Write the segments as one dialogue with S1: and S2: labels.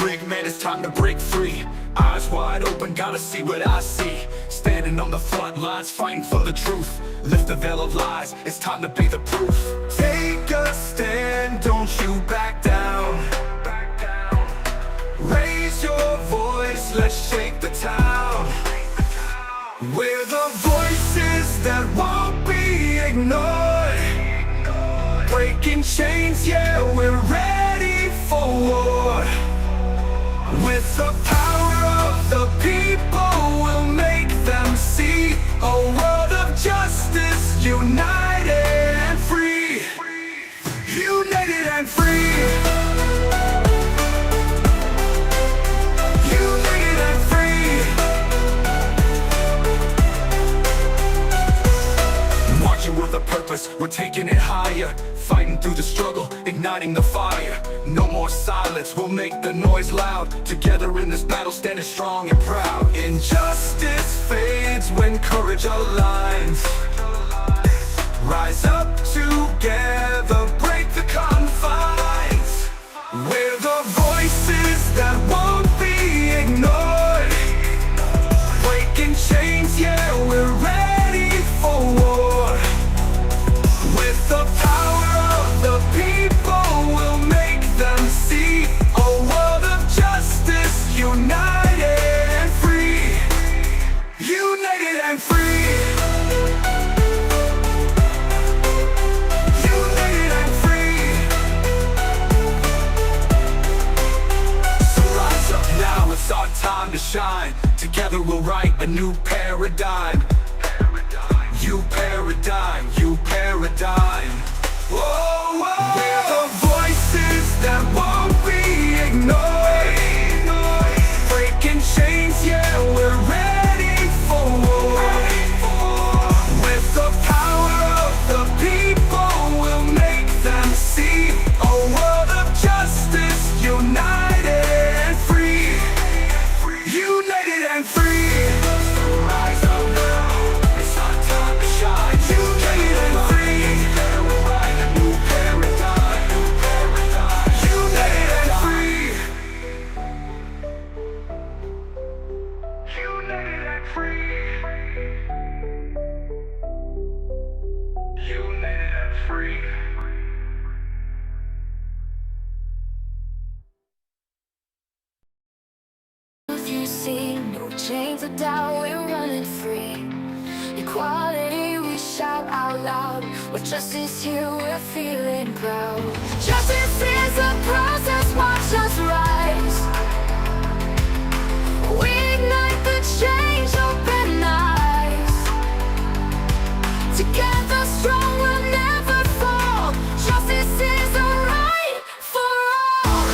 S1: rigged, man, it's time to break free. Eyes wide open, gotta see what I see. Standing on the front lines, fighting for the truth. Lift the veil of lies, it's time to be the proof. Take a stand, don't you back down. Raise your voice, let's shake the town. We're the voices that won't be ignored. Breaking chains, yeah, we're ready for war. With the power of the people, we'll make them see a world of justice, united and free. United and free. United and free. Marching with a purpose, we're taking it higher. Fighting through the struggle, igniting the fire. No more silence, we'll make the noise loud. Together in this battle, standing strong and proud. Injustice fades when courage aligns. Rise up together, break the confines. We're the voices that won't be ignored. Breaking chains, yeah, we're ready for war. With the power of the people, we'll make them see a world of justice, united and free. United and free. United and free. So rise up now, it's our time to shine. Together we'll write a new paradigm. You paradigm, you paradigm. Whoa, whoa. We're the voices that won't be ignored. Breaking chains, yeah, we're ready for war. With the power of the people, we'll make them see a world of justice, united and free. United and free. Rise up now, it's our time to shine. United and free. We'll write a new paradigm. United and free. United and free. United and free.
S2: If you see no chains of doubt, we're running free. Equality, we shout out loud. With justice here, we're feeling proud. Justice is a process, watch us rise. We ignite the change, open eyes. Together strong, we'll never fall. Justice is a right for all.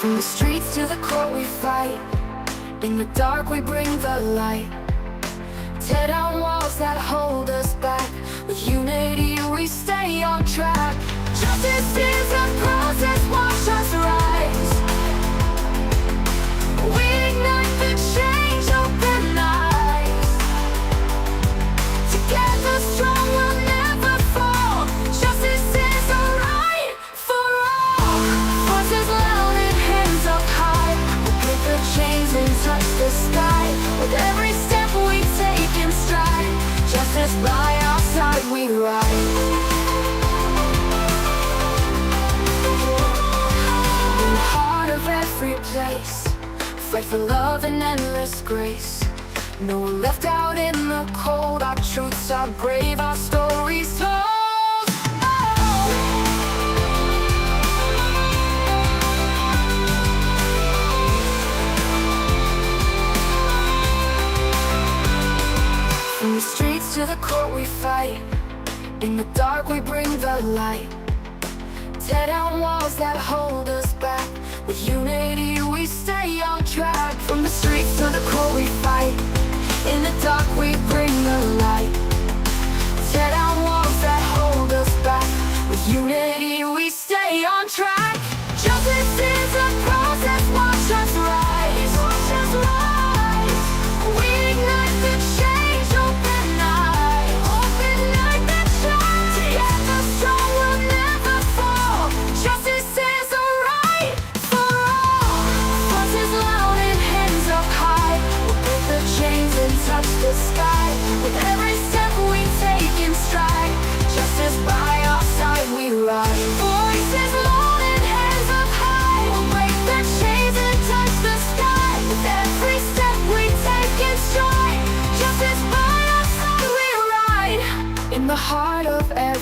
S2: From the streets to the court we fight. In the dark we bring the light. Tear down walls that hold us back. With unity we stay on track. Justice is a process, watch us rise. We ignite the change, open eyes. Together strong, we'll never fall. Justice is a right for all. Voices loud and hands up high. We'll break the chains and touch the sky. With every step we take in stride. Justice by our side we ride. In the heart of every place, fight for love and endless grace. No one left out in the cold. Our truths are brave, our stories told. From the streets to the court we fight. In the dark we bring the light. Tear down walls that hold us back. With unity we stay on track. From the streets to the court we fight. In the dark we bring the light. Tear down walls that hold us back. With unity we stay on track. Justice is a process, watch us rise. Watch us rise. We ignite the change, open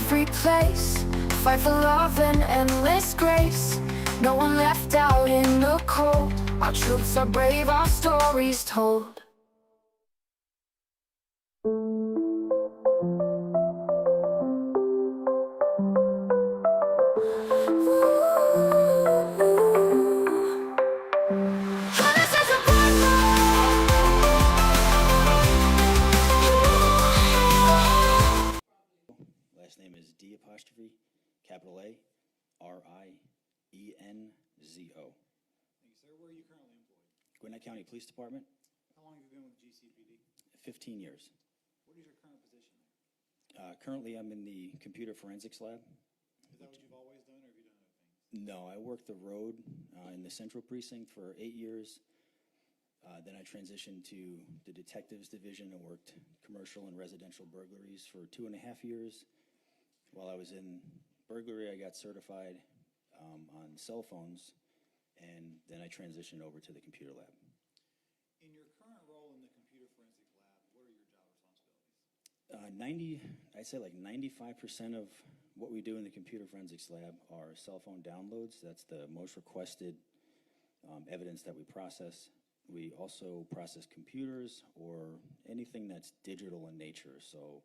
S2: every place. Fight for love and endless grace. No one left out in the cold. Our troops are brave, our stories told.
S3: Last name is D apostrophe, capital A, R-I-E-N-Z-O.
S4: Thank you, sir. Where are you currently employed?
S3: Gwinnett County Police Department,
S4: How long have you been with GCPD?
S3: 15 years.
S4: What is your current position there?
S3: Currently, I'm in the computer forensics lab.
S4: Is that what you've always done, or have you done other things?
S3: No, I worked the road in the central precinct for 8 years. Then I transitioned to the detectives division and worked commercial and residential burglaries for 2.5 years. While I was in burglary, I got certified on cell phones, and then I transitioned over to the computer lab.
S4: In your current role in the computer forensic lab, what are your job responsibilities?
S3: I'd say like 95% of what we do in the computer forensics lab are cell phone downloads. That's the most requested evidence that we process. We also process computers or anything that's digital in nature. So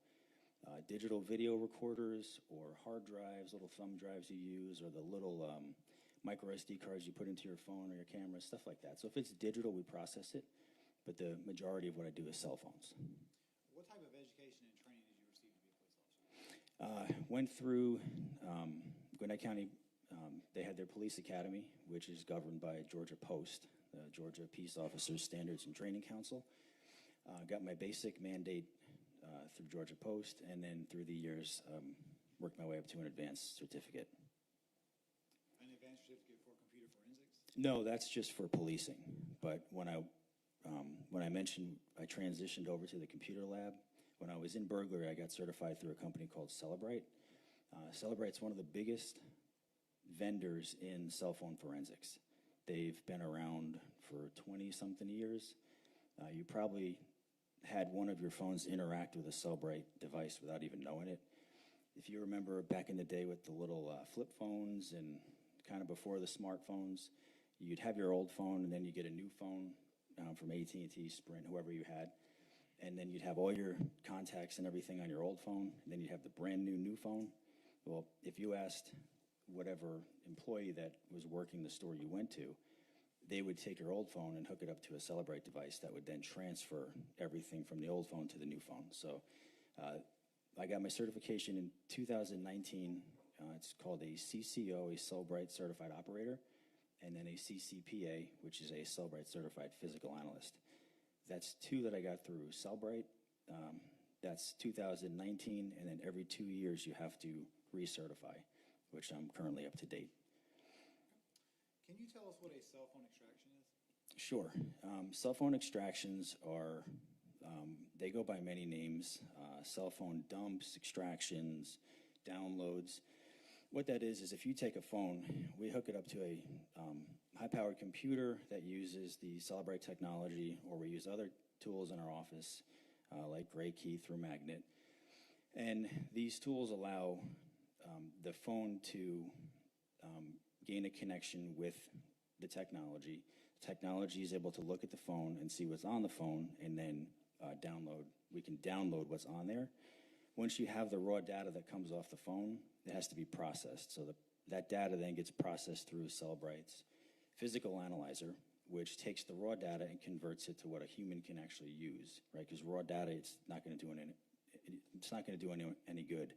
S3: digital video recorders or hard drives, little thumb drives you use, or the little micro SD cards you put into your phone or your camera, stuff like that. So if it's digital, we process it, but the majority of what I do is cell phones.
S4: What type of education and training did you receive to be a police officer?
S3: Went through Gwinnett County. They had their police academy, which is governed by Georgia Post, the Georgia Peace Officers Standards and Training Council. Got my basic mandate through Georgia Post, and then through the years, worked my way up to an advanced certificate.
S4: An advanced certificate for computer forensics?
S3: No, that's just for policing. But when I mentioned I transitioned over to the computer lab, when I was in burglary, I got certified through a company called Celebrite. Celebrite's one of the biggest vendors in cell phone forensics. They've been around for 20-something years. You probably had one of your phones interact with a Celebrite device without even knowing it. If you remember back in the day with the little flip phones and kind of before the smartphones, you'd have your old phone and then you get a new phone from AT&T, Sprint, whoever you had, and then you'd have all your contacts and everything on your old phone, and then you'd have the brand new phone. Well, if you asked whatever employee that was working the store you went to, they would take your old phone and hook it up to a Celebrite device that would then transfer everything from the old phone to the new phone. So I got my certification in 2019. It's called a CCO, a Celebrite Certified Operator, and then a CCPA, which is a Celebrite Certified Physical Analyst. That's 2 that I got through Celebrite. That's 2019, and then every 2 years you have to recertify, which I'm currently up to date.
S4: Can you tell us what a cell phone extraction is?
S3: Sure. Cell phone extractions are, they go by many names, cell phone dumps, extractions, downloads. What that is if you take a phone, we hook it up to a high-powered computer that uses the Celebrite technology, or we use other tools in our office, like Gray Key through Magnet. And these tools allow the phone to gain a connection with the technology. The technology is able to look at the phone and see what's on the phone, and then we can download what's on there. Once you have the raw data that comes off the phone, it has to be processed. So that data then gets processed through Celebrite's physical analyzer, which takes the raw data and converts it to what a human can actually use, right? Because raw data, it's not going to do any good.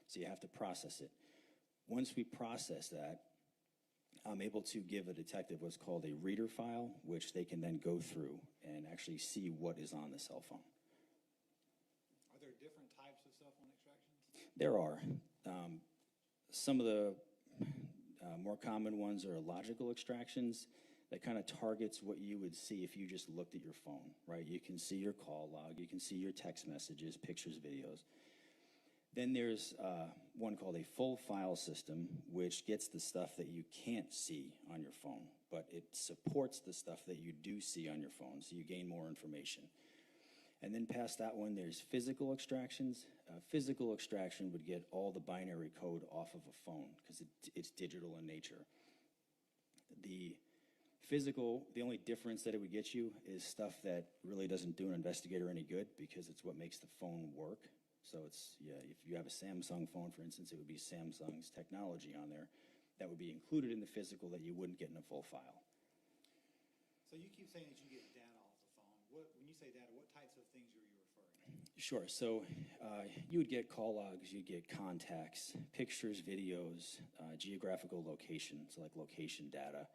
S3: So you have to process it. Once we process that, I'm able to give a detective what's called a reader file, which they can then go through and actually see what is on the cell phone.
S4: Are there different types of cell phone extractions?
S3: There are. Some of the more common ones are logical extractions that kind of targets what you would see if you just looked at your phone, right? You can see your call log, you can see your text messages, pictures, videos. Then there's one called a full file system, which gets the stuff that you can't see on your phone, but it supports the stuff that you do see on your phone, so you gain more information. And then past that one, there's physical extractions. Physical extraction would get all the binary code off of a phone because it's digital in nature. The physical, the only difference that it would get you is stuff that really doesn't do an investigator any good because it's what makes the phone work. So it's, yeah, if you have a Samsung phone, for instance, it would be Samsung's technology on there that would be included in the physical that you wouldn't get in a full file.
S4: So you keep saying that you get data off the phone. When you say data, what types of things are you referring to?
S3: Sure. So you would get call logs, you'd get contacts, pictures, videos, geographical location, so like location data.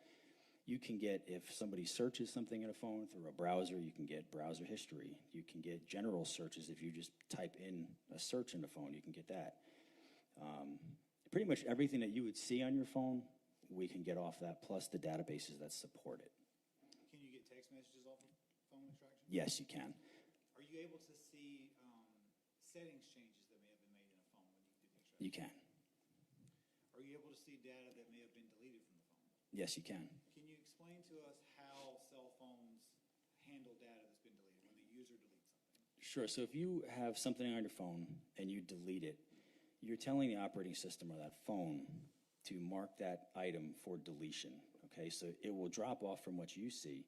S3: You can get, if somebody searches something in a phone through a browser, you can get browser history. You can get general searches. If you just type in a search in the phone, you can get that. Pretty much everything that you would see on your phone, we can get off that, plus the databases that support it.
S4: Can you get text messages off of phone extraction?
S3: Yes, you can.
S4: Are you able to see settings changes that may have been made in a phone when you do the extraction?
S3: You can.
S4: Are you able to see data that may have been deleted from the phone?
S3: Yes, you can.
S4: Can you explain to us how cell phones handle data that's been deleted when the user deletes something?
S3: Sure. So if you have something on your phone and you delete it, you're telling the operating system or that phone to mark that item for deletion. Okay, so it will drop off from what you see,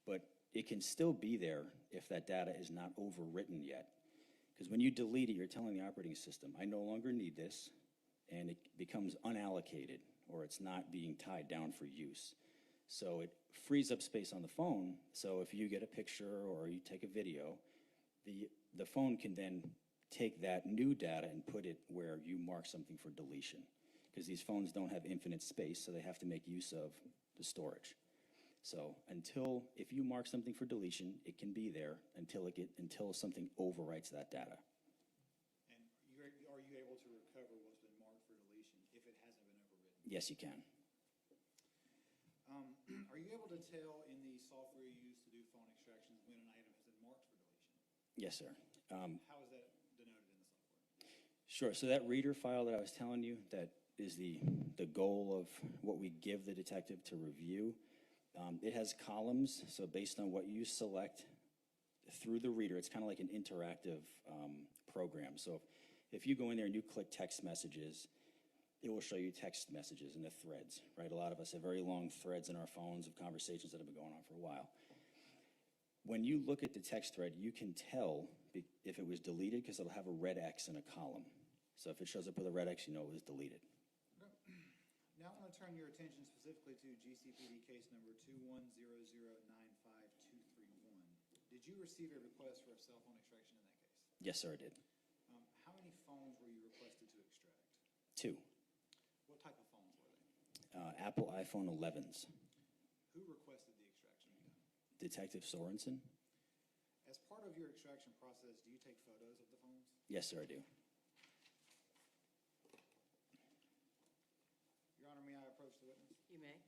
S3: but it can still be there if that data is not overwritten yet. Because when you delete it, you're telling the operating system, I no longer need this, and it becomes unallocated, or it's not being tied down for use. So it frees up space on the phone, so if you get a picture or you take a video, the phone can then take that new data and put it where you mark something for deletion. Because these phones don't have infinite space, so they have to make use of the storage. So if you mark something for deletion, it can be there until something overwrites that data.
S4: And are you able to recover what's been marked for deletion if it hasn't been overwritten?
S3: Yes, you can.
S4: Are you able to tell in the software you use to do phone extractions when an item has been marked for deletion?
S3: Yes, sir.
S4: How is that denoted in the software?
S3: Sure. So that reader file that I was telling you, that is the goal of what we give the detective to review. It has columns, so based on what you select through the reader, it's kind of like an interactive program. So if you go in there and you click text messages, it will show you text messages in the threads, right? A lot of us have very long threads in our phones of conversations that have been going on for a while. When you look at the text thread, you can tell if it was deleted because it'll have a red X in a column. So if it shows up with a red X, you know it was deleted.
S4: Now I want to turn your attention specifically to GCPD case number 210095231. Did you receive a request for a cell phone extraction in that case?
S3: Yes, sir, I did.
S4: How many phones were you requested to extract?
S3: 2.
S4: What type of phones were they?
S3: Apple iPhone 11s.
S4: Who requested the extraction be done?
S3: Detective Sorensen?
S4: As part of your extraction process, do you take photos of the phones?
S3: Yes, sir, I do.
S4: Your Honor, may I approach the witness?
S5: You may.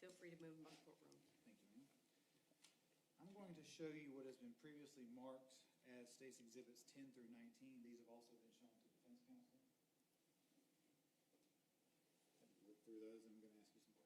S5: Feel free to move in my courtroom.
S4: Thank you, ma'am. I'm going to show you what has been previously marked as State's Exhibits 10 through 19. These have also been shown to defense counsel. Look through those, and I'm going to ask you some questions.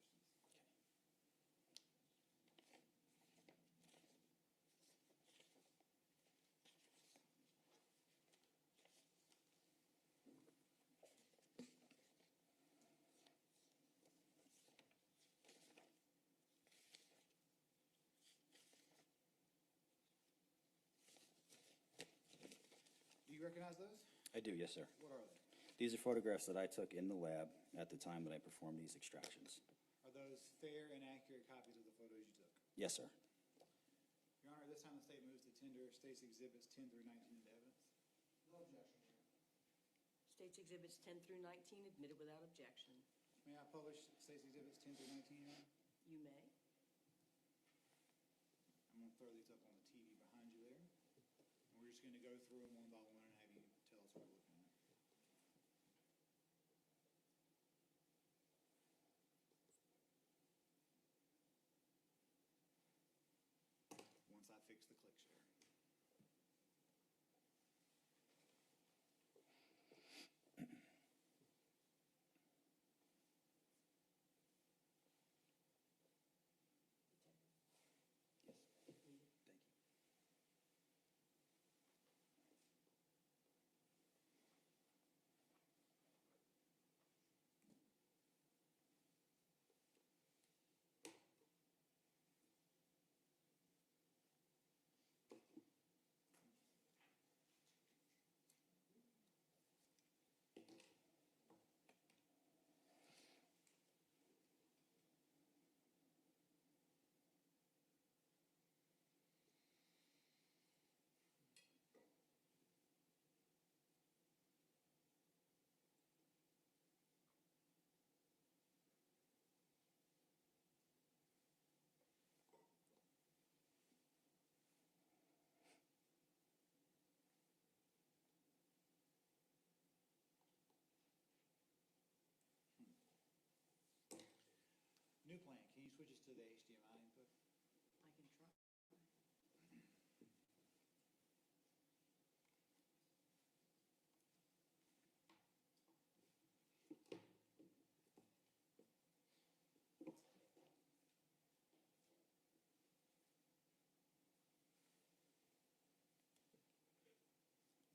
S4: Do you recognize those?
S3: I do, yes, sir.
S4: What are they?
S3: These are photographs that I took in the lab at the time that I performed these extractions.
S4: Are those fair and accurate copies of the photos you took?
S3: Yes, sir.
S4: Your Honor, this time the state moves to tender State's Exhibits 10 through 19 into evidence. No objection.
S5: State's Exhibits 10 through 19 admitted without objection.
S4: May I publish State's Exhibits 10 through 19, Your Honor?
S5: You may.
S4: I'm going to throw these up on the TV behind you there. And we're just going to go through them one by one and have you tell us what we're looking at. Once I fix the click share. switch us to the HDMI input?
S5: I can try.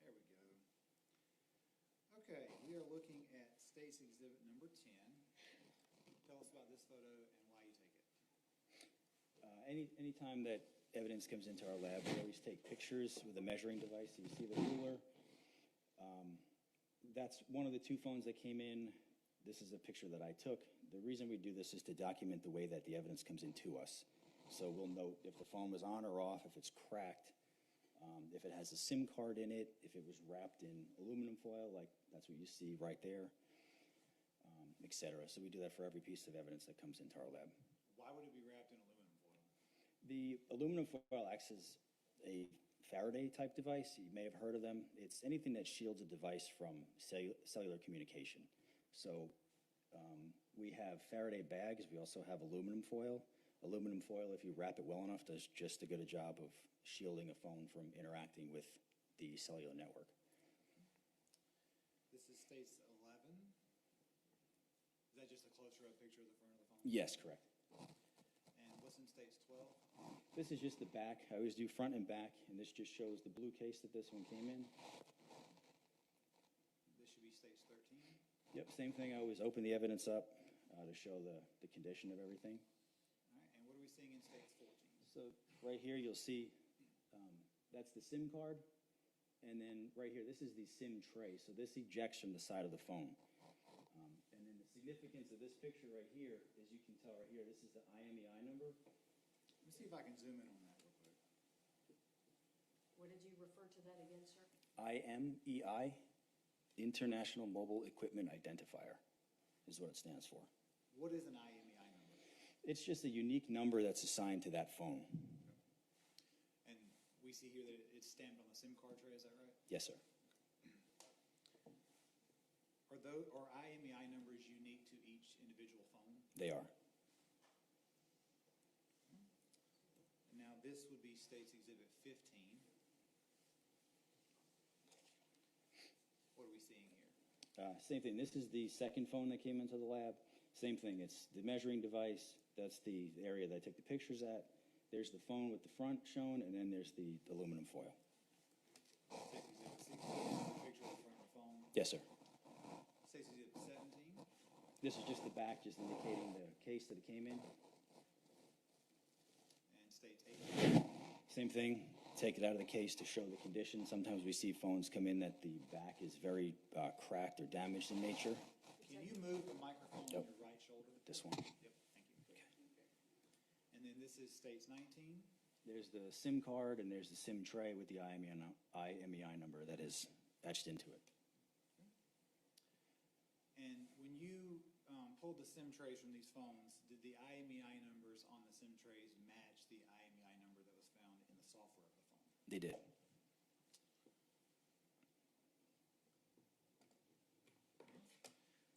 S4: There we go. Okay, we are looking at State's Exhibit number 10. Tell us about this photo and why you take it.
S3: Anytime that evidence comes into our lab, we always take pictures with a measuring device. So you see the ruler. That's one of the two phones that came in. This is a picture that I took. The reason we do this is to document the way that the evidence comes into us. So we'll note if the phone was on or off, if it's cracked, if it has a SIM card in it, if it was wrapped in aluminum foil, like that's what you see right there, et cetera. So we do that for every piece of evidence that comes into our lab.
S4: Why would it be wrapped in aluminum foil?
S3: The aluminum foil acts as a Faraday type device. You may have heard of them. It's anything that shields a device from cellular communication. So we have Faraday bags. We also have aluminum foil. Aluminum foil, if you wrap it well enough, does just as good a job of shielding a phone from interacting with the cellular network.
S4: This is State's 11. Is that just a closer-up picture of the front of the phone?
S3: Yes, correct.
S4: And what's in State's 12?
S3: This is just the back. I always do front and back, and this just shows the blue case that this one came in.
S4: This should be State's 13.
S3: Yep, same thing. I always open the evidence up to show the condition of everything.
S4: All right, and what are we seeing in State's 14?
S3: So right here, you'll see that's the SIM card. And then right here, this is the SIM tray. So this ejects from the side of the phone. And then the significance of this picture right here, as you can tell right here, this is the IMEI number.
S4: Let me see if I can zoom in on that real quick.
S5: What did you refer to that again, sir?
S3: IMEI, International Mobile Equipment Identifier, is what it stands for.
S4: What is an IMEI number?
S3: It's just a unique number that's assigned to that phone.
S4: And we see here that it's stamped on the SIM card tray, is that right?
S3: Yes, sir.
S4: Are IMEI numbers unique to each individual phone?
S3: They are.
S4: Now, this would be State's Exhibit 15. What are we seeing here?
S3: Same thing. This is the second phone that came into the lab. Same thing. It's the measuring device. That's the area that I took the pictures at. There's the phone with the front shown, and then there's the aluminum foil.
S4: State's Exhibit 16, the picture of the front of the phone.
S3: Yes, sir.
S4: State's Exhibit 17.
S3: This is just the back, just indicating the case that it came in.
S4: And State's 18.
S3: Same thing. Take it out of the case to show the condition. Sometimes we see phones come in that the back is very cracked or damaged in nature.
S4: Can you move the microphone on your right shoulder?
S3: This one.
S4: Yep, thank you. Okay. And then this is State's 19.
S3: There's the SIM card, and there's the SIM tray with the IMEI number that is etched into it.
S4: And when you pulled the SIM trays from these phones, did the IMEI numbers on the SIM trays match the IMEI number that was found in the software of the phone?
S3: They did.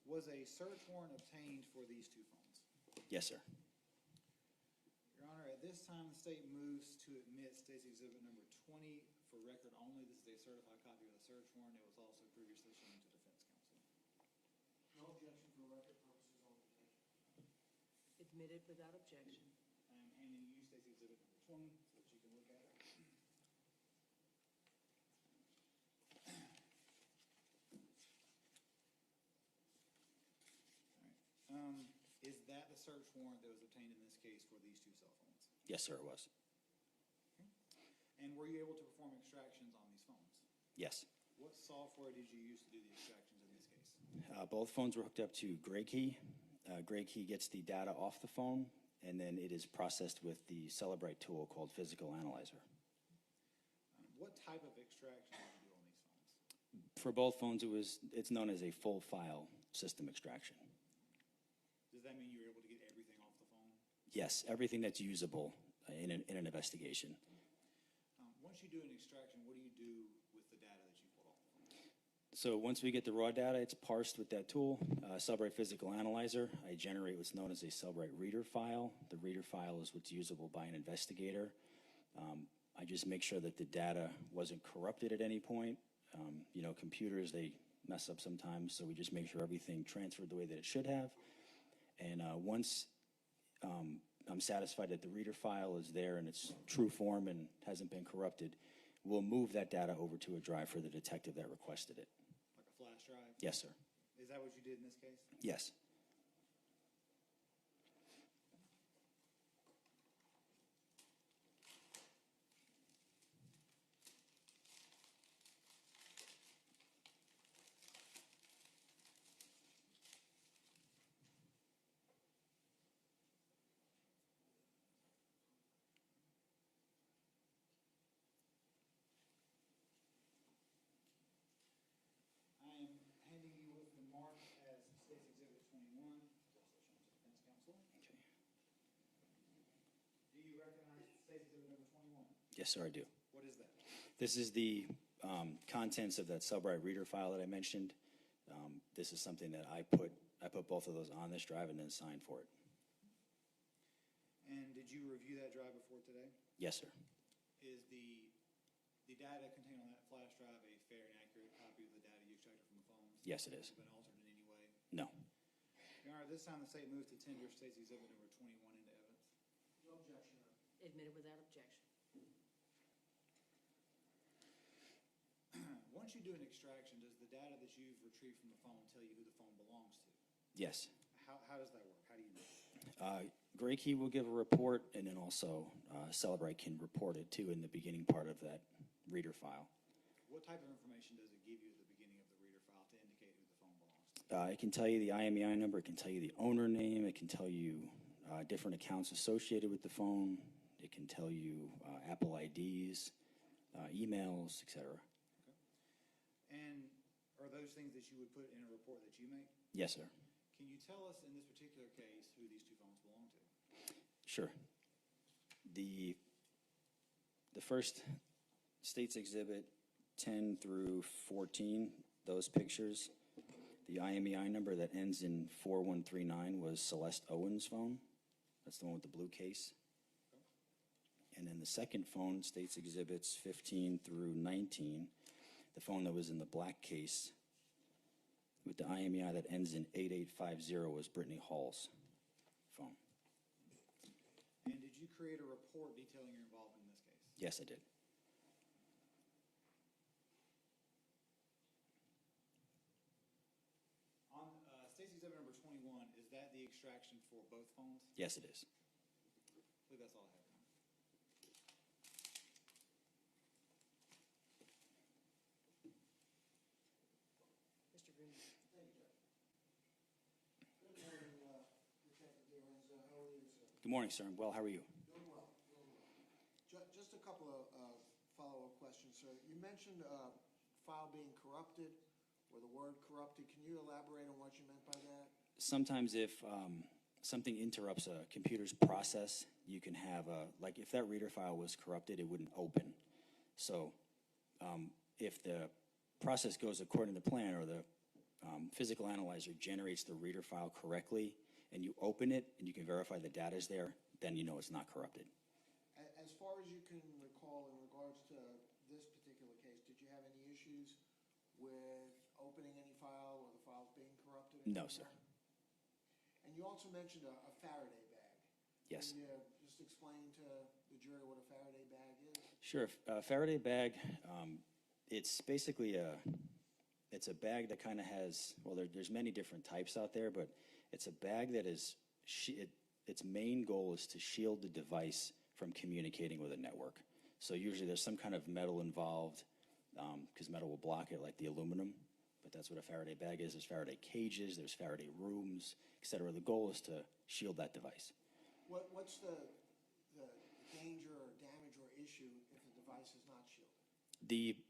S4: Was a search warrant obtained for these two phones?
S3: Yes, sir.
S4: Your Honor, at this time, the state moves to admit State's Exhibit number 20 for record only. This is a certified copy of the search warrant. It was also previously shown to defense counsel.
S6: No objection for record purposes on detention.
S5: Admitted without objection.
S4: I am handing you State's Exhibit number 20 so that you can look at it. All right. Is that the search warrant that was obtained in this case for these two cell phones?
S3: Yes, sir, it was.
S4: Okay. And were you able to perform extractions on these phones?
S3: Yes.
S4: What software did you use to do the extractions in this case?
S3: Both phones were hooked up to Gray Key. Gray Key gets the data off the phone, and then it is processed with the Celebrite tool called Physical Analyzer.
S4: What type of extraction did you do on these phones?
S3: For both phones, it's known as a full file system extraction.
S4: Does that mean you were able to get everything off the phone?
S3: Yes, everything that's usable in an investigation.
S4: Once you do an extraction, what do you do with the data that you pulled off the phone?
S3: So once we get the raw data, it's parsed with that tool, Celebrite Physical Analyzer. I generate what's known as a Celebrite reader file. The reader file is what's usable by an investigator. I just make sure that the data wasn't corrupted at any point. You know, computers, they mess up sometimes, so we just make sure everything transferred the way that it should have. And once I'm satisfied that the reader file is there in its true form and hasn't been corrupted, we'll move that data over to a drive for the detective that requested it.
S4: Like a flash drive?
S3: Yes, sir.
S4: Is that what you did in this case?
S3: Yes.
S4: I am handing you what's been marked as State's Exhibit 21, also shown to Defense Counsel.
S3: Okay.
S4: Do you recognize State's Exhibit number 21?
S3: Yes, sir, I do.
S4: What is that?
S3: This is the contents of that Celebrite reader file that I mentioned. This is something that I put both of those on this drive and then signed for it.
S4: And did you review that drive before today?
S3: Yes, sir.
S4: Is the data contained on that flash drive a fair and accurate copy of the data you extracted from the phones?
S3: Yes, it is.
S4: Has it been altered in any way?
S3: No.
S4: Your Honor, this time the state moves to tender State's Exhibit number 21 into evidence.
S6: No objection, Your Honor.
S5: Admitted without objection.
S4: Once you do an extraction, does the data that you've retrieved from the phone tell you who the phone belongs to?
S3: Yes.
S4: How does that work? How do you know?
S3: Gray Key will give a report, and then also Celebrite can report it too in the beginning part of that reader file.
S4: What type of information does it give you at the beginning of the reader file to indicate who the phone belongs to?
S3: It can tell you the IMEI number, it can tell you the owner name, it can tell you different accounts associated with the phone, it can tell you Apple IDs, emails, etc.
S4: And are those things that you would put in a report that you make?
S3: Yes, sir.
S4: Can you tell us in this particular case who these two phones belong to?
S3: Sure. The first State's Exhibit 10 through 14, those pictures, the IMEI number that ends in 4139 was Celeste Owens' phone. That's the one with the blue case. And then the second phone, State's Exhibits 15 through 19, the phone that was in the black case with the IMEI that ends in 8850 was Brittany Hall's phone.
S4: And did you create a report detailing your involvement in this case?
S3: Yes, I did.
S4: On State's Exhibit number 21, is that the extraction for both phones?
S3: Yes, it is.
S4: I believe that's all I have.
S5: Mr. Green.
S6: Thank you, Judge. Good morning, Detective Owens. How are you, sir?
S3: Good morning, sir. I'm well. How are you?
S6: Doing well, doing well. Just a couple of follow-up questions, sir. You mentioned file being corrupted, or the word corrupted. Can you elaborate on what you meant by that?
S3: Sometimes if something interrupts a computer's process, you can have like if that reader file was corrupted, it wouldn't open. So if the process goes according to plan, or the physical analyzer generates the reader file correctly, and you open it and you can verify the data is there, then you know it's not corrupted.
S6: As far as you can recall in regards to this particular case, did you have any issues with opening any file or the files being corrupted?
S3: No, sir.
S6: And you also mentioned a Faraday bag.
S3: Yes.
S6: Can you just explain to the jury what a Faraday bag is?
S3: Sure. Faraday bag, it's basically it's a bag that kind of has, well, there's many different types out there, but it's a bag that is, its main goal is to shield the device from communicating with a network. So usually there's some kind of metal involved, because metal will block it, like the aluminum, but that's what a Faraday bag is. There's Faraday cages, there's Faraday rooms, etc. The goal is to shield that device.
S6: What's the danger or damage or issue if the device is not shielded?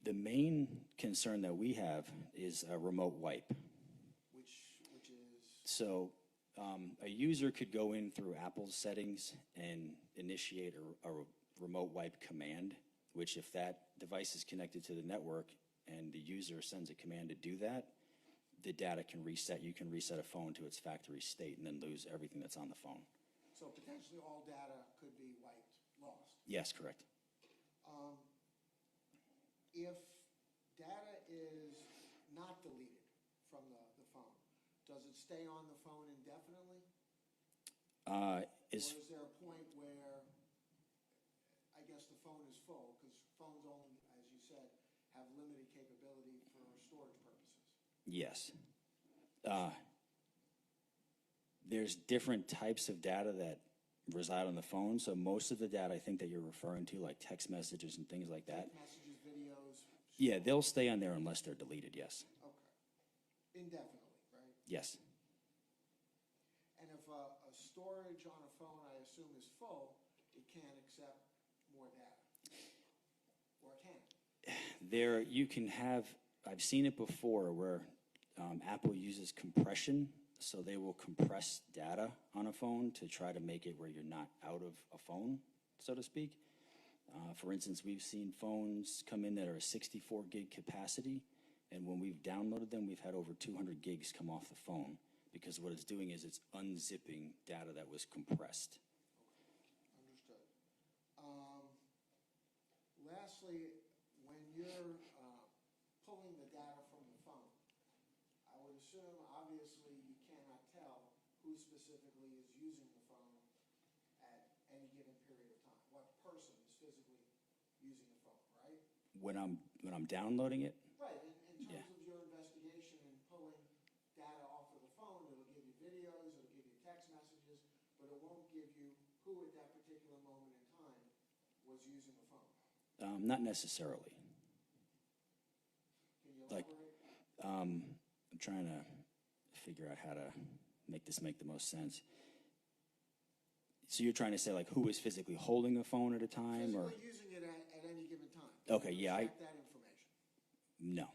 S3: The main concern that we have is a remote wipe.
S6: Which is?
S3: So a user could go in through Apple's settings and initiate a remote wipe command, which if that device is connected to the network and the user sends a command to do that, the data can reset. You can reset a phone to its factory state and then lose everything that's on the phone.
S6: So potentially all data could be wiped, lost.
S3: Yes, correct.
S6: If data is not deleted from the phone, does it stay on the phone indefinitely? Or is there a point where, I guess the phone is full, because phones only, as you said, have limited capability for storage purposes?
S3: Yes. There's different types of data that reside on the phone. So most of the data I think that you're referring to, like text messages and things like that,
S6: Messages, videos?
S3: yeah, they'll stay on there unless they're deleted, yes.
S6: Okay. Indefinitely, right?
S3: Yes.
S6: And if a storage on a phone, I assume, is full, it can't accept more data? Or can it?
S3: There, you can have, I've seen it before where Apple uses compression. So they will compress data on a phone to try to make it where you're not out of a phone, so to speak. For instance, we've seen phones come in that are a 64 gig capacity, and when we've downloaded them, we've had over 200 gigs come off the phone, because what it's doing is it's unzipping data that was compressed.
S6: Understood. Lastly, when you're pulling the data from the phone, I would assume, obviously, you cannot tell who specifically is using the phone at any given period of time. What person is physically using the phone, right?
S3: When I'm downloading it,
S6: Right. In terms
S3: Yeah.
S6: of your investigation and pulling data off of the phone, it'll give you videos, it'll give you text messages, but it won't give you who at that particular moment in time was using the phone.
S3: not necessarily.
S6: Can you
S3: Like,
S6: elaborate?
S3: I'm trying to figure out how to make this make the most sense. So you're trying to say like who is physically holding a phone at a time, or?
S6: Physically using it at any given time.
S3: Okay,
S6: Can you
S3: yeah,
S6: extract that information?
S3: No.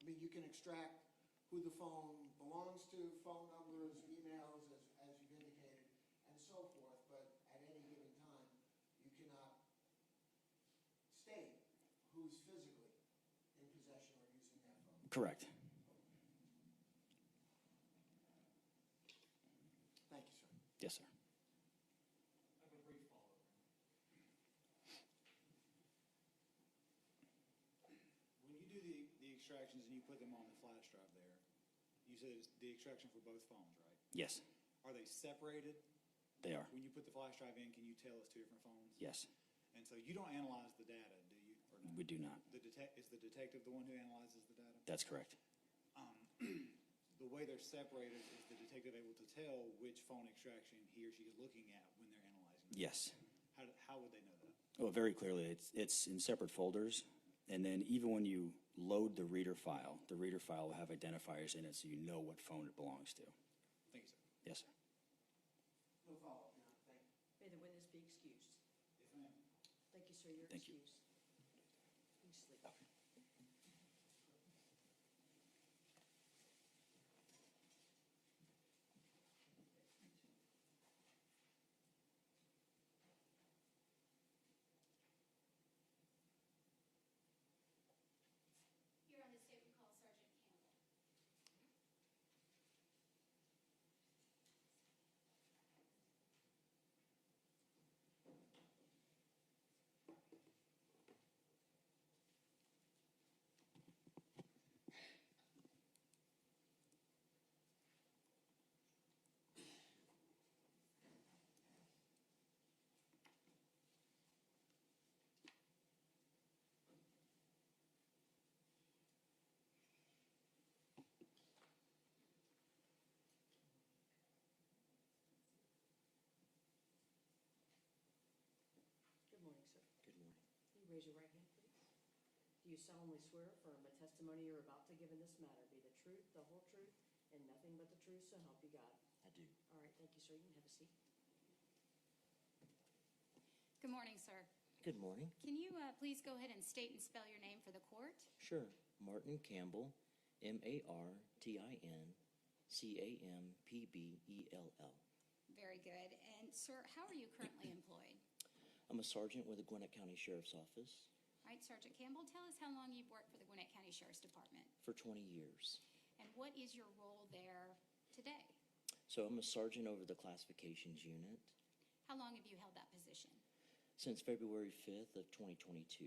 S6: I mean, you can extract who the phone belongs to, phone numbers, emails, as you've indicated, and so forth, but at any given time, you cannot state who's physically in possession or using that phone.
S3: Correct.
S6: Thank you, sir.
S3: Yes, sir.
S4: I have a brief follow-up. When you do the extractions and you put them on the flash drive there, you said it's the extraction for both phones, right?
S3: Yes,
S4: Are they separated?
S3: they are.
S4: When you put the flash drive in, can you tell it's two different phones?
S3: Yes,
S4: And so you don't analyze the data, do you? Or no?
S3: we do not.
S4: Is the detective the one who analyzes the data?
S3: That's correct.
S4: The way they're separated, is the detective able to tell which phone extraction he or she is looking at when they're analyzing it?
S3: Yes.
S4: How would they know that?
S3: Oh, very clearly. It's in separate folders. And then even when you load the reader file will have identifiers in it so you know what phone it belongs to.
S4: Thank you, sir.
S3: Yes, sir.
S6: No follow-up, Your Honor. Thank you.
S5: May the witness be excused.
S4: Yes, ma'am.
S5: Thank you, sir. You're
S3: Thank you.
S5: excused. Please sleep.
S7: You're on the statement call Sergeant Campbell.
S5: Good morning, sir.
S3: Good morning.
S5: Can you raise your right hand, please? Do you solemnly swear or affirm the testimony you're about to give in this matter be the truth, the whole truth, and nothing but the truth, so help you God?
S3: I do.
S5: All right, thank you, sir. You can have a seat.
S7: Good morning, sir.
S8: Good morning.
S7: Can you please go ahead and state and spell your name for the court?
S8: Sure. Martin Campbell, MartinCamppbell.
S7: Very good. And, sir, how are you currently employed?
S8: I'm a sergeant with the Gwinnett County Sheriff's Office.
S7: All right, Sergeant Campbell, tell us how long you've worked for the Gwinnett County Sheriff's Department,
S8: For 20 years.
S7: and what is your role there today?
S8: So I'm a sergeant over the classifications unit
S7: How long have you held that position?
S8: since February 5th of 2022.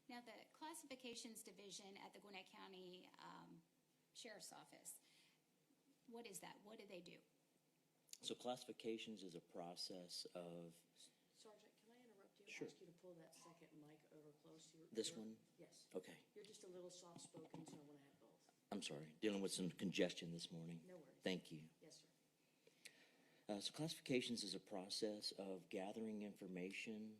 S7: Now, the Classifications Division at the Gwinnett County Sheriff's Office, what is that? What do they do?
S8: So classifications is a process of,
S5: Sergeant, can I interrupt you?
S8: Sure.
S5: Ask you to pull that second mic over close to your.
S8: This
S5: ear?
S8: one?
S5: Yes.
S8: okay,
S5: You're just a little soft-spoken, so I want to have both.
S8: I'm sorry, dealing with some congestion this morning.
S5: No worries.
S8: Thank you.
S5: Yes, sir.
S8: So classifications is a process of gathering information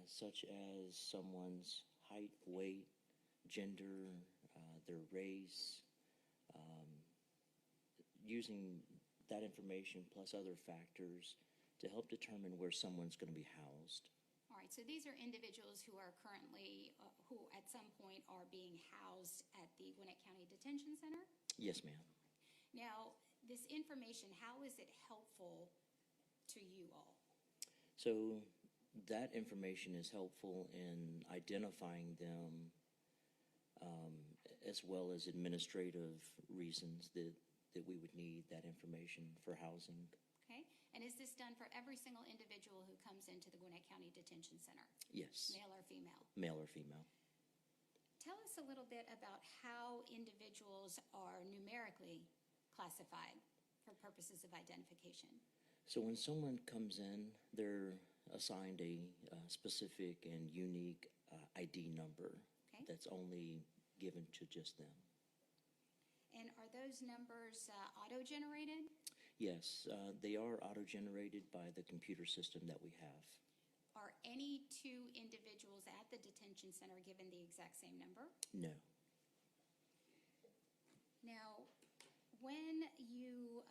S8: such as someone's height, weight, gender, their race, using that information plus other factors to help determine where someone's going to be housed.
S7: All right, so these are individuals who are currently, who at some point are being housed at the Gwinnett County Detention Center?
S8: Yes, ma'am.
S7: Now, this information, how is it helpful to you all?
S8: So that information is helpful in identifying them as well as administrative reasons that we would need that information for housing.
S7: Okay, and is this done for every single individual who comes into the Gwinnett County Detention Center,
S8: Yes,
S7: male or female?
S8: male or female.
S7: Tell us a little bit about how individuals are numerically classified for purposes of identification.
S8: So when someone comes in, they're assigned a specific and unique ID number
S7: Okay.
S8: that's only given to just them.
S7: And are those numbers auto-generated?
S8: Yes, they are auto-generated by the computer system that we have.
S7: Are any two individuals at the detention center given the exact same number?
S8: No.
S7: Now, when you,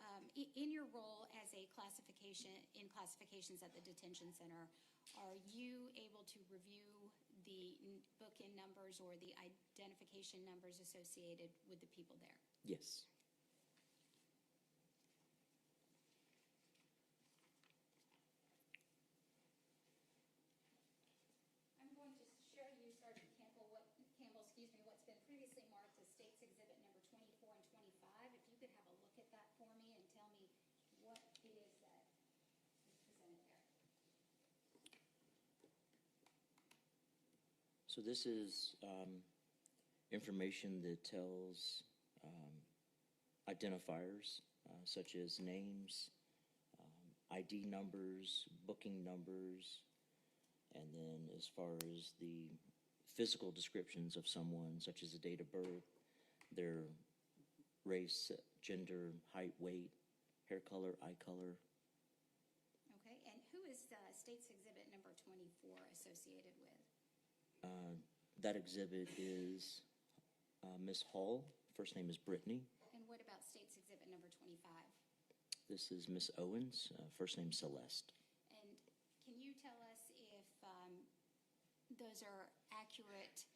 S7: in your role as a classifications at the detention center, are you able to review the book-in numbers or the identification numbers associated with the people there?
S8: Yes.
S7: I'm going to share you, Sergeant Campbell, what's been previously marked as State's Exhibit number 24 and 25. If you could have a look at that for me and tell me what it is that is presented there.
S8: So this is information that tells identifiers such as names, ID numbers, booking numbers, and then as far as the physical descriptions of someone, such as the date of birth, their race, gender, height, weight, hair color, eye color.
S7: Okay, and who is State's Exhibit number 24 associated with?
S8: That exhibit is Miss Hall. First name is Brittany.
S7: And what about State's Exhibit number 25?
S8: This is Miss Owens. First name Celeste.
S7: And can you tell us if those are accurate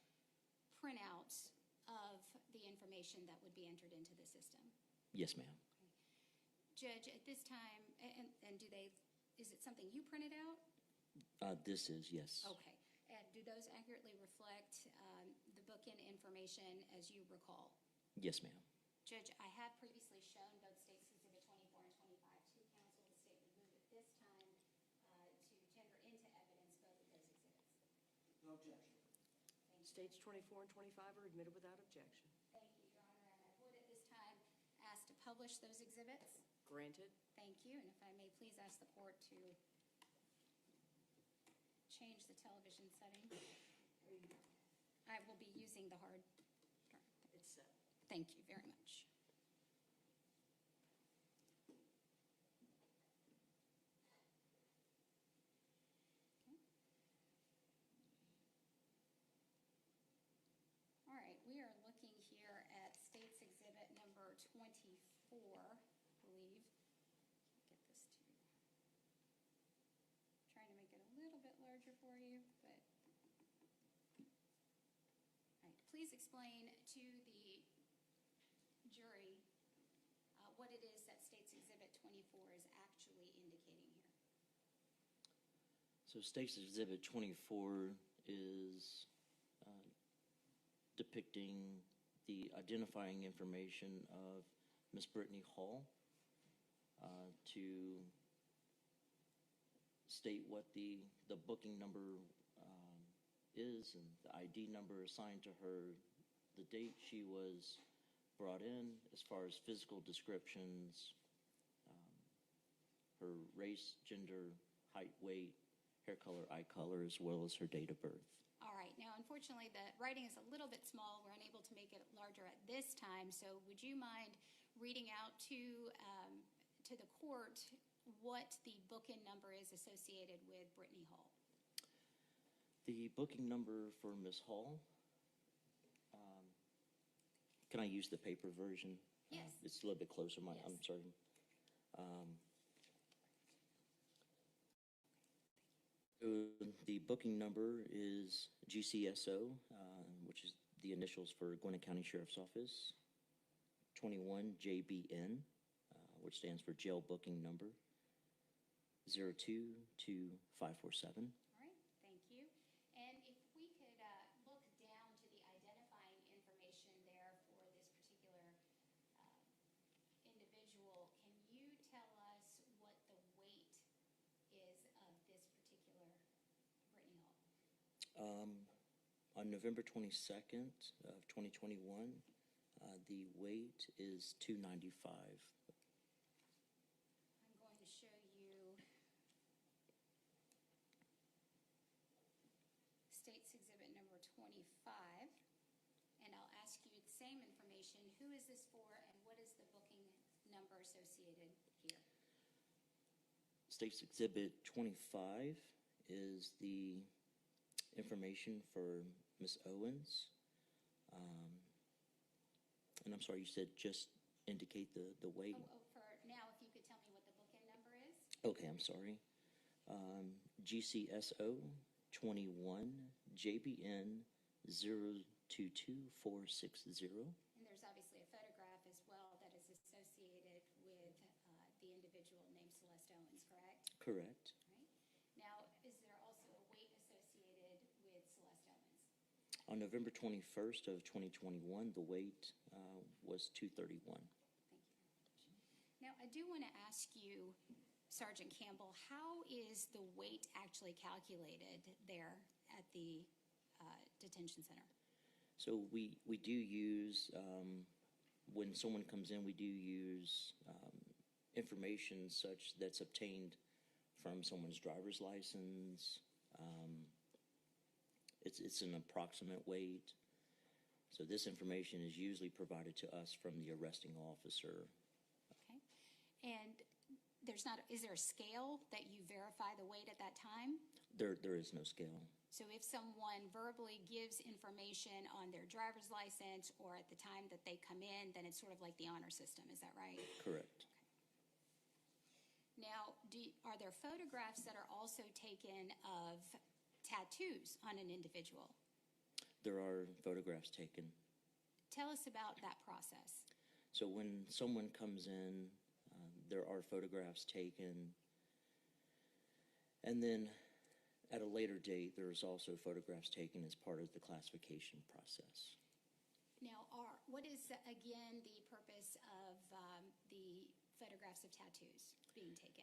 S7: printouts of the information that would be entered into the system?
S8: Yes, ma'am.
S7: Judge, at this time, and is it something you printed out?
S8: This is, yes.
S7: Okay, and do those accurately reflect the book-in information as you recall?
S8: Yes, ma'am.
S7: Judge, I have previously shown both State's Exhibit 24 and 25 to counsel. The state would move at this time to tender into evidence both of those exhibits.
S6: No objection.
S5: States 24 and 25 are admitted without objection.
S7: Thank you, Your Honor, and I would at this time ask to publish those exhibits.
S5: Granted.
S7: Thank you, and if I may please ask the court to change the television setting. I will be using the hard.
S5: It's set.
S7: Thank you very much. Okay. All right, we are looking here at State's Exhibit number 24, I believe. Get this to, trying to make it a little bit larger for you, but. All right, please explain to the jury what it is that State's Exhibit 24 is actually indicating here.
S8: So State's Exhibit 24 is depicting the identifying information of Miss Brittany Hall, to state what the booking number is and the ID number assigned to her, the date she was brought in, as far as physical descriptions, her race, gender, height, weight, hair color, eye color, as well as her date of birth.
S7: All right, now unfortunately, the writing is a little bit small. We're unable to make it larger at this time, so would you mind reading out to the court what the booking number is associated with Brittany Hall?
S8: The booking number for Miss Hall, can I use the paper version?
S7: Yes.
S8: It's a little bit closer,
S7: Yes.
S8: I'm sorry. So the booking number is GCSO, which is the initials for Gwinnett County Sheriff's Office, 21JBN, which stands for Jail Booking Number, 022547.
S7: All right, thank you. And if we could look down to the identifying information there for this particular individual, can you tell us what the weight is of this particular Brittany Hall?
S8: On November 22nd of 2021, the weight is 295.
S7: I'm going to show you State's Exhibit number 25, and I'll ask you the same information. Who is this for, and what is the booking number associated here?
S8: State's Exhibit 25 is the information for Miss Owens. And I'm sorry, you said just indicate the weight?
S7: For now, if you could tell me what the booking number is?
S8: Okay, I'm sorry. GCSO 21 JBN 022460.
S7: And there's obviously a photograph as well that is associated with the individual named Celeste Owens, correct?
S8: Correct.
S7: Right. Now, is there also a weight associated with Celeste Owens?
S8: On November 21st of 2021, the weight was 231.
S7: Thank you very much. Now, I do want to ask you, Sergeant Campbell, how is the weight actually calculated there at the detention center?
S8: So we do use, when someone comes in, we do use information such that's obtained from someone's driver's license. It's an approximate weight. So this information is usually provided to us from the arresting officer.
S7: Okay. And is there a scale that you verify the weight at that time?
S8: There is no scale.
S7: So if someone verbally gives information on their driver's license or at the time that they come in, then it's sort of like the honor system, is that right?
S8: Correct.
S7: Now, are there photographs that are also taken of tattoos on an individual?
S8: There are photographs taken.
S7: Tell us about that process.
S8: So when someone comes in, there are photographs taken. And then at a later date, there's also photographs taken as part of the classification process.
S7: Now, what is, again, the purpose of the photographs of tattoos being taken?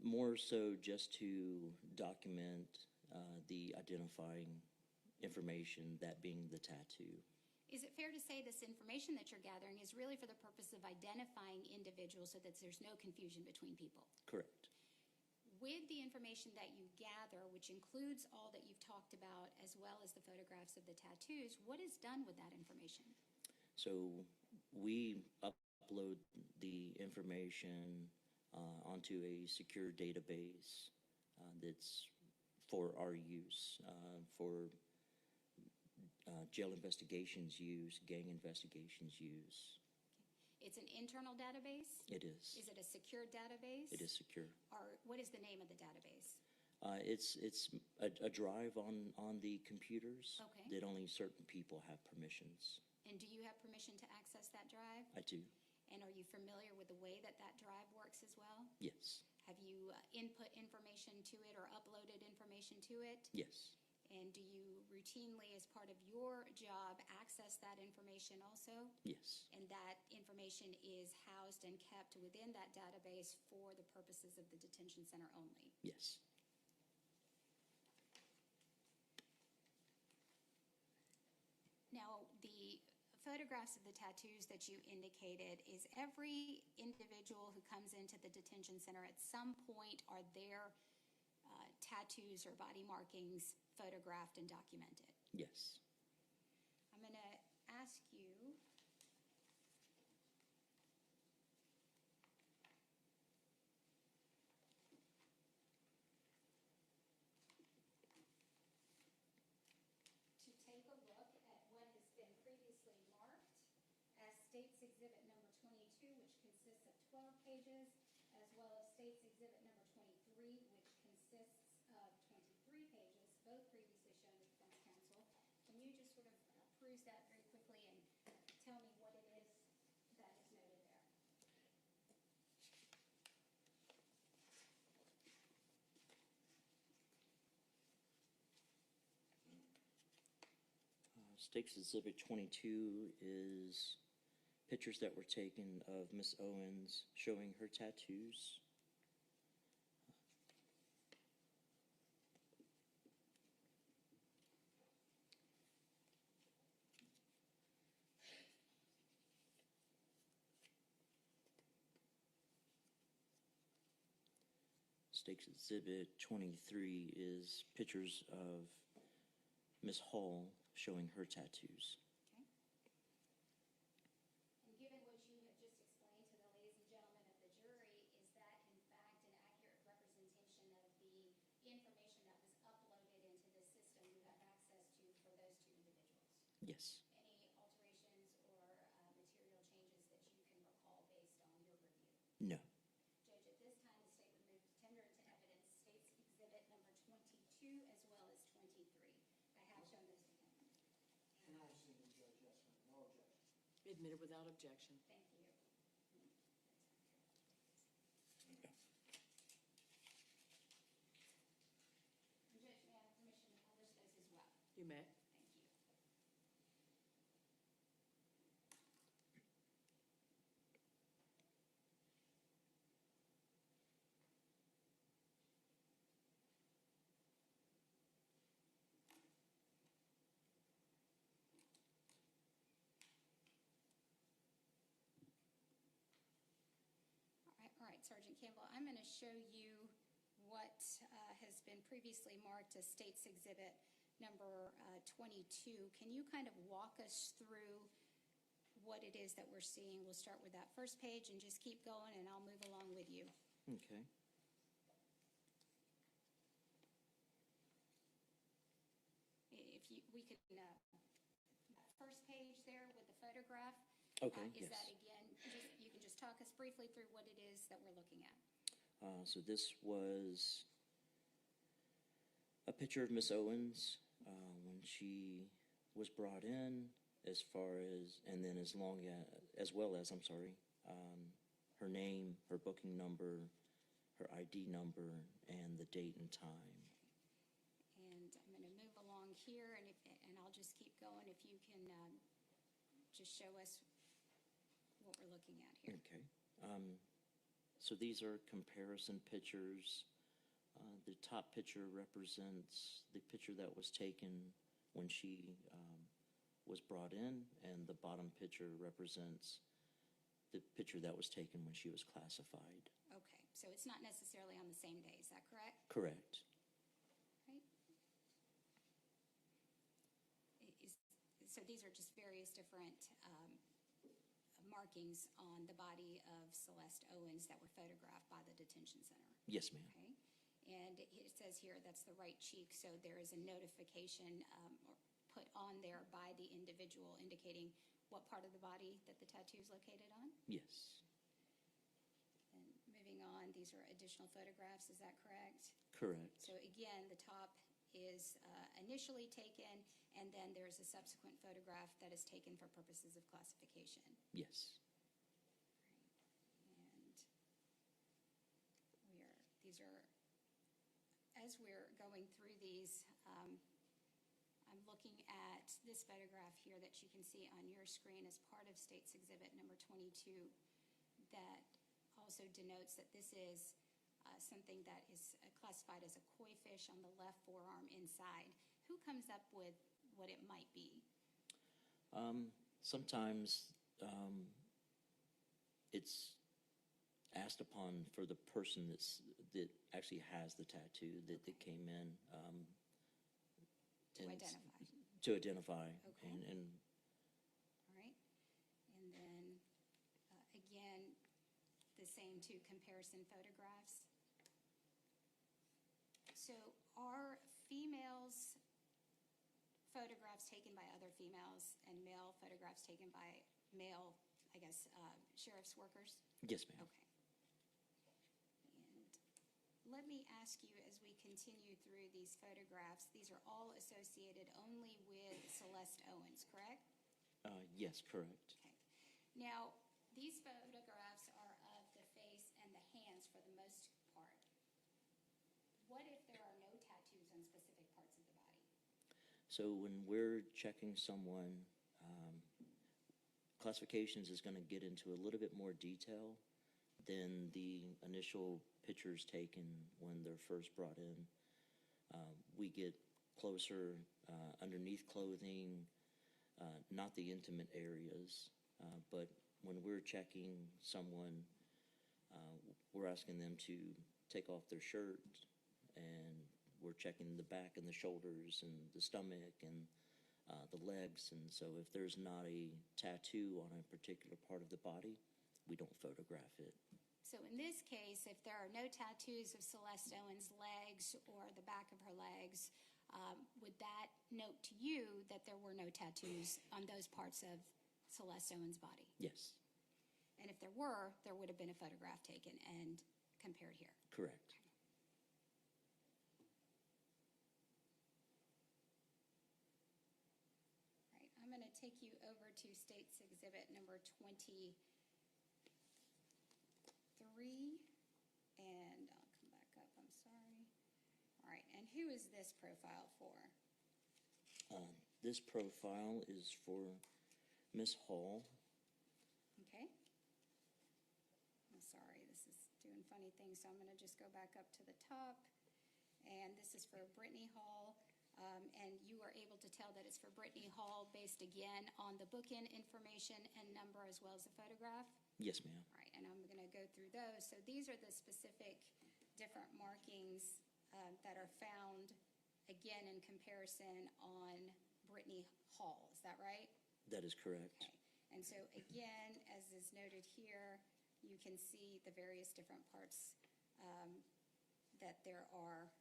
S8: More so just to document the identifying information, that being the tattoo.
S7: Is it fair to say this information that you're gathering is really for the purpose of identifying individuals so that there's no confusion between people?
S8: Correct.
S7: With the information that you gather, which includes all that you've talked about, as well as the photographs of the tattoos, what is done with that information?
S8: So we upload the information onto a secure database that's for our use, for jail investigations use, gang investigations use.
S7: It's an internal database?
S8: It is.
S7: Is it a secure database?
S8: It is secure.
S7: Or what is the name of the database?
S8: It's a drive on the computers
S7: Okay.
S8: that only certain people have permissions.
S7: And do you have permission to access that drive?
S8: I do.
S7: And are you familiar with the way that that drive works as well?
S8: Yes.
S7: Have you input information to it or uploaded information to it?
S8: Yes.
S7: And do you routinely, as part of your job, access that information also?
S8: Yes.
S7: And that information is housed and kept within that database for the purposes of the detention center only?
S8: Yes.
S7: Now, the photographs of the tattoos that you indicated, is every individual who comes into the detention center at some point, are their tattoos or body markings photographed and documented?
S8: Yes.
S7: I'm going to ask you to take a look at what has been previously marked as State's Exhibit number 22, which consists of 12 pages, as well as State's Exhibit number 23, which consists of 23 pages, both previously shown to defense counsel. Can you just sort of peruse that very quickly and tell me what it is that is noted there?
S8: State's Exhibit 22 is pictures that were taken of Miss Owens showing her tattoos. State's Exhibit 23 is pictures of Miss Hall showing her tattoos.
S7: Okay. And given what you have just explained to the ladies and gentlemen of the jury, is that in fact an accurate representation of the information that was uploaded into the system you have access to for those two individuals?
S8: Yes.
S7: Any alterations or material changes that you can recall based on your review?
S8: No.
S7: Judge, at this time, the state would move to tender into evidence State's Exhibit number 22 as well as 23. I have shown those to him.
S6: And I've seen the judge, yes, ma'am, no objection.
S5: Admitted without objection.
S7: Thank you. And Judge, may I have permission to publish those as well?
S5: You may.
S7: Thank you. All right, Sergeant Campbell, I'm going to show you what has been previously marked as State's Exhibit number 22. Can you kind of walk us through what it is that we're seeing? We'll start with that first page and just keep going, and I'll move along with you.
S8: Okay.
S7: We could, that first page there with the photograph.
S8: Okay,
S7: Is
S8: yes.
S7: that again, you can just talk us briefly through what it is that we're looking at?
S8: So this was a picture of Miss Owens when she was brought in, as far as, and then as well as, her name, her booking number, her ID number, and the date and time.
S7: And I'm going to move along here, and I'll just keep going. If you can just show us what we're looking at here.
S8: Okay. So these are comparison pictures. The top picture represents the picture that was taken when she was brought in, and the bottom picture represents the picture that was taken when she was classified.
S7: Okay, so it's not necessarily on the same day, is that correct?
S8: Correct.
S7: Right. So these are just various different markings on the body of Celeste Owens that were photographed by the detention center.
S8: Yes, ma'am.
S7: Okay, and it says here that's the right cheek, so there is a notification put on there by the individual indicating what part of the body that the tattoo is located on.
S8: Yes.
S7: And moving on, these are additional photographs, is that correct?
S8: Correct.
S7: So again, the top is initially taken, and then there's a subsequent photograph that is taken for purposes of classification.
S8: Yes.
S7: And these are, as we're going through these, looking at this photograph here that you can see on your screen as part of State's Exhibit number 22, that also denotes that this is something that is classified as a koi fish on the left forearm inside. Who comes up with what it might be?
S8: Sometimes it's asked upon for the person that actually has the tattoo that came in.
S7: To
S8: and
S7: identify.
S8: To identify.
S7: Okay.
S8: And
S7: All right. And then, again, the same two comparison photographs. So are females photographs taken by other females and male photographs taken by male, I guess, sheriff's workers?
S8: yes, ma'am.
S7: Okay. And let me ask you, as we continue through these photographs, these are all associated only with Celeste Owens, correct?
S8: Yes, correct.
S7: Okay. Now, these photographs are of the face and the hands for the most part. What if there are no tattoos on specific parts of the body?
S8: So when we're checking someone, classifications is going to get into a little bit more detail than the initial pictures taken when they're first brought in. We get closer underneath clothing, not the intimate areas, but when we're checking someone, we're asking them to take off their shirt, and we're checking the back and the shoulders and the stomach and the legs. And so if there's not a tattoo on a particular part of the body, we don't photograph it.
S7: So in this case, if there are no tattoos of Celeste Owens' legs or the back of her legs, would that note to you that there were no tattoos on those parts of Celeste Owens' body?
S8: Yes,
S7: And if there were, there would have been a photograph taken and compared here.
S8: correct.
S7: All right, I'm going to take you over to State's Exhibit number 23, and I'll come back up, I'm sorry. All right, and who is this profile for?
S8: This profile is for Miss Hall.
S7: Okay. I'm sorry, this is doing funny things, so I'm going to just go back up to the top. And this is for Brittany Hall. And you are able to tell that it's for Brittany Hall based again on the bookend information and number as well as the photograph.
S8: Yes, ma'am.
S7: All right, and I'm going to go through those. So these are the specific different markings that are found again in comparison on Brittany Hall. Is that right?
S8: That is correct.
S7: Okay. And so again, as is noted here, you can see the various different parts that there are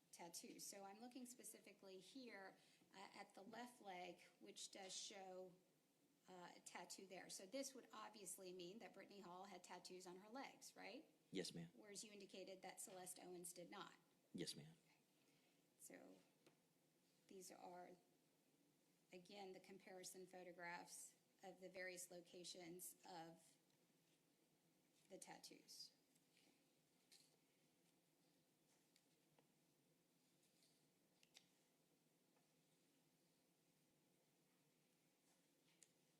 S7: tattoos. So I'm looking specifically here at the left leg, which does show a tattoo there. So this would obviously mean that Brittany Hall had tattoos on her legs, right?
S8: Yes, ma'am.
S7: Whereas you indicated that Celeste Owens did not.
S8: Yes, ma'am.
S7: So these are, again, the comparison photographs of the various locations of the tattoos.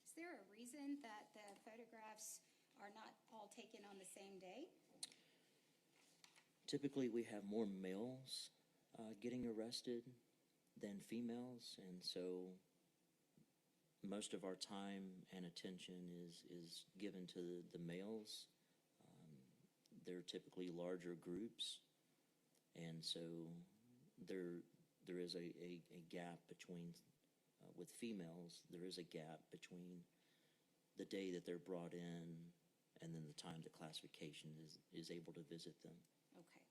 S7: Is there a reason that the photographs are not all taken on the same day?
S8: Typically, we have more males getting arrested than females, and so most of our time and attention is given to the males. They're typically larger groups, and so there is a gap between, with females, there is a gap between the day that they're brought in and then the time the classification is able to visit them.
S7: Okay.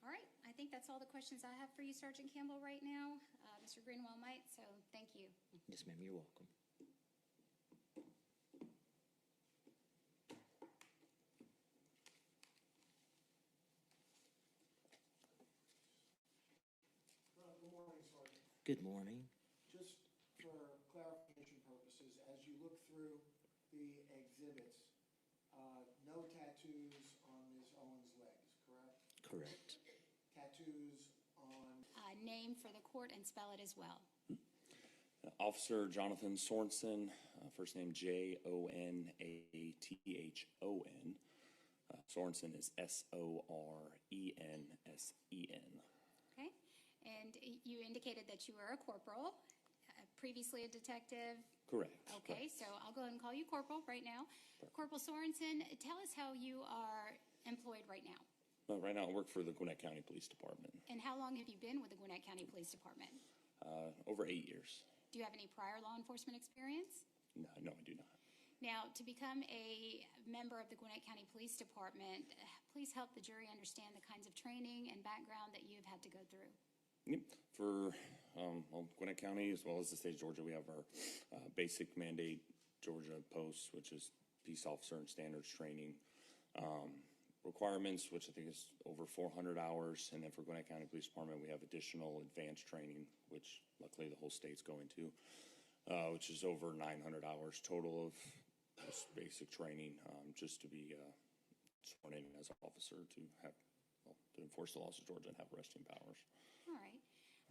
S7: All right, I think that's all the questions I have for you, Sergeant Campbell, right now. Mr. Greenwell might, so thank you.
S8: Yes, ma'am, you're welcome.
S6: Good morning, Sergeant.
S8: Good morning.
S6: Just for clarification purposes, as you look through through the exhibits, no tattoos on Ms. Owens' legs, correct?
S8: Correct.
S6: Tattoos on,
S7: Name for the court and spell it as well.
S9: Officer Jonathan Sorensen, first name Jonathan. Sorensen is Sorensen.
S7: Okay? And you indicated that you were a corporal, previously a detective.
S9: Correct.
S7: Okay, so I'll go ahead and call you corporal right now. Corporal Sorensen, tell us how you are employed right now.
S9: Right now I work for the Gwinnett County Police Department.
S7: And how long have you been with the Gwinnett County Police Department?
S9: Over 8 years.
S7: Do you have any prior law enforcement experience?
S9: No, I do not.
S7: Now, to become a member of the Gwinnett County Police Department, please help the jury understand the kinds of training and background that you've had to go through.
S9: Yep. For Gwinnett County, as well as the state of Georgia, we have our basic mandate Georgia posts, which is peace officer and standards training. Requirements, which I think is over 400 hours. And then for Gwinnett County Police Department, we have additional advanced training, which luckily the whole state's going to, which is over 900 hours total of just basic training, just to be sworn in as an officer to have, to enforce the laws of Georgia and have arresting powers.
S7: All right.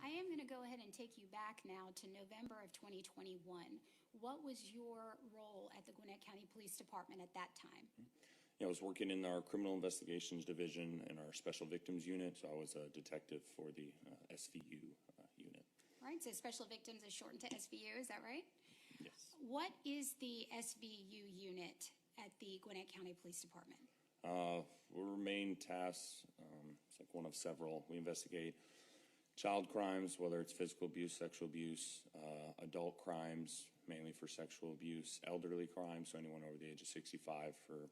S7: I am going to go ahead and take you back now to November of 2021. What was your role at the Gwinnett County Police Department at that time?
S9: I was working in our criminal investigations division and our special victims unit, so I was a detective for the SVU unit.
S7: All right, so Special Victims is shortened to SVU, is that right?
S9: Yes.
S7: What is the SVU unit at the Gwinnett County Police Department?
S9: Our main tasks, it's like one of several. We investigate child crimes, whether it's physical abuse, sexual abuse, adult crimes, mainly for sexual abuse, elderly crimes, so anyone over the age of 65 for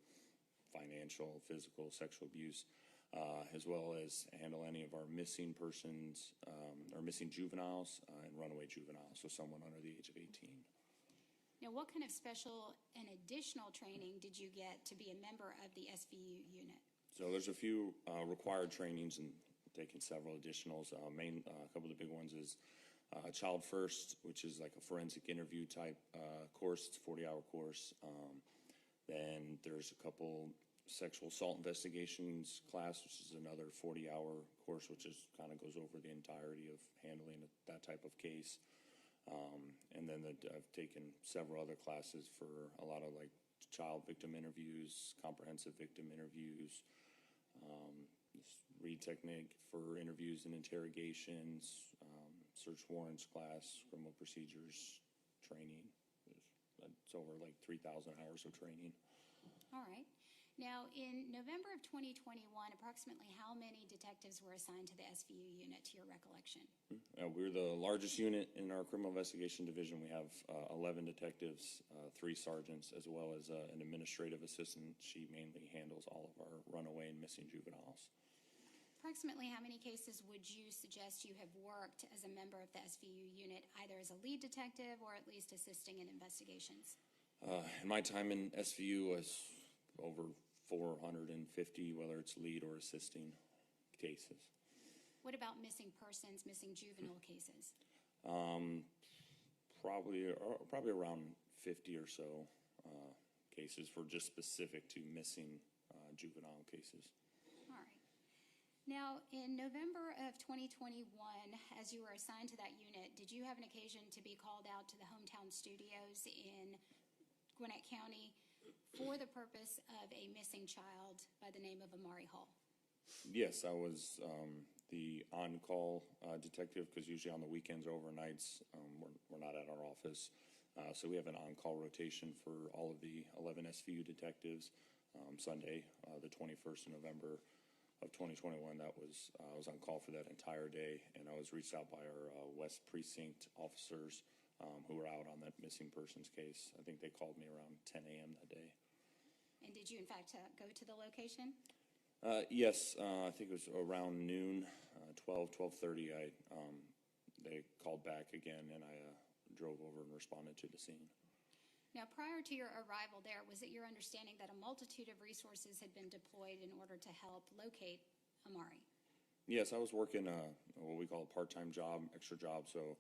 S9: financial, physical, sexual abuse, as well as handle any of our missing persons or missing juveniles and runaway juveniles, so someone under the age of 18.
S7: Now, what kind of special and additional training did you get to be a member of the SVU unit?
S9: So there's a few required trainings and taking several additionals. A couple of the big ones is Child First, which is like a forensic interview type course. It's a 40-hour course. Then there's a couple sexual assault investigations class, which is another 40-hour course, which is kind of goes over the entirety of handling that type of case. And then I've taken several other classes for a lot of like child victim interviews, comprehensive victim interviews, this read technique for interviews and interrogations, search warrants class, criminal procedures training. It's over like 3,000 hours of training.
S7: All right. Now, in November of 2021, approximately how many detectives were assigned to the SVU unit, to your recollection?
S9: We're the largest unit in our criminal investigation division. We have 11 detectives, 3 sergeants, as well as an administrative assistant. She mainly handles all of our runaway and missing juveniles.
S7: Approximately how many cases would you suggest you have worked as a member of the SVU unit, either as a lead detective or at least assisting in investigations?
S9: In my time in SVU was over 450, whether it's lead or assisting cases.
S7: What about missing persons, missing juvenile cases?
S9: Probably around 50 or so cases for just specific to missing juvenile cases.
S7: All right. Now, in November of 2021, as you were assigned to that unit, did you have an occasion to be called out to the hometown studios in Gwinnett County for the purpose of a missing child by the name of Amari Hall?
S9: Yes, I was the on-call detective, because usually on the weekends or overnights, we're not at our office. So we have an on-call rotation for all of the 11 SVU detectives. Sunday, the 21st of November of 2021, I was on call for that entire day, and I was reached out by our West Precinct officers who were out on that missing persons case. I think they called me around 10 a.m. that day.
S7: And did you, in fact, go to the location?
S9: Yes, I think it was around noon, 12:30. They called back again, and I drove over and responded to the scene.
S7: Now, prior to your arrival there, was it your understanding that a multitude of resources had been deployed in order to help locate Amari?
S9: Yes, I was working what we call a part-time job, extra job. So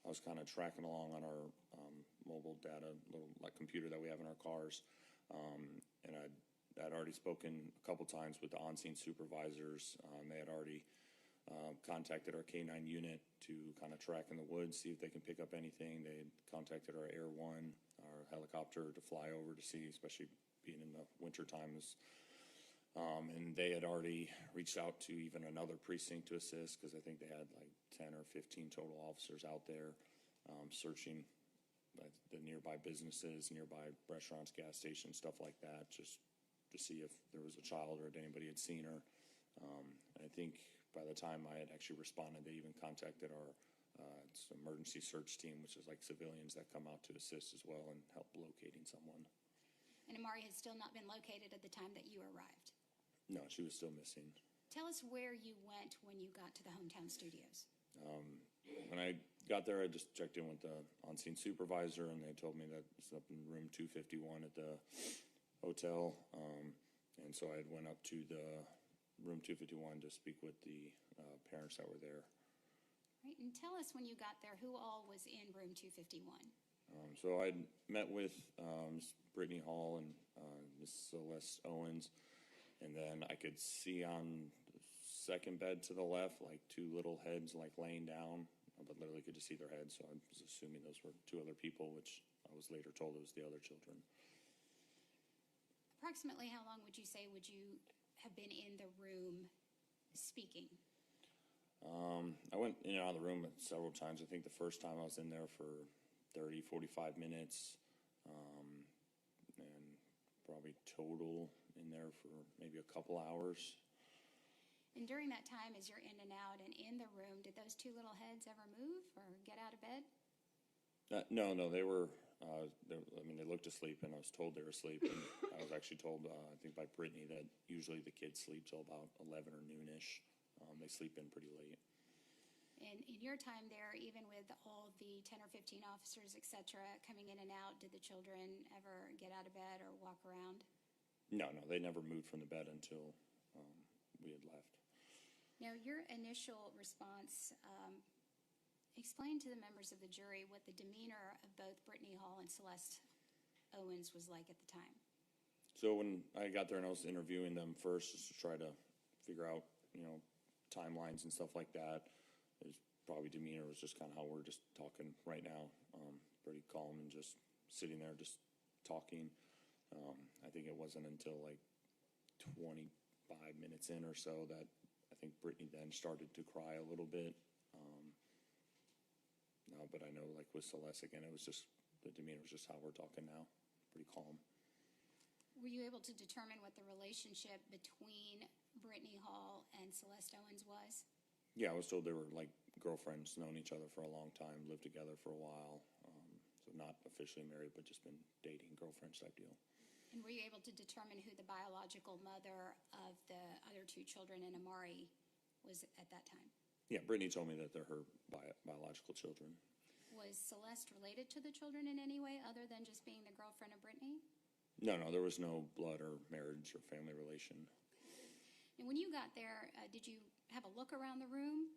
S9: I was kind of tracking along on our mobile data, little like computer that we have in our cars, and I'd already spoken a couple times with the on-scene supervisors. They had already contacted our K-9 unit to kind of track in the woods, see if they can pick up anything. They had contacted our Air 1, our helicopter, to fly over to see, especially being in the winter times. And they had already reached out to even another precinct to assist, because I think they had like 10 or 15 total officers out there searching the nearby businesses, nearby restaurants, gas stations, stuff like that, just to see if there was a child or if anybody had seen her. And I think by the time I had actually responded, they even contacted our emergency search team, which is like civilians that come out to assist as well and help locating someone.
S7: And Amari had still not been located at the time that you arrived.
S9: No, she was still missing.
S7: Tell us where you went when you got to the hometown studios.
S9: When I got there, I just checked in with the on-scene supervisor, and they told me that it's up in room 251 at the hotel. And so I went up to the room 251 to speak with the parents that were there.
S7: Right, and tell us when you got there, who all was in room 251?
S9: So I met with Miss Brittany Hall and Miss Celeste Owens, and then I could see on the second bed to the left, like two little heads like laying down, but literally could just see their heads. So I was assuming those were two other people, which I was later told it was the other children.
S7: Approximately how long would you say would you have been in the room speaking?
S9: I went in and out of the room several times. I think the first time I was in there for 30, 45 minutes, and probably total in there for maybe a couple hours.
S7: And during that time, as you're in and out and in the room, did those two little heads ever move or get out of bed?
S9: No, they were, they looked asleep, and I was told they were asleep. And I was actually told, I think by Brittany, that usually the kids sleep till about 11 or noonish. They sleep in pretty late.
S7: And in your time there, even with all the 10 or 15 officers, et cetera, coming in and out, did the children ever get out of bed or walk around?
S9: No, they never moved from the bed until we had left.
S7: Now, your initial response, explain to the members of the jury what the demeanor of both Brittany Hall and Celeste Owens was like at the time.
S9: So when I got there and I was interviewing them first, just to try to figure out, timelines and stuff like that, it was probably demeanor was just kind of how we're just talking right now. Pretty calm and just sitting there just talking. I think it wasn't until like 25 minutes in or so that I think Brittany then started to cry a little bit. But I know like with Celeste, again, it was just, the demeanor was just how we're talking now, pretty calm.
S7: Were you able to determine what the relationship between Brittany Hall and Celeste Owens was?
S9: Yeah, I was told they were like girlfriends, known each other for a long time, lived together for a while. So not officially married, but just been dating, girlfriends type deal.
S7: And were you able to determine who the biological mother of the other two children and Amari was at that time?
S9: Yeah, Brittany told me that they're her biological children.
S7: Was Celeste related to the children in any way other than just being the girlfriend of Brittany?
S9: No, there was no blood or marriage or family relation.
S7: And when you got there, did you have a look around the room?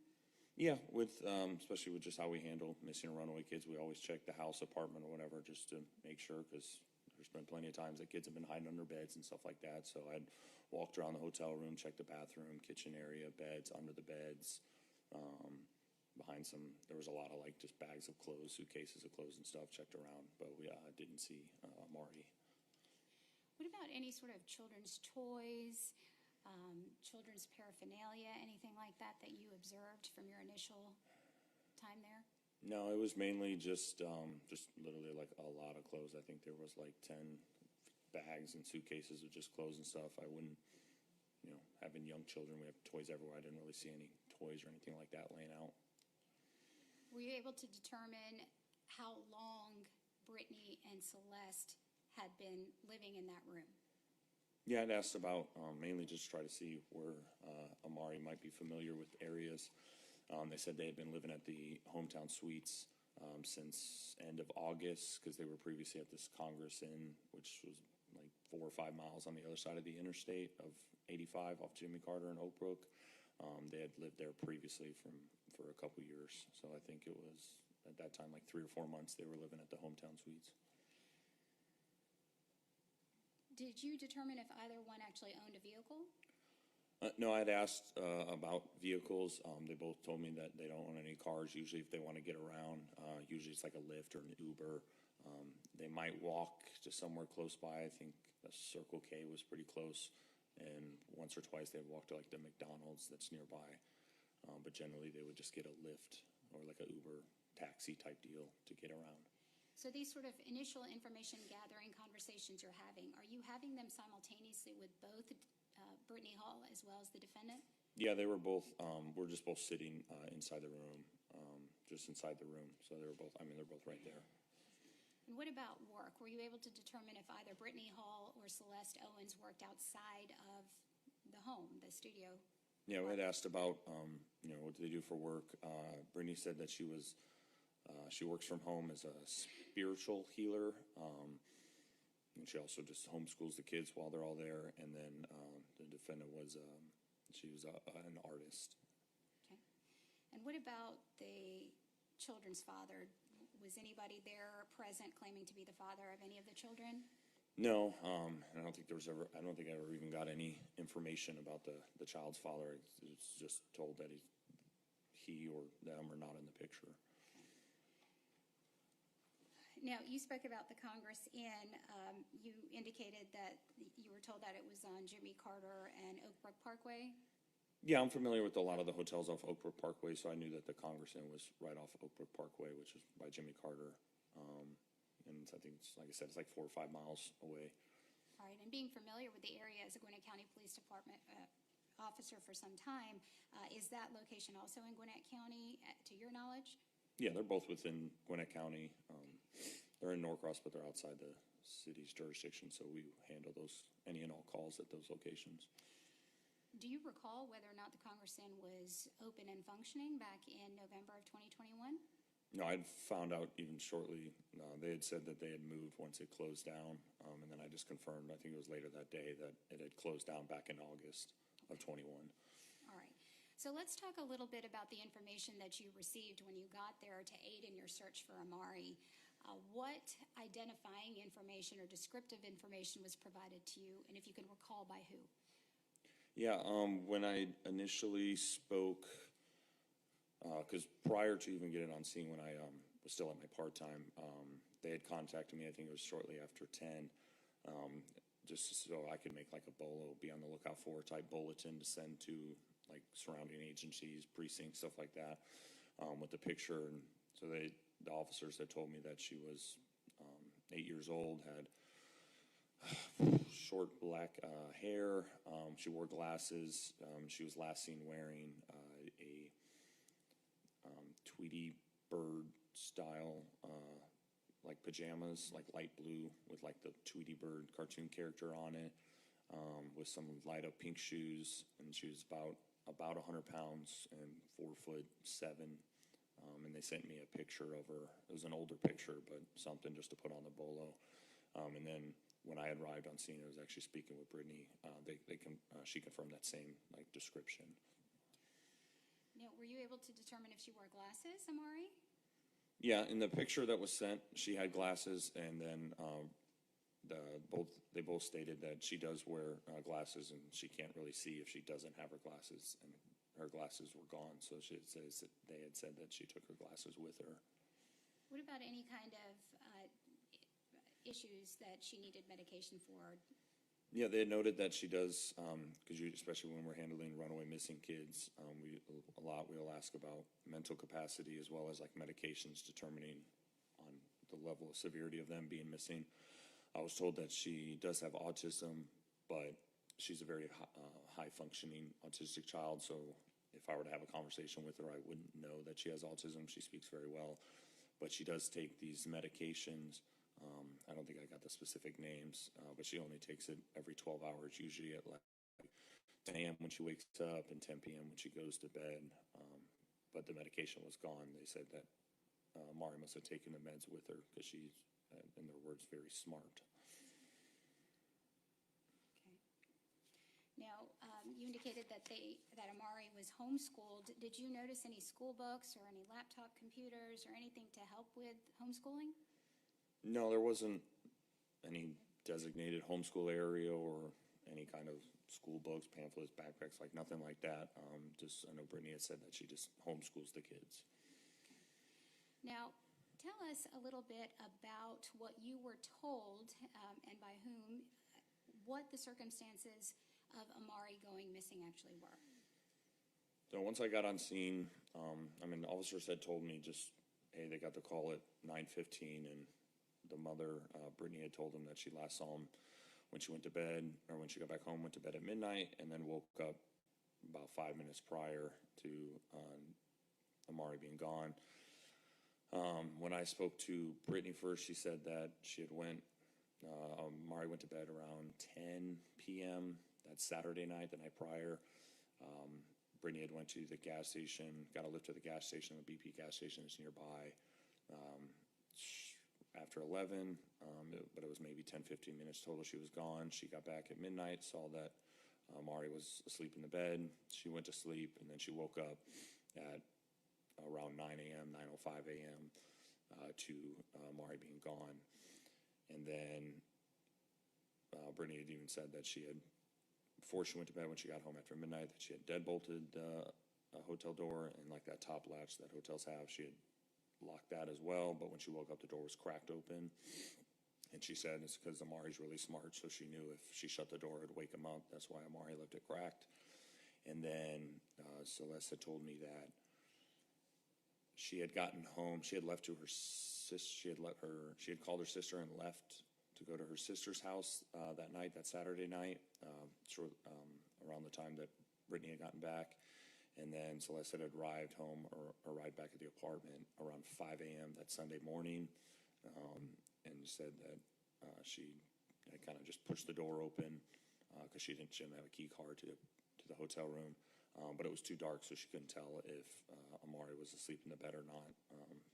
S9: Yeah, with especially with just how we handle missing or runaway kids, we always check the house, apartment, or whatever, just to make sure, because there's been plenty of times that kids have been hiding under beds and stuff like that. So I'd walked around the hotel room, checked the bathroom, kitchen area, beds, under the beds, behind some. There was a lot of like just bags of clothes, suitcases of clothes and stuff. Checked around, but we didn't see Amari.
S7: What about any sort of children's toys, children's paraphernalia, anything like that that you observed from your initial time there?
S9: No, it was mainly just literally like a lot of clothes. I think there was like 10 bags and suitcases of just clothes and stuff. I wouldn't, having young children, we have toys everywhere. I didn't really see any toys or anything like that laying out.
S7: Were you able to determine how long Brittany and Celeste had been living in that room?
S9: Yeah, I'd asked about mainly just try to see where Amari might be familiar with areas. They said they had been living at the hometown suites since end of August, because they were previously at this Congress Inn, which was like 4 or 5 miles on the other side of the interstate of 85 off Jimmy Carter and Oak Brook. They had lived there previously for a couple years, so I think it was at that time, like 3 or 4 months, they were living at the hometown suites.
S7: Did you determine if either one actually owned a vehicle?
S9: No, I'd asked about vehicles. They both told me that they don't own any cars. Usually if they want to get around, usually it's like a Lyft or an Uber. They might walk to somewhere close by. I think the Circle K was pretty close. And once or twice they'd walk to like the McDonald's that's nearby. But generally they would just get a Lyft or like a Uber taxi type deal to get around.
S7: So these sort of initial information gathering conversations you're having, are you having them simultaneously with both Brittany Hall as well as the defendant?
S9: Yeah, they were both, we're just both sitting inside the room, just inside the room. So they were both, they're both right there.
S7: And what about work? Were you able to determine if either Brittany Hall or Celeste Owens worked outside of the home, the studio?
S9: Yeah, we had asked about, what do they do for work? Brittany said that she works from home as a spiritual healer. And she also just homeschools the kids while they're all there. And then the defendant was, she was an artist.
S7: Okay. And what about the children's father? Was anybody there present claiming to be the father of any of the children?
S9: No, I don't think I ever even got any information about the child's father. It's just told that he or them are not in the picture.
S7: Now, you spoke about the Congress Inn. You indicated that you were told that it was on Jimmy Carter and Oak Brook Parkway.
S9: Yeah, I'm familiar with a lot of the hotels off Oak Brook Parkway, so I knew that the Congress Inn was right off Oak Brook Parkway, which is by Jimmy Carter. And I think it's, like I said, it's like 4 or 5 miles away.
S7: All right, and being familiar with the area as a Gwinnett County Police Department officer for some time, is that location also in Gwinnett County, to your knowledge?
S9: Yeah, they're both within Gwinnett County. They're in Norcross, but they're outside the city's jurisdiction, so we handle any and all calls at those locations.
S7: Do you recall whether or not the Congress Inn was open and functioning back in November of 2021?
S9: No, I'd found out even shortly. They had said that they had moved once it closed down, and then I just confirmed, I think it was later that day, that it had closed down back in August of 21.
S7: All right. So let's talk a little bit about the information that you received when you got there to aid in your search for Amari. What identifying information or descriptive information was provided to you, and if you can recall, by who?
S9: Yeah, when I initially spoke, because prior to even getting on scene, when I was still at my part-time, they had contacted me, I think it was shortly after 10, just so I could make like a BOLO, be on the lookout for type bulletin to send to like surrounding agencies, precincts, stuff like that, with the picture. And so the officers had told me that she was 8 years old, had short black hair. She wore glasses. She was last seen wearing a Tweety Bird style like pajamas, like light blue with like the Tweety Bird cartoon character on it, with some light up pink shoes, and she was about 100 pounds and 4'7". And they sent me a picture of her. It was an older picture, but something just to put on the BOLO. And then when I arrived on scene, I was actually speaking with Brittany. She confirmed that same like description.
S7: Now, were you able to determine if she wore glasses, Amari?
S9: Yeah, in the picture that was sent, she had glasses, and then they both stated that she does wear glasses, and she can't really see if she doesn't have her glasses, and her glasses were gone. So they had said that she took her glasses with her.
S7: What about any kind of issues that she needed medication for?
S9: Yeah, they had noted that she does, because especially when we're handling runaway missing kids, we'll ask about mental capacity as well as like medications determining on the level of severity of them being missing. I was told that she does have autism, but she's a very high functioning autistic child, so if I were to have a conversation with her, I wouldn't know that she has autism. She speaks very well, but she does take these medications. I don't think I got the specific names, but she only takes it every 12 hours, usually at like 10 a.m. when she wakes up and 10 p.m. when she goes to bed. But the medication was gone. They said that Mari must have taken the meds with her because she's, in their words, very smart.
S7: Okay. Now, you indicated that that Amari was homeschooled. Did you notice any school books or any laptop computers or anything to help with homeschooling?
S9: No, there wasn't any designated homeschool area or any kind of school books, pamphlets, backpacks, like nothing like that. Just, I know Brittany had said that she just homeschools the kids.
S7: Now, tell us a little bit about what you were told, and by whom, what the circumstances of Amari going missing actually were.
S9: So once I got on scene, the officers had told me just, hey, they got the call at 9:15, and the mother, Brittany, had told them that she last saw him when she went to bed, or when she got back home, went to bed at midnight, and then woke up about 5 minutes prior to Amari being gone. When I spoke to Brittany first, she said that she had Amari went to bed around 10 p.m. that Saturday night, the night prior. Brittany had went to the gas station, got a lift to the gas station, the BP gas station is nearby. After 11, but it was maybe 10-15 minutes total she was gone. She got back at midnight, saw that Amari was asleep in the bed. She went to sleep, and then she woke up at around 9 a.m., 9:05 a.m. To Amari being gone. And then Brittany had even said that she had, before she went to bed when she got home after midnight, that she had deadbolted a hotel door, and like that top latch that hotels have, she had locked that as well, but when she woke up, the door was cracked open. And she said it's because Amari's really smart, so she knew if she shut the door, it'd wake him up. That's why Amari left it cracked. And then Celeste had told me that she had gotten home. She had left to her sister. She had called her sister and left to go to her sister's house that night, that Saturday night, around the time that Brittany had gotten back. And then Celeste had arrived home, or arrived back at the apartment around 5 a.m. that Sunday morning, and said that she had kind of just pushed the door open because she didn't have a key card to the hotel room. But it was too dark, so she couldn't tell if Amari was asleep in the bed or not.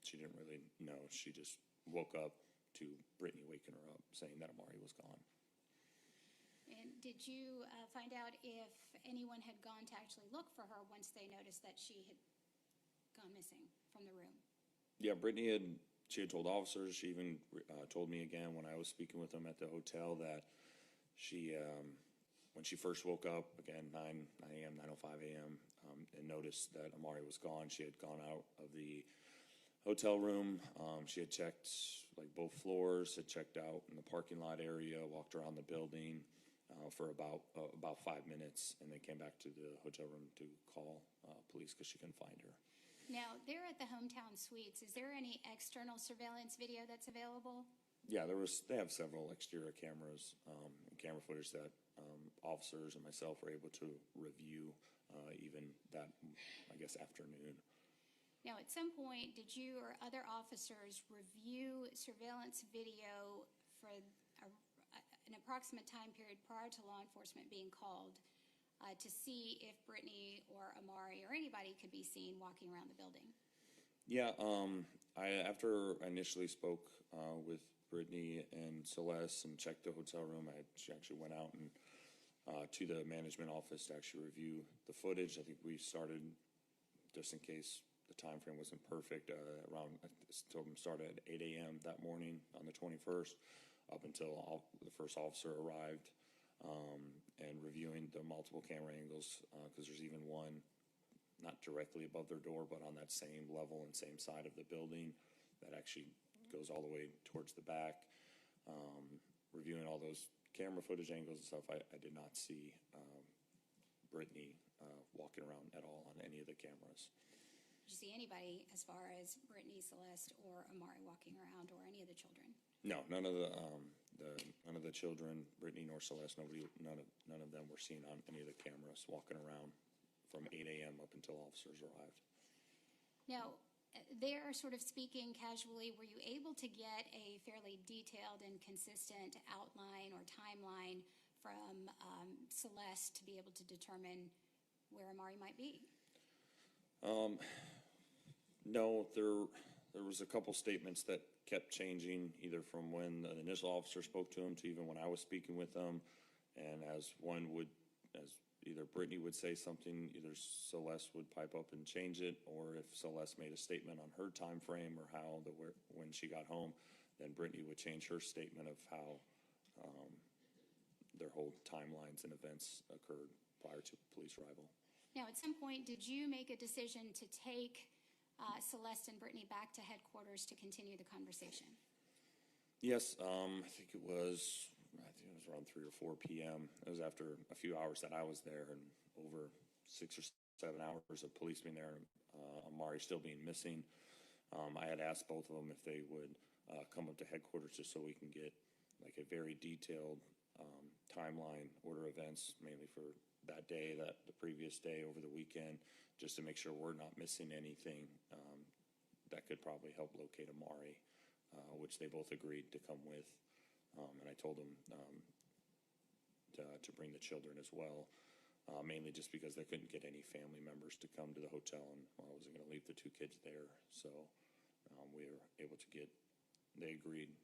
S9: She didn't really know. She just woke up to Brittany waking her up, saying that Amari was gone.
S7: And did you find out if anyone had gone to actually look for her once they noticed that she had gone missing from the room?
S9: Yeah, Brittany had told officers. She even told me again when I was speaking with them at the hotel that she, when she first woke up, again, 9 a.m., 9:05 a.m., and noticed that Amari was gone, she had gone out of the hotel room. She had checked like both floors, had checked out in the parking lot area, walked around the building for about 5 minutes, and then came back to the hotel room to call police because she couldn't find her.
S7: Now, they're at the Hometown Suites. Is there any external surveillance video that's available?
S9: Yeah, they have several exterior cameras and camera footage that officers and myself were able to review even that, I guess, afternoon.
S7: Now, at some point, did you or other officers review surveillance video for an approximate time period prior to law enforcement being called to see if Brittany or Amari or anybody could be seen walking around the building? Yeah,
S9: after I initially spoke with Brittany and Celeste and checked the hotel room, she actually went out and to the management office to actually review the footage. I think we started, just in case the time frame wasn't perfect, around, I told them started at 8 a.m. that morning on the 21st up until the first officer arrived, and reviewing the multiple camera angles, because there's even one not directly above their door, but on that same level and same side of the building that actually goes all the way towards the back. Reviewing all those camera footage angles and stuff, I did not see Brittany walking around at all on any of the cameras.
S7: Did you see anybody as far as Brittany, Celeste, or Amari walking around, or any of the children?
S9: No, none of the children, Brittany nor Celeste, none of them were seen on any of the cameras walking around from 8 a.m. up until officers arrived.
S7: Now, there, sort of speaking casually, were you able to get a fairly detailed and consistent outline or timeline from Celeste to be able to determine where Amari might be?
S9: No, there was a couple statements that kept changing, either from when the initial officer spoke to him to even when I was speaking with them. And as either Brittany would say something, either Celeste would pipe up and change it, or if Celeste made a statement on her time frame or how when she got home, then Brittany would change her statement of how their whole timelines and events occurred prior to police arrival.
S7: Now, at some point, did you make a decision to take Celeste and Brittany back to headquarters to continue the conversation?
S9: Yes, I think it was around 3 or 4 p.m. It was after a few hours that I was there, and over 6 or 7 hours of police being there, and Amari still being missing. I had asked both of them if they would come up to headquarters just so we can get like a very detailed timeline, order events, mainly for that day, the previous day, over the weekend, just to make sure we're not missing anything that could probably help locate Amari, which they both agreed to come with. And I told them to bring the children as well, mainly just because they couldn't get any family members to come to the hotel, and I wasn't going to leave the 2 kids there. So we were able to they agreed,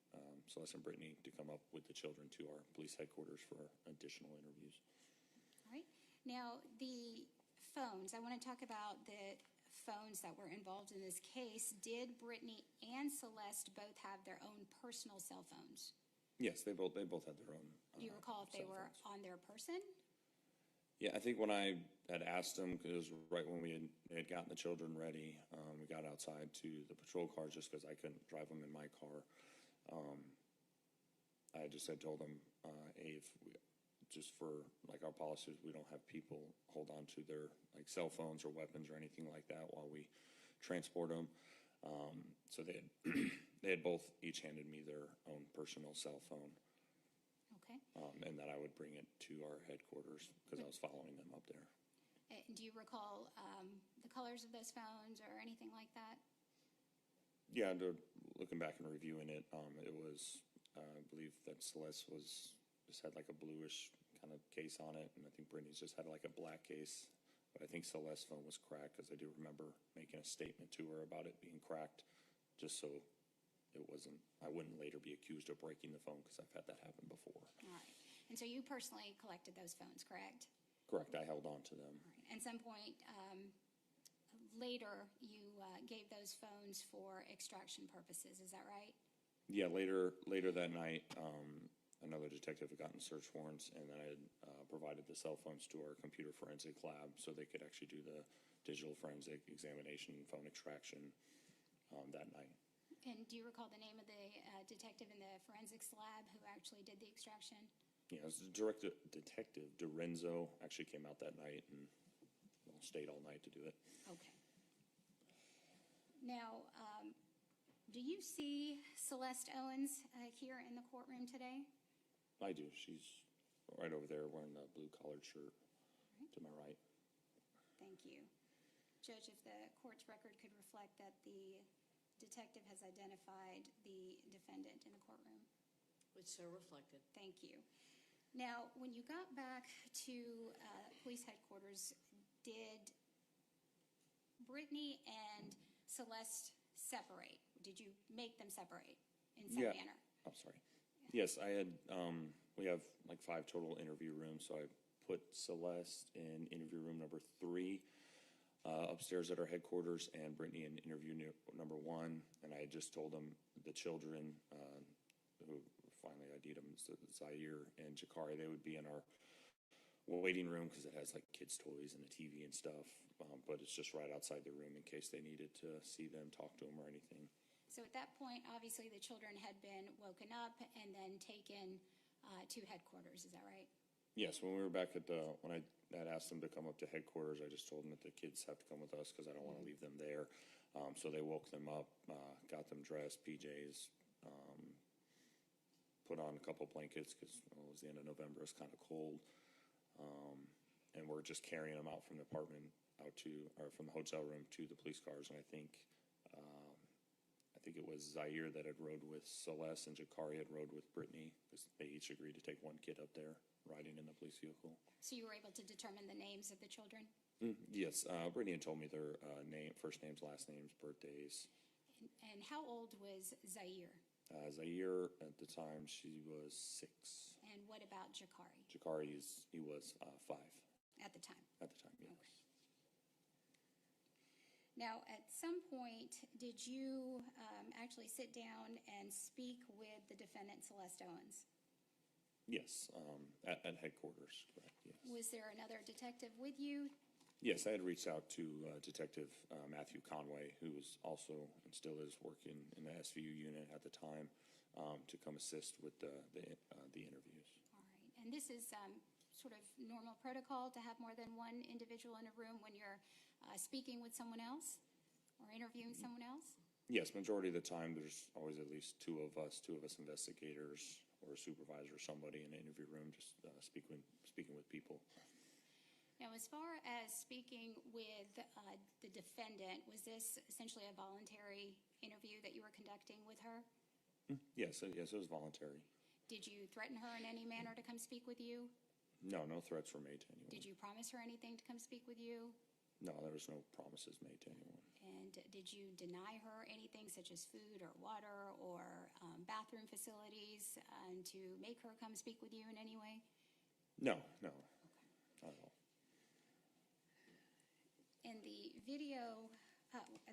S9: Celeste and Brittany, to come up with the children to our police headquarters for additional interviews.
S7: All right. Now, the phones, I want to talk about the phones that were involved in this case. Did Brittany and Celeste both have their own personal cell phones?
S9: Yes, they both had their own.
S7: Do you recall if they were on their person?
S9: Yeah, I think when I had asked them, because it was right when we had gotten the children ready, we got outside to the patrol car just because I couldn't drive them in my car. I just had told them, hey, just for like our policies, we don't have people hold on to their like cell phones or weapons or anything like that while we transport them. So they had both each handed me their own personal cell phone.
S7: Okay.
S9: And that I would bring it to our headquarters because I was following them up there.
S7: Do you recall the colors of those phones or anything like that?
S9: Yeah, looking back and reviewing it, it was, I believe that Celeste just had like a bluish kind of case on it, and I think Brittany's just had like a black case. But I think Celeste's phone was cracked because I do remember making a statement to her about it being cracked, just so I wouldn't later be accused of breaking the phone, because I've had that happen before.
S7: All right. And so you personally collected those phones, correct?
S9: Correct, I held on to them.
S7: All right. At some point later, you gave those phones for extraction purposes, is that right?
S9: Yeah, later that night, another detective had gotten search warrants, and then I had provided the cell phones to our computer forensic lab so they could actually do the digital forensic examination, phone extraction that night.
S7: And do you recall the name of the detective in the forensics lab who actually did the extraction?
S9: Yeah, it was Detective Dorenzo, actually came out that night and stayed all night to do it.
S7: Okay. Now, do you see Celeste Owens here in the courtroom today?
S9: I do. She's right over there wearing the blue collared shirt to my right.
S7: Thank you. Judge, if the court's record could reflect that the detective has identified the defendant in the courtroom.
S5: It's so reflected.
S7: Thank you. Now, when you got back to police headquarters, did Brittany and Celeste separate? Did you make them separate in some manner?
S9: I'm sorry. Yes, I had, we have like 5 total interview rooms, so I put Celeste in interview room number 3 upstairs at our headquarters, and Brittany in interview number 1, and I had just told them the children who finally ID'd them, Zaire and Jakari, they would be in our waiting room because it has like kids' toys and a TV and stuff, but it's just right outside the room in case they needed to see them, talk to them, or anything.
S7: So at that point, obviously, the children had been woken up and then taken to headquarters, is that right?
S9: Yes, when we were back when I had asked them to come up to headquarters, I just told them that the kids have to come with us because I don't want to leave them there. So they woke them up, got them dressed, PJs, put on a couple blankets because it was the end of November, it was kind of cold. And we're just carrying them out from the apartment from the hotel room to the police cars. And I think it was Zaire that had rode with Celeste and Jakari had rode with Brittany because they each agreed to take 1 kid up there riding in the police vehicle.
S7: So you were able to determine the names of the children?
S9: Yes, Brittany had told me their first names, last names, birthdays.
S7: And how old was Zaire?
S9: Zaire, at the time, she was 6.
S7: And what about Jakari?
S9: Jakari, he was 5.
S7: at the time?
S9: At the time, yes.
S7: Now, at some point, did you actually sit down and speak with the defendant, Celeste Owens?
S9: Yes, at headquarters, correct, yes.
S7: Was there another detective with you?
S9: Yes, I had reached out to Detective Matthew Conway, who was also and still is working in the SVU unit at the time, to come assist with the interviews.
S7: All right, and this is sort of normal protocol to have more than one individual in a room when you're speaking with someone else or interviewing someone else?
S9: Yes, majority of the time, there's always at least two of us investigators or a supervisor or somebody in the interview room, just speaking with people.
S7: Now, as far as speaking with the defendant, was this essentially a voluntary interview that you were conducting with her?
S9: Yes, it was voluntary.
S7: Did you threaten her in any manner to come speak with you?
S9: No threats were made to anyone.
S7: Did you promise her anything to come speak with you?
S9: No, there was no promises made to anyone.
S7: And did you deny her anything such as food or water or bathroom facilities to make her come speak with you in any way?
S9: No, not at all.
S7: And the video,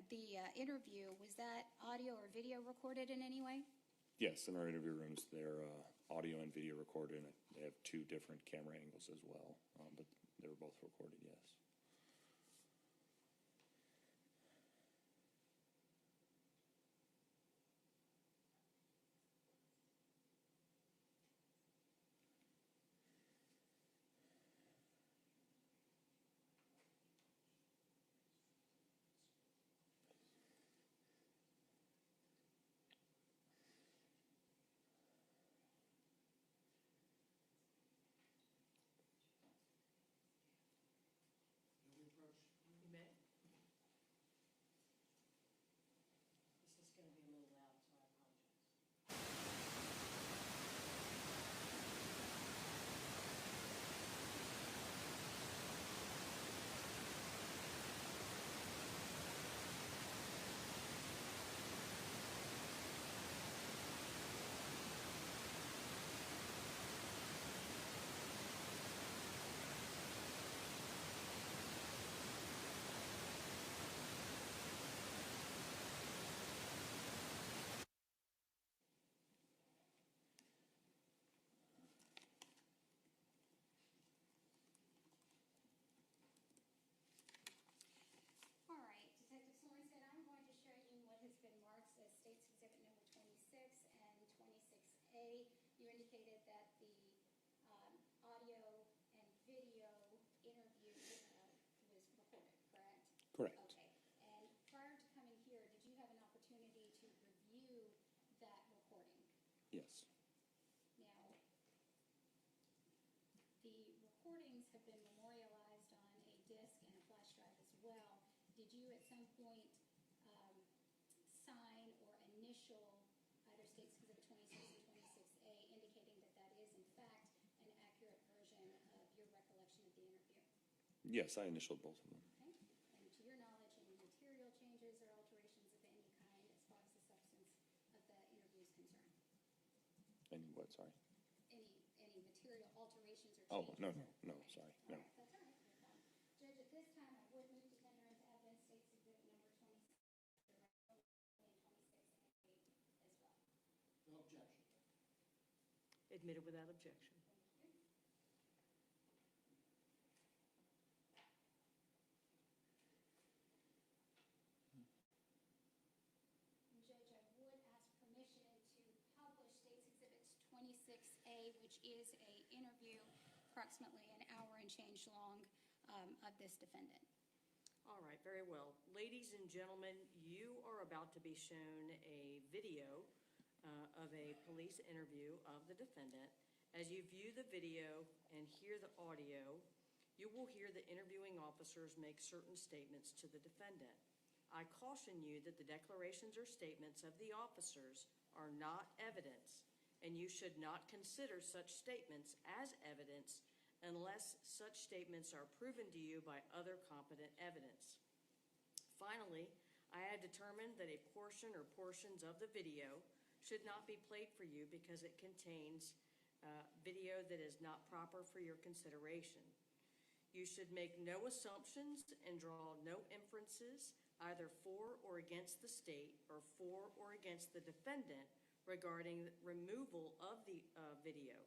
S7: the interview, was that audio or video recorded in any way?
S9: Yes, in our interview rooms, they're audio and video recorded, and they have two different camera angles as well, but they were both recorded, yes.
S5: You may. This is going to be a little loud, so I apologize.
S7: All right, Detective Sorensen, I'm going to show you what has been marked as State's Exhibit number 26 and 26A. You indicated that the audio and video interview was recorded, correct?
S9: Correct.
S7: Okay, and prior to coming here, did you have an opportunity to review that recording?
S9: Yes.
S7: Now, the recordings have been memorialized on a disk and a flash drive as well. Did you at some point sign or initial either State's Exhibit 26 or 26A indicating that that is in fact an accurate version of your recollection of the interview?
S9: Yes, I initialed both of them.
S7: Okay, and to your knowledge, any material changes or alterations of any kind as far as the substance of the interview is concerned?
S9: And what, sorry?
S7: Any material alterations or
S9: Oh,
S7: changes?
S9: no, sorry, no.
S7: All right, that's all right. No problem. Judge, at this time, I would move to tender into evidence State's Exhibit number 26 and 26A as well.
S6: No objection.
S5: Admitted without objection.
S7: Judge, I would ask permission to publish State's Exhibit 26A, which is a interview approximately an hour and change long of this defendant.
S5: All right, very well. Ladies and gentlemen, you are about to be shown a video of a police interview of the defendant. As you view the video and hear the audio, you will hear the interviewing officers make certain statements to the defendant. I caution you that the declarations or statements of the officers are not evidence, and you should not consider such statements as evidence unless such statements are proven to you by other competent evidence. Finally, I have determined that a portion or portions of the video should not be played for you because it contains video that is not proper for your consideration. You should make no assumptions and draw no inferences either for or against the state or for or against the defendant regarding removal of the video.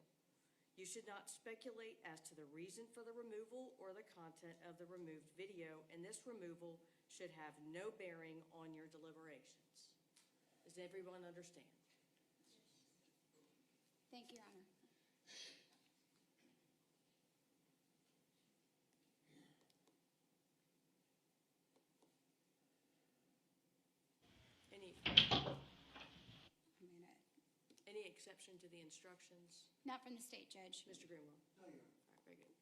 S5: You should not speculate as to the reason for the removal or the content of the removed video, and this removal should have no bearing on your deliberations. Does everyone understand?
S7: Thank you, Your Honor.
S5: Any exception to the instructions?
S7: Not from the state, Judge.
S5: Mr. Greenwell?
S6: No, Your Honor.
S5: All right, very good.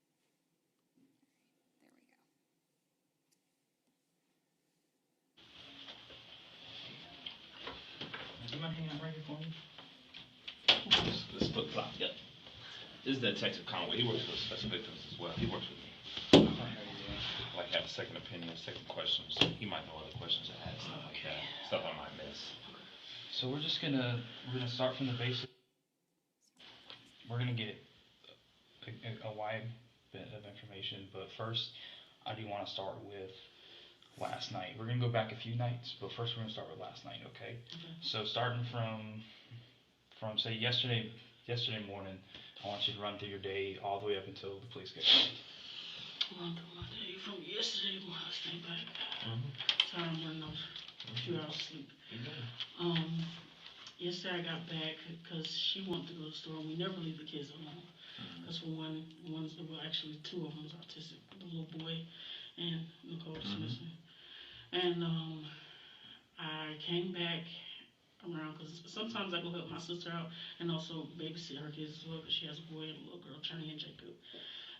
S7: There we go.
S10: Do you mind hanging out right here for me? This flip flop. Yep. This is Detective Conway. He works with special victims as well. He works with me. Like have a second opinion, second questions. He might know other questions to ask, stuff like that. Stuff I might miss. So we're gonna start from the basics. We're gonna get a wide bit of information, but first I do want to start with last night. We're gonna go back a few nights, but first we're gonna start with last night, okay? So starting from say yesterday morning, I want you to run through your day all the way up until the police get called.
S11: Run through my day from yesterday when I stayed back. Sorry, I'm running off a few hours sleep. Yesterday I got back because she wanted to go to the store, and we never leave the kids alone. Because for well, actually two of them was autistic, the little boy and Nicole was missing. And I came back around because sometimes I go help my sister out and also babysit her kids as well because she has a boy and a little girl, Charlie and Jacob.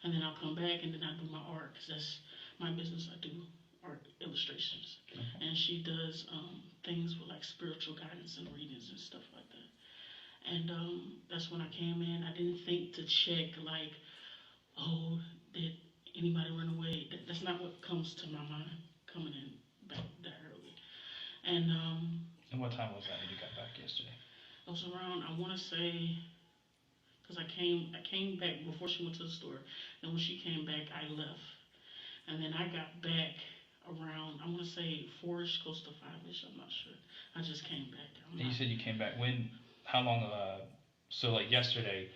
S11: And then I'll come back and then I do my art because that's my business. I do art illustrations. And she does things with like spiritual guidance and readings and stuff like that. And that's when I came in. I didn't think to check like, oh, did anybody run away? That's not what comes to my mind coming in back that early. And
S10: what time was that when you got back yesterday?
S11: it was around, I want to say, because I came back before she went to the store. And when she came back, I left. And then I got back around, I want to say 4-ish, close to 5-ish, I'm not sure. I just came back.
S10: You said you came back when? How long? So like yesterday,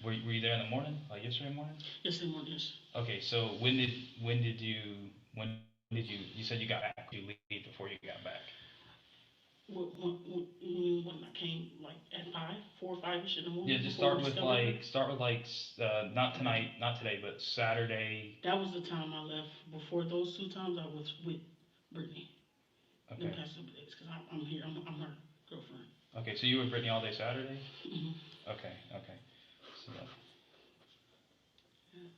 S10: were you there in the morning? Like yesterday morning?
S11: Yesterday morning, yes.
S10: Okay, so when did you said you got back? Did you leave before you got back?
S11: When I came, like at 4 or 5-ish in the morning.
S10: Yeah, just start with not today, but Saturday.
S11: That was the time I left. Before those 2 times, I was with Brittany.
S10: Okay.
S11: The past couple days, because I'm here. I'm her girlfriend.
S10: Okay, so you were with Brittany all day Saturday? Okay. So that.
S11: Yeah.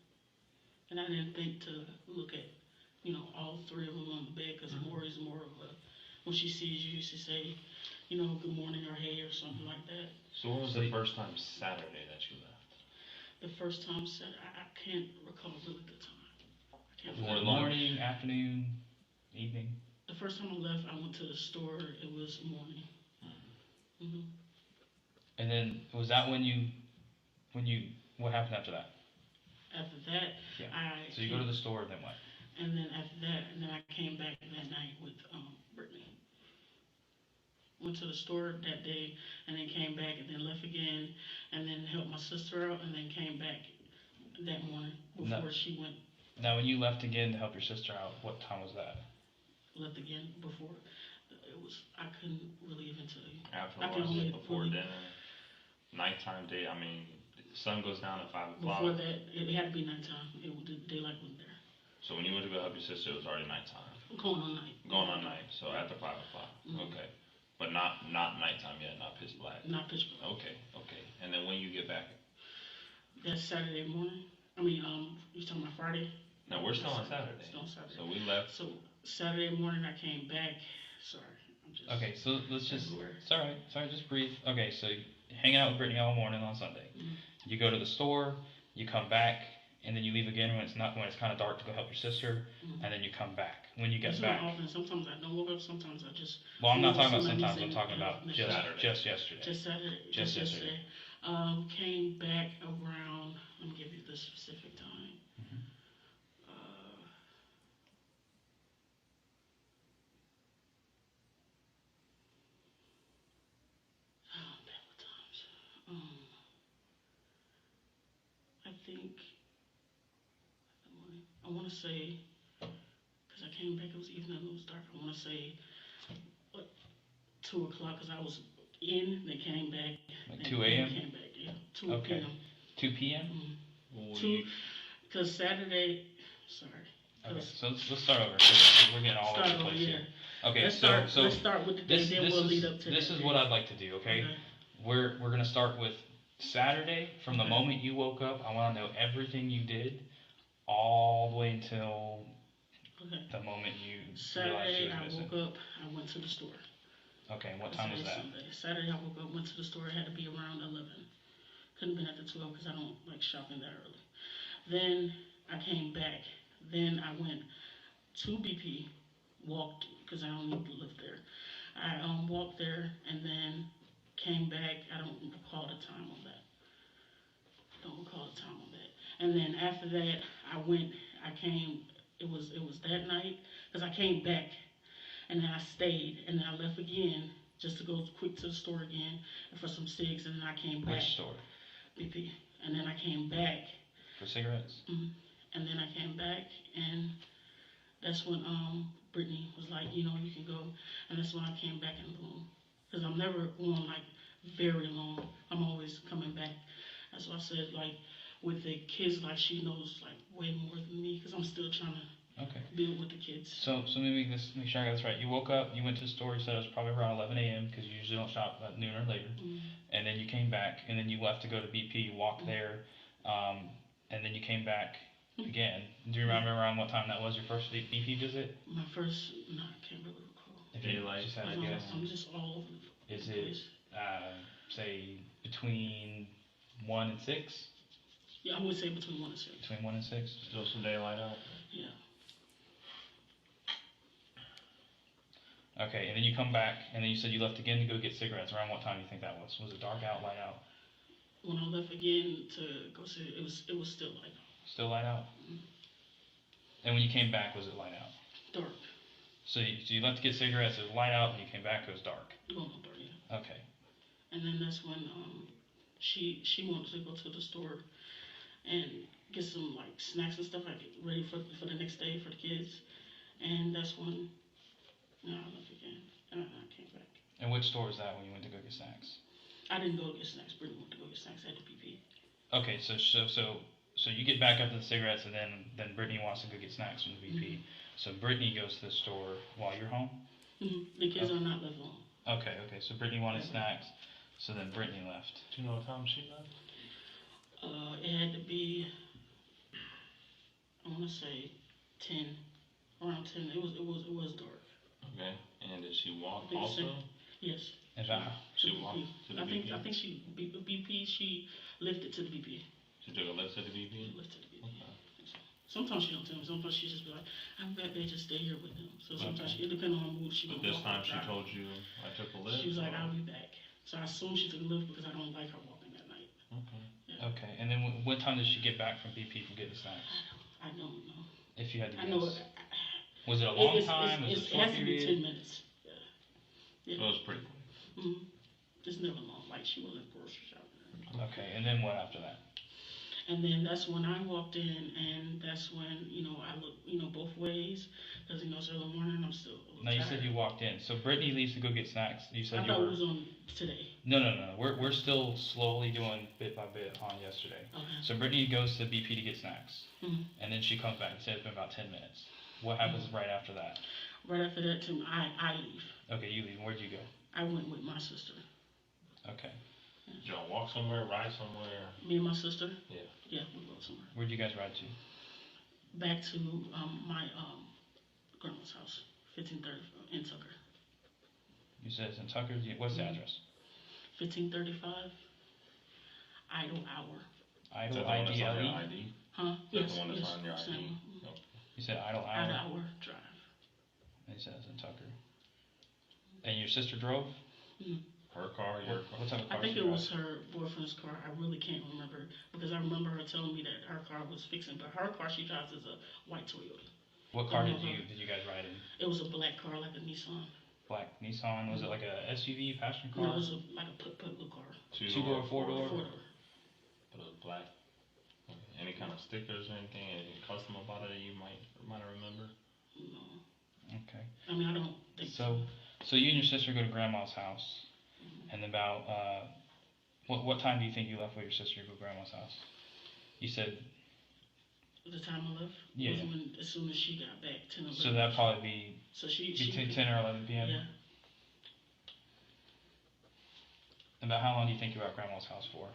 S11: And I didn't think to look at, all 3 of them on the bed, because Maury's more of a, when she sees you, she say, good morning or hey or something like that.
S12: So when was the first time Saturday that you left?
S11: The first time Saturday, I can't recall really the time.
S10: Before morning, afternoon, evening?
S11: The first time I left, I went to the store. It was morning.
S10: And then was that when you what happened after that?
S11: After that,
S10: yeah. So you go to the store, then what?
S11: And then after that, I came back that night with Brittany. Went to the store that day, and then came back, and then left again, and then helped my sister out, and then came back that morning before she went.
S10: Now, when you left again to help your sister out, what time was that?
S11: Left again before. It was, I couldn't really even tell you.
S12: Afterwards, before dinner, nighttime, day. I mean, the sun goes down at 5 o'clock.
S11: Before that, it had to be nighttime. Daylight wasn't there.
S12: So when you went to go help your sister, it was already nighttime.
S11: Going on night.
S12: Going on night. So after 5 o'clock. Okay. But not nighttime yet. Not pitch black.
S11: Not pitch black.
S12: Okay. And then when you get back?
S11: That's Saturday morning. I mean, you talking about Friday?
S12: No, we're still on Saturday.
S11: Still on Saturday.
S12: So we left.
S11: So Saturday morning I came back. Sorry, I'm just.
S10: Okay, so let's just. Sorry, just breathe. Okay, so hanging out with Brittany all morning on Sunday. You go to the store, you come back, and then you leave again when it's kind of dark to go help your sister, and then you come back. When you get back.
S11: Often. Sometimes I don't wake up. Sometimes I just.
S10: Well, I'm not talking about sometimes. I'm talking about just yesterday.
S11: Just Saturday.
S10: Just yesterday.
S11: Came back around. Let me give you the specific time. to say, because I came back, it was evening, it was dark. I want to say, 2 o'clock, because I was in, then came back.
S13: Like
S11: then
S13: 2 a.m.?
S11: Came back, yeah. 2
S13: Okay.
S11: p.m.
S13: 2 p.m.?
S11: Mhm. 2, because Saturday, sorry.
S13: Okay,
S11: 'cause-
S13: so let's start over, 'cause we're getting all over
S11: Start
S13: the
S11: over,
S13: place
S11: yeah.
S13: here. Okay,
S11: Let's
S13: so
S11: start with the day, then we'll lead up to
S13: this
S11: that
S13: is
S11: day.
S13: what I'd like to do, okay? We're gonna start with Saturday, from the
S11: Okay.
S13: moment you woke up, I wanna know everything you did, all the way until
S11: Okay.
S13: the moment you realized she
S11: Saturday,
S13: was
S11: I
S13: missing.
S11: woke up, I went to the store.
S13: Okay, and what time was that?
S11: Sunday. Saturday, I woke up, went to the store, it had to be around 11. Couldn't have been after 12 because I don't like shopping that early. Then I came back. Then I went to BP, walked, because I don't need to live there. I walked there and then came back. I don't recall the time on that. And then after that, it was that night, because I came back and then I stayed and then I left again just to go quick to the store again for some cigs, and then I came back.
S13: Which store?
S11: BP. And then I came back.
S13: For cigarettes?
S11: And then I came back, and that's when Brittany was like, you know, you can go. And that's when I came back and boom. Because I'm never on like very long. I'm always coming back. That's why I said, like, with the kids, like, she knows like way more than me because I'm still trying to build with the kids.
S13: So maybe make sure I got this right. You woke up, you went to the store, you said it was probably around 11 a.m. because you usually don't shop at noon or later. And then you came back, and then you left to go to BP, you walked there, and then you came back again. Do you remember around what time that was, your first BP visit?
S11: My first, no, I can't really recall.
S13: If you just had to guess.
S11: I'm just all over the
S13: Is
S11: place.
S13: it, say, between 1 and 6?
S11: Yeah, I would say between 1 and 6.
S13: Between 1 and 6?
S12: Still some daylight out?
S11: Yeah.
S13: Okay, and then you come back, and then you said you left again to go get cigarettes. Around what time do you think that was? Was it dark out, light out?
S11: When I left again to go see, it was still light out.
S13: Still light out? And when you came back, was it light out?
S11: Dark.
S13: So you left to get cigarettes, it was light out, and you came back, it was dark?
S11: Going on dark, yeah.
S13: Okay.
S11: And then that's when she wanted to go to the store and get some like snacks and stuff, like ready for the next day for the kids. And that's when I left again, and I came back.
S13: And which store was that when you went to go get snacks?
S11: I didn't go to get snacks. Brittany went to go get snacks at the PP.
S13: Okay, so you get back up to the cigarettes, and then Brittany wants to go get snacks from the BP. So Brittany goes to the store while you're home?
S11: The kids are not left home.
S13: Okay, so Brittany wanted snacks, so then Brittany left.
S12: Do you know what time she left?
S11: It had to be, I want to say 10, around 10. It was dark.
S12: Okay, and did she walk
S11: Did you
S12: also?
S11: say- Yes.
S13: Is that
S12: She walked to the BP?
S11: I think she BP. She lifted to the BP.
S12: She took a lift to the BP?
S11: Lifted to the BP.
S12: Okay.
S11: Sometimes she don't tell me. Sometimes she just be like, I'm back there, just stay here with them. So sometimes it depends on her mood. She
S12: But
S11: gonna
S12: this
S11: walk
S12: time
S11: or
S12: she
S11: drive.
S12: told you, I took a lift?
S11: She was like,
S12: or-
S11: I'll be back. So I assume she took a lift because I don't like her walking that night.
S12: Okay.
S13: Okay, and then what time did she get back from BP from getting snacks?
S11: I don't know.
S13: If you had to
S11: I know.
S13: guess. Was it a long
S11: It's-
S13: time? Was it a
S11: it
S13: short
S11: has to be
S13: period?
S11: 10 minutes. Yeah.
S12: So it was pretty quick.
S11: Mm-hmm. It's never long. Like she wasn't grocery shopping.
S13: Okay, and then what after that?
S11: And then that's when I walked in, and that's when, I looked, both ways, because, it's early morning, I'm still a little
S13: No, you
S11: tired.
S13: said you walked in. So Brittany leaves to go get snacks. You said
S11: I
S13: you
S11: thought
S13: were.
S11: it was on today.
S13: No. We're still slowly doing bit by bit on yesterday.
S11: Okay.
S13: So Brittany goes to BP to get snacks,
S11: Mhm.
S13: and then she comes back. You said it's been about 10 minutes. What happens right after that?
S11: Right after that, I leave.
S13: Okay, you leave. Where'd you go?
S11: I went with my sister.
S13: Okay.
S12: Did y'all walk somewhere, ride somewhere?
S11: Me and my sister?
S12: Yeah.
S11: Yeah, we go somewhere.
S13: Where'd you guys ride to?
S11: Back to my grandma's house, 1530 in Tucker.
S13: You said it's in Tucker. What's the address?
S11: 1535 Idle Hour.
S12: Is
S13: Idle,
S12: that the one that's on your
S13: IDLE?
S12: ID?
S11: Huh?
S12: Is that the one that's on your ID?
S11: same.
S12: No.
S13: You said Idle
S11: Idle
S13: Hour?
S11: Hour Drive.
S13: And you said it's in Tucker. And your sister drove?
S12: Her car, your car?
S13: What type of car
S11: I think
S13: she
S11: it
S13: drive?
S11: was her boyfriend's car. I really can't remember because I remember her telling me that her car was fixing, but her car she drives is a white Toyota.
S13: What car did
S11: Uh-huh.
S13: you guys ride in?
S11: It was a black car, like a Nissan.
S13: Black Nissan? Was it like a SUV, passenger
S11: No,
S13: car?
S11: it was like a put little car.
S13: Two-door, four-door?
S11: Four-door.
S12: But it was black. Okay. Any kind of stickers or anything, anything custom about it that you might remember?
S11: No.
S13: Okay.
S11: I mean, I don't think
S13: So you and your sister go to grandma's house, and about what time do you think you left with your sister to go to grandma's house? You said.
S11: The time I left
S13: Yeah.
S11: was when, as soon as she got back, 10 or 11.
S13: So that'd probably be
S11: So she
S13: between 10 or 11 p.m.
S11: Yeah.
S13: About how long do you think you were at grandma's house for?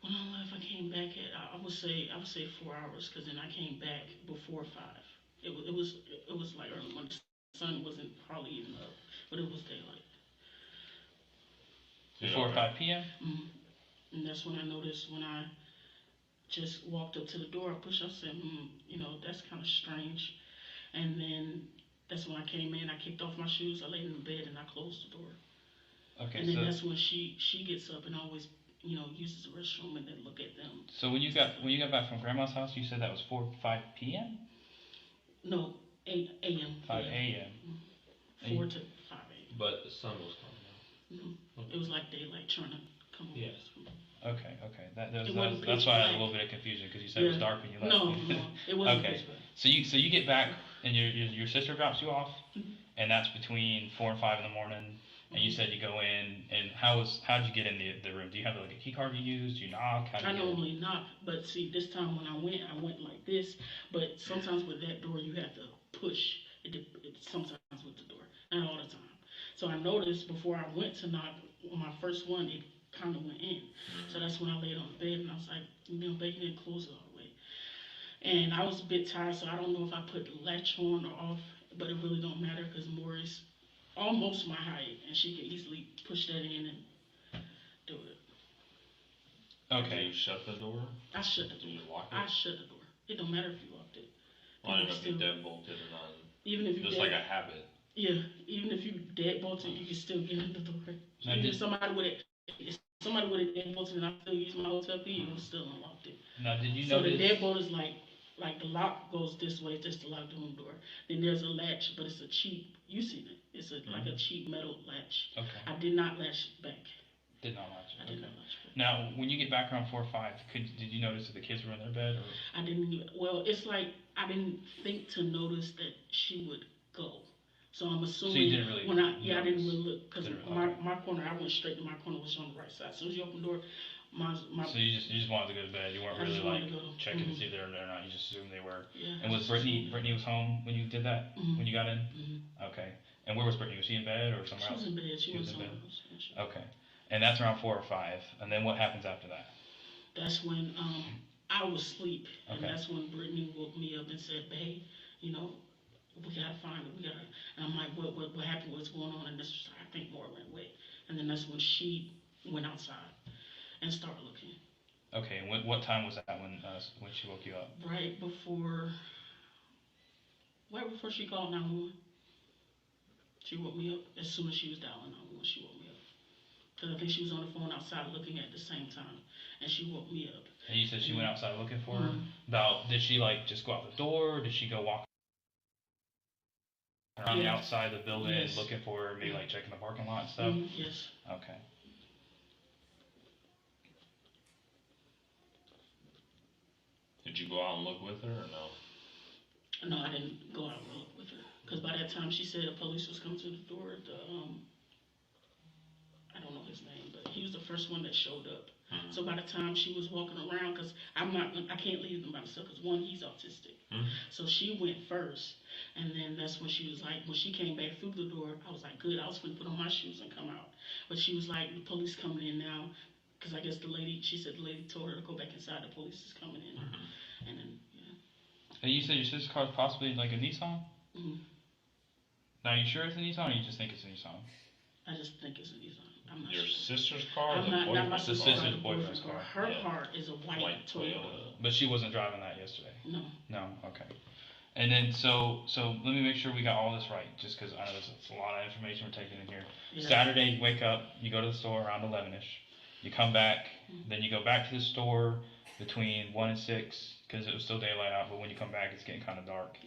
S11: When I left, I came back at I would say 4 hours, because then I came back before 5. It was like early when the sun wasn't hardly even up, but it was daylight.
S13: Before 5 p.m.
S11: And that's when I noticed, when I just walked up to the door, I pushed, I said, that's kind of strange. And then that's when I came in, I kicked off my shoes, I laid in the bed, and I closed the door.
S13: Okay.
S11: And then that's when she gets up and always, uses the restroom and then look at them.
S13: So when you got back from grandma's house, you said that was 5 p.m.
S11: No, 8 a.m.
S13: 5 a.m.
S11: 4 to 5 a.m.
S12: But the sun was coming
S11: It was like daylight trying to come over.
S12: Yes.
S13: Okay.
S11: It wasn't
S13: That's why I had a
S11: pitch
S13: little bit of confusion, because you said it was dark when you left.
S11: No, it wasn't
S13: Okay.
S11: pitch black.
S13: So you get back and your sister drops you off, and that's between 4 and 5 in the morning. And you said you go in, and how'd you get in the room? Do you have like a key card you use? Do you knock?
S11: I normally knock, but see, this time when I went like this. But sometimes with that door, you have to push. It sometimes with the door, not all the time. So I noticed before I went to knock on my first one, it kind of went in. So that's when I laid on the bed, and I was like, baby didn't close it all the way. And I was a bit tired, so I don't know if I put the latch on or off, but it really don't matter, because Maurice almost my height, and she could easily push that in and do it.
S13: Okay.
S12: You shut the door?
S11: I shut the door.
S12: Did you lock it?
S11: I shut the door. It don't matter if you locked it.
S12: Well, I don't know if you
S11: Still-
S12: deadbolted or not.
S11: Even if you
S12: Just like a habit.
S11: Yeah, even if you deadbolted, you can still get in the door.
S13: Now,
S11: Even
S13: did-
S11: if somebody would have deadbolted and I still use my hotel key, it would still unlocked it.
S13: Now, did you
S11: So
S13: notice?
S11: the deadbolt is like the lock goes this way just to lock the room door. Then there's a latch, but it's a cheap. You seen it? It's like a cheap metal latch.
S13: Okay.
S11: I did not latch it back.
S13: Did not latch.
S11: I did not latch it back.
S13: Now, when you get back around 4 or 5, did you notice that the kids were in their bed? Or?
S11: I didn't. Well, it's like I didn't think to notice that she would go. So I'm assuming
S13: So you didn't really
S11: I didn't
S13: notice?
S11: really look, because
S13: Didn't really-
S11: my corner, I went straight to my corner, was on the right side. As soon as you open the door, my
S13: So you just wanted to go to bed. You weren't
S11: I just
S13: really like
S11: wanted to go.
S13: checking to see if they were there or not. You just assumed they were.
S11: yeah.
S13: And was Brittany was home when you did that?
S11: Mhm.
S13: When you got in?
S11: Mhm.
S13: Okay. And where was Brittany? Was she in bed or somewhere
S11: She was
S13: else?
S11: in bed. She
S13: She
S11: was
S13: was in
S11: somewhere
S13: bed.
S11: else. Yeah, she-
S13: Okay. And that's around 4 or 5. And then what happens after that?
S11: That's when I was asleep, and
S13: Okay.
S11: that's when Brittany woke me up and said, "Babe, we gotta find it. We gotta." And I'm like, "What happened? What's going on?" And this was, I think, more went away. And then that's when she went outside and started looking.
S13: Okay. And what time was that when she woke you up?
S11: Right before she called 911. She woke me up as soon as she was dialing 911. She woke me up, because I think she was on the phone outside looking at the same time, and she woke me up.
S13: And you said she went outside looking for her?
S11: Mhm.
S13: Did she like just go out the door? Did she go walk around the
S11: Yeah.
S13: outside the building
S11: Yes.
S13: looking for her, maybe like checking the parking lot and stuff?
S11: Yes.
S13: Okay.
S12: Did you go out and look with her or no?
S11: No, I didn't go out and look with her, because by that time she said the police was coming to the door. I don't know his name, but he was the first one that showed up.
S12: Mhm.
S11: So by the time she was walking around, because I can't leave him by myself, because one, he's autistic.
S12: Mhm.
S11: So she went first, and then that's when she was like, when she came back through the door, I was like, good, I was going to put on my shoes and come out. But she was like, the police coming in now, because I guess she said the lady told her to go back inside, the police is coming in.
S12: Mhm.
S11: And then, yeah.
S13: And you said your sister's car is possibly like a Nissan?
S11: Mhm.
S13: Now, are you sure it's a Nissan, or you just think it's a Nissan?
S11: I just think it's a Nissan. I'm not
S12: Your
S11: sure.
S12: sister's car or
S11: I'm
S12: the
S11: not my
S12: boyfriend's
S13: sister's
S11: sister's
S12: car?
S11: car,
S13: sister's boyfriend's car.
S11: Her
S12: Yeah.
S11: car is a white Toyota.
S13: But she wasn't driving that yesterday?
S11: No.
S13: No, okay. And then, so let me make sure we got all this right, just because I know there's a lot of information we're taking in here.
S11: Yeah.
S13: Saturday, you wake up, you go to the store around 11-ish. You come back, then you go back to the store between 1 and 6, because it was still daylight out, but when you come back, it's getting kind of dark.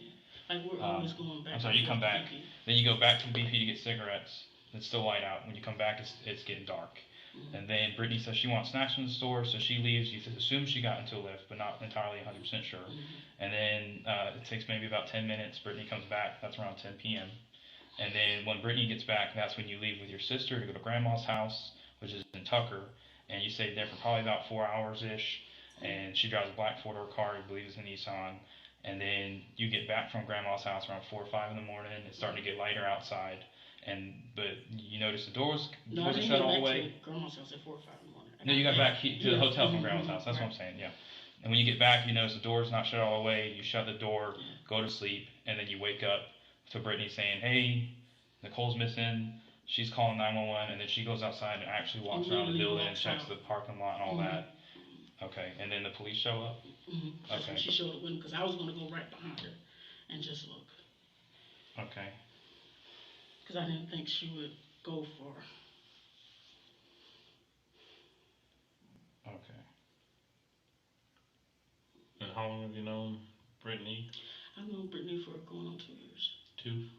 S11: Like we're always going back.
S13: I'm sorry,
S11: and
S13: you come
S11: forth to
S13: back.
S11: BP.
S13: Then you go back to the BP to get cigarettes. It's still light out. When you come back, it's getting dark. And then Brittany says she wants snacks from the store, so she leaves. You assume she got into a lift, but not entirely 100% sure. And then it takes maybe about 10 minutes. Brittany comes back. That's around 10 p.m. And then when Brittany gets back, that's when you leave with your sister to go to Grandma's house, which is in Tucker. And you stay there for probably about 4 hours-ish. And she drives a black four-door car, I believe it's a Nissan. And then you get back from Grandma's house around 4 or 5 in the morning. It's starting to get lighter outside. But you notice the doors
S11: No, I didn't
S13: shut
S11: get
S13: all
S11: back
S13: the way.
S11: to Grandma's house at 4 or 5 in the morning.
S13: No, you got back to the
S11: Yeah.
S13: hotel from Grandma's house. That's
S11: Right.
S13: what I'm saying, yeah. And when you get back, you notice the door's not shut all the way. You shut the door,
S11: Yeah.
S13: go to sleep, and then you wake up to Brittany saying, "Hey, Nicole's missing." She's calling 911, and then she goes outside and actually walks around the
S11: Literally
S13: building and
S11: walks
S13: checks
S11: out.
S13: the parking lot and all that. Okay, and then the police show up.
S11: That's when
S13: Okay.
S11: she showed up with him, because I was going to go right behind her and just look.
S13: Okay.
S11: Because I didn't think she would go for.
S13: Okay.
S12: And how long have you known Brittany?
S11: I've known Brittany for going on 2 years.
S12: 2?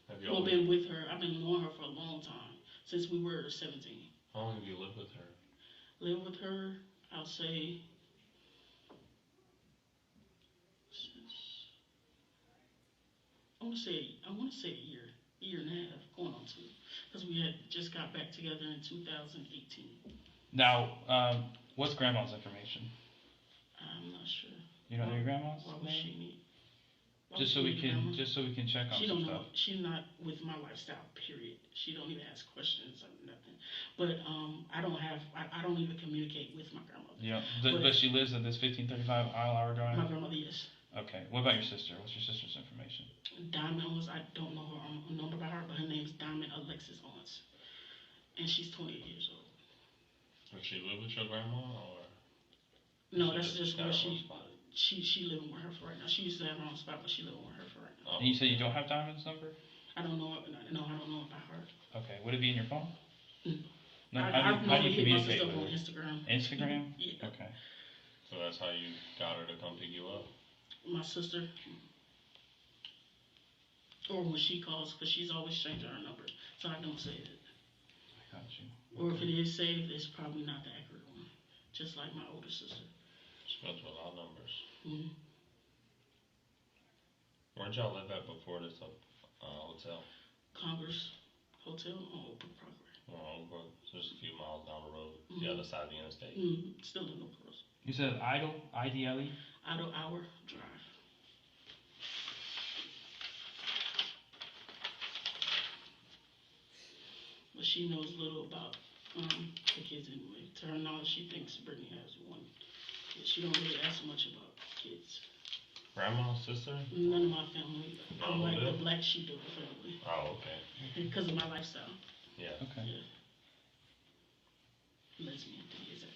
S12: Have you
S11: I've
S12: always,
S11: been with her. I've been knowing her for a long time, since we were 17.
S12: how long have you lived with her?
S11: Lived with her, I'll say, I want to say a year and a half, going on 2, because we had just got back together in 2018.
S13: Now, what's Grandma's information?
S11: I'm not sure.
S13: You don't know your grandma's
S11: Why would
S13: name?
S11: she need? why
S13: Just
S11: would
S13: so
S11: she
S13: we
S11: need a
S13: can
S11: grandma?
S13: check on
S11: She
S13: some
S11: don't know.
S13: stuff.
S11: She's not with my lifestyle. Period. She don't even ask questions or nothing. But I don't even communicate with my grandmother.
S13: Yeah,
S11: But-
S13: but she lives at this 1535 Isle Hour Drive.
S11: My grandmother, yes.
S13: Okay. What about your sister? What's your sister's information?
S11: Diamond Owens. I don't know her number by heart, but her name's Diamond Alexis Owens, and she's 28 years old.
S12: Does she live with your grandma, or?
S11: No,
S12: she
S11: that's just
S12: got
S11: where
S12: her own
S11: she
S12: spot?
S11: she living with her for right now. She used to have her own spot, but she living with her for right now.
S12: Oh,
S13: And you said you don't have Diamond's number?
S11: I don't know. No, I don't know it by heart.
S13: Okay. Would it be in your phone? No.
S11: I've
S13: How do you
S11: normally hit my
S13: communicate
S11: sister
S13: with
S11: on
S13: her?
S11: Instagram.
S13: Instagram?
S11: Yeah.
S13: Okay.
S12: So that's how you got her to come pick you up?
S11: My sister, or when she calls, because she's always changing her number, so I don't save it.
S13: I got you.
S11: Or if it is saved, it's probably not the accurate one, just like my older sister.
S12: She goes with a lot of numbers.
S11: Mm-hmm.
S12: Where'd y'all live at before this hotel?
S11: Congress Hotel on Oak Brook Parkway.
S12: Over just a few miles down the road, the other side of the interstate.
S11: Still in Oak Brook.
S13: You said Idle? IDLE?
S11: Idle Hour Drive. But she knows little about the kids anyway. To her knowledge, she thinks Brittany has one kid. She don't really ask much about kids.
S12: Grandma, sister?
S11: None of my family. I'm
S12: Oh,
S11: like the
S12: really?
S11: black sheep of the family
S12: Oh, okay.
S11: because of my lifestyle.
S12: Yeah.
S13: Okay.
S11: Yeah. Lesbian, to be exact.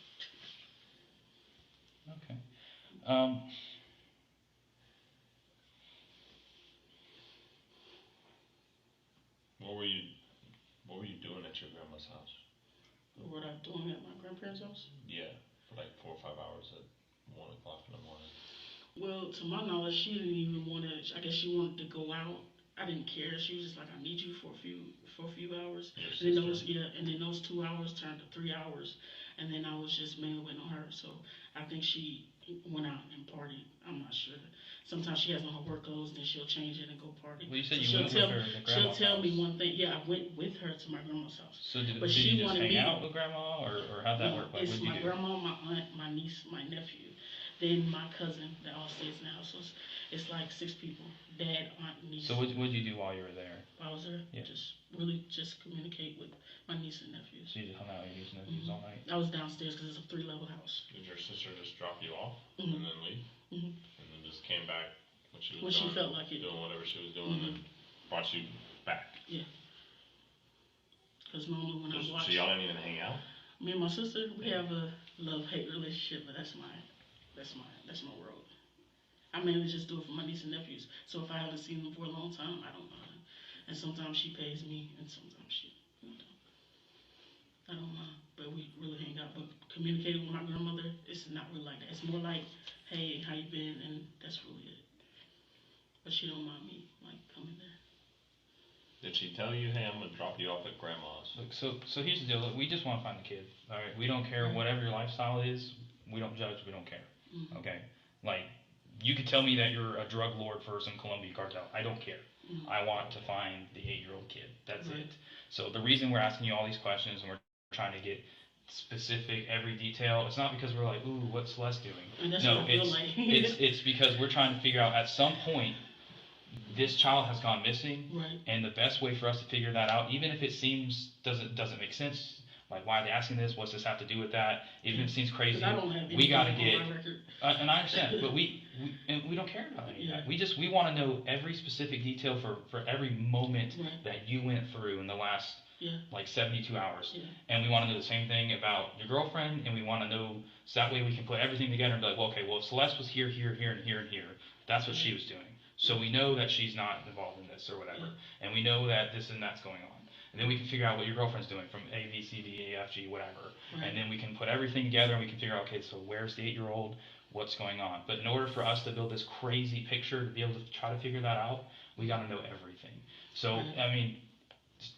S13: Okay.
S12: What were you doing at your grandma's house?
S11: What I'm doing at my grandparents' house?
S12: Yeah, for like 4 or 5 hours at 1 o'clock in the morning.
S11: Well, to my knowledge, she didn't even want to. I guess she wanted to go out. I didn't care. She was just like, "I need you for a few hours."
S12: Your
S11: And then
S12: sister?
S11: and then those 2 hours turned to 3 hours, and then I was just mainly waiting on her. So I think she went out and partied. I'm not sure. Sometimes she has on her work clothes, and then she'll change it and go party.
S13: Well, you said
S11: So
S13: you
S11: she'll
S13: went with
S11: tell,
S13: her to
S11: she'll
S13: grandma's
S11: tell me
S13: house.
S11: one thing. Yeah, I went with her to my grandma's house.
S13: So did
S11: But
S13: you
S11: she
S13: just
S11: wanted
S13: hang
S11: me-
S13: out with grandma, or how'd that work? Like,
S11: It's
S13: what'd you
S11: my
S13: do?
S11: grandma, my aunt, my niece, my nephew, then my cousin that all stays in the house. So it's like 6 people: dad, aunt, niece.
S13: So what'd you do while you were there?
S11: I was there.
S13: Yeah.
S11: Just communicate with my niece and nephews.
S13: So you just hung out with your niece and nephews all night?
S11: I was downstairs because it's a 3-level house.
S12: Did your sister just drop you off
S11: Mhm.
S12: and then leave?
S11: Mhm.
S12: And then just came back when she was
S11: When she
S12: done
S11: felt like it.
S12: doing whatever she was doing and brought you back?
S11: Because normally when I
S12: So,
S11: watch,
S12: so y'all didn't even hang out?
S11: me and my sister, we have a love-hate relationship, but that's my world. I mainly just do it for my niece and nephews. So if I haven't seen them for a long time, I don't mind. And sometimes she pays me, and sometimes she don't. I don't mind, but we really hang out. But communicating with my grandmother, it's not really like that. It's more like, hey, how you been? And that's really it. But she don't mind me like coming there.
S12: Did she tell you, hey, I'm gonna drop you off at grandma's?
S13: Look, so here's the deal. Look, we just want to find the kid. All right, we don't care whatever your lifestyle is. We don't judge. We don't care. Okay, like you could tell me that you're a drug lord for some Colombian cartel. I don't care. I want to find the 8-year-old kid. That's it. So the reason we're asking you all these questions and we're trying to get specific every detail, it's not because we're like, ooh, what's Celeste doing? No, it's because we're trying to figure out at some point this child has gone missing, and the best way for us to figure that out, even if it seems doesn't make sense, like why are they asking this? What's this have to do with that? Even if it seems crazy, we gotta get. And I understand, but we don't care about any of that. We want to know every specific detail for every moment that you went through in the last like 72 hours, and we want to know the same thing about your girlfriend, and we want to know so that way we can put everything together and be like, well, okay, well, if Celeste was here, here, here, and here, and here, that's what she was doing. So we know that she's not involved in this or whatever, and we know that this and that's going on. And then we can figure out what your girlfriend's doing from A, B, C, D, E, F, G, whatever. And then we can put everything together and we can figure out, okay, so where's the 8-year-old? What's going on? But in order for us to build this crazy picture, to be able to try to figure that out, we got to know everything. So, I mean,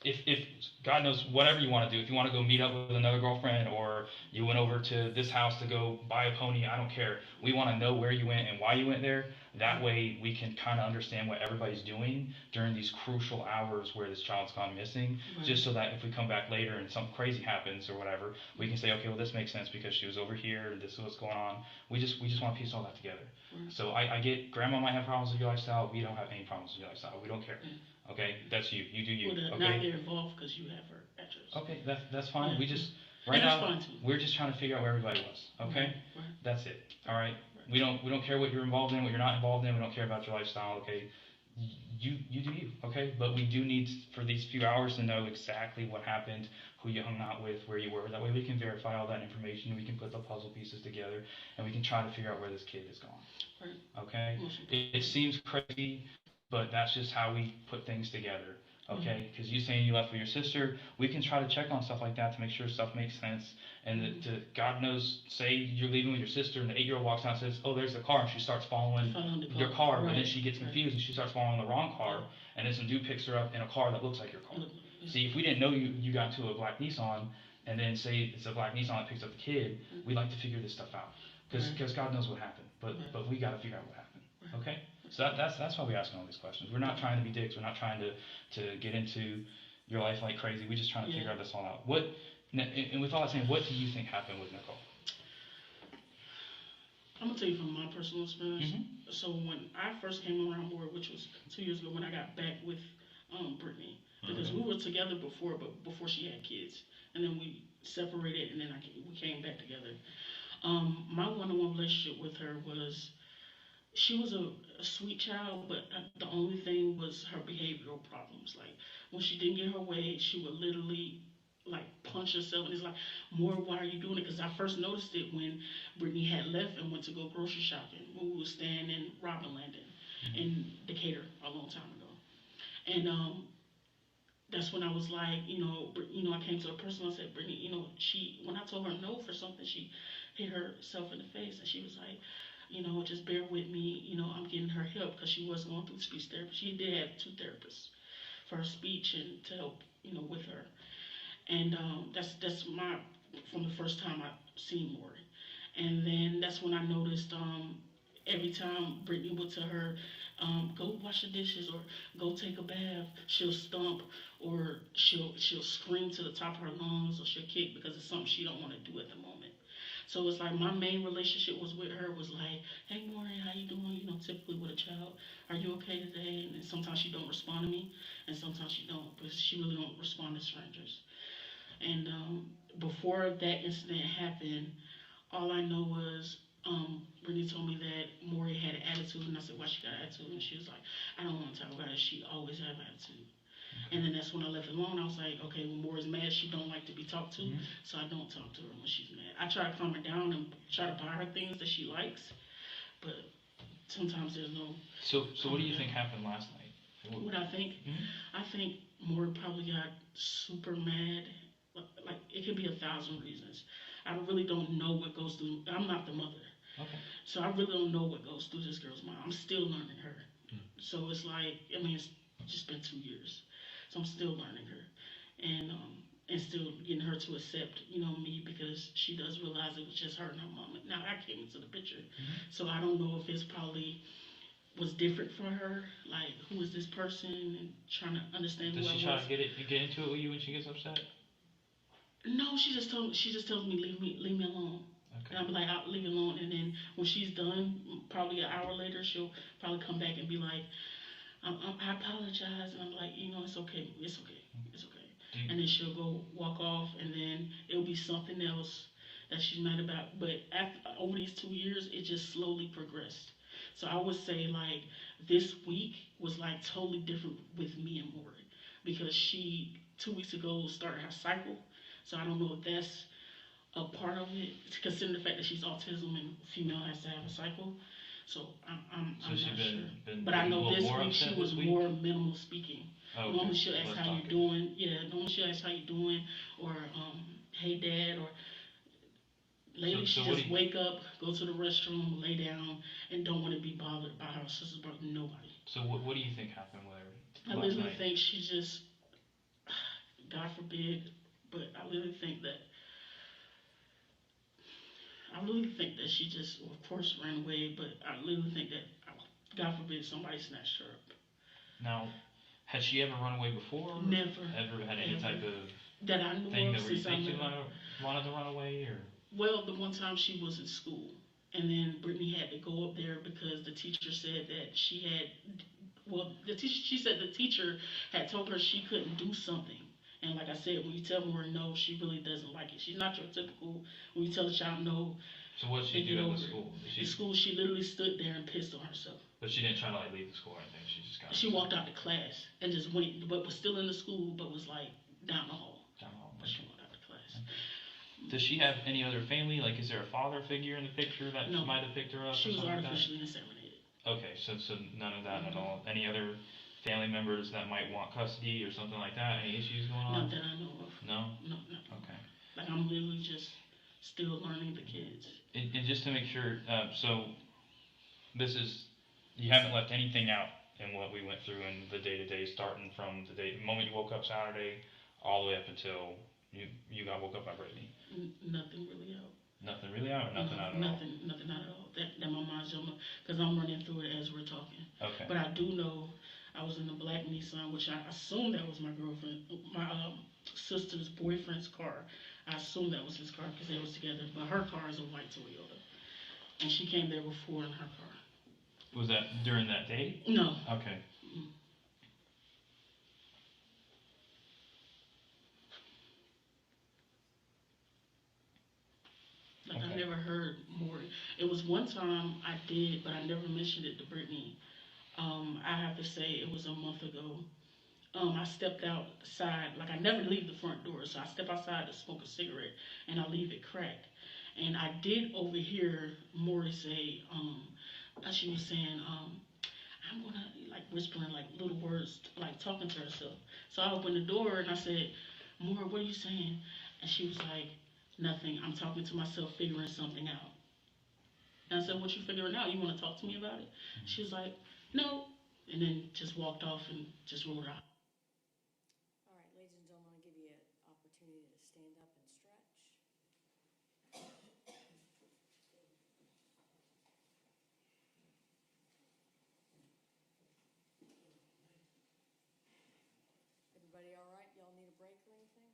S13: if God knows whatever you want to do, if you want to go meet up with another girlfriend or you went over to this house to go buy a pony, I don't care. We want to know where you went and why you went there. That way we can kind of understand what everybody's doing during these crucial hours where this child's gone missing, just so that if we come back later and something crazy happens or whatever, we can say, okay, well, this makes sense because she was over here and this is what's going on. We just want to piece all that together. So I get grandma might have problems with your lifestyle. We don't have any problems with your lifestyle. We don't care. Okay, that's you. You do you.
S11: Well,
S13: okay.
S11: Now they're involved because you have her address.
S13: Okay, that's fine. We just right now we're just trying to figure out where everybody was. Okay, that's it. All right. We don't care what you're involved in, what you're not involved in. We don't care about your lifestyle. Okay, you do you. Okay, but we do need for these few hours to know exactly what happened, who you hung out with, where you were. That way we can verify all that information. We can put the puzzle pieces together, and we can try to figure out where this kid is gone. Okay, it seems crazy, but that's just how we put things together. Okay, because you saying you left with your sister, we can try to check on stuff like that to make sure stuff makes sense. And God knows, say you're leaving with your sister and the 8-year-old walks out and says, oh, there's the car, and she starts following your car, but then she gets confused and she starts following the wrong car, and then some dude picks her up in a car that looks like your car. See, if we didn't know you got into a black Nissan, and then say it's a black Nissan that picks up the kid, we'd like to figure this stuff out. Because God knows what happened, but we got to figure out what happened. Okay? So that's why we're asking all these questions. We're not trying to be dicks. We're not trying to get into your life like crazy. We're just trying to figure this all out. And with all that saying, what do you think happened with Nicole?
S11: I'm gonna tell you from my personal experience. So when I first came around board, which was 2 years ago, when I got back with Brittany, because we were together before she had kids, and then we separated, and then we came back together. My one-on-one relationship with her was, she was a sweet child, but the only thing was her behavioral problems. Like, when she didn't get her way, she would literally, like, punch herself. And it's like, more, why are you doing it? Because I first noticed it when Brittany had left and went to go grocery shopping, when we were staying in Robin Landon in Decatur a long time ago. And that's when I was like, I came to a person and said, Brittany, when I told her no for something, she hit herself in the face, and she was like, just bear with me, I'm getting her help, because she was going through speech therapy. She did have 2 therapists for her speech and to help, with her. And that's from the first time I seen Maury. And then that's when I noticed every time Brittany went to her, go wash the dishes or go take a bath, she'll stomp, or she'll scream to the top of her lungs, or she'll kick because it's something she don't want to do at the moment. So it's like my main relationship was with her was like, hey Maury, how you doing? Typically with a child, are you okay today? And then sometimes she don't respond to me, and sometimes she don't, but she really don't respond to strangers. And before that incident happened, all I know was Brittany told me that Maury had an attitude, and I said, why she got an attitude? And she was like, I don't want to talk about it. She always have attitude. And then that's when I left it alone. I was like, okay, when Maury's mad, she don't like to be talked to, so I don't talk to her when she's mad. I try to calm her down and try to buy her things that she likes, but sometimes there's no. So
S13: what do you think happened last night?
S11: What I think? I think Maury probably got super mad. Like, it could be 1,000 reasons. I really don't know what goes through. I'm not the mother. Okay. So I really don't know what goes through this girl's mind. I'm still learning her. So it's like, it's just been 2 years. So I'm still learning her, and still getting her to accept, me, because she does realize it was just her and her mom. Now I came into the picture, so I don't know if it's probably was different for her. Like, who is this person, and trying to understand
S13: Does
S11: who
S13: she
S11: I
S13: try
S11: was.
S13: to get into it with you when she gets upset?
S11: No, she just tells me leave me alone.
S13: Okay.
S11: And I'm like, I'll leave it alone. And then when she's done, probably an hour later, she'll probably come back and be like, I apologize. And I'm like, it's okay. It's okay. It's okay. And then she'll go walk off, and then it'll be something else that she's mad about. But over these 2 years, it just slowly progressed. So I would say, like, this week was like totally different with me and Maury, because she 2 weeks ago started her cycle. So I don't know if that's a part of it, considering the fact that she's autism and female has to have a cycle. So I'm
S13: So
S11: not
S13: she
S11: sure.
S13: been
S11: But I know
S13: more
S11: this week
S13: upset
S11: she was
S13: this week?
S11: more minimal speaking.
S13: Okay.
S11: Normally she'll ask
S13: Less
S11: how you
S13: talkative.
S11: doing. Yeah, normally she'll ask how you doing, or hey dad, or lately
S13: So
S11: she
S13: what
S11: just
S13: do you-
S11: wake up, go to the restroom, lay down, and don't want to be bothered by her sisters, but nobody.
S13: So what do you think happened with her
S11: I
S13: last
S11: literally
S13: night?
S11: think she just, God forbid, but I literally think that she just, well, of course, ran away. But I literally think that, God forbid, somebody snatched her up.
S13: Now, had she ever run away before?
S11: Never.
S13: Ever had any
S11: Ever.
S13: type of
S11: That I knew
S13: thing
S11: of
S13: that where you
S11: since I
S13: think she
S11: met her.
S13: wanted to run away, or?
S11: Well, the one time she was in school, and then Brittany had to go up there because the teacher said that she had, well, she said the teacher had told her she couldn't do something. And like I said, when you tell her no, she really doesn't like it. She's not your typical, when you tell a child no.
S13: So what did she
S11: They
S13: do
S11: get
S13: at the
S11: over it.
S13: school?
S11: In school, she literally stood there and pissed on herself.
S13: But she didn't try to like leave the school or anything. She just got.
S11: She walked out the class and just went, but was still in the school, but was like down the hall.
S13: Down the hall.
S11: But she walked out the class.
S13: Does she have any other family? Like, is there a father figure in the picture that
S11: No.
S13: might have picked her up?
S11: She
S13: or
S11: was
S13: something like that?
S11: artificially inseminated.
S13: Okay, so none of that at all. Any other family members that might want custody or something like that? Any issues going on?
S11: Not that I know of.
S13: No.
S11: No.
S13: Okay.
S11: Like, I'm literally just still learning the kids.
S13: And just to make sure, so this is, you haven't left anything out in what we went through in the day-to-day, starting from the moment you woke up Saturday all the way up until you got woke up by Brittany.
S11: Nothing really out.
S13: Nothing really out, or nothing out at all?
S11: Nothing out at all. That my mind's on, because I'm running through it as we're talking.
S13: Okay.
S11: But I do know I was in a black Nissan, which I assumed that was my girlfriend, my sister's boyfriend's car. I assumed that was his car because they was together. But her car is a white Toyota, and she came there before in her car.
S13: Was that during that date?
S11: No.
S13: Okay.
S11: Like,
S13: Okay.
S11: I never heard more. It was one time I did, but I never mentioned it to Brittany. I have to say it was a month ago. I stepped outside, like I never leave the front door, so I step outside to smoke a cigarette, and I leave it cracked. And I did overhear Maury say, she was saying, I'm gonna, like, whispering like little words, like talking to herself. So I opened the door and I said, Maury, what are you saying? And she was like, nothing. I'm talking to myself, figuring something out. And I said, what you figuring out? You want to talk to me about it? She was like, no. And then just walked off and just rolled out.
S5: All right, ladies and gentlemen, I'll give you an opportunity to stand up and stretch. Everybody all right? Y'all need a break or anything?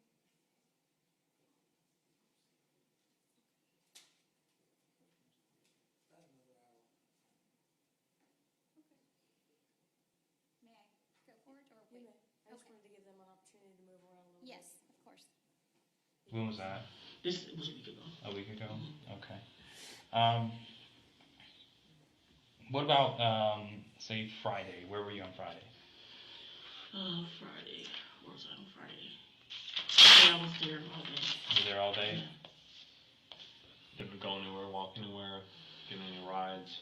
S7: May I go forward or
S5: You
S7: wait?
S5: may. I just wanted to give them an opportunity to move around a little bit.
S7: Yes, of course.
S13: When was that?
S11: This was a week ago.
S13: A week ago? Okay. What about, say, Friday? Where were you on Friday?
S11: Friday. Where was I on Friday? Yeah, I was there all day.
S13: You were there all day?
S11: Yeah.
S12: Didn't go anywhere, walk anywhere, get any rides?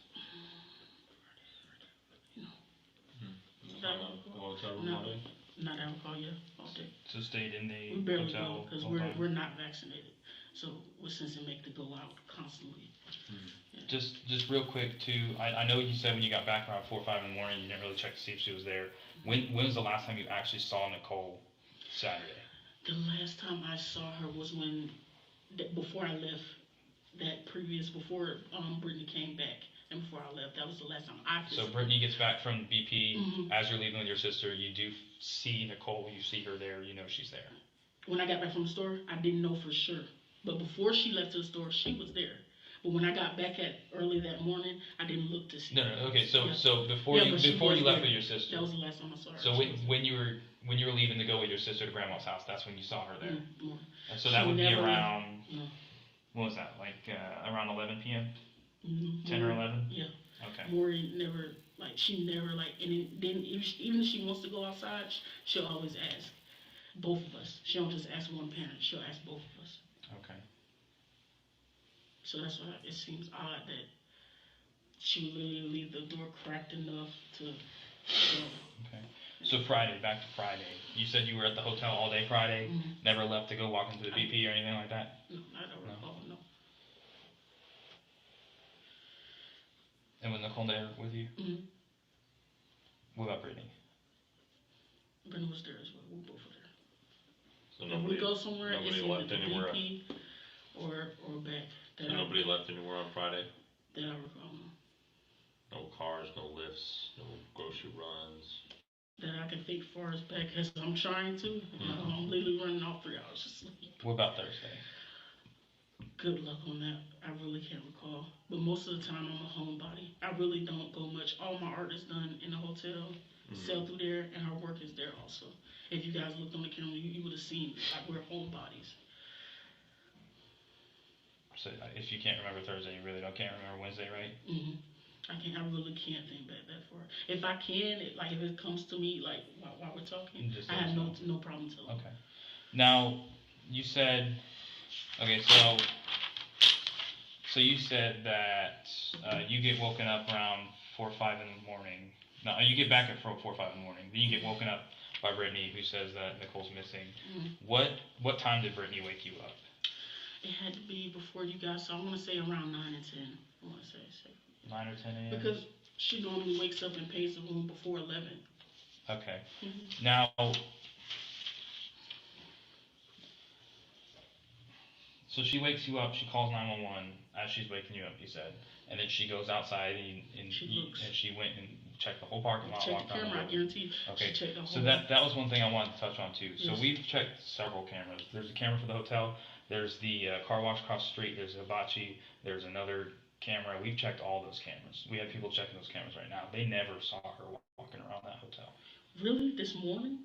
S12: Hotel room all day?
S11: Not alcohol, yeah, all day.
S13: So stayed in the
S11: We barely
S13: hotel
S11: go because
S13: whole time?
S11: we're not vaccinated, so we're since it make to go out constantly.
S13: Just real quick too, I know you said when you got back around 4 or 5 in the morning, you didn't really check to see if she was there. When was the last time you actually saw Nicole Saturday?
S11: The last time I saw her was when, before I left, before Brittany came back and before I left, that was the last time I
S13: So Brittany gets back from BP, as you're leaving with your sister, you do see Nicole, you see her there, you know she's there.
S11: When I got back from the store, I didn't know for sure. But before she left to the store, she was there. But when I got back early that morning, I didn't look to see.
S13: No, okay, so
S11: Yeah.
S13: so before
S11: Yeah,
S13: you
S11: but she
S13: before
S11: was
S13: you left
S11: there.
S13: with your sister.
S11: That was the last time I saw her.
S13: So
S11: She was there.
S13: when you were leaving to go with your sister to grandma's house, that's when you saw her there. And so
S11: She
S13: that would be
S11: never
S13: around,
S11: No.
S13: what was that, like around 11 p.m.?
S11: Mm-hmm.
S13: 10 or 11?
S11: Yeah.
S13: Okay.
S11: Maury never, she never, and then even if she wants to go outside, she'll always ask both of us. She don't just ask one parent, she'll ask both of us.
S13: Okay.
S11: So that's why it seems odd that she would literally leave the door cracked enough to go.
S13: Okay. So Friday, back to Friday. You said you were at the hotel all day Friday, never left to go walk into the BP or anything like that?
S11: No, I don't recall, no.
S13: And was Nicole there with you?
S11: Mm-hmm.
S13: What about Brittany?
S11: Brittany was there as well, we both were there.
S12: So
S11: If
S12: nobody,
S11: we go somewhere, it's
S12: nobody
S11: either
S12: left
S11: the
S12: anywhere.
S11: BP or back.
S12: So nobody left anywhere on Friday.
S11: That I recall, no.
S12: No cars, no lifts, no grocery runs.
S11: That I can think far as back as I'm trying to. I'm literally running off 3 hours of sleep.
S13: What about Thursday?
S11: Good luck on that. I really can't recall. But most of the time I'm a homebody. I really don't go much. All my art is done in the hotel. Sell through there, and her work is there also. If you guys looked on the camera, you would have seen like we're homebodies.
S13: So if you can't remember Thursday, you really can't remember Wednesday, right?
S11: I really can't think back that far. If I can, if it comes to me, like while we're talking, I have no problem telling.
S13: Okay. Now, you said, okay, so you said that you get woken up around 4 or 5 in the morning. No, you get back at 4 or 5 in the morning. Then you get woken up by Brittany, who says that Nicole's missing. What time did Brittany wake you up?
S11: It had to be before you guys, so I want to say around 9 and 10. I want to say
S13: 9 or 10 a.m.?
S11: Because she normally wakes up and pays the room before 11.
S13: Okay. Now, so she wakes you up, she calls 911 as she's waking you up, you said. And then she goes outside and she went and checked the whole parking lot.
S11: Check the camera, I guarantee.
S13: Okay,
S11: she checked the whole.
S13: so that was one thing I wanted to touch on too. So
S11: Yes.
S13: we've checked several cameras. There's a camera for the hotel, there's the car wash across the street, there's Hibachi, there's another camera. We've checked all those cameras. We have people checking those cameras right now. They never saw her walking around that hotel.
S11: Really? This morning?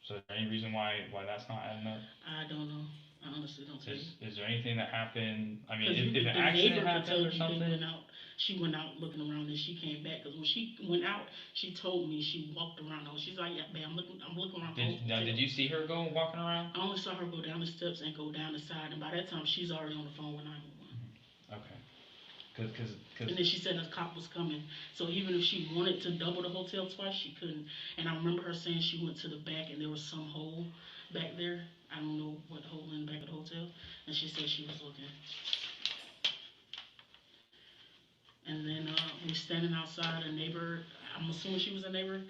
S13: So is there any reason why that's not adding up?
S11: I don't know. I honestly don't see.
S13: Is there anything that happened? I mean, if
S11: the
S13: an accident
S11: neighbor could tell
S13: happened or
S11: you
S13: something?
S11: she went out looking around and she came back. Because when she went out, she told me she walked around. She's like, yeah, babe, I'm looking around.
S13: Did you see her go walking around?
S11: I only saw her go down the steps and go down the side. And by that time, she's already on the phone with 911.
S13: Okay.
S11: And then she said a cop was coming. So even if she wanted to double the hotel twice, she couldn't. And I remember her saying she went to the back and there was some hole back there. I don't know what hole in the back of the hotel. And she said she was looking. And then we standing outside, a neighbor, I'm assuming she was a neighbor,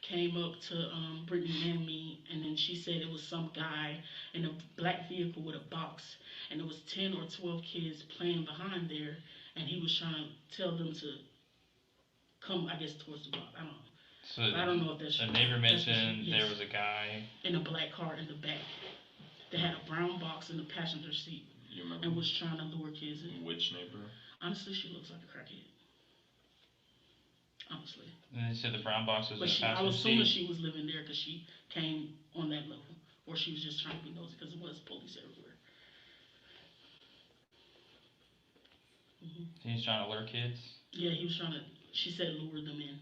S11: came up to Brittany and me, and then she said it was some guy in a black vehicle with a box, and it was 10 or 12 kids playing behind there, and he was trying to tell them to come, I guess, towards the block. I don't know.
S13: So
S11: I don't know if that's
S13: the
S11: true.
S13: neighbor mentioned
S11: Yes.
S13: there was a guy
S11: in a black car in the back that had a brown box in the passenger seat
S12: You remember
S11: and was trying to lure kids in.
S12: which neighbor?
S11: Honestly, she looks like a crackhead. Honestly.
S13: and they said the brown box was
S11: But
S13: in the
S11: I was
S13: passenger
S11: assuming
S13: seat.
S11: she was living there because she came on that level. Or she was just trying to be nosy because there was police everywhere.
S13: He's trying to lure kids.
S11: Yeah, he was trying to, she said lure them in.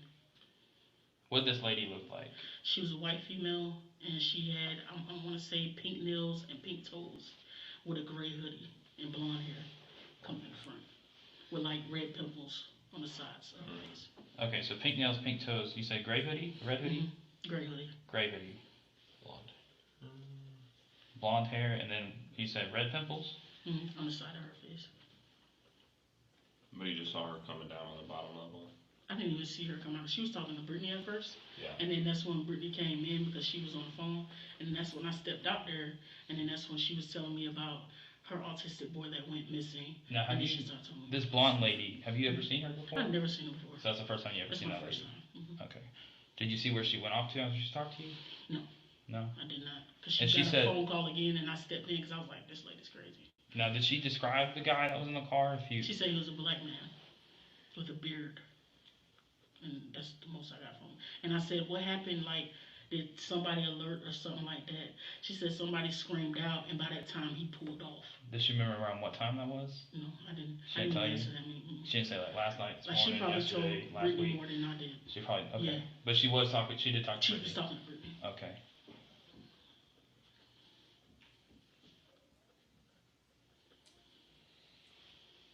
S13: What did this lady look like?
S11: She was a white female and she had, I want to say pink nails and pink toes with a gray hoodie and blonde hair coming in front with like red pimples on the sides of her face.
S13: Okay, so pink nails, pink toes. You said gray hoodie, red hoodie,
S11: Gray hoodie.
S13: gray hoodie,
S12: Blonde.
S13: blonde hair, and then you said red pimples.
S11: On the side of her face.
S12: But you just saw her coming down on the bottom level.
S11: I didn't even see her come out. She was talking to Brittany at first.
S12: Yeah.
S11: And then that's when Brittany came in because she was on the phone. And that's when I stepped out there. And then that's when she was telling me about her autistic boy that went missing.
S13: Now, have
S11: and then
S13: you,
S11: she started telling me
S13: this blonde lady, have you ever seen her before?
S11: I've never seen her before.
S13: So that's the first time you ever
S11: That's
S13: seen
S11: my
S13: that
S11: first
S13: lady?
S11: time. Mhm.
S13: Okay. Did you see where she went off to after she talked to you?
S11: No.
S13: No?
S11: I did not. Because she
S13: And
S11: got
S13: she
S11: a
S13: said-
S11: phone call again and I stepped in because I was like, this lady's crazy.
S13: Now, did she describe the guy that was in the car? If you,
S11: She said he was a black man with a beard. And that's the most I got from him. And I said, what happened? Like, did somebody alert or something like that? She said somebody screamed out, and by that time he pulled off.
S13: did she remember around what time that was?
S11: No, I didn't.
S13: She
S11: I
S13: didn't
S11: didn't
S13: tell you?
S11: answer that. Mm-mm.
S13: She didn't say like last night, this
S11: Like, she
S13: morning,
S11: probably told
S13: yesterday, last
S11: Brittany
S13: week.
S11: more than I did.
S13: She probably, okay.
S11: Yeah.
S13: But she was talking, she did talk to
S11: She
S13: Brittany.
S11: was talking to Brittany.
S13: Okay.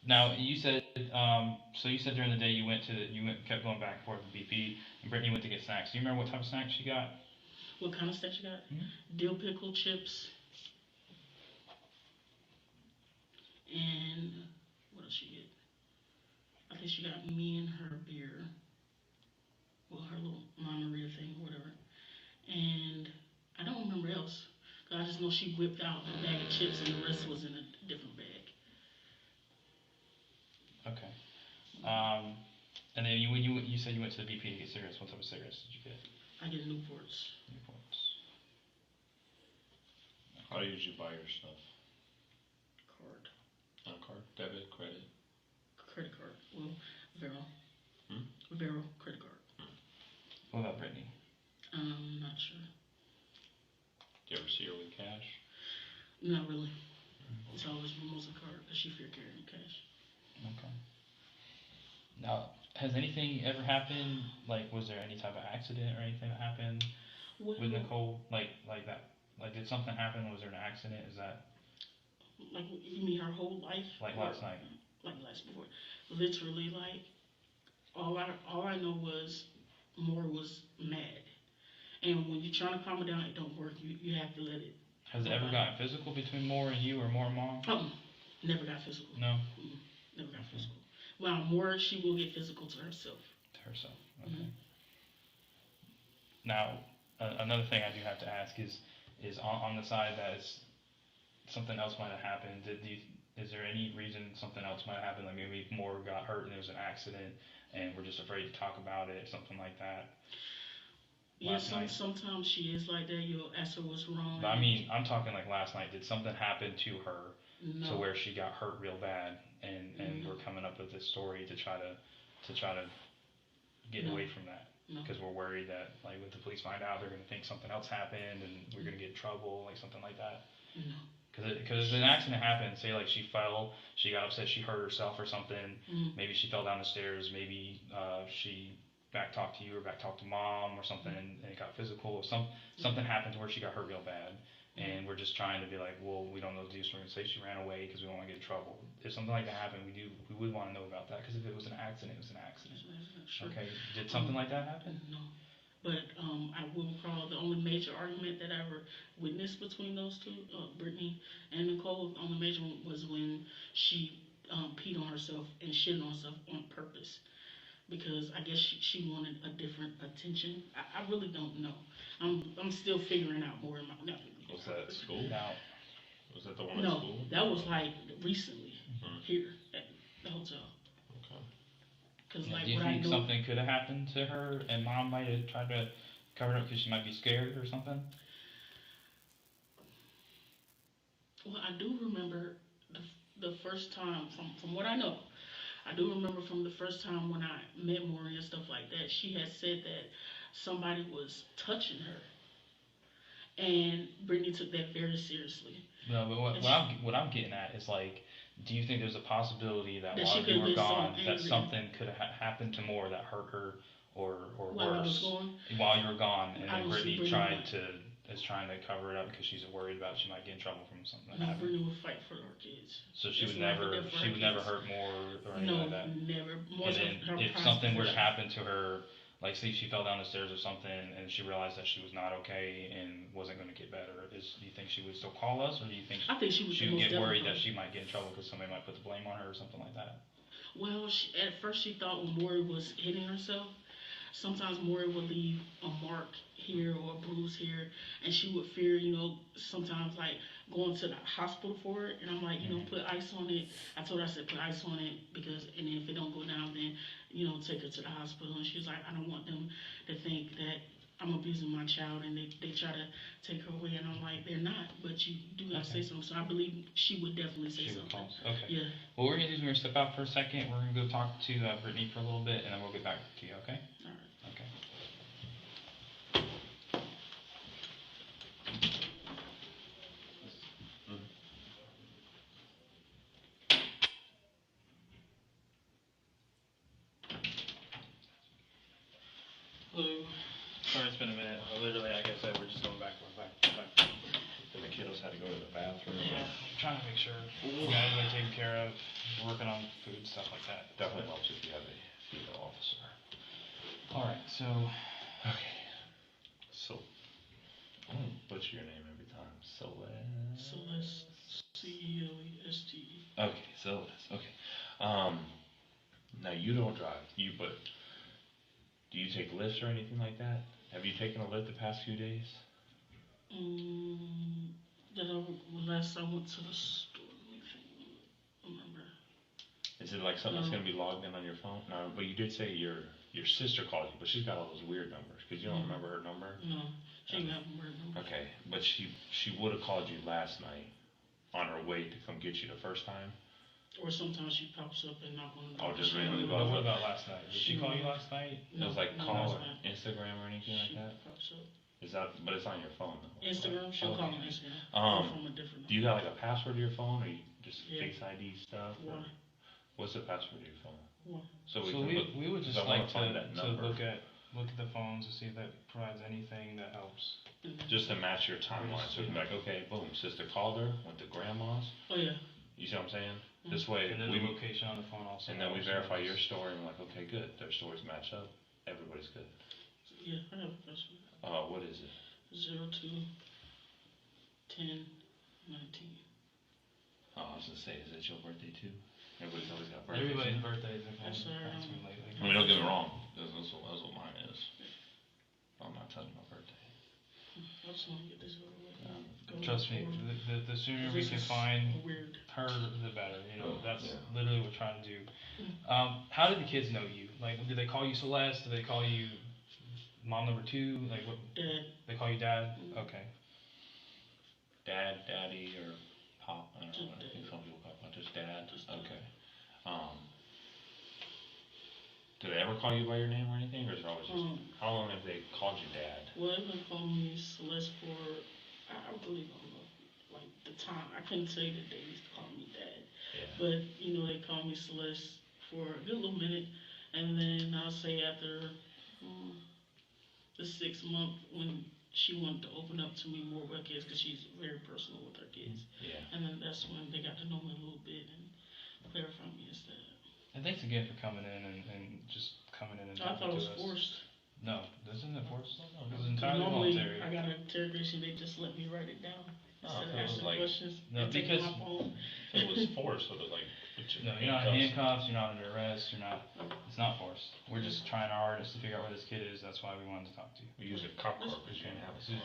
S13: Now, you said, so you said during the day kept going back and forth with BP, and Brittany went to get snacks. Do you remember what type of snacks she got?
S11: What kind of stuff she got?
S13: Mhm.
S11: Dill pickle chips. And what else she get? I think she got me and her beer. Well, her little margarita thing or whatever. And I don't remember else. I just know she whipped out a bag of chips and the rest was in a different bag.
S13: Okay. And then when you said you went to the BP to get cigarettes, what type of cigarettes did you get?
S11: I get Newports.
S13: Newports.
S12: How do you usually buy your stuff?
S11: Card.
S12: On a card? Debit, credit?
S11: Credit card. Well, Vero.
S12: Hmm?
S11: Vero credit card.
S13: What about Brittany?
S11: Not sure.
S12: Do you ever see her with cash?
S11: Not really. It's always Mimosa card because she fear carrying cash.
S13: Okay. Now, has anything ever happened? Like, was there any type of accident or anything that happened
S11: Well,
S13: with Nicole? Like that? Like, did something happen? Was there an accident? Is that
S11: like you mean her whole life?
S13: like
S11: Or-
S13: last night?
S11: Like last before. Literally, like all I know was Moore was mad, and when you're trying to calm her down, it don't work. You have to let it.
S13: Has it ever gotten physical between Moore and you, or Moore and Mom?
S11: Never got physical.
S13: No.
S11: Never got physical. Well, Moore, she will get physical to herself.
S13: To herself. Okay. Now, another thing I do have to ask is on the side that is something else might have happened. Is there any reason something else might have happened? Like maybe Moore got hurt and there was an accident, and we're just afraid to talk about it, something like that.
S11: Yeah, sometimes she is like that. You'll ask her what's wrong.
S13: But I mean, I'm talking like last night. Did something happen to her
S11: No.
S13: to where she got hurt real bad, and we're coming up with this story to try to get
S11: No.
S13: away from that?
S11: No.
S13: Because we're worried that like if the police find out, they're going to think something else happened, and we're going to get in trouble, like something like that.
S11: No.
S13: Because if an accident happened, say like she fell, she got upset, she hurt herself or something. Maybe she fell down the stairs. Maybe she back talked to you or back talked to Mom or something, and it got physical. Or something happened to where she got hurt real bad, and we're just trying to be like, well, we don't know the deuce. We're going to say she ran away because we don't want to get in trouble. If something like that happened, we would want to know about that, because if it was an accident, it was an accident.
S11: Sure.
S13: Okay. Did something like that happen?
S11: No. But I will recall the only major argument that I ever witnessed between those two, Brittany and Nicole, the only major one was when she peed on herself and shit on herself on purpose. Because I guess she wanted a different attention. I really don't know. I'm still figuring out more in my. No,
S12: Was that at school?
S13: Now,
S12: Was that the one at
S11: no,
S12: school?
S11: that was like recently here at the hotel.
S12: Okay.
S11: Cause like
S13: do you
S11: what I
S13: think
S11: know,
S13: something could have happened to her, and Mom might have tried to cover it up because she might be scared or something?
S11: well, I do remember the first time from what I know. I do remember from the first time when I met Maury and stuff like that, she had said that somebody was touching her. And Brittany took that very seriously.
S13: No, but what I'm getting at is like, do you think there's a possibility that
S11: That she
S13: while
S11: could
S13: you
S11: have
S13: were
S11: been so
S13: gone, that
S11: angry.
S13: something could have happened to Moore that hurt her or
S11: While I was
S13: worse
S11: gone?
S13: while you were gone, and
S11: I
S13: then
S11: don't see
S13: Brittany
S11: Brittany
S13: is trying to cover it up because she's worried about she might get in trouble from something that
S11: No,
S13: happened.
S11: Brittany would fight for her kids.
S13: So she
S11: It's
S13: would
S11: life or
S13: never
S11: death for her kids.
S13: hurt Moore or anything
S11: No,
S13: like that.
S11: never.
S13: And
S11: More
S13: then
S11: her
S13: if
S11: prized
S13: something were to
S11: possession.
S13: happen to her, like say she fell down the stairs or something, and she realized that she was not okay and wasn't going to get better, do you think she would still call us, or do you think
S11: I think she would
S13: she would
S11: most
S13: get worried
S11: definitely
S13: that she might get in trouble because somebody might put the blame on her or something like that?
S11: Well, at first she thought when Maury was hitting herself, sometimes Maury would leave a mark here or a bruise here, and she would fear, sometimes like going to the hospital for it. And I'm like, put ice on it. I told her, I said, put ice on it and if it don't go down, then, take her to the hospital. And she was like, I don't want them to think that I'm abusing my child and they try to take her away. And I'm like, they're not, but you do have to say something. So I believe she would definitely say something.
S13: Okay.
S11: Yeah.
S13: Well, we're going to do is we're going to step out for a second. We're going to go talk to Brittany for a little bit, and then we'll get back to you, okay?
S11: All right.
S13: Okay. Hello. Sorry, it's been a minute. Literally, like I said, we're just going back.
S12: And the kiddos had to go to the bathroom.
S13: Yeah, I'm trying to make sure we got everybody taken care of, working on food, stuff like that.
S12: Definitely helps if you have a female officer.
S13: Alright, so,
S12: Okay. So, I'm gonna butcher your name every time. Celeste.
S11: Celeste, Celeste.
S12: Okay, Celeste. Okay. Now you don't drive. But do you take lifts or anything like that? Have you taken a lift the past few days?
S11: Last I went to the store, let me remember.
S12: Is it like something that's gonna be logged in on your phone? No, but you did say your sister called you, but she's got all those weird numbers. Cause you don't remember her number.
S11: No, she didn't have a word number.
S12: Okay, but she would have called you last night on her way to come get you the first time.
S11: Or sometimes she pops up and not one of
S12: Oh, just
S11: she
S12: randomly
S11: don't
S13: what
S12: Well,
S13: about last night? Did she call you last night?
S12: It was like
S11: no,
S12: call or
S11: last night.
S12: Instagram or anything like
S11: She
S12: that.
S11: pops up.
S12: Is that? But it's on your phone though.
S11: Instagram, she'll
S12: Okay.
S11: call on Instagram. Or from a different
S12: Do you got like a password to your phone, or you just
S11: Yeah.
S12: Face ID stuff? or-
S11: Why?
S12: What's the password to your phone?
S11: Why?
S12: So
S13: So
S12: can look,
S13: we would
S12: 'cause
S13: just
S12: I wanna
S13: like
S12: find
S13: to
S12: that number.
S13: look at the phones to see if that provides anything that helps.
S12: Just to match your timeline. So we can be like, okay, boom, sister called her, went to grandma's.
S11: Oh yeah.
S12: You see what I'm saying? This way,
S13: And then
S12: we
S13: the location on the phone also.
S12: and then we
S13: helps.
S12: verify your story and we're like, okay, good, their stories match up. Everybody's good.
S11: Yeah, I have a password.
S12: What is it?
S11: 02-10-19.
S12: Oh, I was gonna say, is it your birthday too? Everybody's always got birthdays.
S13: Everybody's birthdays have
S11: That's
S13: been
S11: all right.
S13: passing lately.
S12: I mean, don't get me wrong. That's what mine is. I'm not touching my birthday.
S11: I just want to get this over with. Go
S13: Trust me,
S11: forward.
S13: the sooner
S11: This
S13: we can
S11: is
S13: find
S11: weird.
S13: her, the better. That's
S12: Yeah.
S13: literally what we're trying to do. How did the kids know you? Like, did they call you Celeste? Did they call you mom number two? Like, what?
S11: Dad.
S13: They call you dad? Okay.
S12: Dad, daddy, or pop? I don't know. I
S11: Just
S12: think some people call it just dad.
S11: Just dad.
S12: Okay. Do they ever call you by your name or anything, or is it always just? How long have they called you dad?
S11: Well, they've been calling me Celeste for, I really don't know, like the time. I couldn't tell you the day they used to call me dad.
S12: Yeah.
S11: But, they call me Celeste for a good little minute. And then I'll say after the 6th month when she wanted to open up to me more with her kids, because she's very personal with her kids.
S12: Yeah.
S11: And then that's when they got to know me a little bit and clarify me as that.
S13: And thanks again for coming in and just coming in and
S11: I
S13: talking
S11: thought it
S13: to
S11: was
S13: us.
S11: forced.
S13: No, this isn't forced. It was
S11: 'Cause
S13: entirely
S11: normally,
S13: voluntary.
S11: I got an interrogation, they just let me write it down.
S12: Oh,
S11: Instead of
S12: so it was
S11: asking
S12: like-
S11: questions
S13: No,
S11: and taking
S13: because-
S11: my phone.
S12: It was forced, so it was like.
S13: No, you're not in handcuffs, you're not under arrest, it's not forced. We're just trying our hardest to figure out where this kid is, that's why we wanted to talk to you.
S12: We use a cop car because you didn't have a car.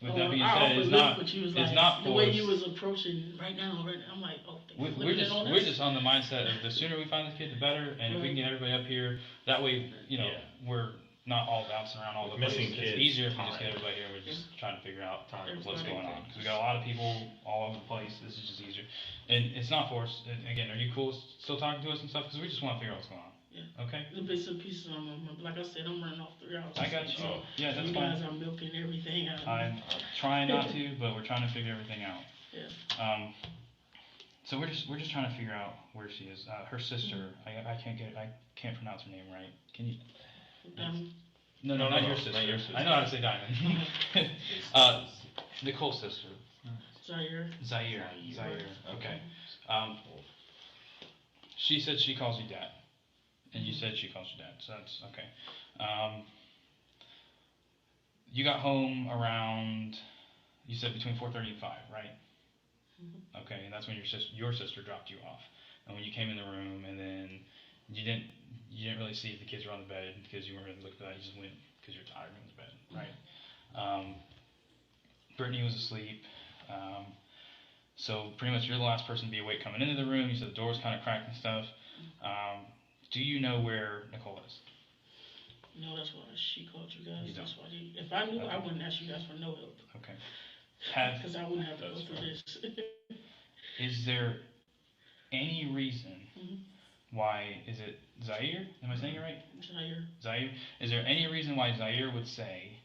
S13: With that being
S11: I
S13: said,
S11: offered
S13: it's
S11: lift,
S13: not,
S11: but you was
S13: it's
S11: like,
S13: not
S11: the way you
S13: forced.
S11: was approaching right now, I'm like, oh, they
S13: We're
S11: flipping it
S13: just,
S11: on
S13: we're
S11: us?
S13: just on the mindset of the sooner we find this kid, the better, and if we can get everybody up here, that way,
S12: Yeah.
S13: we're not all bouncing around all
S12: With
S13: the place.
S12: missing
S13: It's
S12: kids,
S13: easier if we just
S12: time.
S13: get everybody here, we're just trying to figure out
S12: Time is
S13: what's
S12: the big
S13: going on.
S12: thing.
S13: Because we got a lot of people all over the place, this is just easier. And it's not forced, and again, are you cool still talking to us and stuff? Because we just want to figure out what's going on.
S11: Yeah.
S13: Okay?
S11: The bits and pieces I remember. Like I said, I'm running off 3 hours.
S13: I got you.
S12: Oh.
S13: Yeah, that's
S11: You
S13: fine.
S11: guys are milking everything out of me.
S13: I'm trying not to, but we're trying to figure everything out.
S11: Yeah.
S13: So we're just trying to figure out where she is. Her sister, I can't pronounce her name right. Can you? No, not your sister.
S12: not your sister.
S13: I know how to say Diamond. Nicole's sister.
S11: Zaire.
S13: Zaire. Okay. She said she calls you dad, and you said she calls you dad. So that's okay. You got home around. You said between 4:30 and 5, right? Okay, and that's when your sister dropped you off. and when you came in the room, and then you didn't really see if the kids were on the bed because you weren't really looking at that. You just went because you're tired and went to bed, right? Brittany was asleep. So pretty much you're the last person to be awake coming into the room. You said the door was kind of cracked and stuff. Do you know where Nicole is?
S11: No, that's why she called you guys.
S13: You don't.
S11: That's why if I knew, I wouldn't ask you guys for no help.
S13: Okay.
S11: Because I wouldn't have to go through this.
S13: Is there any reason why, is it Zaire? Am I saying it right?
S11: Zaire.
S13: Zaire? Is there any reason why Zaire would say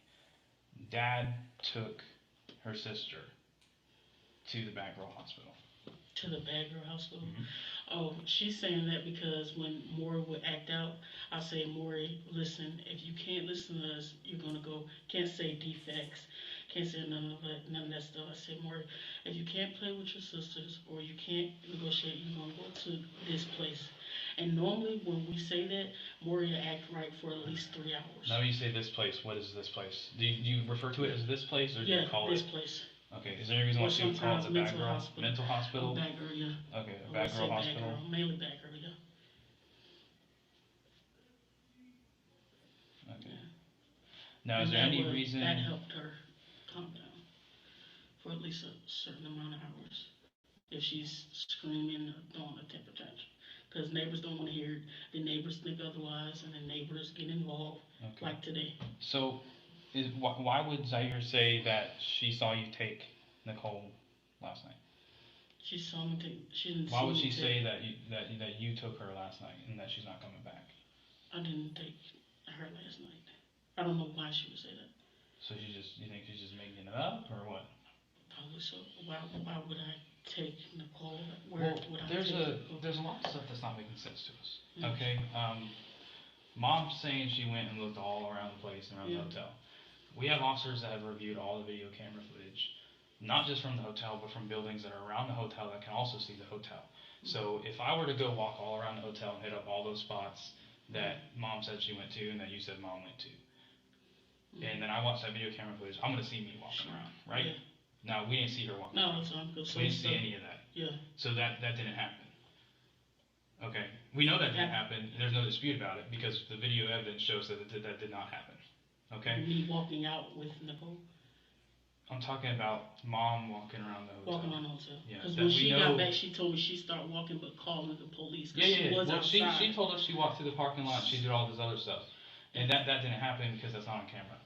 S13: Dad took her sister to the Batgirl Hospital?
S11: To the Batgirl Hospital? Oh, she's saying that because when Maury would act out, I say, Maury, listen, if you can't listen to us, you're going to go, can't say defects, can't say none of that stuff. I say, Maury, if you can't play with your sisters or you can't negotiate, you're going to go to this place. And normally when we say that, Maury will act right for at least 3 hours.
S13: Now you say this place, what is this place? Do you refer to it as this place, or do you call
S11: this
S13: it?
S11: place.
S13: Okay, is there any reason why she would call it the Batgirl? Mental hospital?
S11: Batgirl, yeah.
S13: Okay, a Batgirl hospital.
S11: Batgirl, mainly Batgirl, yeah.
S13: Okay. Now, is there any reason?
S11: That helped her calm down for at least a certain amount of hours. If she's screaming or throwing a temper tantrum. Because neighbors don't want to hear it. The neighbors think otherwise, and the neighbors get involved, like today.
S13: So, why would Zaire say that she saw you take Nicole last night?
S11: She saw me take. She didn't.
S13: Why would she say that you took her last night and that she's not coming back?
S11: I didn't take her last night. I don't know why she would say that.
S13: So you think she's just making it up, or what?
S11: Probably so. Why would I take Nicole?
S13: There's a lot of stuff that's not making sense to us. Okay. Mom's saying she went and looked all around the place and around the hotel. We have officers that have reviewed all the video camera footage, not just from the hotel, but from buildings that are around the hotel that can also see the hotel. So if I were to go walk all around the hotel and hit up all those spots that Mom said she went to and that you said Mom went to, and then I watch that video camera footage, I'm going to see me walking around, right? Now, we didn't see her walking around.
S11: No, that's not good.
S13: We didn't see any of that.
S11: Yeah.
S13: So that didn't happen. Okay. We know that didn't happen. There's no dispute about it because the video evidence shows that that did not happen. Okay?
S11: Me walking out with Nicole?
S13: I'm talking about Mom walking around the hotel.
S11: Walking around the hotel.
S13: Yeah.
S11: Because when she got back, she told me she started walking but calling the police.
S13: She was outside. She told us she walked through the parking lot. She did all this other stuff. And that didn't happen because that's not on camera.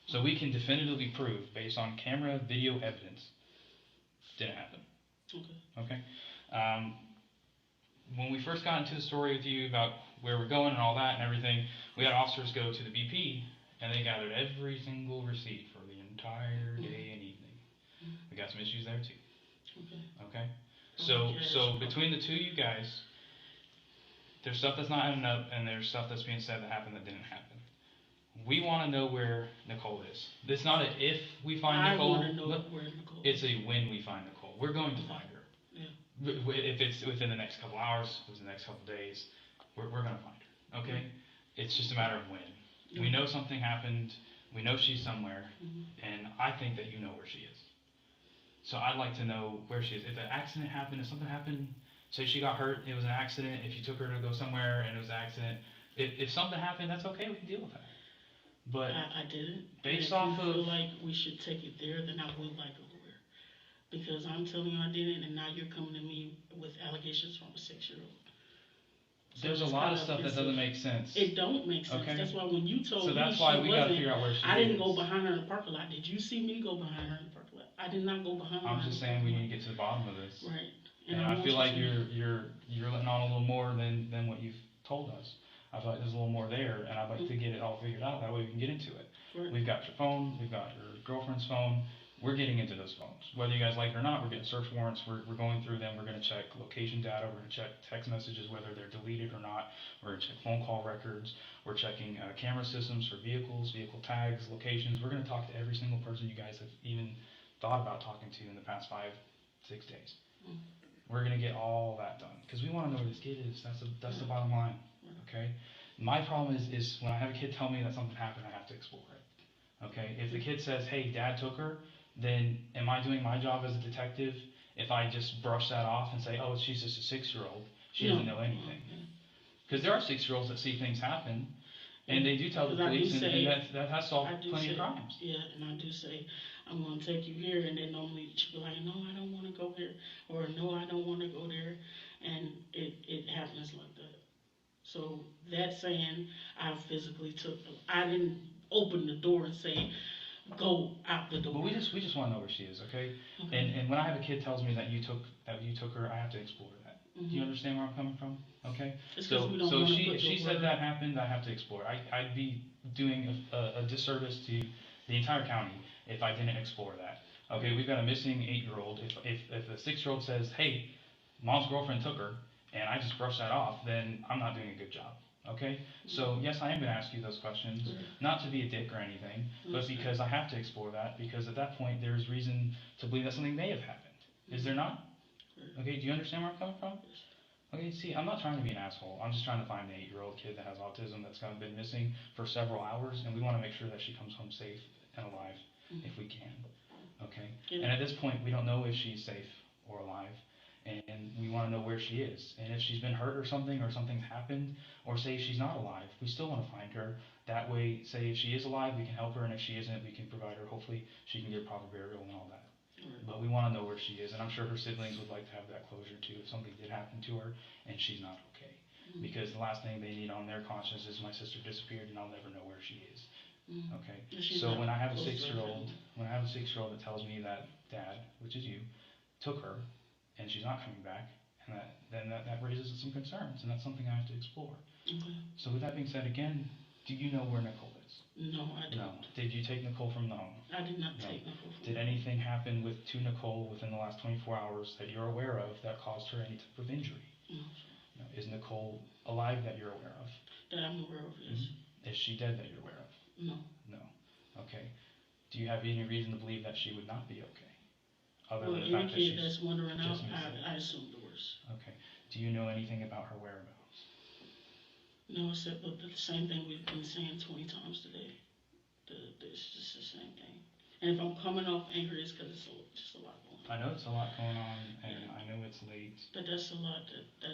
S13: So we can definitively prove, based on camera video evidence, didn't happen. Okay? When we first got into the story with you about where we're going and all that and everything, we had officers go to the BP and they gathered every single receipt for the entire day and evening. We got some issues there too. Okay? So between the two of you guys, there's stuff that's not adding up and there's stuff that's being said that happened that didn't happen. We want to know where Nicole is. It's not a if we find Nicole.
S11: I want to know where Nicole is.
S13: It's a when we find Nicole. We're going to find her. If it's within the next couple hours, within the next couple days, we're going to find her, okay? It's just a matter of when. We know something happened, we know she's somewhere, and I think that you know where she is. So I'd like to know where she is. If an accident happened, if something happened, say she got hurt, it was an accident, if you took her to go somewhere and it was an accident, if something happened, that's okay, we can deal with that. But
S11: I didn't.
S13: Based off of...
S11: If you feel like we should take it there, then I would like a lawyer. Because I'm telling you I didn't, and now you're coming to me with allegations from a 6-year-old. So
S13: there's a lot of stuff that doesn't make sense.
S11: It don't make sense.
S13: Okay.
S11: That's why when you told me
S13: that's why
S11: she
S13: we
S11: wasn't,
S13: gotta figure out where she
S11: I didn't
S13: is.
S11: go behind her in the parking lot. Did you see me go behind her in the parking lot? I did not go behind her.
S13: I'm just saying we need to get to the bottom of this.
S11: Right.
S13: And I feel like you're letting on a little more than what you've told us. I feel like there's a little more there, and I'd like to get it all figured out. That way we can get into it.
S11: Right.
S13: We've got your phone. We've got your girlfriend's phone. We're getting into those phones. Whether you guys like it or not, we're getting search warrants. We're going through them. We're going to check location data. We're going to check text messages, whether they're deleted or not. We're going to check phone call records. We're checking camera systems for vehicles, vehicle tags, locations. We're going to talk to every single person you guys have even thought about talking to in the past 5-6 days. We're going to get all that done because we want to know where this kid is. That's the bottom line. Okay. My problem is when I have a kid tell me that something happened, I have to explore it. Okay. If the kid says, "Hey, Dad took her," then am I doing my job as a detective if I just brush that off and say, "Oh, she's just a 6-year-old," She doesn't know anything. Because there are 6-year-olds that see things happen, and they do tell the
S11: 'Cause I do
S13: police, and
S11: say-
S13: that has solved
S11: I do
S13: plenty
S11: say,
S13: of crimes.
S11: yeah, and I do say, I'm gonna take you here, and then normally she'll be like, no, I don't wanna go here, or no, I don't wanna go there, and it happens like that. So that saying, I physically I didn't open the door and say, go out the door.
S13: But we just want to know where she is, okay?
S11: Okay.
S13: And when I have a kid tells me that you took her, I have to explore that. Do you understand where I'm coming from? Okay.
S11: It's 'cause we don't
S13: So
S11: wanna
S13: she
S11: put
S13: she
S11: the
S13: said
S11: word-
S13: that happened. I have to explore. I'd be doing a disservice to the entire county if I didn't explore that. Okay, we've got a missing 8-year-old. If a 6-year-old says, hey, mom's girlfriend took her, and I just brush that off, then I'm not doing a good job. Okay? So yes, I am going to ask you those questions, not to be a dick or anything, but because I have to explore that, because at that point there's reason to believe that something may have happened. Is there not? Okay, do you understand where I'm coming from? Okay, see, I'm not trying to be an asshole. I'm just trying to find an 8-year-old kid that has autism that's been missing for several hours, and we want to make sure that she comes home safe and alive if we can. Okay? And at this point, we don't know if she's safe or alive, and we want to know where she is. And if she's been hurt or something's happened, or say she's not alive, we still want to find her. That way, say if she is alive, we can help her, and if she isn't, we can provide her. Hopefully, she can get proper burial and all that. But we want to know where she is, and I'm sure her siblings would like to have that closure too if something did happen to her and she's not okay. Because the last thing they need on their conscience is my sister disappeared and I'll never know where she is. Okay. So when I have a 6-year-old, that tells me that dad, which is you, took her and she's not coming back, and that raises some concerns, and that's something I have to explore. So with that being said, again, do you know where Nicole is?
S11: No, I don't.
S13: No. Did you take Nicole from the home?
S11: I did not
S13: No.
S11: take Nicole from
S13: Did anything happen to Nicole within the last 24 hours that you're aware of that caused her any type of injury?
S11: No.
S13: No. Is Nicole alive that you're aware of?
S11: That I'm aware of, yes.
S13: Is she dead that you're aware of?
S11: No.
S13: No. Okay. Do you have any reason to believe that she would not be okay? Other
S11: Well,
S13: than the
S11: any
S13: fact that
S11: kid
S13: she's
S11: that's wandering out,
S13: just missing?
S11: I assume the worst.
S13: Okay. Do you know anything about her whereabouts?
S11: No, except the same thing we've been saying 20 times today. It's just the same thing. And if I'm coming off angry, it's because it's just a lot going on.
S13: I know it's a lot going on, and I know it's late.
S11: But that's a lot.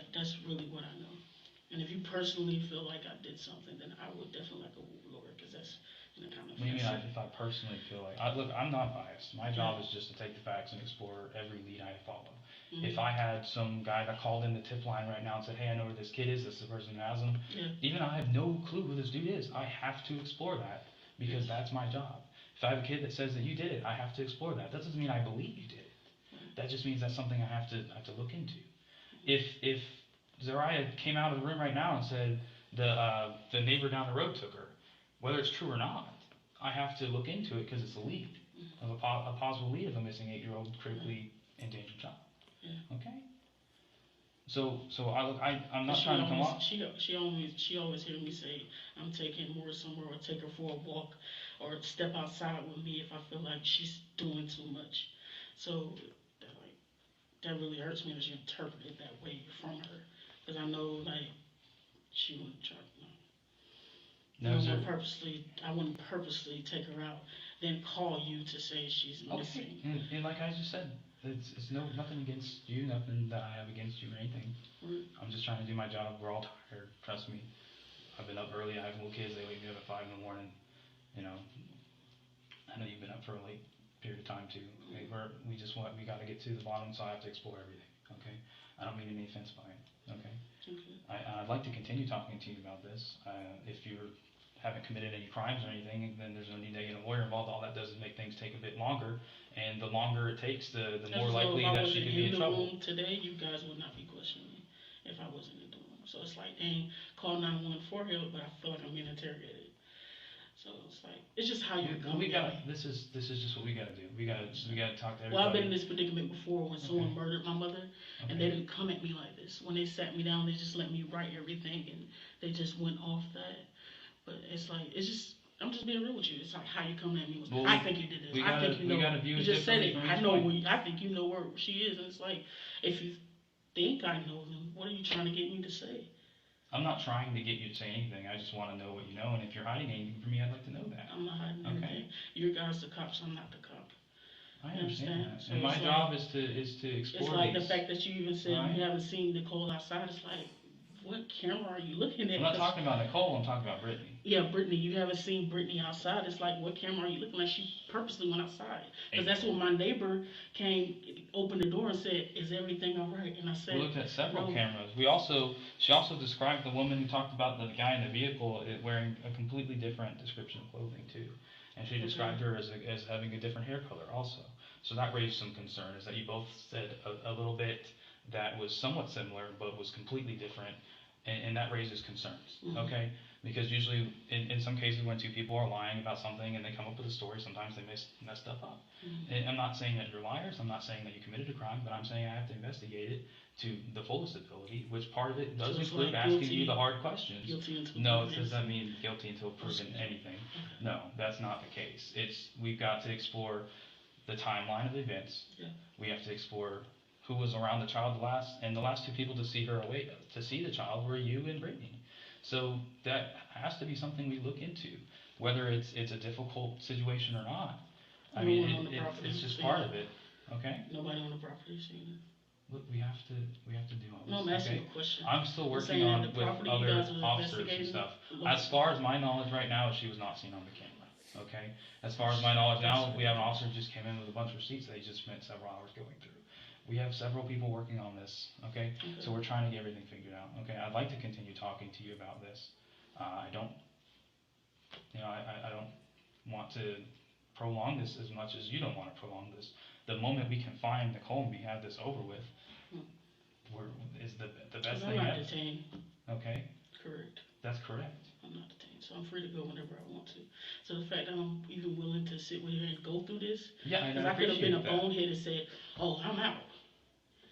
S11: That's really what I know. And if you personally feel like I did something, then I would definitely like a lawyer, because that's kind of.
S13: What do you mean? If I personally feel like, look, I'm not biased. My job is just to take the facts and explore every lead I follow. If I had some guy that called in the tip line right now and said, hey, I know where this kid is, this is the person who has him, even I have no clue who this dude is, I have to explore that, because that's my job. If I have a kid that says that you did it, I have to explore that. That doesn't mean I believe you did it. That just means that's something I have to look into. If Zariah came out of the room right now and said the neighbor down the road took her, whether it's true or not, I have to look into it, because it's a lead, of a possible lead of a missing 8-year-old critically endangered child. Okay. So I'm not trying to come off.
S11: She always hear me say, I'm taking Morris somewhere, or take her for a walk, or step outside with me if I feel like she's doing too much. So that really hurts me that you interpret it that way from her, because I know she wouldn't try. I wouldn't purposely take her out, then call you to say she's missing.
S13: And like I just said, it's nothing against you, nothing that I have against you or anything. I'm just trying to do my job. We're all tired, trust me. I've been up early. I have little kids. They wake me up at 5 in the morning. You know, I know you've been up for a late period of time too. Okay, we got to get to the bottom, so I have to explore everything. Okay, I don't mean any offense by it. Okay. I'd like to continue talking to you about this. If you haven't committed any crimes or anything, then there's no need to get a lawyer involved. All that does is make things take a bit longer, and the longer it takes, the more likely that she could be in trouble.
S11: Room today, you guys would not be questioning me if I wasn't in the room. So it's like, dang, call 911 for help, but I feel like I'm being interrogated. So it's like, it's just how you come.
S13: This is just what we gotta do. We gotta talk to everybody.
S11: Well, I've been in this predicament before when someone murdered my mother, and they didn't come at me like this. When they sat me down, they just let me write everything, and they just went off that. But it's like, I'm just being real with you. It's like how you come at me. I think you did this. I think you know. You just said it. I think you know where she is. And it's like, if you think I know them, what are you trying to get me to say?
S13: I'm not trying to get you to say anything. I just want to know what you know. And if you're hiding anything from me, I'd like to know that.
S11: I'm not hiding anything. You guys the cops. I'm not the cop.
S13: I
S11: You
S13: understand that.
S11: So
S13: And my
S11: it's
S13: job
S11: like,
S13: is to
S11: it's
S13: explore
S11: like the
S13: these.
S11: fact that you even said
S13: Right.
S11: you haven't seen Nicole outside. It's like, what camera are you looking at?
S13: I'm not
S11: 'Cause-
S13: talking about Nicole, I'm talking about Brittany.
S11: Yeah, Brittany, you haven't seen Brittany outside. It's like, what camera are you looking at? She purposely went outside. Because that's when my neighbor came, opened the door and said, is everything all right? And I said,
S13: We looked at several
S11: no.
S13: cameras. She also described the woman who talked about the guy in the vehicle wearing a completely different description of clothing too. And she described her as having a different hair color also. So that raised some concern, is that you both said a little bit that was somewhat similar, but was completely different. And that raises concerns, okay? Because usually, in some cases, when two people are lying about something and they come up with a story, sometimes they mess stuff up. And I'm not saying that you're liars, I'm not saying that you committed a crime, but I'm saying I have to investigate it to the fullest ability, which part of it does
S11: So it's
S13: include
S11: like
S13: asking
S11: guilty-
S13: you the hard questions.
S11: Guilty until
S13: No,
S11: proven
S13: it doesn't
S11: innocent.
S13: mean guilty until proven anything. No, that's not the case. We've got to explore the timeline of events.
S11: Yeah.
S13: We have to explore who was around the child and the last two people to see the child were you and Brittany. So that has to be something we look into, whether it's a difficult situation or not. I
S11: No
S13: mean,
S11: one on the property
S13: it's just
S11: seen
S13: part
S11: it.
S13: of it, okay?
S11: Nobody on the property seen it.
S13: Look, we have to do all this,
S11: No, I'm asking
S13: okay?
S11: you a question.
S13: I'm still
S11: I'm
S13: working
S11: saying that
S13: on
S11: the
S13: with
S11: property you
S13: other
S11: guys was
S13: officers and
S11: investigating
S13: stuff.
S11: looked-
S13: As far as my knowledge right now, she was not seen on the camera, okay? As far as my knowledge now, we have an officer who just came in with a bunch of receipts that he just spent several hours going through. We have several people working on this, okay? So we're trying to get everything figured out, okay? I'd like to continue talking to you about this. I don't want to prolong this as much as you don't want to prolong this. The moment we can find Nicole and we have this over with, is the best
S11: I'm
S13: thing
S11: not
S13: ever.
S11: detained.
S13: Okay,
S11: Correct.
S13: that's correct.
S11: I'm not detained, so I'm free to go whenever I want to. So the fact that I'm even willing to sit with you and go through this,
S13: Yeah, and
S11: because
S13: I
S11: I could have been a
S13: appreciate that.
S11: bonehead and said, "Oh, I'm out."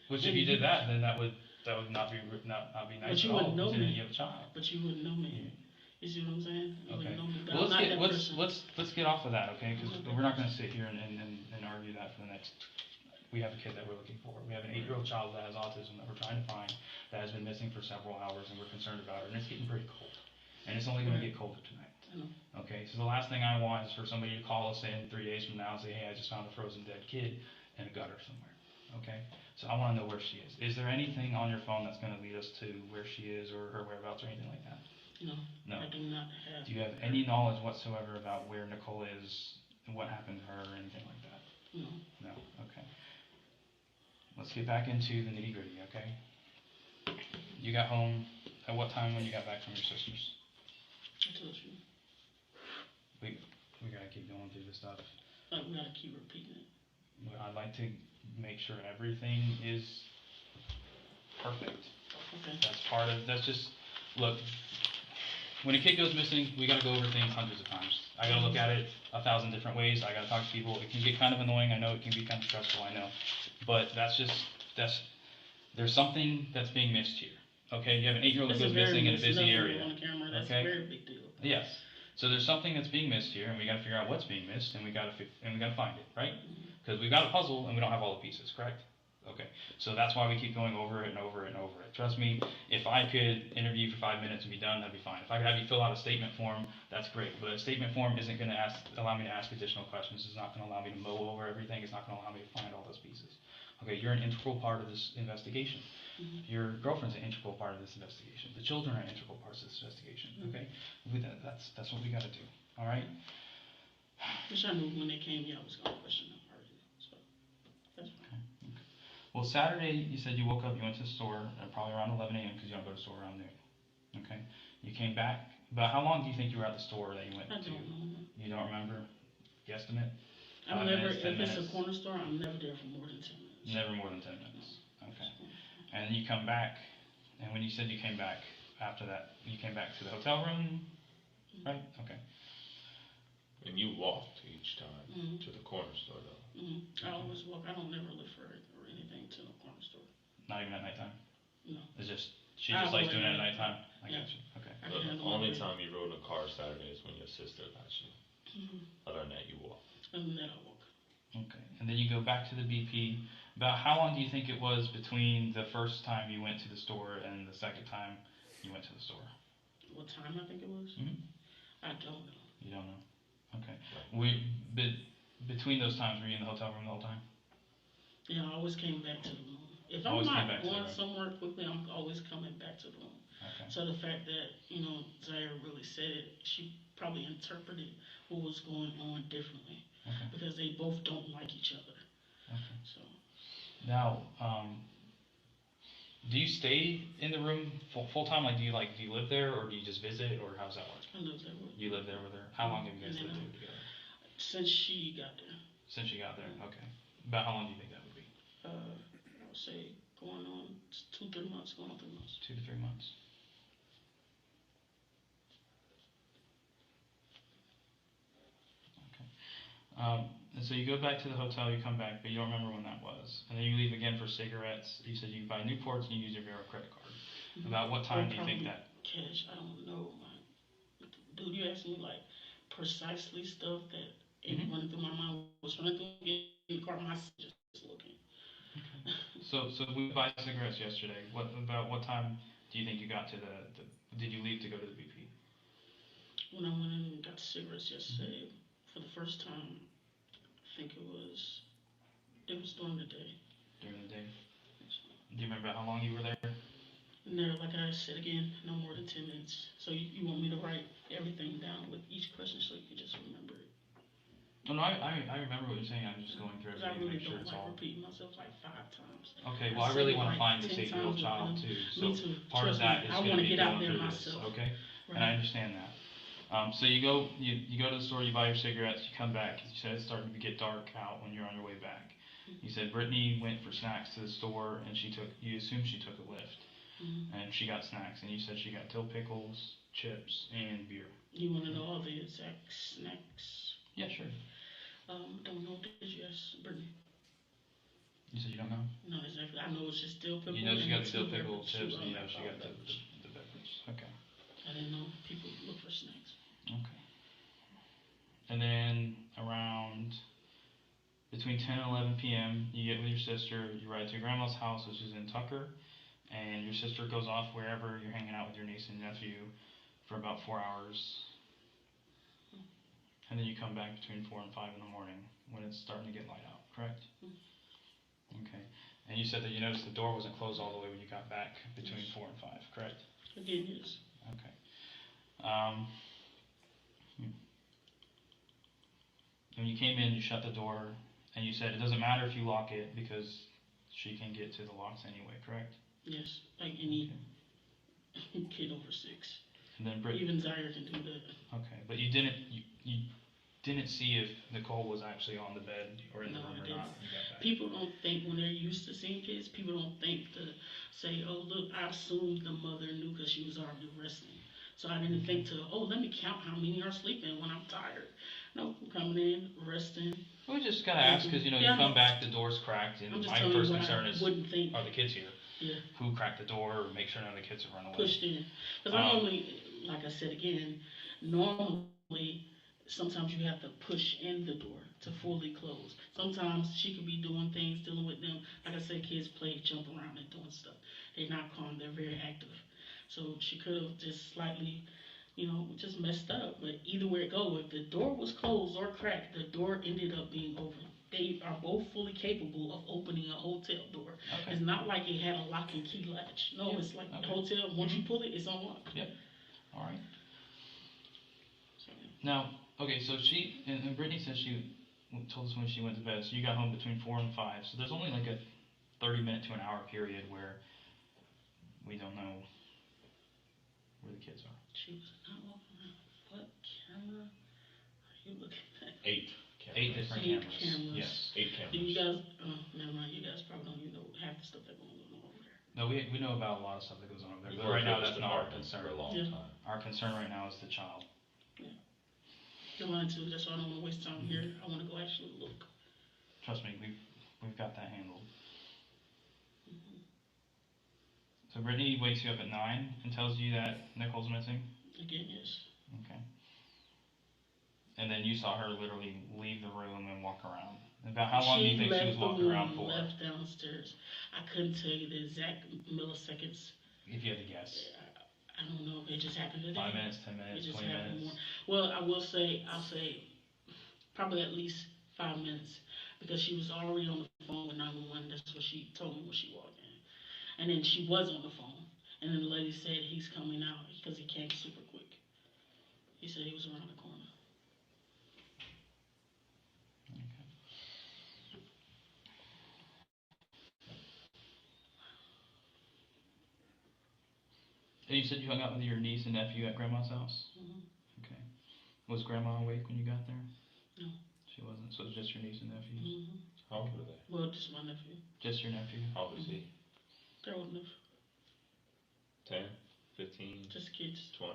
S13: Which if you did that, then that would not be nice
S11: But you
S13: at all,
S11: wouldn't know
S13: considering
S11: me.
S13: you have a child.
S11: But you wouldn't know me. You see what I'm saying? You
S13: Okay.
S11: wouldn't know me. But
S13: Well,
S11: I'm not that person.
S13: let's get off of that, okay? Because
S11: Okay.
S13: we're not going to sit here and argue that for the next. We have a kid that we're looking for. We have an 8-year-old child that has autism that we're trying to find, that has been missing for several hours, and we're concerned about her. And it's getting pretty cold, and it's only going to get colder tonight.
S11: I know.
S13: Okay, so the last thing I want is for somebody to call us in 3 days from now and say, "Hey, I just found a frozen dead kid in a gutter somewhere." Okay, so I want to know where she is. Is there anything on your phone that's going to lead us to where she is or her whereabouts or anything like that?
S11: No.
S13: No.
S11: I do not have.
S13: Do you have any knowledge whatsoever about where Nicole is, and what happened to her, or anything like that?
S11: No.
S13: No. Okay. Let's get back into the nitty gritty. Okay. You got home at what time when you got back from your sister's?
S11: I told you.
S13: We gotta keep going through this stuff.
S11: Like, we gotta keep repeating it.
S13: But I'd like to make sure everything is perfect.
S11: Okay.
S13: That's just, look, when a kid goes missing, we gotta go over things hundreds of times. I gotta look at it 1,000 different ways, I gotta talk to people, it can get kind of annoying, I know it can be kind of stressful, I know. But there's something that's being missed here, okay? You have an 8-year-old who
S11: That's
S13: goes missing in a
S11: it's
S13: busy
S11: nothing
S13: area,
S11: on the camera. That's
S13: okay?
S11: a very big deal.
S13: Yes, so there's something that's being missed here, and we gotta figure out what's being missed, and we gotta find it, right? Because we've got a puzzle, and we don't have all the pieces, correct? Okay, so that's why we keep going over it and over it and over it. Trust me, if I could interview for 5 minutes and be done, that'd be fine. If I could have you fill out a statement form, that's great. But a statement form isn't gonna allow me to ask additional questions. It's not gonna allow me to mow over everything. It's not gonna allow me to find all those pieces. Okay, you're an integral part of this investigation. Your girlfriend's an integral part of this investigation. The children are integral parts of this investigation, okay? That's what we gotta do, all right?
S11: Which I knew when they came here, I was gonna question them already. So, that's fine.
S13: Well, Saturday, you said you woke up, you went to the store, probably around 11 a.m. because you don't go to the store around noon. Okay? You came back. About how long do you think you were at the store that you went
S11: I
S13: to?
S11: don't know.
S13: You don't remember? Guesstimate?
S11: I'm
S13: 5
S11: never,
S13: minutes, 10
S11: if it's a
S13: minutes?
S11: corner store, I'm never there for more than 10 minutes.
S13: Never more than 10 minutes. Okay. And you come back, and when you said you came back after that, you came back to the hotel room, right? Okay.
S12: And you walked each time to the corner store, though.
S11: I always walk. I don't never live for it or anything to the corner store.
S13: Not even at nighttime?
S11: No.
S13: It's just, she just likes doing it at nighttime? I
S11: Yeah.
S13: got you. Okay.
S11: I
S12: The
S11: can handle
S12: only
S11: it.
S12: time you rode a car Saturday is when your sister got you. Other than that, you walked.
S11: Other than that, I walk.
S13: Okay, and then you go back to the BP. About how long do you think it was between the first time you went to the store and the second time you went to the store?
S11: What time I think it was?
S13: Mhm.
S11: I don't know.
S13: You don't know? Okay. Between those times, were you in the hotel room the whole time?
S11: Yeah, I always came back to the room. If I'm
S13: Always came
S11: not
S13: back to the
S11: going
S13: room.
S11: somewhere quickly, I'm always coming back to the room.
S13: Okay.
S11: So the fact that, you know, Zaire really said it, she probably interpreted what was going on differently.
S13: Okay.
S11: Because they both don't like each other.
S13: Okay.
S11: So
S13: Now, do you stay in the room full time? Like, do you live there, or do you just visit, or how's that work?
S11: I live there with
S13: You live there with her. How long have you guys
S11: And
S13: lived
S11: then,
S13: together?
S11: since she got there.
S13: Since you got there. Okay. About how long do you think that would be?
S11: I would say going on 2-3 months, going on 3 months.
S13: 2 to 3 months. Okay. And so you go back to the hotel, you come back, but you don't remember when that was. And then you leave again for cigarettes. You said you buy Newports and you use your Vero credit card. About what time do you think that?
S11: Cash, I don't know. Dude, you asked me like precisely stuff that it running through my mind was running through in the car. My just looking.
S13: So we buy cigarettes yesterday. About what time do you think you got to did you leave to go to the BP?
S11: When I went in and got cigarettes yesterday, for the first time, I think it was during the day.
S13: During the day? Do you remember how long you were there?
S11: And there, like I said again, no more than 10 minutes. So you want me to write everything down with each question so you can just remember it?
S13: No, I remember what you're saying. I'm just going through
S11: Because I
S13: everything to
S11: really
S13: make sure
S11: don't
S13: it's
S11: like
S13: all.
S11: repeating myself like 5 times.
S13: Okay, well, I really want to find the
S11: 10
S13: 8-year-old
S11: times
S13: child
S11: with
S13: too.
S11: them.
S13: So
S11: Me too.
S13: part of
S11: Trust
S13: that
S11: me,
S13: is
S11: I
S13: going to
S11: wanna
S13: be
S11: get out
S13: going
S11: there
S13: through this,
S11: myself.
S13: okay? And I understand that. So you go to the store, you buy your cigarettes, you come back. You said it's starting to get dark out when you're on your way back. You said Brittany went for snacks to the store, and you assumed she took a lift, and she got snacks, and you said she got dill pickles, chips, and beer.
S11: You want to know all the exact snacks?
S13: Yeah, sure.
S11: Don't know. Did you ask Brittany?
S13: You said you don't know?
S11: No, exactly. I know it's just dill pickles.
S13: You know she got the
S11: and
S13: dill
S11: 2
S13: pickle
S11: beverage-
S13: chips,
S11: two,
S13: and you know she got the
S11: beverage.
S13: beverage. Okay.
S11: I didn't know people look for snacks.
S13: Okay. And then around between 10 and 11 p.m., you get with your sister, you ride to your grandma's house, which is in Tucker, and your sister goes off wherever you're hanging out with your niece and nephew for about 4 hours. And then you come back between 4 and 5 in the morning when it's starting to get light out, correct? Okay. And you said that you noticed the door wasn't closed all the way when you got back between 4 and 5, correct?
S11: Again, yes.
S13: Okay. When you came in, you shut the door, and you said it doesn't matter if you lock it because she can get to the locks anyway, correct?
S11: Yes, like any kid over 6.
S13: And then
S11: Even Zaire can do that.
S13: Okay, but you didn't see if Nicole was actually on the bed or in the room or not when you got back.
S11: People don't think when they're used to seeing kids, people don't think to say, oh, look, I assumed the mother knew because she was already resting. So I didn't think to, oh, let me count how many are sleeping when I'm tired. No, I'm coming in, resting.
S13: We just gotta ask because you come back, the door's cracked, and my first concern is, are the kids here?
S11: Yeah.
S13: Who cracked the door, or make sure none of the kids have run away?
S11: Pushed in. Because I normally, like I said again, normally sometimes you have to push in the door to fully close. Sometimes she could be doing things, dealing with them. Like I said, kids play, jump around and doing stuff. They're not calm, they're very active. So she could have just slightly, just messed up. But either way it go, if the door was closed or cracked, the door ended up being open. They are both fully capable of opening a hotel door.
S13: Okay.
S11: It's not like it had a lock and key latch. No, it's like a hotel. Once you pull it, it's unlocked.
S13: Yep. All right. Now, okay, so she and Brittany said she told us when she went to bed. So you got home between 4 and 5. So there's only like a 30-minute to an hour period where we don't know where the kids are.
S11: She was not walking around. What camera are you looking at?
S12: 8 cameras.
S13: 8 different cameras. Yes.
S12: 8 cameras.
S11: You guys, never mind. You guys probably don't even know half the stuff that goes on over there.
S13: No, we know about a lot of stuff that goes on over there.
S12: We've
S13: But right
S12: worked
S13: now,
S12: with
S13: that's
S12: this
S13: not our
S12: department
S13: concern.
S12: for a long
S11: Yeah.
S12: time.
S13: Our concern right now is the child.
S11: Yeah. Mine too. That's why I don't want to waste time here. I want to go actually look.
S13: Trust me, we've got that handled. So Brittany wakes you up at 9 and tells you that Nicole's missing?
S11: Again, yes.
S13: Okay. And then you saw her literally leave the room and walk around. About how long do you think she was walking around for?
S11: Left downstairs. I couldn't tell you the exact milliseconds.
S13: If you had to guess.
S11: I don't know. It just happened today.
S13: 5 minutes, 10
S11: It
S13: minutes,
S11: just
S13: 20
S11: happened
S13: minutes?
S11: more. Well, I'll say probably at least 5 minutes because she was already on the phone with 911. That's what she told me when she walked in. And then she was on the phone. And then the lady said he's coming out because he came super quick. He said he was around the corner.
S13: And you said you hung out with your niece and nephew at grandma's house?
S11: Mm-hmm.
S13: Okay. Was grandma awake when you got there?
S11: No.
S13: She wasn't, so it was just your niece and nephew?
S11: Mm-hmm.
S12: How old were they?
S11: Well, just my nephew.
S13: Just your nephew?
S12: How old is he?
S11: They're old enough.
S12: 10, 15,
S11: Just kids.
S12: 20?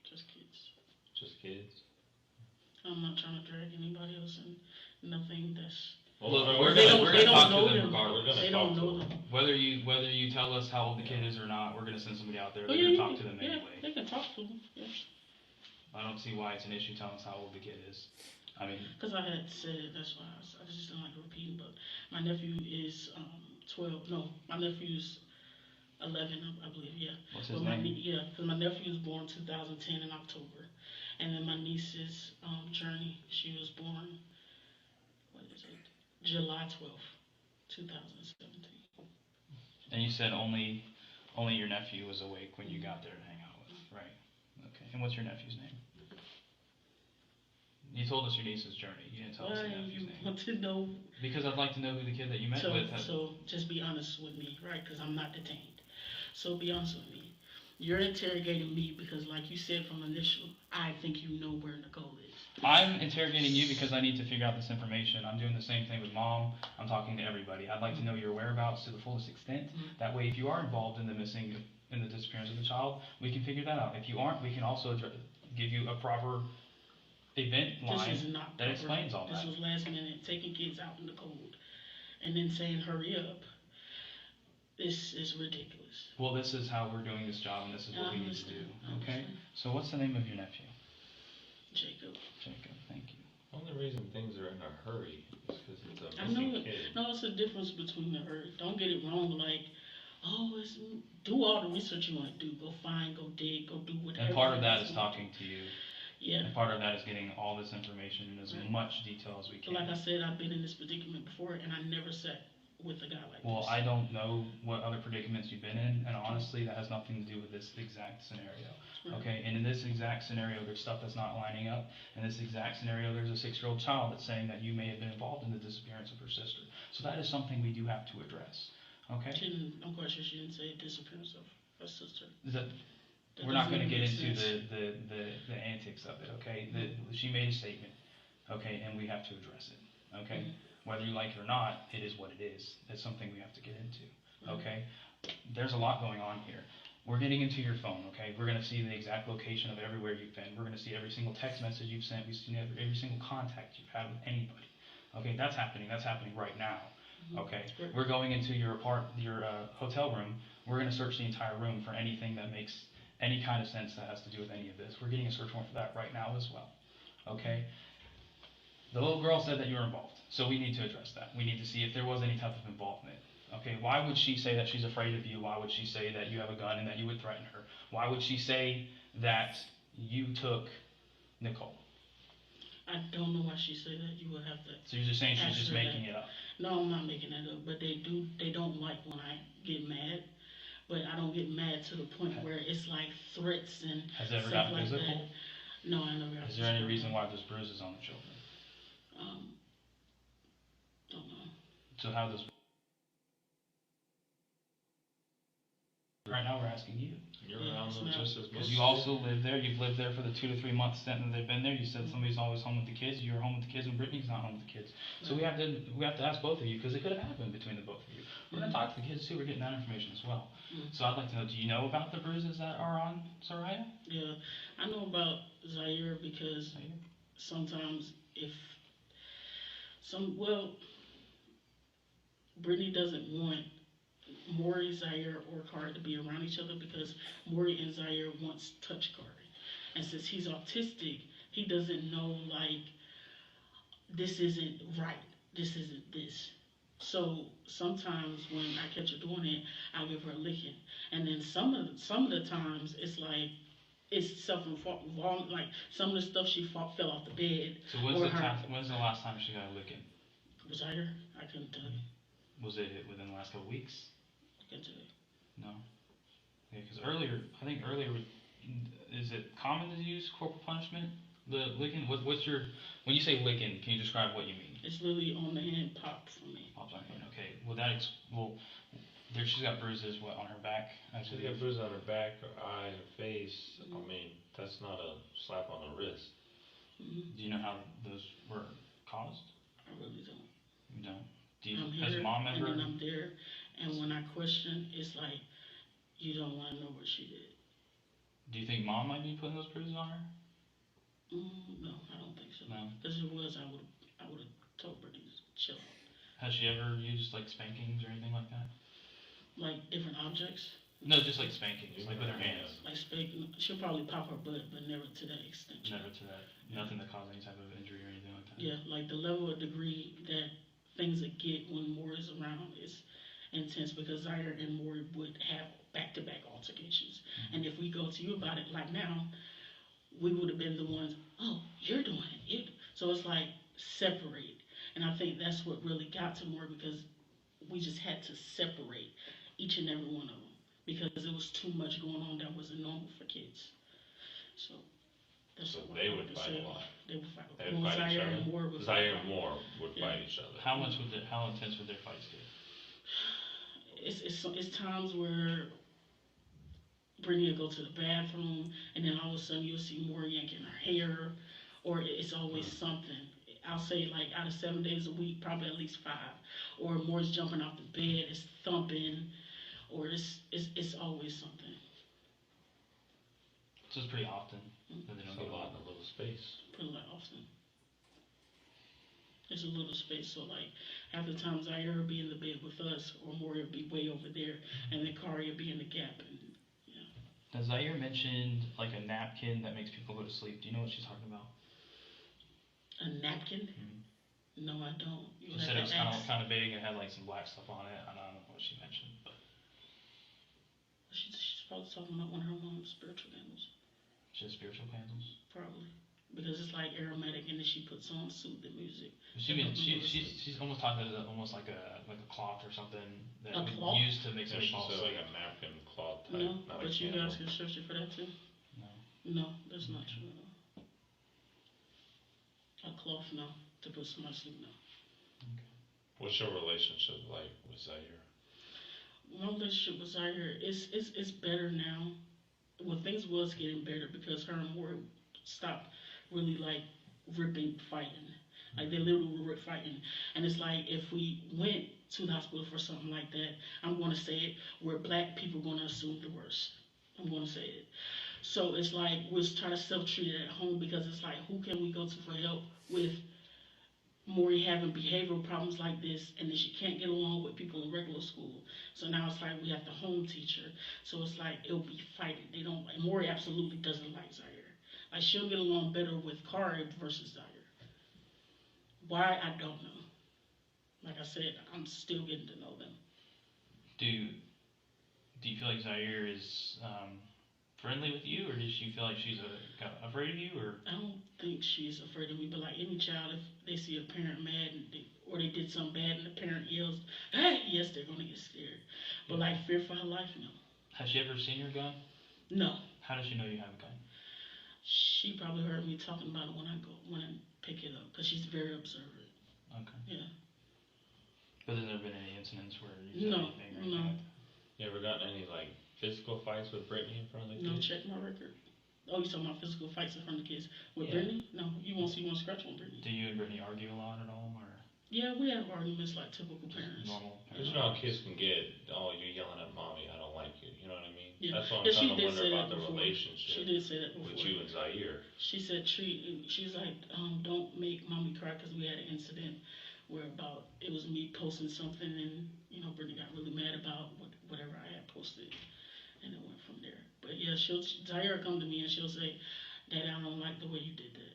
S11: Just kids.
S12: Just kids?
S11: I'm not trying to drag anybody else in. Nothing that's.
S13: Well,
S12: no,
S13: we're
S11: They
S13: gonna
S11: don't
S13: talk
S11: know
S13: to them
S11: them.
S13: regardless.
S11: They don't know them.
S13: Whether you tell us how old the kid is or not, we're gonna send somebody out there.
S11: Oh,
S13: They're
S11: yeah,
S13: gonna talk to them
S11: yeah,
S13: anyway.
S11: they can talk to them. Yeah.
S13: I don't see why it's an issue telling us how old the kid is. I mean,
S11: Because I had said it, that's why I just didn't like repeating. But my nephew is 12. No, my nephew's 11, I believe. Yeah.
S13: what's his
S11: But
S13: name?
S11: because my nephew was born 2010 in October, and then my niece's Journey, she was born. What is it? July 12th, 2017.
S13: And you said only your nephew was awake when you got there to hang out with, right? Okay. And what's your nephew's name? You told us your niece's Journey. You didn't tell us
S11: Why
S13: your
S11: you
S13: nephew's name.
S11: want to know?
S13: Because I'd like to know who the kid that you met with.
S11: So just be honest with me, right? Because I'm not detained. So be honest with me. You're interrogating me because, like you said from initial, I think you know where Nicole is.
S13: I'm interrogating you because I need to figure out this information. I'm doing the same thing with Mom. I'm talking to everybody. I'd like to know your whereabouts to the fullest extent. That way, if you are involved in the disappearance of the child, we can figure that out. If you aren't, we can also give you a proper event line
S11: This is not
S13: that
S11: proper.
S13: explains all that.
S11: This was last minute, taking kids out in the cold, and then saying hurry up. This is ridiculous.
S13: Well, this is how we're doing this job, and this is what we need to do. Okay?
S11: understand.
S13: So what's the name of your nephew?
S11: Jacob.
S13: Jacob, thank you.
S12: The only reason things are in a hurry is because it's a
S11: I know
S12: missing
S11: it.
S12: kid.
S11: No, it's a difference between the hurry. Don't get it wrong. Like, oh, do all the research you want to do. Go find, go dig, go do whatever.
S13: And part of that
S11: else
S13: is
S11: you want
S13: talking to you.
S11: Yeah.
S13: And part of that is getting all this information in as much detail as we
S11: So
S13: can.
S11: like I said, I've been in this predicament before, and I never sat with a guy like
S13: Well,
S11: this.
S13: I don't know what other predicaments you've been in, and honestly, that has nothing to do with this exact scenario.
S11: Right.
S13: Okay, and in this exact scenario, there's stuff that's not lining up. In this exact scenario, there's a 6-year-old child that's saying that you may have been involved in the disappearance of her sister. So that is something we do have to address. Okay?
S11: I'm quite sure she didn't say disappearance of her sister.
S13: That,
S11: That
S13: we're not
S11: doesn't
S13: going to get
S11: make
S13: into
S11: sense.
S13: the antics of it. Okay, she made a statement. Okay, and we have to address it. Okay. Whether you like it or not, it is what it is. It's something we have to get into, okay? There's a lot going on here. We're getting into your phone, okay? We're gonna see the exact location of everywhere you've been. We're gonna see every single text message you've sent. We've seen every single contact you've had with anybody. Okay, that's happening right now, okay? We're going into your hotel room. We're gonna search the entire room for anything that makes any kind of sense that has to do with any of this. We're getting a search warrant for that right now as well, okay? The little girl said that you were involved, so we need to address that. We need to see if there was any type of involvement. Okay, why would she say that she's afraid of you? Why would she say that you have a gun and that you would threaten her? Why would she say that you took Nicole?
S11: I don't know why she said that. You would have to.
S13: So you're just saying she's
S11: ask
S13: just
S11: her
S13: making
S11: that.
S13: it up?
S11: No, I'm not making that up. But they don't like when I get mad. But I don't get mad to the point where it's like threats and
S13: Has it ever
S11: stuff
S13: gotten
S11: like
S13: physical?
S11: that. No, I never got
S13: Is there any
S11: physical.
S13: reason why there's bruises on the children?
S11: Don't know.
S13: So how does... Right now we're asking you.
S12: You're around them just as much.
S13: Because you also live there. You've lived there for the 2 to 3 month stint that they've been there. You said somebody's always home with the kids. You're home with the kids, and Brittany's not home with the kids. So we have to ask both of you, because it could have happened between the both of you. We're gonna talk to the kids too. We're getting that information as well. So I'd like to know: do you know about the bruises that are on Soraya?
S11: Yeah, I know about Zaire because sometimes Brittany doesn't want Maury, Zaire, or Card to be around each other because Maury and Zaire once touched Card. And since he's autistic, he doesn't know, like, this isn't right, this isn't this. So sometimes when I catch her doing it, I'll give her a licking. And then some of the times, it's like, it's self-involved, like some of the stuff she fell off the bed.
S13: So
S11: or
S13: when's the last time she got a licking?
S11: Was I here? I couldn't tell you.
S13: Was it within the last couple weeks?
S11: I couldn't tell you.
S13: No. Yeah, because I think earlier, is it common to use corporal punishment? The licking? What's your, when you say licking, can you describe what you mean?
S11: It's literally on the hand pop for me.
S13: Pops on your hand, okay. Well, there, she's got bruises, what, on her back?
S12: She's got bruises on her back, her eye, her face. I mean, that's not a slap on the wrist.
S11: Mm-hmm.
S13: Do you know how those were caused?
S11: I really don't.
S13: You don't?
S11: I'm
S13: Has
S11: here,
S13: mom ever?
S11: and then I'm there, and when I question, it's like, you don't want to know what she did.
S13: Do you think mom might be putting those bruises on her?
S11: No, I don't think so.
S13: No.
S11: Because if it was, I would have told Brittany to chill out.
S13: Has she ever used like spankings or anything like that?
S11: Like different objects,
S13: No, just like spankings, like with her hands.
S11: like spanking. She'll probably pop her butt, but never to that extent.
S13: Never to that. Nothing that caused any type of injury or anything like that.
S11: Yeah, like the level of degree that things that get when Maury is around is intense, because Zaire and Maury would have back-to-back altercations.
S13: Mm-hmm.
S11: And if we go to you about it, like now, we would have been the ones, oh, you're doing it. So it's like separate. And I think that's what really got to Maury, because we just had to separate each and every one of them, because it was too much going on that wasn't normal for kids. So that's
S12: So
S11: what
S12: they
S11: I
S12: would
S11: to
S12: fight
S11: say.
S12: a lot.
S11: They would fight.
S12: They would fight each
S11: Zaire
S12: other.
S11: and Maury would
S12: Zaire
S11: fight.
S12: and Moore would
S11: Yeah.
S12: fight each other.
S13: How intense would their fights get?
S11: It's times where Brittany will go to the bathroom, and then all of a sudden you'll see Maury yanking her hair, or it's always something. I'll say like out of 7 days a week, probably at least 5. Or Maury's jumping off the bed, it's thumping, or it's always something.
S13: So it's pretty often that they don't
S12: It's
S13: get
S12: a lot in a little space.
S11: Pretty often. It's a little space, so like half the times Zaire will be in the bed with us, or Maury will be way over there, and then Kari will be in the gap. And
S13: Now Zaire mentioned like a napkin that makes people go to sleep. Do you know what she's talking about?
S11: a napkin?
S13: Mhm.
S11: No, I don't.
S13: She said it was kind of big and had like some black stuff on it. I don't know what she mentioned, but
S11: She's probably talking about one of her mom's spiritual candles.
S13: she has spiritual candles.
S11: Probably. Because it's like aromatic, and then she puts on soothing music.
S13: She's almost talking about almost like a cloth or something that
S11: A
S13: we
S11: cloth?
S13: use to make
S12: Yeah,
S13: somebody
S12: she
S13: fall
S12: said
S13: asleep.
S12: like a napkin cloth type,
S11: No,
S12: not a
S11: but you
S12: candle.
S11: guys can search it for that too.
S13: No.
S11: No, that's not true at all. A cloth, no. To put somebody to sleep, no.
S12: What's your relationship like with Zaire?
S11: My relationship with Zaire it's better now. Well, things was getting better because her and Maury stopped really like fighting. Like they literally were fighting. And it's like if we went to the hospital for something like that, I'm gonna say it, where black people gonna assume the worst. I'm gonna say it. So it's like we're trying to self-treat it at home, because it's like, who can we go to for help with Maury having behavioral problems like this, and then she can't get along with people in regular school. So now it's like we have the home teacher. So it's like it'll be fighting. They don't like Maury absolutely doesn't like Zaire. Like she'll get along better with Kari versus Zaire. Why, I don't know. Like I said, I'm still getting to know them.
S13: Do you feel like Zaire is friendly with you, or does she feel like she's afraid of you, or?
S11: I don't think she's afraid of me, but like any child, if they see a parent mad or they did something bad and the parent yells, "Hey!" Yes, they're gonna get scared. But like fear for her life, no.
S13: Has she ever seen your gun?
S11: No.
S13: How does she know you have a gun?
S11: She probably heard me talking about it when I pick it up, because she's very observant.
S13: Okay.
S11: Yeah.
S13: But there's never been any incidents where you said
S11: No,
S13: anything or anything
S11: no.
S13: like that?
S12: You ever gotten any like physical fights with Brittany in front of the
S11: No,
S12: kids?
S11: check my record. Oh, you talking about physical fights in front of the kids? With
S12: Yeah.
S11: Brittany? No, you won't see one scratch on Brittany.
S13: Do you and Brittany argue a lot at all, or
S11: Yeah, we have arguments like typical parents.
S13: normal?
S12: Because you know how kids can get, oh, you're yelling at mommy, I don't like you. You know what I mean?
S11: Yeah.
S12: That's why I'm
S11: Yeah, she
S12: kind of
S11: did
S12: wondering
S11: say
S12: about
S11: that
S12: the
S11: before.
S12: relationship
S11: She did say that before.
S12: with you and Zaire.
S11: She said, she's like, don't make mommy cry, because we had an incident where it was me posting something, and, Brittany got really mad about whatever I had posted, and it went from there. But yeah, Zaire come to me and she'll say, "Daddy, I don't like the way you did that."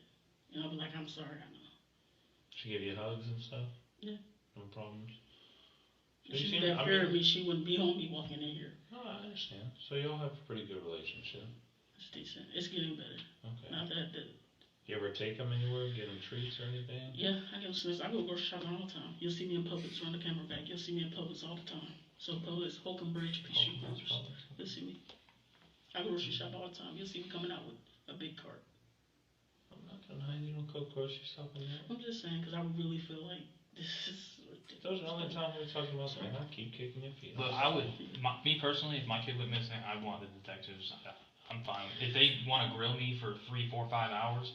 S11: And I'll be like, "I'm sorry, I know."
S12: She give you hugs and stuff?
S11: Yeah.
S12: No problems?
S11: If she was that fear of me, she wouldn't be on me walking in here.
S12: No, I understand. So y'all have a pretty good relationship.
S11: It's decent. It's getting better.
S12: Okay.
S11: Not that,
S12: You ever take them anywhere, get them treats or anything?
S11: yeah, I give them snacks. I go grocery shopping all the time. You'll see me in Publix, run the camera back. You'll see me in Publix all the time. So Publix, Holcomb Bridge, Peachtree Grove. You'll see me. I go grocery shop all the time. You'll see me coming out with a big cart.
S12: I'm not denying you don't cook grocery shopping there.
S11: I'm just saying, because I really feel like this is ridiculous.
S12: Those are the only time we're talking about something. I keep kicking your feet.
S13: But I would, me personally, if my kid went missing, I'd want the detectives. I'm fine. If they want to grill me for 3, 4, 5 hours,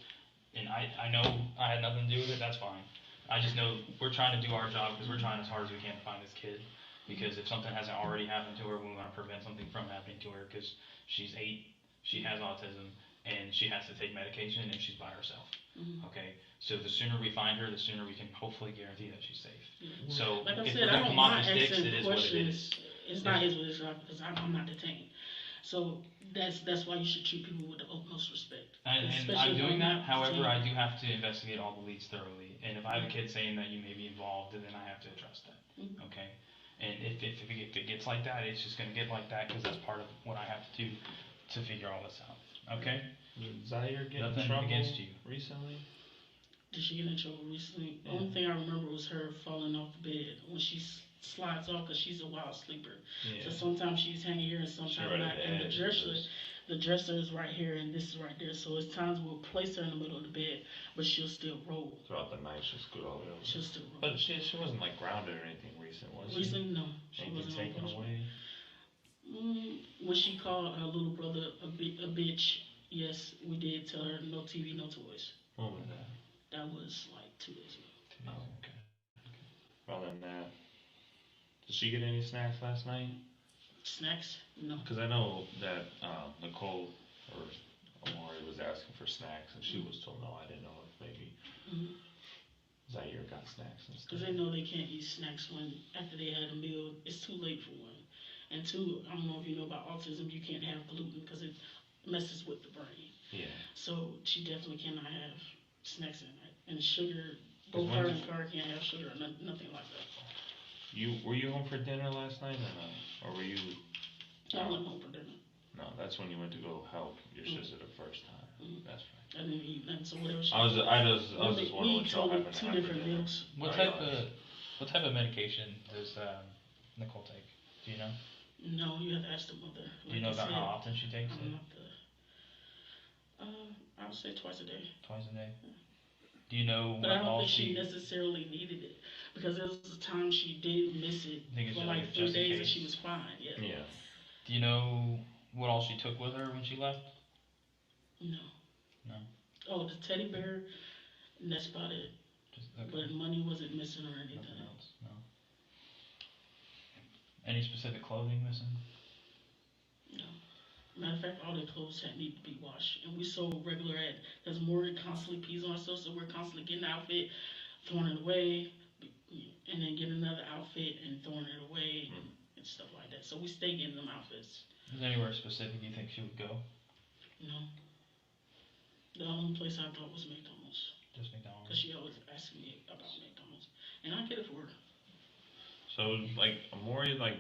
S13: and I know I had nothing to do with it, that's fine. I just know we're trying to do our job because we're trying as hard as we can to find this kid. Because if something hasn't already happened to her, we want to prevent something from happening to her. Because she's 8, she has autism, and she has to take medication, and she's by herself. Okay, so the sooner we find her, the sooner we can hopefully guarantee that she's safe. So
S11: like I
S13: if
S11: said,
S13: we're
S11: I
S13: gonna
S11: don't
S13: come off
S11: mind
S13: the sticks,
S11: asking
S13: it is what it
S11: questions.
S13: is.
S11: It's not his what it is because I'm not detained. So that's why you should treat people with the utmost respect.
S13: And I'm
S11: Especially
S13: doing
S11: when I'm
S13: that. However,
S11: detained.
S13: I do have to investigate all the leads thoroughly. And if I have a kid saying that you may be involved, then I have to address that. Okay. And if it gets like that, it's just going to get like that because that's part of what I have to do to figure all this out. Okay?
S12: Did Zaire get
S13: Nothing
S12: in trouble
S13: against you.
S12: recently?
S11: Did she get in trouble recently? The only thing I remember was her falling off the bed when she slides off because she's a wild sleeper.
S12: Yeah.
S11: So sometimes she's hanging here and sometimes
S12: right
S11: not.
S12: at
S11: And
S12: the
S11: the dresser is right here and this is right there. So it's times we'll place her in the middle of the bed, but she'll still roll.
S12: Throughout the night, she'll scoot all the way over.
S11: She'll still roll.
S12: But she wasn't like grounded or anything recent, was she?
S11: Recently, no. She
S12: Anything
S11: wasn't
S12: taken
S11: on punishment.
S12: away?
S11: When she called her little brother a bitch, yes, we did tell her no TV, no toys.
S12: What was that?
S11: That was like 2 days ago.
S12: Oh, okay. Other than that, did she get any snacks last night?
S11: Snacks? No.
S12: Because I know that Nicole or Amari was asking for snacks, and she was told no. I didn't know if maybe Zaire got snacks and stuff.
S11: Because they know they can't eat snacks after they had a meal. It's too late for one. And two, I don't know if you know about autism, you can't have gluten because it messes with the brain.
S12: Yeah.
S11: So she definitely cannot have snacks in it. And sugar,
S12: 'Cause
S11: both her
S12: when-
S11: and Car can't have sugar or nothing like that.
S12: Were you home for dinner last night or no? Or were you?
S11: I went home for dinner.
S12: No, that's when you went to go help your sister the first time. That's right.
S11: I didn't eat nothing, so whatever she
S12: I was just wondering
S11: we
S12: what y'all
S11: told
S12: having
S11: two
S12: after
S11: different
S12: dinner.
S11: meals.
S13: What type of medication does Nicole take? Do you know?
S11: No, you have to ask the mother.
S13: Do you know about how often she takes
S11: I'm
S13: it?
S11: not I would say twice a day.
S13: Twice a day. Do you know
S11: But
S13: what
S11: I don't
S13: all
S11: think she
S13: she?
S11: necessarily needed it because there was a time she did miss it
S13: Think it's
S11: for
S13: just
S11: like
S13: like
S11: 3
S13: just in
S11: days and
S13: case.
S11: she was fine. Yeah.
S12: Yeah.
S13: Do you know what all she took with her when she left?
S11: No.
S13: No.
S11: Oh, the teddy bear, and that's about it.
S13: Just okay.
S11: But money wasn't missing or anything.
S13: Nothing else. No. Any specific clothing missing?
S11: No. Matter of fact, all their clothes had need to be washed, and we so regular at because Morgan constantly pees on herself, so we're constantly getting the outfit, throwing it away, and then getting another outfit and throwing it away and stuff like that. So we stay getting them outfits.
S13: Is there anywhere specific you think she would go?
S11: No. The only place I thought was McDonald's,
S13: Just
S11: because
S13: McDonald's.
S11: she always asking me about McDonald's, and I get it for her.
S12: So like Amori, like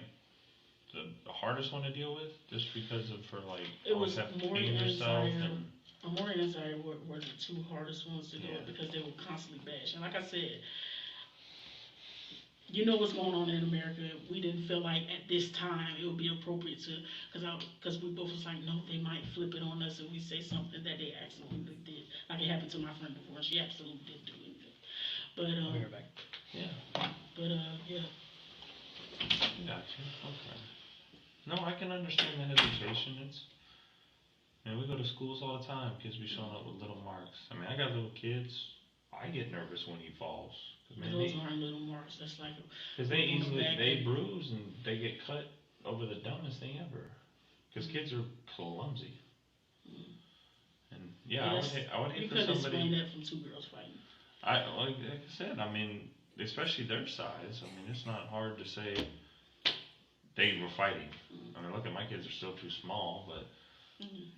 S12: the hardest one to deal with, just because of her like
S11: It
S12: always
S11: was
S12: have to
S11: more
S12: clean
S11: than
S12: herself
S11: Zaire.
S12: and
S11: Amari and Zaire were the two hardest ones to do
S12: Yeah.
S11: it because they were constantly bashed. And like I said, you know what's going on in America. We didn't feel like at this time it would be appropriate to, because we both was like, no, they might flip it on us if we say something that they absolutely did. Like it happened to my friend before. She absolutely didn't do anything. But
S13: I'll be right back.
S11: yeah.
S12: Gotcha. Okay. No, I can understand the hesitation. We go to schools all the time. Kids be showing up with little marks. I mean, I got little kids. I get nervous when he falls.
S11: Those aren't little marks. That's like
S12: Because they bruise and they get cut over the dumbest thing ever. Because kids are clumsy. And yeah, I would hate
S11: you
S12: for
S11: couldn't
S12: somebody.
S11: explain that from two girls fighting.
S12: Like I said, I mean, especially their size. I mean, it's not hard to say they were fighting. I mean, look at my kids are still too small, but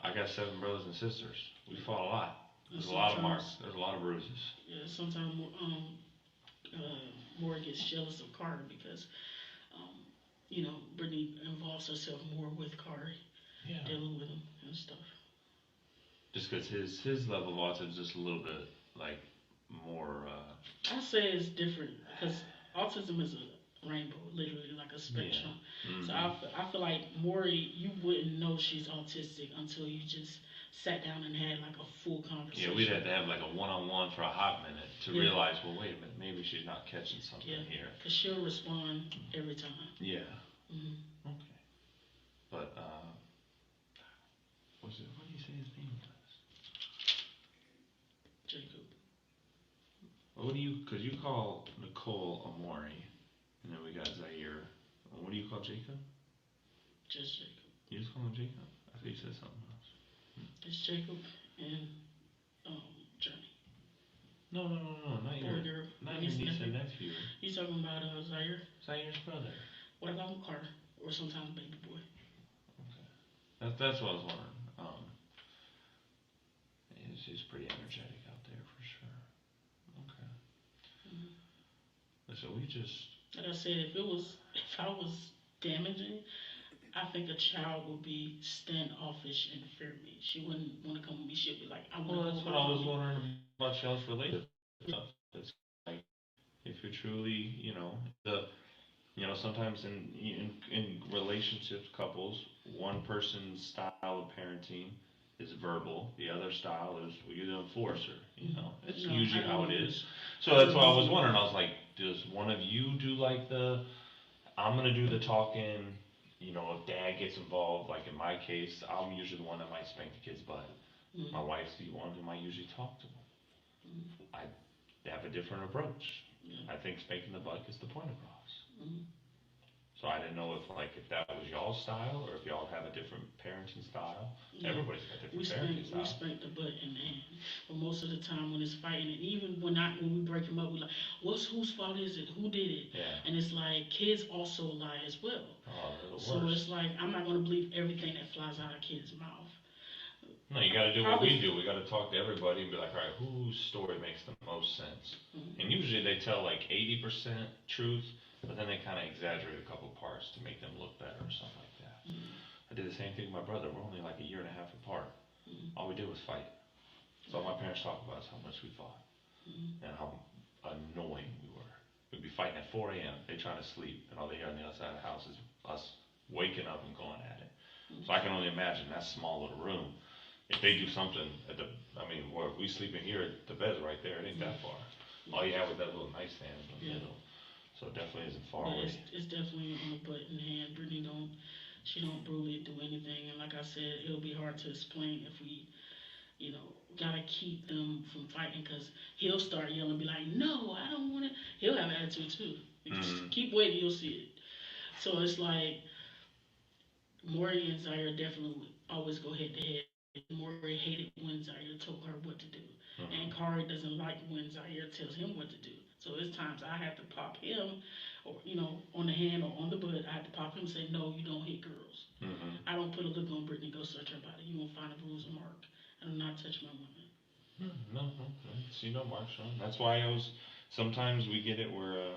S12: I got 7 brothers and sisters. We fought a lot. There's a lot of marks. There's a lot of bruises.
S11: Yeah, sometimes Maury gets jealous of Carter because, Brittany involves herself more with Carter, dealing with him and stuff.
S12: Just because his level of autism is just a little bit like more.
S11: I say it's different because autism is a rainbow, literally like a spectrum. So I feel like Maury, you wouldn't know she's autistic until you just sat down and had like a full conversation.
S12: Yeah, we'd have to have like a one-on-one for a hot minute to realize, well, wait a minute, maybe she's not catching something here.
S11: Because she'll respond every time.
S12: Yeah. Okay. But what do you say his name was?
S11: Jacob.
S12: What do you? Because you call Nicole Amari, and then we got Zaire. What do you call Jacob?
S11: Just Jacob.
S12: You just call him Jacob? I thought you said something else.
S11: It's Jacob and Journey.
S12: No, not your niece and nephew.
S11: You talking about Zaire?
S12: Zaire's brother.
S11: What about Carter? Or sometimes baby boy.
S12: Okay. That's what I was wondering. He's pretty energetic out there for sure. Okay. So we just.
S11: Like I said, if I was damaging, I think a child would be standoffish and fear me. She wouldn't want to come with me. She'd be like, I want to go.
S12: Well, that's what I was wondering about y'all's relationship stuff. It's like if you're truly, sometimes in relationships, couples, one person's style of parenting is verbal, the other style is you're the enforcer. It's usually how it is. So that's why I was wondering. I was like, does one of you do like I'm gonna do the talking? If dad gets involved, like in my case, I'm usually the one that might spank the kid's butt. My wife's the one who might usually talk to them. I have a different approach. I think spanking the butt gets the point across. So I didn't know if that was y'all's style or if y'all have a different parenting style. Everybody's got different parenting style.
S11: We spank the butt and the hand. But most of the time when it's fighting, and even when we break them up, we like, whose fault is it? Who did it?
S12: Yeah.
S11: And it's like kids also lie as well.
S12: Oh,
S11: so it's like I'm not gonna believe everything that flies out of kids' mouth.
S12: No, you got to do what we do. We got to talk to everybody and be like, all right, whose story makes the most sense? And usually they tell like 80% truth, but then they kind of exaggerate a couple parts to make them look better or something like that. I did the same thing with my brother. We're only like a year and a half apart. All we did was fight. So all my parents talk about is how much we fought and how annoying we were. We'd be fighting at 4 a.m. They trying to sleep, and all they hear on the other side of the house is us waking up and going at it. So I can only imagine that small little room. If they do something where we sleep in here, the bed's right there. It ain't that far. All you have is that little nightstand in the middle. So it definitely isn't far away.
S11: It's definitely on the butt and hand. Brittany don't brutally do anything. And like I said, it'll be hard to explain if we, gotta keep them from fighting because he'll start yelling and be like, no, I don't want it. He'll have attitude too. Just keep waiting, you'll see it. So it's like, Maury and Zaire definitely always go head to head. Maury hated when Zaire told her what to do. And Kari doesn't like when Zaire tells him what to do. So there's times I have to pop him, or on the hand or on the butt. I have to pop him and say, no, you don't hit girls. I don't put a look on Brittany, go search her body. You won't find a bruise or mark. I do not touch my woman.
S12: No, see no marks on. That's why sometimes we get it where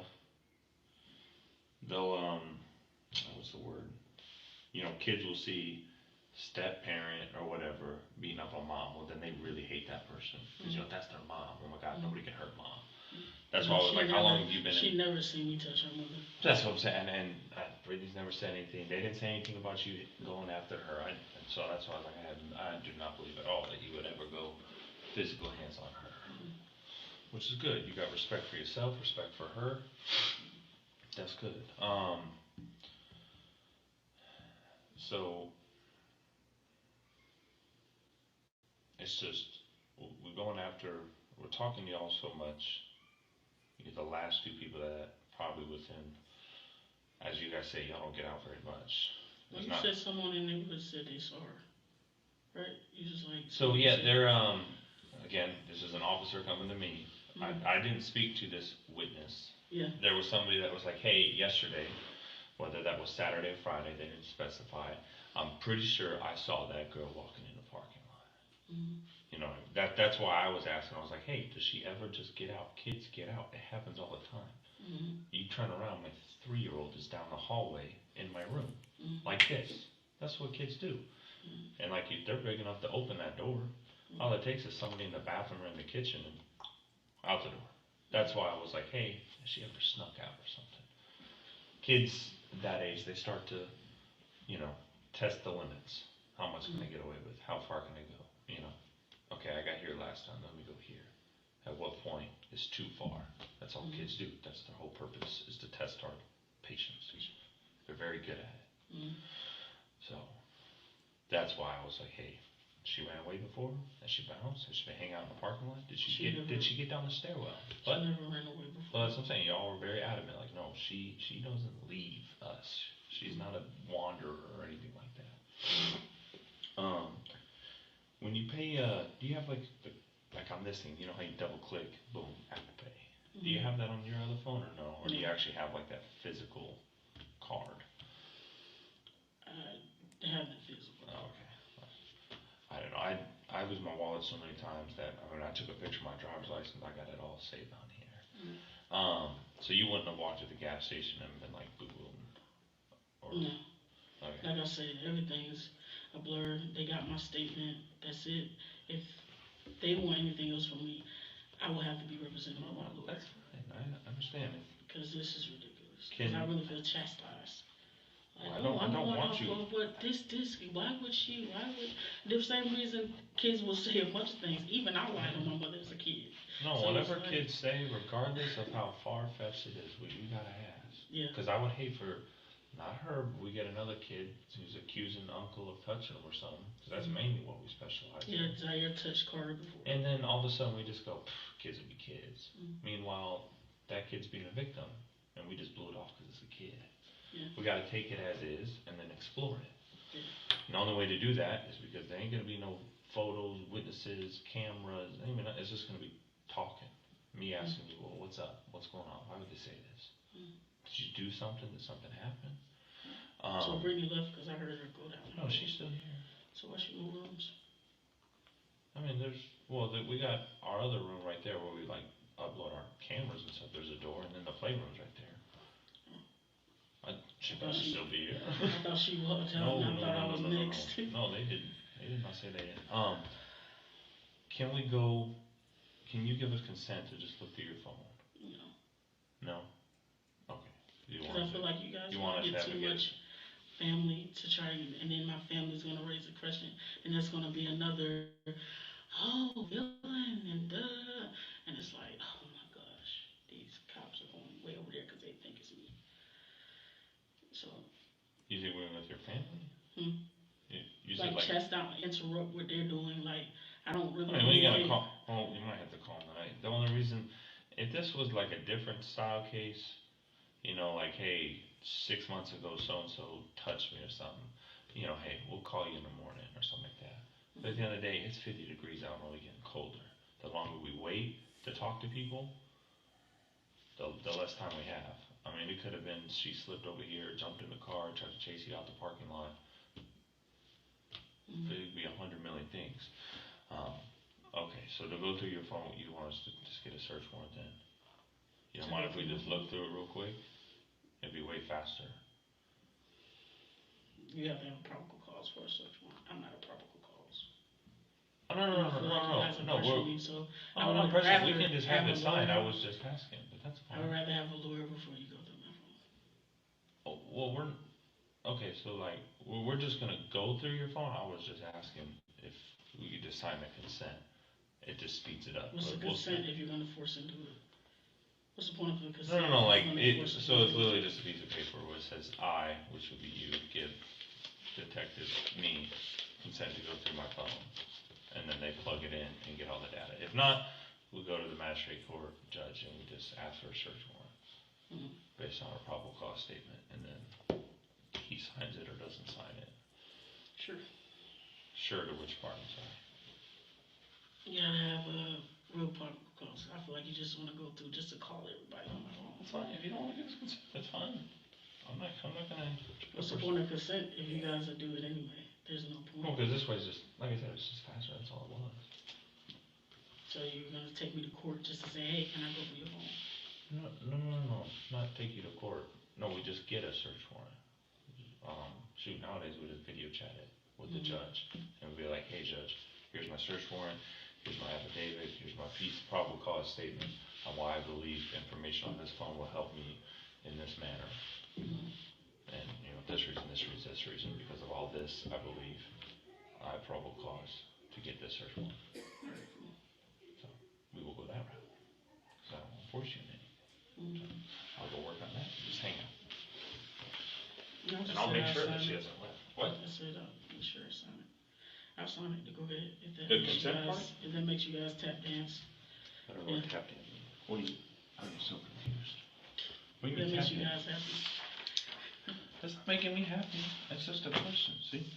S12: they'll what's the word? Kids will see step parent or whatever beating up on mom. Well, then they really hate that person because that's their mom. Oh my God, nobody can hurt mom. That's why I was like, how long have you been?
S11: She never seen me touch her mother.
S12: That's what I'm saying. And Brittany's never said anything. They didn't say anything about you going after her. So that's why I was like, I do not believe at all that you would ever go physical hands on her. Which is good. You got respect for yourself, respect for her. That's good. So it's just we're talking to y'all so much. You're the last two people that probably within, as you guys say, y'all don't get out very much.
S11: Well, you said someone in the neighborhood said they saw her, right? You just like.
S12: So yeah, they're again, this is an officer coming to me. I didn't speak to this witness.
S11: Yeah.
S12: There was somebody that was like, hey, yesterday, whether that was Saturday or Friday, they didn't specify. I'm pretty sure I saw that girl walking in the parking lot. That's why I was asking. I was like, hey, does she ever just get out? Kids get out. It happens all the time. You turn around, my 3-year-old is down the hallway in my room, like this. That's what kids do. And like they're big enough to open that door. All it takes is somebody in the bathroom or in the kitchen and out the door. That's why I was like, hey, has she ever snuck out or something? Kids that age, they start to, test the limits. How much can I get away with? How far can I go? Okay, I got here last time, let me go here. At what point is too far? That's all kids do. That's their whole purpose, is to test our patience. They're very good at it. So, that's why I was like, hey, she ran away before? Has she bounced? Has she been hanging out in the parking lot? Did she get down the stairwell?
S11: She never ran away before.
S12: Well, that's what I'm saying. Y'all were very adamant. Like, no, she doesn't leave us. She's not a wanderer or anything like that. When you pay, do you have like on this thing, you know how you double click, boom, Apple Pay. Do you have that on your other phone or no? Or do you actually have like that physical card?
S11: I have the physical.
S12: Oh, okay. I don't know. I lose my wallet so many times that I took a picture of my driver's license. I got it all saved on here. So you wouldn't have walked to the gas station and been like boo boo.
S11: No.
S12: Okay.
S11: Like I said, everything's a blur. They got my statement. That's it. If they want anything else from me, I will have to be represented by my lawyer.
S12: That's fine. I understand it.
S11: Because this is ridiculous. Because I really feel chastised. Like,
S12: I don't want you.
S11: But this, why would she, the same reason kids will say a bunch of things. Even I lied on my mother as a kid.
S12: No,
S11: So
S12: whatever
S11: like,
S12: kids say, regardless of how far-fetched it is, we gotta ask.
S11: Yeah.
S12: Because I would hate for, not her, but we get another kid who's accusing uncle of touching him or something. Because that's mainly what we specialize in.
S11: Yeah, Zaire touched Carter before.
S12: And then all of a sudden we just go, kids will be kids. Meanwhile, that kid's being a victim, and we just blew it off because it's a kid.
S11: Yeah.
S12: We gotta take it as is and then explore it.
S11: Yeah.
S12: And the only way to do that is because there ain't gonna be no photos, witnesses, cameras. It's just gonna be talking. Me asking you, well, what's up? What's going on? Why would they say this? Did you do something? Did something happen?
S11: So Brittany left because I heard her go down.
S12: No, she's still here.
S11: So why she move rooms?
S12: We got our other room right there where we like upload our cameras and stuff. There's a door, and then the playroom's right there. She better still be here.
S11: I thought she was.
S12: No,
S11: I was next.
S12: No, they didn't. They did not say they didn't. Can we go? Can you give us consent to just look through your phone? No. Okay.
S11: Because I feel like you guys
S12: want
S11: get too much family to try, and then my family's gonna raise a question, and there's gonna be another, villain and and it's like, oh my gosh, these cops are going way over there because they think it's me. So.
S12: You think we're with your family? You
S11: like chest out, interrupt what they're doing. Like I don't really.
S12: You gotta call. Oh, you might have to call tonight. The only reason, if this was like a different style case, like hey, 6 months ago so and so touched me or something, hey, we'll call you in the morning or something like that. But at the end of the day, it's 50 degrees out and really getting colder. The longer we wait to talk to people, the less time we have. It could have been she slipped over here, jumped in the car, tried to chase you out the parking lot. There'd be 100 million things. Okay, so to go through your phone, you want us to just get a search warrant then? You don't mind if we just look through it real quick? It'd be way faster.
S11: You have to have probable cause for a search warrant. I'm not a probable cause.
S12: Oh, no. We can just have it signed. I was just asking, but that's fine.
S11: I would rather have a lawyer before you go through my phone.
S12: Oh, well, okay, so like, we're just gonna go through your phone. I was just asking if we could just sign the consent. It just speeds it up.
S11: What's the consent if you're gonna force him to do it? What's the point of the consent?
S12: No, so it's literally just a piece of paper where it says I, which would be you, give detective me consent to go through my phone. And then they plug it in and get all the data. If not, we'll go to the magistrate court judge and we just ask for a search warrant based on our probable cause statement, and then he signs it or doesn't sign it.
S11: Sure.
S12: Sure to which part, I'm sorry.
S11: You gotta have a real probable cause. I feel like you just wanna go through just to call everybody on the phone.
S12: That's fine. If you don't want to give us consent, that's fine. I'm not gonna.
S11: What's the point of consent if you guys will do it anyway? There's no point.
S12: No, because this way is just, like I said, it's just faster. That's all it was.
S11: So you're gonna take me to court just to say, hey, can I go through your phone?
S12: No. Not take you to court. No, we just get a search warrant. Nowadays we just video chat it with the judge and we'll be like, hey judge, here's my search warrant, here's my affidavit, here's my probable cause statement on why I believe information on this phone will help me in this manner. And, you know, this reason, because of all this, I believe I have probable cause to get this search warrant. So, we will go that route. So, I won't force you in anything. So, I'll go work on that, just hang out. And I'll make sure that she hasn't left. What?
S11: I said, make sure I sign it. I'll sign it to go ahead, if that
S12: The
S11: makes you
S12: consent
S11: guys,
S12: part?
S11: if that makes you guys tap dance.
S12: I don't know what tap dance means. What do you, I'm so confused. What do you
S11: That
S12: mean
S11: makes
S12: tap
S11: you
S12: dance?
S11: guys happy.
S12: That's not making me happy. That's just a question, see?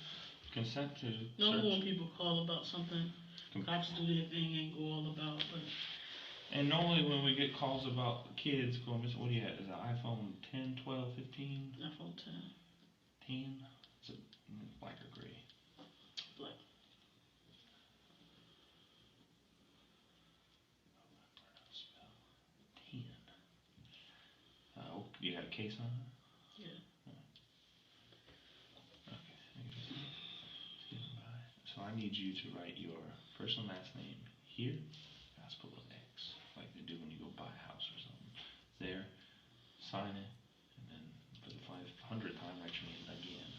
S12: Consent to
S11: Normally when
S12: search.
S11: people call about something, cops do their thing and go all about, but
S12: And normally when we get calls about kids going missing, what do you have? Is it iPhone 10, 12, 15,
S11: iPhone 10,
S12: 10? Is it black or gray?
S11: black.
S12: You had a case on it?
S11: Yeah.
S12: Okay. So I need you to write your first and last name here, gospel of X, like they do when you go buy a house or something. There, sign it, and then for the 500th time write your name again.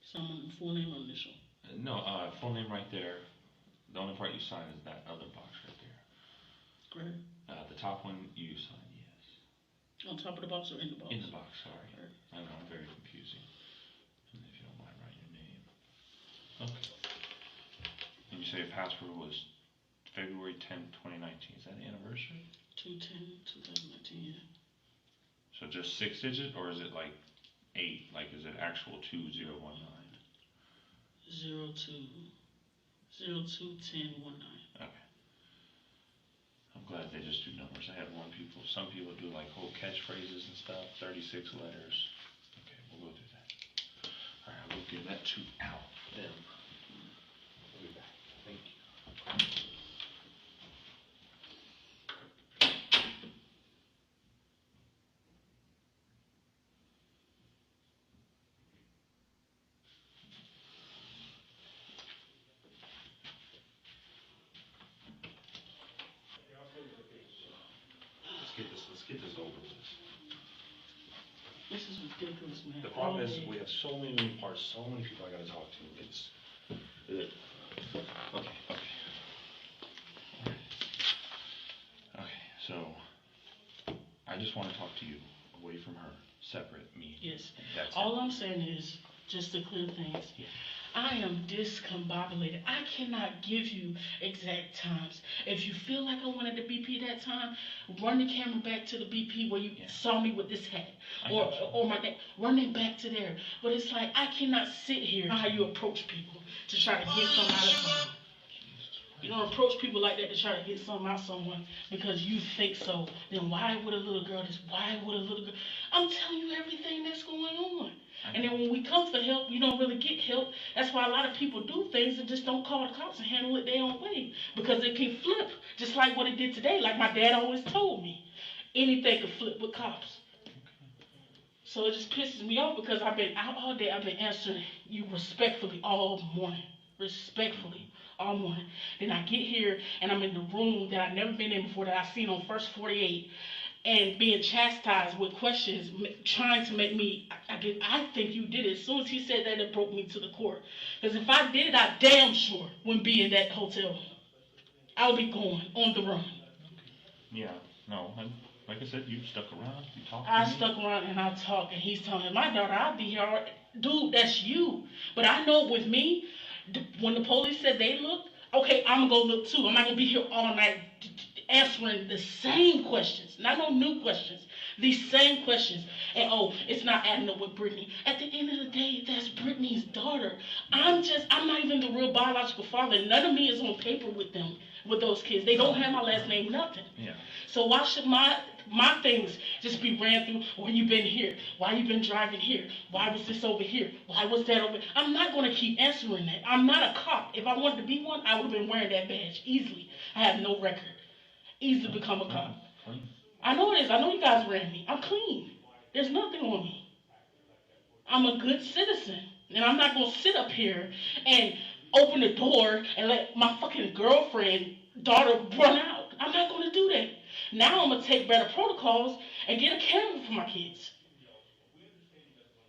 S11: Someone full name or initial.
S12: No, full name right there. The only part you sign is that other box right there.
S11: Great.
S12: The top one you sign yes.
S11: On top of the box or in the box?
S12: In the box, sorry.
S11: Right.
S12: I know, I'm very confusing. And if you don't mind writing your name. Okay. And you say your password was February 10th, 2019. Is that the anniversary?
S11: 2/10/2019, yeah.
S12: So just 6 digit, or is it like 8? Like, is it actual 2019?
S11: 02/10/19.
S12: Okay. I'm glad they just do numbers. I had some people do like whole catchphrases and stuff, 36 letters. Okay, we'll go do that. All right, we'll give that to them. We'll be back. Thank you. Let's get this over with.
S11: This is ridiculous, man.
S12: The problem
S11: All
S12: is
S11: day.
S12: we have so many moving parts, so many people I gotta talk to. Okay, so I just wanna talk to you, away from her, separate, me.
S11: Yes.
S12: That's it.
S11: All I'm saying is, just to clear things,
S12: Yeah.
S11: I am discombobulated. I cannot give you exact times. If you feel like I wanted the BP that time, run the camera back to the BP where you saw me with this hat. Or my neck. Run it back to there. But it's like, I cannot sit here. How you approach people to try to get something out of someone. You don't approach people like that to try to get something out of someone because you think so. Then why would a little girl this? Why would a little girl? I'm telling you everything that's going on. And then when we come for help, you don't really get help. That's why a lot of people do things and just don't call the cops and handle it their own way. Because it can flip, just like what it did today. Like my dad always told me, anything can flip with cops. So it just pisses me off because I've been out all day. I've been answering you respectfully all morning. Respectfully all morning. Then I get here and I'm in the room that I've never been in before, that I've seen on First 48. And being chastised with questions, trying to make me, I think you did it. As soon as he said that, it broke me to the core. Because if I did it, I damn sure wouldn't be in that hotel. I would be going on the run.
S12: Yeah, no, like I said, you stuck around, you talked to
S11: I
S12: me.
S11: stuck around and I talked, and he's telling my daughter, I'll be here. Dude, that's you. But I know with me, when the police said they looked, okay, I'm going to go look too. I'm not going to be here all night answering the same questions, not no new questions, these same questions. And oh, it's not adding up with Brittany. At the end of the day, that's Brittany's daughter. I'm not even the real biological father. None of me is on paper with them, with those kids. They don't have my last name, nothing.
S12: Yeah.
S11: So why should my things just be ran through? When you been here? Why you been driving here? Why was this over here? Why was that over? I'm not going to keep answering that. I'm not a cop. If I wanted to be one, I would have been wearing that badge easily. I have no record. Easily become a cop. I know it is. I know you guys ran me. I'm clean. There's nothing on me. I'm a good citizen. And I'm not going to sit up here and open the door and let my fucking girlfriend, daughter run out. I'm not going to do that. Now I'm going to take better protocols and get a camera for my kids.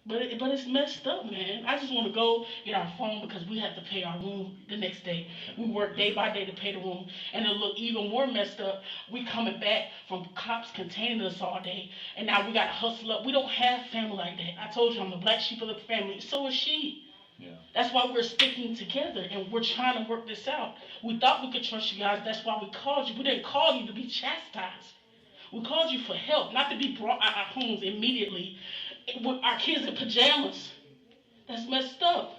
S11: But it's messed up, man. I just want to go get our phone because we have to pay our room the next day. We work day by day to pay the room. And it'll look even more messed up. We coming back from cops containing us all day. And now we got to hustle up. We don't have family like that. I told you I'm the black sheep of the family. So is she.
S12: Yeah.
S11: That's why we're sticking together and we're trying to work this out. We thought we could trust you guys. That's why we called you. We didn't call you to be chastised. We called you for help, not to be brought out our homes immediately with our kids in pajamas. That's messed up.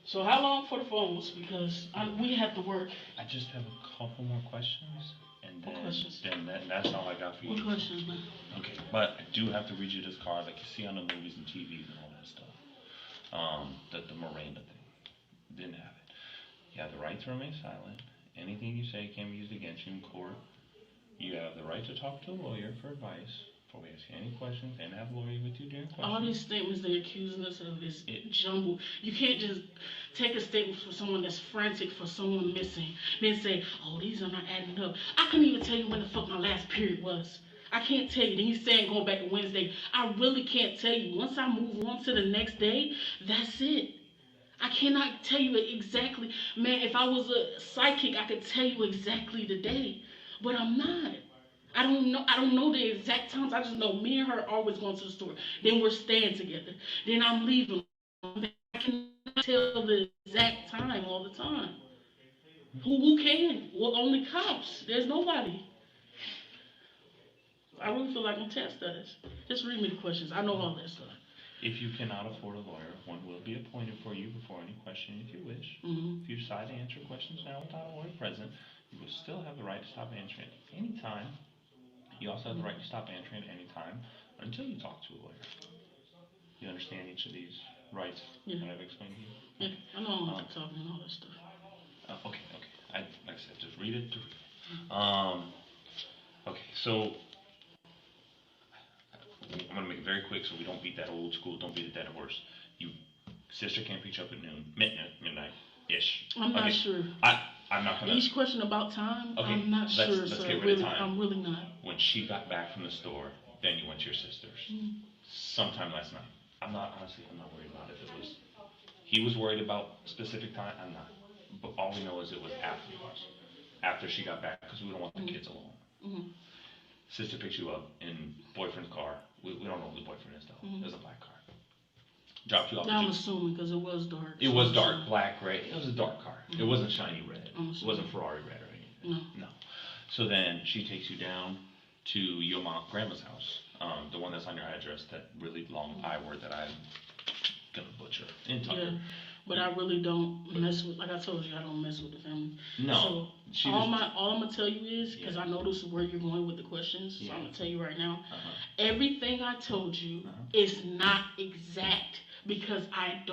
S11: So how long for the phones? Because we have to work.
S12: I just have a couple more questions, and
S11: What
S12: then,
S11: questions?
S12: that's all I got for you.
S11: What questions, man?
S12: Okay, but I do have to read you this card like you see on the movies and TVs and all that stuff. The Miranda thing. Didn't have it. You have the right to remain silent. Anything you say can be used against you in court. You have the right to talk to a lawyer for advice. Before we ask you any questions, and have a lawyer with you during questions.
S11: All these statements they're accusing us of is jumbled. You can't just take a statement for someone that's frantic for someone missing, then say, oh, these are not adding up. I couldn't even tell you when the fuck my last period was. I can't tell you. Then he's saying going back to Wednesday. I really can't tell you. Once I move on to the next day, that's it. I cannot tell you exactly. Man, if I was a psychic, I could tell you exactly the day. But I'm not. I don't know the exact times. I just know me and her are always going to the store. Then we're staying together. Then I'm leaving. I cannot tell the exact time all the time. Who can? Well, only cops. There's nobody. I really feel like I'm test studies. Just read me the questions. I know all that stuff.
S12: If you cannot afford a lawyer, one will be appointed for you before any question if you wish.
S11: Mm-hmm.
S12: If you decide to answer questions now without a lawyer present, you will still have the right to stop answering at any time. You also have the right to stop answering at any time until you talk to a lawyer. You understand each of these rights that I've explained to you?
S11: Yeah, I know I'm not talking and all that stuff.
S12: Okay. Like I said, just read it to read it. Okay, so I'm gonna make it very quick so we don't beat that old school, don't beat a dead horse. Sister can't reach up at midnight-ish.
S11: I'm not sure.
S12: I'm not gonna.
S11: Each question about time,
S12: Okay,
S11: I'm not sure.
S12: let's get rid of time.
S11: I'm really not.
S12: When she got back from the store, then you went to your sister's.
S11: Mm-hmm.
S12: Sometime last night. I'm not worried about it. He was worried about specific time, I'm not. But all we know is it was after she got back, because we don't want the kids alone.
S11: Mm-hmm.
S12: Sister picks you up in boyfriend's car. We don't know who the boyfriend is though. It was a black car. Dropped you off.
S11: I'm assuming because it was dark.
S12: It was dark, black, gray. It was a dark car.
S11: Mm-hmm.
S12: It wasn't shiny red.
S11: It
S12: wasn't Ferrari red or anything.
S11: No.
S12: So then she takes you down to your grandma's house, the one that's on your address, that really long I word that I'm gonna butcher in Tucker.
S11: Yeah, but I really don't mess with. Like I told you, I don't mess with the family.
S12: No.
S11: So all I'm gonna tell you is because I know this is where you're going with the questions. So I'm gonna tell you right now. Everything I told you is not exact because I'm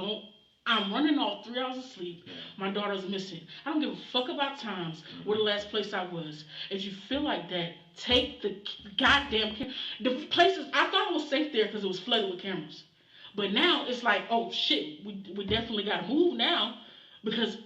S11: running off 3 hours of sleep.
S12: Yeah.
S11: My daughter's missing. I don't give a fuck about times. Where the last place I was. If you feel like that, take the goddamn the places. I thought it was safe there because it was flooded with cameras. But now it's like, oh shit, we definitely gotta move now because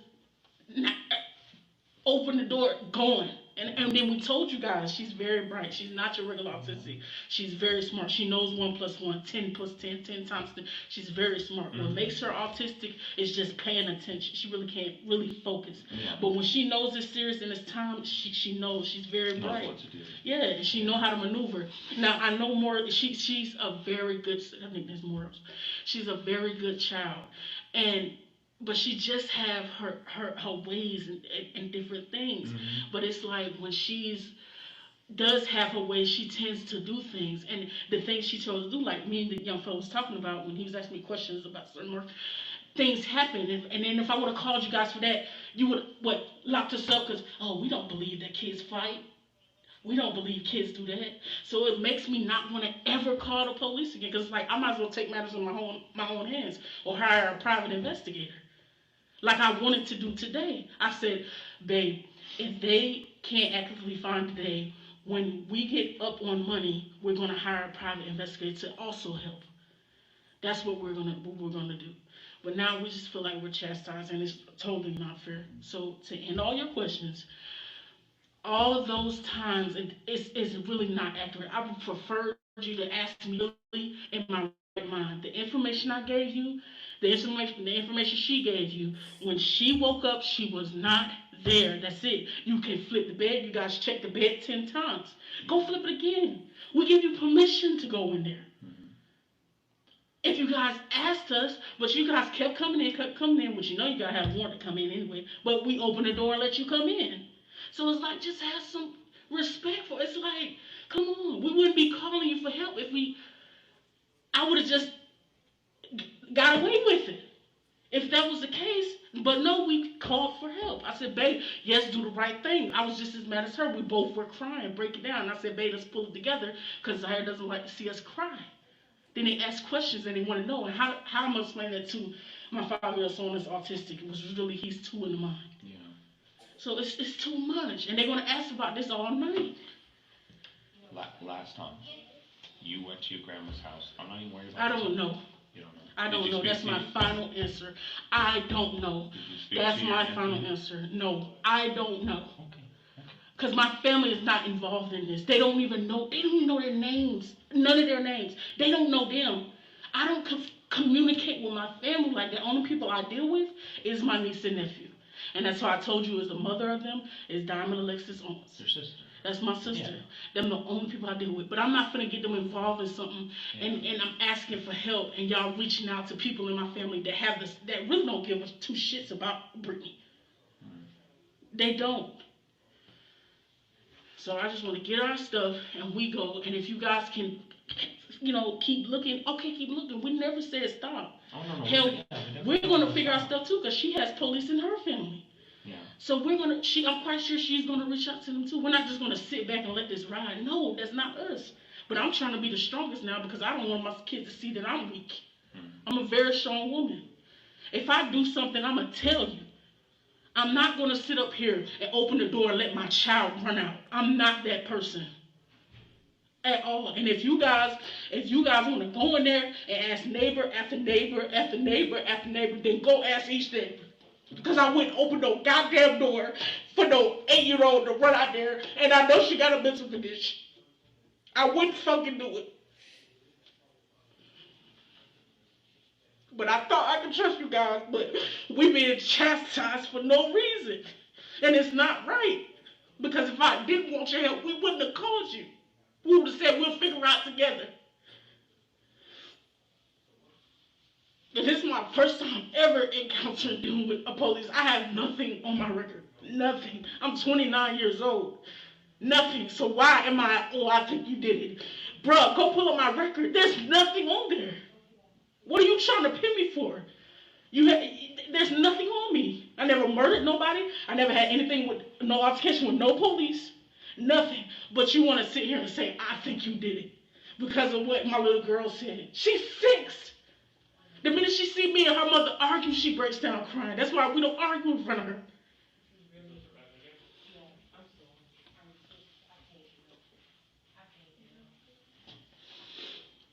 S11: open the door, going. And then we told you guys, she's very bright. She's not your regular autistic. She's very smart. She knows 1 + 1, 10 + 10, 10 times 10. She's very smart. What makes her autistic is just paying attention. She really can't really focus.
S12: Yeah.
S11: But when she knows it's serious and it's time, she knows. She's very bright.
S12: Knows what to do.
S11: Yeah, she know how to maneuver. Now I know more. She's a very good. I think there's more. She's a very good child, but she just have her ways and different things. But it's like when does have her way, she tends to do things, and the things she chose to do, like me and the young fellow was talking about when he was asking me questions about certain more things happen, and then if I would have called you guys for that, you would locked us up because we don't believe that kids fight. We don't believe kids do that. So it makes me not want to ever call the police again. Because like I might as well take matters in my own hands or hire a private investigator. Like I wanted to do today. I said, babe, if they can't actively find today, when we get up on money, we're gonna hire a private investigator to also help. That's what we're gonna do. But now we just feel like we're chastised, and it's totally not fair. So to end all your questions, all of those times, it's really not accurate. I would prefer you to ask me really in my right mind. The information I gave you, the information she gave you, when she woke up, she was not there. That's it. You can flip the bed. You guys check the bed 10 times. Go flip it again. We give you permission to go in there. If you guys asked us, but you guys kept coming in, which you know you gotta have warrant to come in anyway, but we opened the door and let you come in. So it's like, just have some respect for it. It's like, come on, we wouldn't be calling you for help if I would have just got away with it. If that was the case, but no, we called for help. I said, babe, yes, do the right thing. I was just as mad as her. We both were crying, break it down. I said, babe, let's pull it together, because Zahir doesn't like to see us cry. Then they ask questions and they want to know. And how am I going to explain that to my 5-year-old son that's autistic? It was really, he's 2 in the mind.
S12: Yeah.
S11: So it's too much. And they're going to ask about this all night.
S12: Last time, you went to your grandma's house. I'm not even worried about
S11: I don't know.
S12: You don't know.
S11: I don't know. That's my final answer. I don't know. That's my final answer. No, I don't know. Because my family is not involved in this. They don't even know. They don't even know their names. None of their names. They don't know them. I don't communicate with my family like that. The only people I deal with is my niece and nephew. And that's why I told you, as the mother of them, is Diamond Alexis Owens.
S12: Your sister.
S11: That's my sister.
S12: Yeah.
S11: Them the only people I deal with. But I'm not finna get them involved in something and I'm asking for help, and y'all reaching out to people in my family that have this, that really don't give us 2 shits about Brittany. They don't. So I just want to get our stuff and we go. And if you guys can, keep looking, okay, keep looking. We never said stop.
S12: Oh, no.
S11: Hell, we're going to figure out stuff too, because she has police in her family.
S12: Yeah.
S11: So I'm quite sure she's going to reach out to them too. We're not just going to sit back and let this ride. No, that's not us. But I'm trying to be the strongest now, because I don't want my kids to see that I'm weak. I'm a very strong woman. If I do something, I'm going to tell you. I'm not going to sit up here and open the door and let my child run out. I'm not that person at all. And if you guys want to go in there and ask neighbor after neighbor after neighbor after neighbor, then go ask each neighbor. Because I wouldn't open no goddamn door for no 8-year-old to run out there, and I know she got a mental condition. I wouldn't fucking do it. But I thought I could trust you guys, but we being chastised for no reason. And it's not right. Because if I didn't want your help, we wouldn't have called you. We would have said we'll figure it out together. And this is my first time ever encountering dealing with a police. I have nothing on my record. Nothing. I'm 29 years old. Nothing. So why am I think you did it. Bruh, go pull up my record. There's nothing on there. What are you trying to pin me for? There's nothing on me. I never murdered nobody. I never had anything with no altercation with no police. Nothing. But you want to sit here and say, I think you did it. Because of what my little girl said. She's 6. The minute she see me and her mother argue, she breaks down crying. That's why we don't argue in front of her.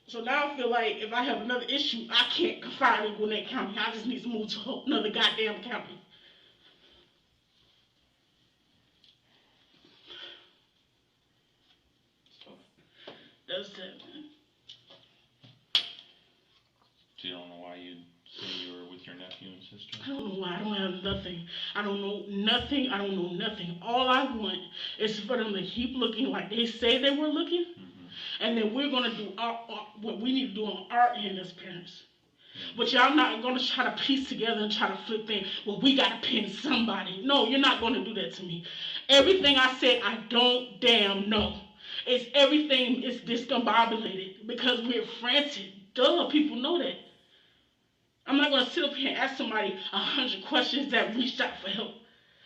S11: So now I feel like if I have another issue, I can't confide in Gwinnett County. I just need to move to another goddamn county. That's it, man.
S12: So you don't know why you say you were with your nephew and sister?
S11: I don't know why. I don't have nothing. I don't know nothing. I don't know nothing. All I want is for them to keep looking like they say they were looking. And then we're going to do what we need to do on our end as parents. But y'all not going to try to piece together and try to flip things. Well, we got to pin somebody. No, you're not going to do that to me. Everything I said, I don't damn know. It's everything is discombobulated because we're frantic. Duh, people know that. I'm not going to sit up here and ask somebody 100 questions that reached out for help.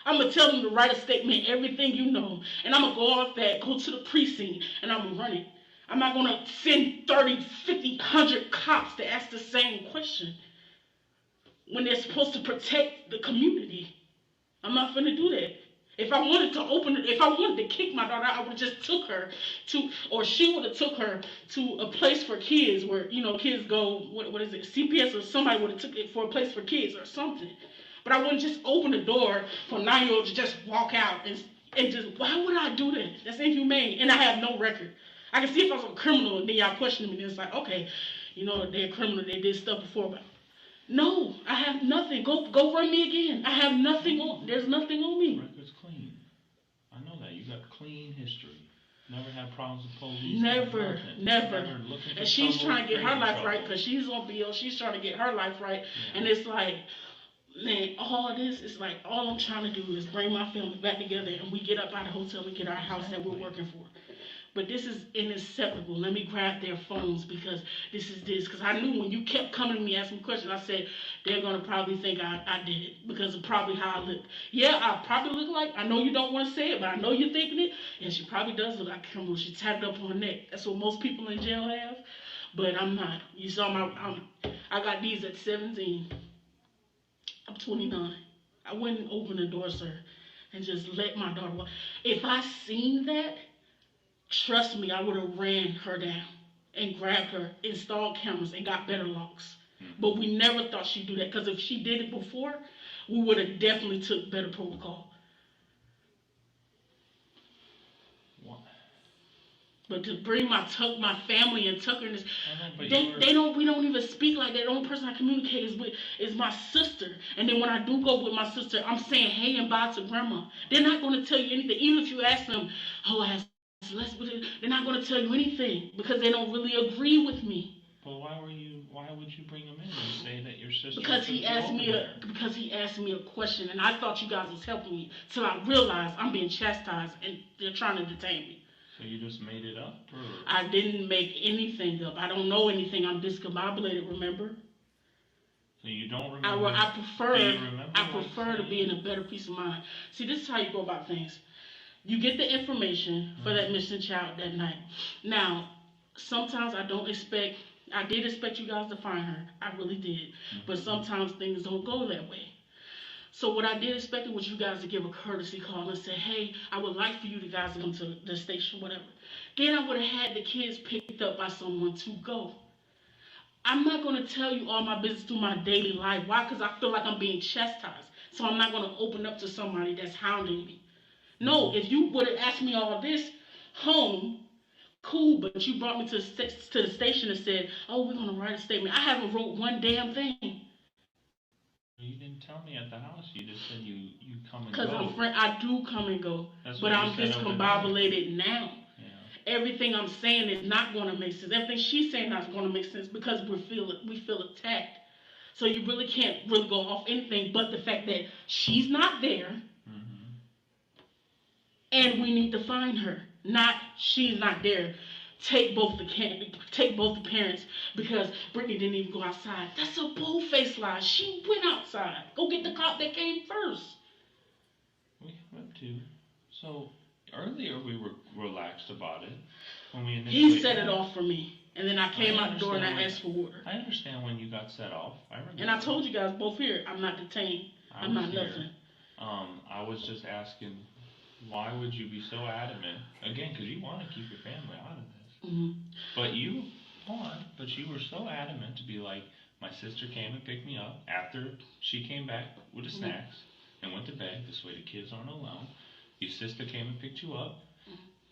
S11: I'm going to tell them to write a statement, everything you know. And I'm going to go off that, go to the precinct, and I'm going to run it. I'm not going to send 30, 50, 100 cops to ask the same question when they're supposed to protect the community. I'm not going to do that. If I wanted to if I wanted to kick my daughter out, I would have just took her to, or she would have took her to a place for kids where, you know, kids go, what is it, CPS, or somebody would have took it for a place for kids or something. But I wouldn't just open the door for a 9-year-old to just walk out and just, why would I do that? That's inhumane. And I have no record. I can see if I was a criminal and then y'all questioning me, and it's like, okay, you know, they're a criminal, they did stuff before, but no, I have nothing. Go run me again. I have nothing on, there's nothing on me.
S12: Record's clean. I know that. You got clean history. Never had problems with police.
S11: Never.
S12: Looking for
S11: And she's
S12: trouble,
S11: trying to get her
S12: creating
S11: life
S12: trouble.
S11: right because she's on bail. She's trying to get her life right.
S12: Yeah.
S11: And it's like, man, all this is like, all I'm trying to do is bring my family back together and we get up out of the hotel and get our house that we're working for. But this is inacceptable. Let me grab their phones because this is this. Because I knew when you kept coming to me asking me questions, I said, they're going to probably think I did it because of probably how I look. Yeah, I probably look like, I know you don't want to say it, but I know you're thinking it. And she probably does look like a criminal. She tatted up on her neck. That's what most people in jail have. But I'm not. You saw I got these at 17. I'm 29. I wouldn't open the door, sir, and just let my daughter walk. If I seen that, trust me, I would have ran her down and grabbed her, installed cameras, and got better locks. But we never thought she'd do that, because if she did it before, we would have definitely took better protocol.
S12: What?
S11: But to bring my family and Tucker in this, we
S12: but
S11: don't even speak like that. The only person I communicate is my sister. And then when I do go with my sister, I'm saying hey and bye to grandma. They're not going to tell you anything. Even if you ask them, oh, I asked Celeste, they're not going to tell you anything because they don't really agree with me.
S12: But why would you bring him in and say that your sister?
S11: Because he asked me a question, and I thought you guys was helping me, till I realized I'm being chastised and they're trying to detain me.
S12: So you just made it up? Or?
S11: I didn't make anything up. I don't know anything. I'm discombobulated, remember?
S12: So you don't remember?
S11: I
S12: I
S11: prefer to be in a better peace of mind. See, this is how you go about things. You get the information for that missing child that night. Now, sometimes I did expect you guys to find her. I really did. But sometimes things don't go that way. So what I did expect was you guys to give a courtesy call and say, hey, I would like for you guys to come to the station, whatever. Then I would have had the kids picked up by someone to go. I'm not going to tell you all my business through my daily life. Why? Because I feel like I'm being chastised. So I'm not going to open up to somebody that's hounding me. No, if you would have asked me all this home, cool, but you brought me to the station and said, oh, we're going to write a statement. I haven't wrote one damn thing.
S12: You didn't tell me at the house. You just said you come and go.
S11: Because I do come and go, but I'm discombobulated now. Yeah. Everything I'm saying is not going to make sense. Everything she's saying is not going to make sense because we feel attacked. So you really can't really go off anything but the fact that she's not there. And we need to find her. Not she's not there. Take both the parents because Brittany didn't even go outside. That's a bull-faced lie. She went outside. Go get the cop that came first.
S12: We went to. So earlier we were relaxed about it when we initially.
S11: He set it off for me, and then I came out the door and I asked for water.
S12: I understand when you got set off. I remember.
S11: And I told you guys both here, I'm not detained. I'm not nothing.
S12: I was just asking. Why would you be so adamant? Again, because you want to keep your family out of this. But you were so adamant to be like, my sister came and picked me up after she came back with the snacks and went to bed. This way the kids aren't alone. Your sister came and picked you up,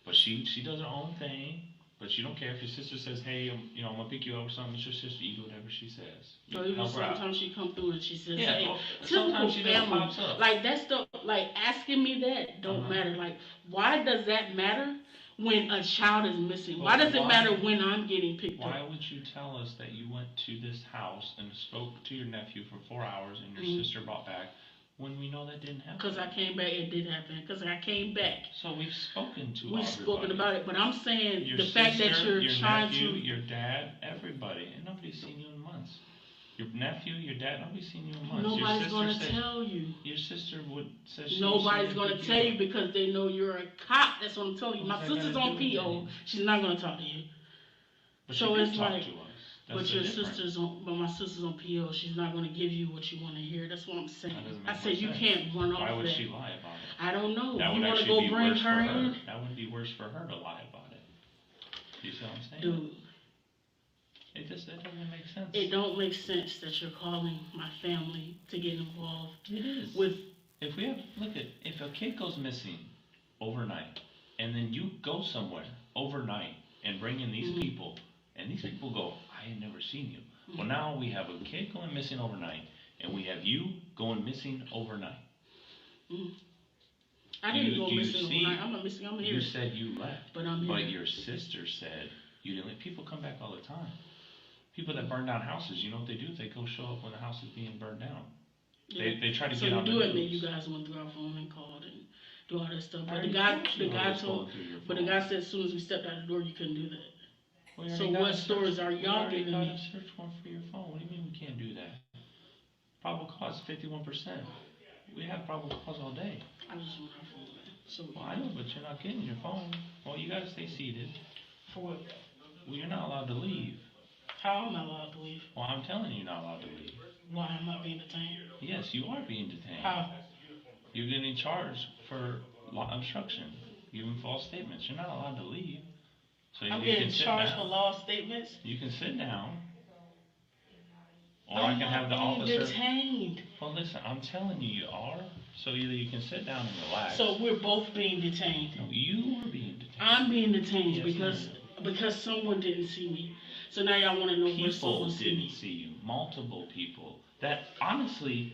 S12: but she does her own thing. But you don't care if your sister says, hey, I'm going to pick you up or something. It's your sister. You do whatever she says.
S11: So even sometimes she come through and she says,
S12: yeah,
S11: hey,
S12: sometimes she just pops up.
S11: Like, that stuff, like, asking me that don't matter. Like, why does that matter when a child is missing? Why does it matter when I'm getting picked up?
S12: Why would you tell us that you went to this house and spoke to your nephew for 4 hours and your sister brought back when we know that didn't happen?
S11: Because I came back, it did happen. Because I came back.
S12: So we've spoken to
S11: We've spoken about it, but I'm saying
S12: your
S11: the fact that you're
S12: your
S11: trying
S12: nephew,
S11: to...
S12: your dad, everybody, and nobody's seen you in months. Your nephew, your dad, nobody's seen you in months.
S11: Nobody's going to tell you.
S12: Your sister says
S11: nobody's going to tell you because they know you're a cop. That's what I'm telling you. My sister's on PO. She's not going to talk to you.
S12: But
S11: so
S12: she
S11: it's
S12: talk
S11: like,
S12: to us.
S11: But
S12: That's
S11: your
S12: the difference.
S11: sister's on, but my sister's on PO. She's not going to give you what you want to hear. That's what I'm saying.
S12: That doesn't
S11: I
S12: make
S11: said
S12: no
S11: you
S12: sense.
S11: can't run off
S12: Why would
S11: that.
S12: she lie about it?
S11: I don't know.
S12: That
S11: You
S12: would
S11: want to
S12: actually
S11: go
S12: be
S11: bring
S12: worse for
S11: her
S12: her.
S11: in?
S12: That would be worse for her to lie about it. You see what I'm saying?
S11: Dude,
S12: It doesn't make sense.
S11: it don't make sense that you're calling my family to get involved
S12: It is.
S11: with.
S12: If we have, look at, if a kid goes missing overnight, and then you go somewhere overnight and bring in these people, and these people go, I ain't never seen you. Well, now we have a kid going missing overnight, and we have you going missing overnight.
S11: I
S12: Do
S11: didn't
S12: you-
S11: go
S12: do you
S11: missing
S12: see-
S11: overnight. I'm not missing. I'm here.
S12: You said you left,
S11: But I'm here.
S12: but your sister said you didn't. People come back all the time. People that burn down houses, you know what they do? They go show up when the house is being burned down.
S11: Yeah.
S12: They try to
S11: So
S12: get
S11: you
S12: on the
S11: do admit
S12: news.
S11: you guys went through our phone and called and do all that stuff.
S12: I
S11: But
S12: already
S11: the guy
S12: told you what was
S11: told,
S12: going through your
S11: but the
S12: phone.
S11: guy said as soon as we stepped out the door, you couldn't do that.
S12: We
S11: So
S12: already got
S11: what
S12: a search-
S11: stories are
S12: we
S11: y'all
S12: already
S11: giving
S12: got
S11: me?
S12: a search warrant for your phone. What do you mean we can't do that? Probable cause 51%. We have probable cause all day.
S11: I just want our phone back. So
S12: Well, I know, but you're not getting your phone. Well, you gotta stay seated.
S11: for what?
S12: Well, you're not allowed to leave.
S11: How am I allowed to leave?
S12: Well, I'm telling you, you're not allowed to leave.
S11: Why am I being detained?
S12: Yes, you are being detained.
S11: How?
S12: You're getting charged for law obstruction, giving false statements. You're not allowed to leave. So
S11: I'm
S12: you
S11: getting
S12: can sit
S11: charged for
S12: down.
S11: false statements.
S12: You can sit down. Or I can have the
S11: I'm
S12: officer.
S11: detained.
S12: Well, listen, I'm telling you, you are. So either you can sit down and relax.
S11: So we're both being detained.
S12: No, you are being detained.
S11: I'm being detained
S12: Yes,
S11: because someone didn't see me. So now y'all want to know where
S12: People
S11: someone see
S12: didn't
S11: me.
S12: see you. Multiple people that honestly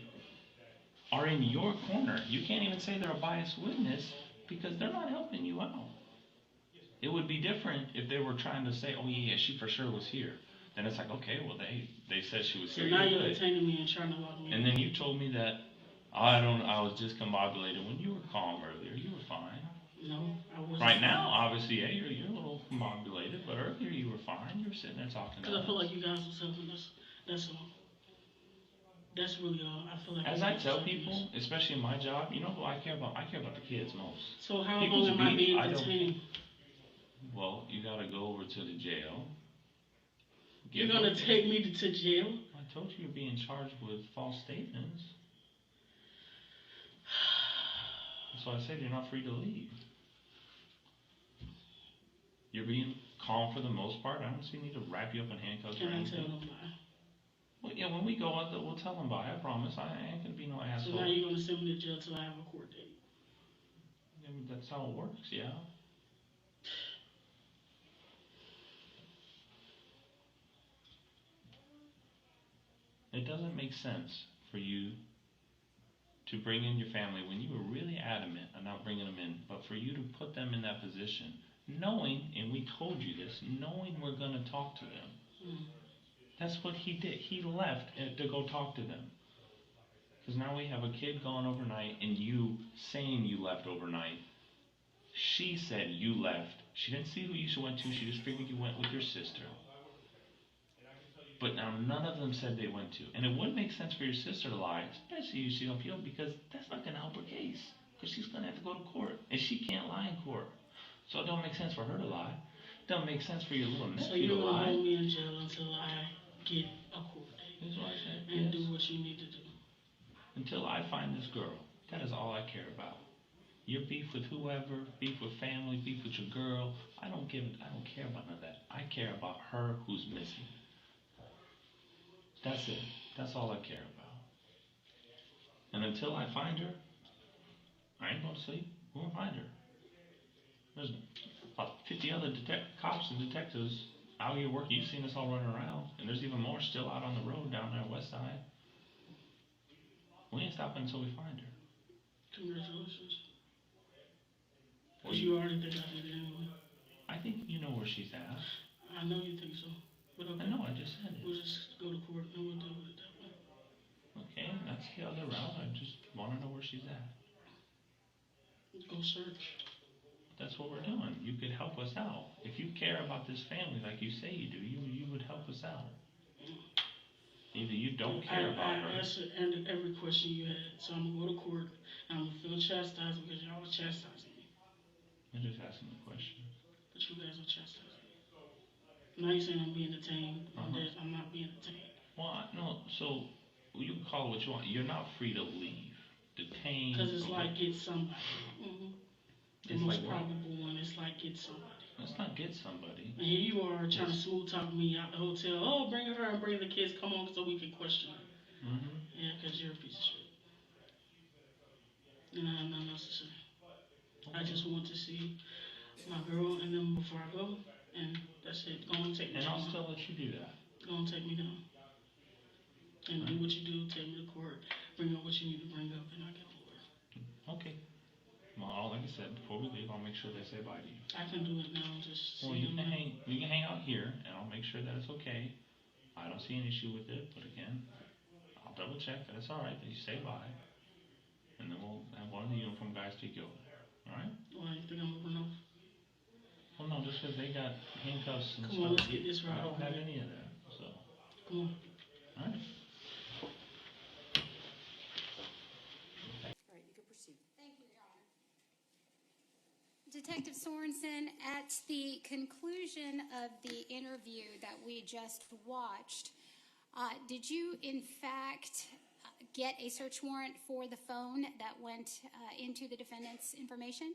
S12: are in your corner. You can't even say they're a biased witness because they're not helping you out. It would be different if they were trying to say, oh yeah, she for sure was here. Then it's like, okay, well they said she was
S11: So
S12: here.
S11: now
S12: You're
S11: you're
S12: good.
S11: detaining me and trying to lock me
S12: And
S11: in.
S12: then you told me that I was discombobulated when you were calm earlier. You were fine.
S11: No, I wasn't.
S12: Right now, obviously, yeah, you're a little combobulated, but earlier you were fine. You were sitting there talking to
S11: Because I feel
S12: us.
S11: like you guys was helping us. That's all. That's really all. I feel like.
S12: As
S11: you
S12: I
S11: guys
S12: tell
S11: was helping
S12: people,
S11: us.
S12: especially in my job, you know who I care about? I care about the kids most.
S11: So how
S12: People's
S11: long am I
S12: beef,
S11: being
S12: I don't-
S11: detained?
S12: Well, you gotta go over to the jail.
S11: You're
S12: Get
S11: gonna
S12: what-
S11: take me to jail?
S12: I told you you're being charged with false statements. That's why I said you're not free to leave. You're being calm for the most part. I don't see need to wrap you up in handcuffs or
S11: Can I tell
S12: anything.
S11: them why?
S12: Well, yeah, when we go out, we'll tell them by. I promise. I ain't gonna be no
S11: So
S12: asshole.
S11: now you're gonna send me to jail till I have a court date.
S12: Yeah, that's how it works, yeah. It doesn't make sense for you to bring in your family when you were really adamant on not bringing them in, but for you to put them in that position, knowing, and we told you this, knowing we're gonna talk to them. That's what he did. He left to go talk to them. Because now we have a kid gone overnight and you saying you left overnight. She said you left. She didn't see who you went to. She just figured you went with your sister. But now none of them said they went to. And it wouldn't make sense for your sister to lie, especially you see on appeal, because that's not going to help her case. Because she's going to have to go to court. And she can't lie in court. So it don't make sense for her to lie. It don't make sense for your little
S11: So
S12: nephew
S11: you're
S12: to
S11: gonna
S12: lie.
S11: hold me in jail until I get a court date
S12: That's what I said.
S11: and
S12: Yes.
S11: do what you need to do.
S12: Until I find this girl. That is all I care about. Your beef with whoever, beef with family, beef with your girl, I don't care about none of that. I care about her who's missing. That's it. That's all I care about. And until I find her, I ain't going to sleep. We'll find her. There's about 50 other cops and detectives out here working. You've seen us all running around. And there's even more still out on the road down there west side. We ain't stopping until we find her.
S11: Congratulations.
S12: Well,
S11: Because you already think I did it anyway.
S12: I think you know where she's at.
S11: I know you think so. But okay.
S12: I know, I just said it.
S11: We'll just go to court and we'll deal with it that way.
S12: Okay, that's the other route. I just want to know where she's at.
S11: Go search.
S12: That's what we're doing. You could help us out. If you care about this family like you say you do, you would help us out. Either you don't care about her.
S11: I answered every question you had. So I'm going to go to court and I'm going to feel chastised because y'all was chastising me.
S12: I'm just asking the question.
S11: But you guys are chastising me. Now you're saying I'm being detained. I'm not being detained.
S12: Well, no, so you can call it what you want. You're not free to leave. Detained.
S11: Because it's
S12: okay.
S11: like get somebody. The
S12: It's
S11: most
S12: like what?
S11: probable one is like get somebody.
S12: Let's not get somebody.
S11: And here you are trying to smooth talk me out the hotel. Oh, bring her and bring the kids. Come on so we can question her.
S12: Mm-hmm.
S11: Yeah, because you're a piece of shit. And I have nothing else to say. I just want to see my girl and them before I go. And that's it. Go and take me
S12: And I'll
S11: down.
S12: still let you do that.
S11: Go and take me down. And do what you do. Take me to court. Bring up what you need to bring up. And I get over.
S12: Okay. Well, like I said, before we leave, I'll make sure they say bye to you.
S11: I can do it now. Just
S12: Well,
S11: see
S12: you
S11: them.
S12: can hang out here, and I'll make sure that it's okay. I don't see an issue with it, but again, I'll double check that it's all right that you say bye, and then we'll have one of the uniform guys take you over. All right?
S11: Why you think I'm moving off?
S12: Well, no, just because they got handcuffs and
S11: Come
S12: stuff.
S11: on, let's get this right.
S12: I don't have any of that. So,
S11: Come on.
S12: all right.
S5: All right, you can proceed.
S7: Thank you, Your Honor. Detective Sorensen, at the conclusion of the interview that we just watched, did you in fact get a search warrant for the phone that went into the defendant's information?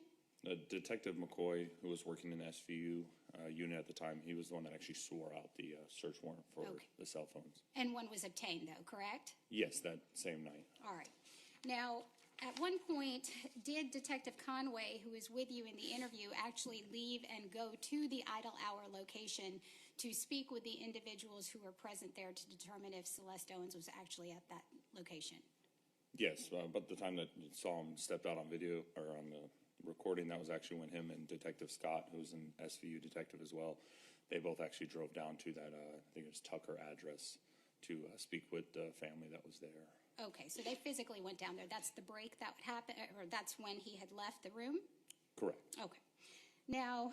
S9: Detective McCoy, who was working in the SVU unit at the time, he was the one that actually swore out the search warrant for the cell phones.
S7: And one was obtained, though, correct?
S9: Yes, that same night.
S7: All right. Now, at one point, did Detective Conway, who was with you in the interview, actually leave and go to the Idle Hour location to speak with the individuals who were present there to determine if Celeste Owens was actually at that location?
S9: Yes, but the time that you saw him stepped out on video or on the recording, that was actually when him and Detective Scott, who's an SVU detective as well, they both actually drove down to that, I think it was Tucker address, to speak with the family that was there.
S7: Okay, so they physically went down there. That's the break that happened, or that's when he had left the room?
S9: Correct.
S7: Okay. Now,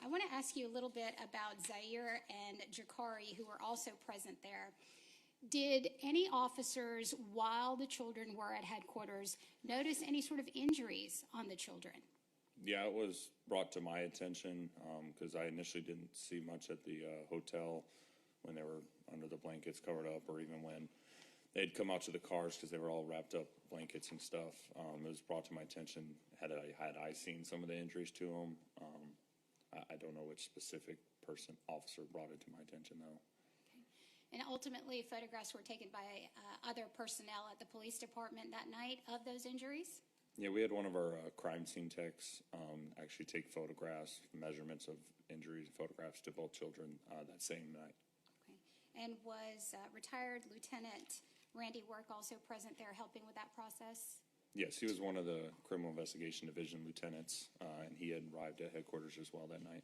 S7: I want to ask you a little bit about Zaire and Jakari, who were also present there. Did any officers, while the children were at headquarters, notice any sort of injuries on the children?
S9: Yeah, it was brought to my attention because I initially didn't see much at the hotel when they were under the blankets covered up, or even when they'd come out to the cars because they were all wrapped up blankets and stuff. It was brought to my attention. Had I seen some of the injuries to them? I don't know which specific officer brought it to my attention, though.
S7: And ultimately, photographs were taken by other personnel at the police department that night of those injuries?
S9: Yeah, we had one of our crime scene techs actually take photographs, measurements of injuries, photographs to both children that same night.
S7: Okay. And was retired Lieutenant Randy Work also present there helping with that process?
S9: Yes, he was one of the Criminal Investigation Division lieutenants, and he had arrived at headquarters as well that night.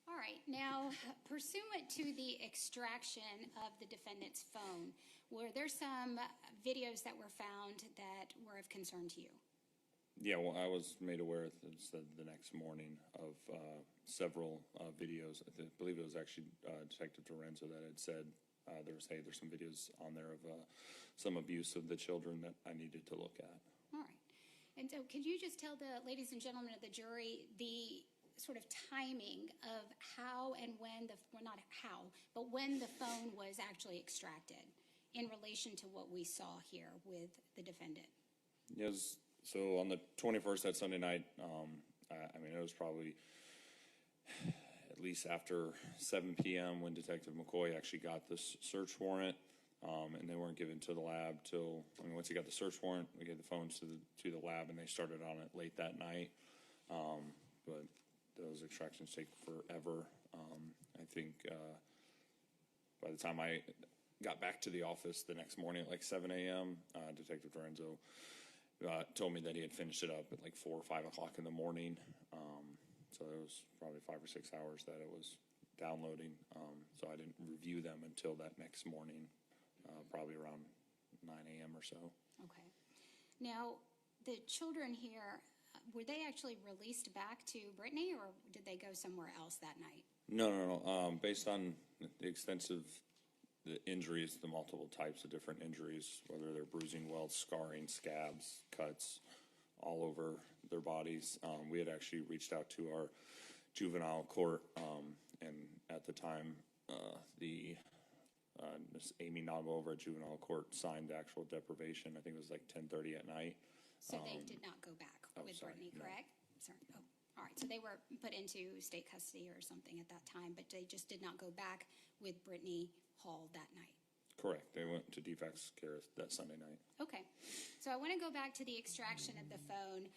S7: All right. Now, pursuant to the extraction of the defendant's phone, were there some videos that were found that were of concern to you?
S9: Yeah, well, I was made aware the next morning of several videos. I believe it was actually Detective Lorenzo that had said there's some videos on there of some abuse of the children that I needed to look at.
S7: All right. And so could you just tell the ladies and gentlemen of the jury the sort of timing of how and when when the phone was actually extracted in relation to what we saw here with the defendant?
S9: Yes. So on the 21st, that Sunday night, it was probably at least after 7 p.m. when Detective McCoy actually got this search warrant, and they weren't given to the lab till, once he got the search warrant, we gave the phones to the lab, and they started on it late that night. But those extractions take forever. I think by the time I got back to the office the next morning at like 7 a.m., Detective Lorenzo told me that he had finished it up at like 4 or 5 o'clock in the morning. So it was probably 5 or 6 hours that it was downloading. So I didn't review them until that next morning, probably around 9 a.m. or so.
S7: Okay. Now, the children here, were they actually released back to Brittany, or did they go somewhere else that night?
S9: No. Based on the extensive the injuries, the multiple types of different injuries, whether they're bruising welts, scarring, scabs, cuts, all over their bodies. We had actually reached out to our juvenile court, and at the time, Miss Amy Nago over at juvenile court signed the actual deprivation. I think it was like 10:30 at night.
S7: So they did not go back with
S9: sorry,
S7: Brittany,
S9: no.
S7: correct? Sorry, oh, all right, so they were put into state custody or something at that time, but they just did not go back with Brittany Hall that night?
S9: Correct. They went to DFACS care that Sunday night.
S7: Okay, so I want to go back to the extraction of the phone.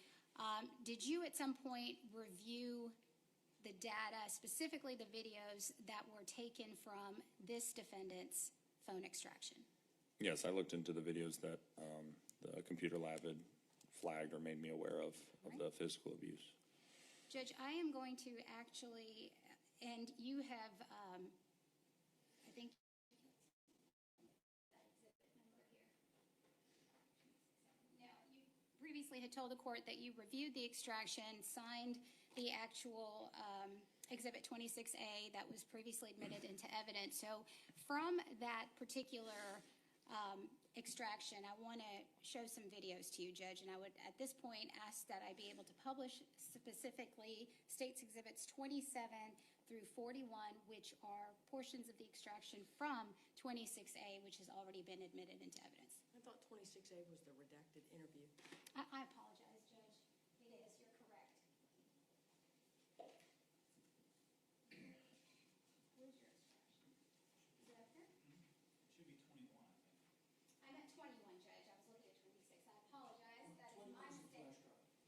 S7: Did you at some point review the data, specifically the videos that were taken from this defendant's phone extraction?
S9: Yes, I looked into the videos that the computer lab had flagged or made me aware of the physical abuse.
S7: Judge, I am going to actually, and you have, I think, now, you previously had told the court that you reviewed the extraction, signed the actual Exhibit 26A that was previously admitted into evidence. So from that particular extraction, I want to show some videos to you, Judge, and I would at this point ask that I be able to publish specifically States Exhibits 27 through 41, which are portions of the extraction from 26A, which has already been admitted into evidence.
S5: I thought 26A was the redacted interview.
S7: I apologize, Judge. It is, you're correct. Where's your extraction? Is it up here?
S4: Should be 21, I think.
S7: I'm at 21, Judge. I was looking at 26. I apologize. That is my mistake.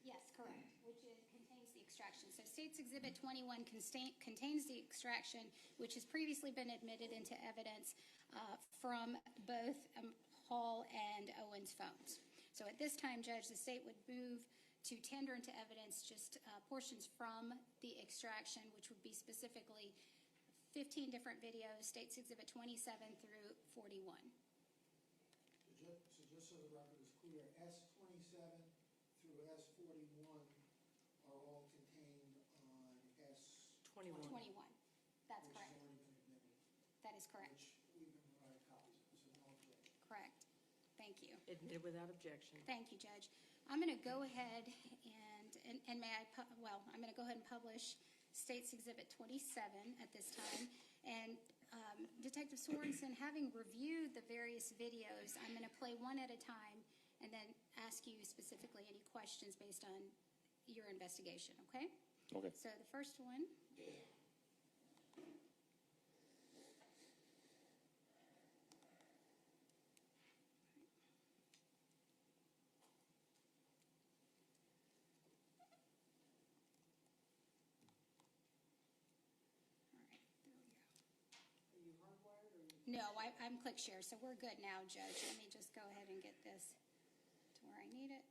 S7: Yes, correct, which contains the extraction. So States Exhibit 21 contains the extraction, which has previously been admitted into evidence from both Hall and Owens phones. So at this time, Judge, the state would move to tender into evidence just portions from the extraction, which would be specifically 15 different videos, States Exhibit 27 through 41.
S6: So just so the record is clear, S27 through S41 are all contained on S21.
S5: 21.
S7: That's
S6: Which has
S7: correct.
S6: already been admitted,
S7: That is correct.
S6: which we've been provided copies of, so no objection.
S7: Correct. Thank you.
S5: Admitted without objection.
S7: Thank you, Judge. I'm going to go ahead and may I, I'm going to go ahead and publish States Exhibit 27 at this time. And Detective Sorensen, having reviewed the various videos, I'm going to play one at a time and then ask you specifically any questions based on your investigation, okay?
S9: Okay.
S7: So the first one. No, I'm click share, so we're good now, Judge. Let me just go ahead and get this to where I need it.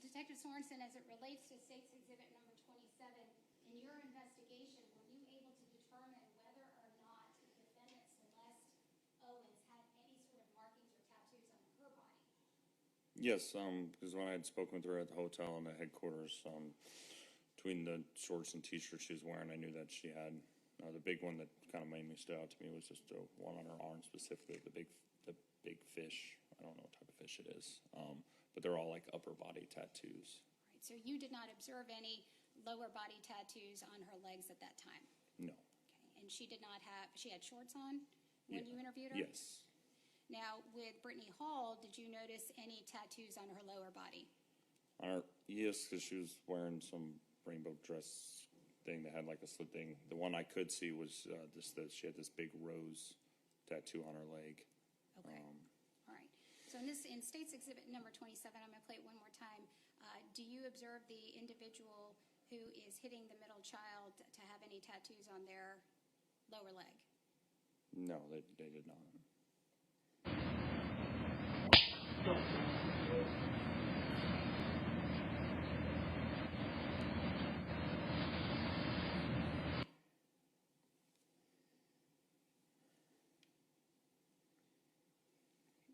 S7: Detective Sorensen, as it relates to States Exhibit number 27, in your investigation, were you able to determine whether or not the defendant, Celeste Owens, had any sort of markings or tattoos on her body?
S9: Yes, because when I had spoken with her at the hotel and the headquarters, between the shorts and t-shirts she was wearing, I knew that she had the big one that kind of mainly stood out to me was just the one on her arm specifically, the big fish. I don't know what type of fish it is, but they're all like upper body tattoos.
S7: Right, so you did not observe any lower body tattoos on her legs at that time?
S9: No.
S7: Okay, and she did not have, she had shorts on when you interviewed her?
S9: Yes.
S7: Now, with Brittany Hall, did you notice any tattoos on her lower body?
S9: Yes, because she was wearing some rainbow dress thing that had like a slit thing. The one I could see was she had this big rose tattoo on her leg.
S7: Okay. All right. So in States Exhibit number 27, I'm going to play it one more time. Do you observe the individual who is hitting the middle child to have any tattoos on their lower leg?
S9: No, they did not.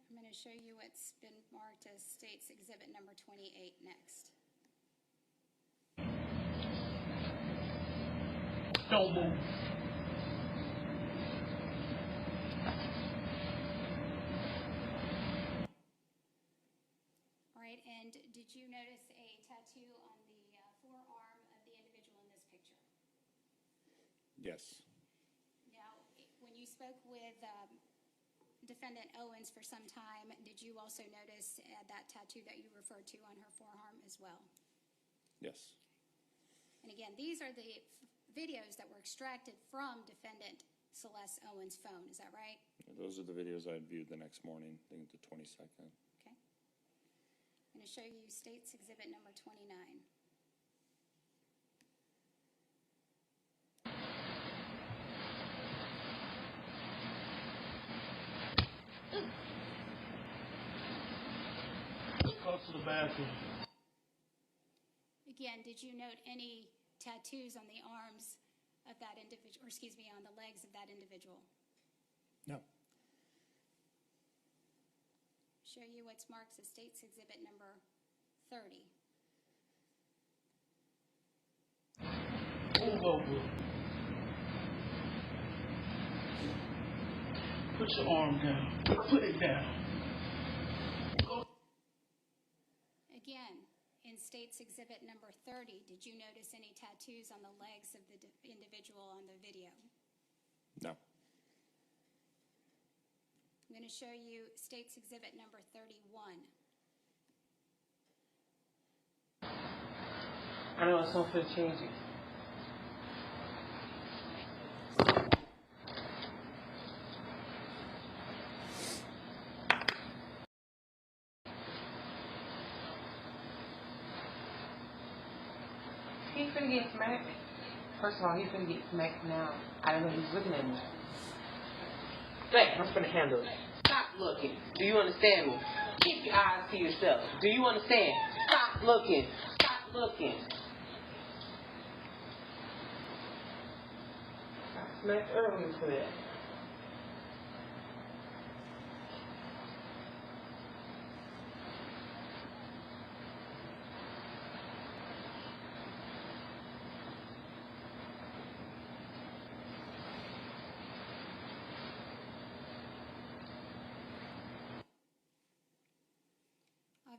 S7: I'm going to show you what's been marked as States Exhibit number 28 next.
S11: Don't move.
S7: All right, and did you notice a tattoo on the forearm of the individual in this picture?
S9: Yes.
S7: Now, when you spoke with Defendant Owens for some time, did you also notice that tattoo that you referred to on her forearm as well?
S9: Yes.
S7: And again, these are the videos that were extracted from Defendant Celeste Owens' phone, is that right?
S9: Those are the videos I viewed the next morning, I think the 22nd.
S7: Okay. I'm going to show you State's Exhibit number 29.
S11: Go to the bathroom.
S7: Again, did you note any tattoos on the arms of that individual, or excuse me, on the legs of that individual?
S9: No.
S7: Show you what's marked as State's Exhibit number 30.
S11: Move over. Put your arm down. Put it down.
S7: Again, in State's Exhibit number 30, did you notice any tattoos on the legs of the individual on the video?
S9: No.
S7: I'm going to show you State's Exhibit number 31.
S14: I know it's something changing. He finna get smacked. First of all, he finna get smacked now. I don't know who's looking at me. Say, I'm finna handle it. Stop looking. Do you understand me? Keep your eyes to yourself. Do you understand? Stop looking. Stop looking. I smacked earlier for that.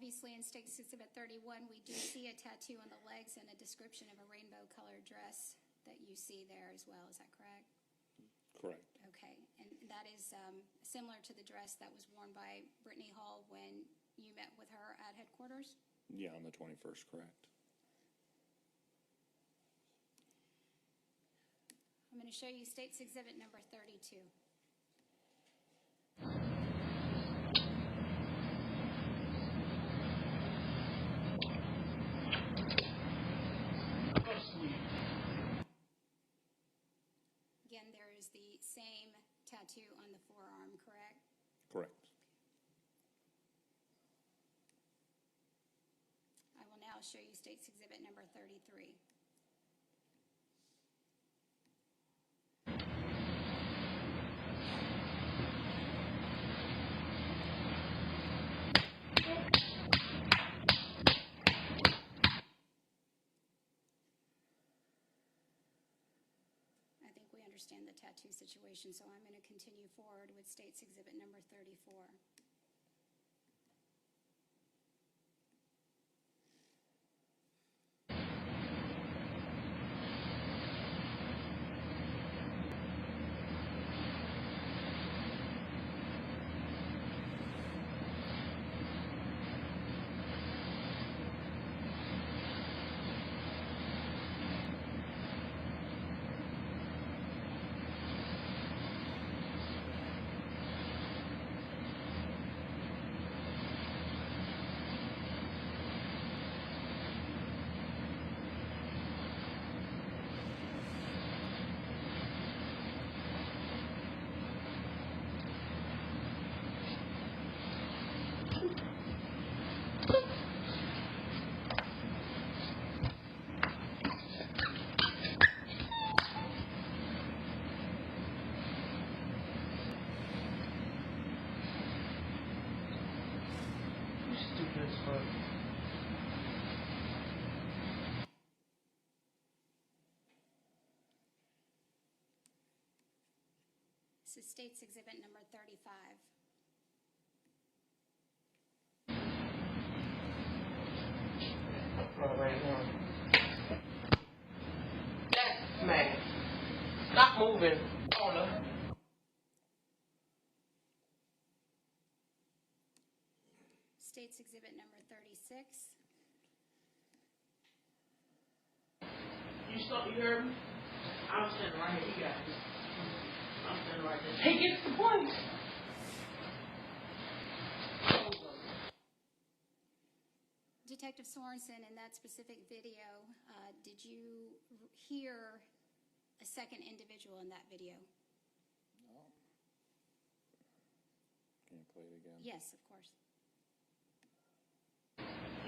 S7: Obviously, in State's Exhibit 31, we do see a tattoo on the legs and a description of a rainbow-colored dress that you see there as well. Is that correct?
S9: Correct.
S7: Okay, and that is similar to the dress that was worn by Brittany Hall when you met with her at headquarters?
S9: Yeah, on the 21st, correct.
S7: I'm going to show you State's Exhibit number 32. Again, there is the same tattoo on the forearm, correct?
S9: Correct.
S7: I will now show you State's Exhibit number 33. I think we understand the tattoo situation, so I'm going to continue forward with State's Exhibit number 34.
S14: Stupid as fuck.
S7: This is State's Exhibit number 35.
S14: Right now. That's Max. Stop moving. Oh no.
S7: State's Exhibit number 36.
S11: You stop, you heard me? I'm standing right here, you got this. I'm standing right there. Hey, get the point!
S7: Detective Sorensen, in that specific video, did you hear a second individual in that video?
S9: No. Can you play it again?
S7: Yes, of course.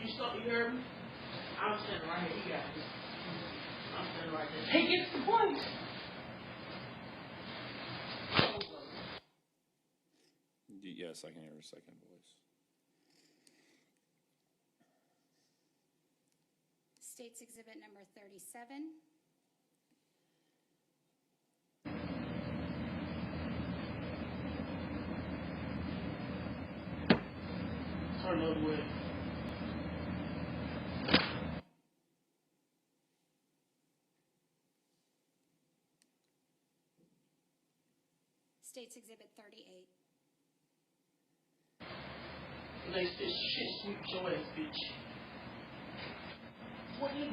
S11: You stop, you heard me? I'm standing right here, you got this. I'm standing right there. Hey, get the point!
S9: Yes, I can hear a second voice.
S7: State's Exhibit number 37.
S11: Turn the other way.
S7: State's Exhibit 38.
S11: They said, shit, sweet your ass, bitch. What is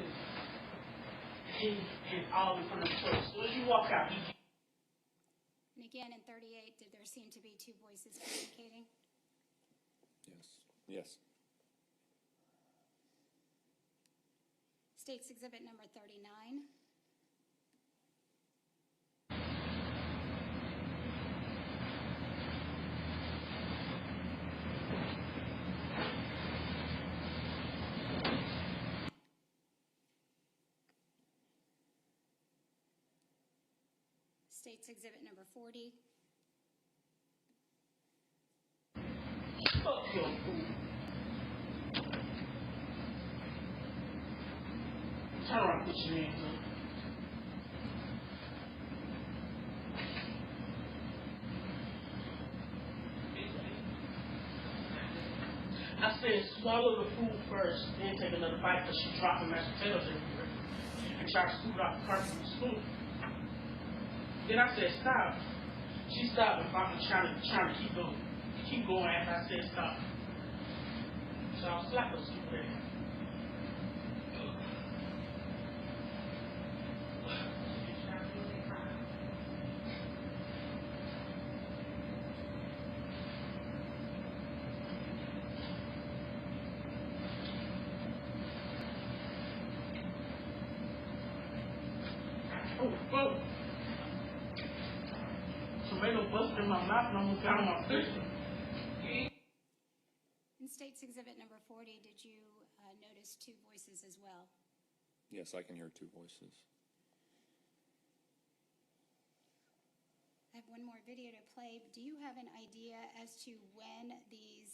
S11: it? And all in front of the truck. As soon as you walk out, he...
S7: And again, in 38, did there seem to be two voices communicating?
S9: Yes. Yes.
S7: State's Exhibit number 39. State's Exhibit number 40.
S11: Fuck your fool. Turn around and put your hands up. I said swallow the food first, then take another bite because she's dropping mashed potatoes everywhere. And try to scoop it off the carton with a spoon. Then I said stop. She stopped and I'm trying to keep going. Keep going after I said stop. So I'll slap her stupid ass. Oh. Tomato busted in my mouth and almost got on my face.
S7: In State's Exhibit number 40, did you notice two voices as well?
S9: Yes, I can hear two voices.
S7: I have one more video to play. Do you have an idea as to when these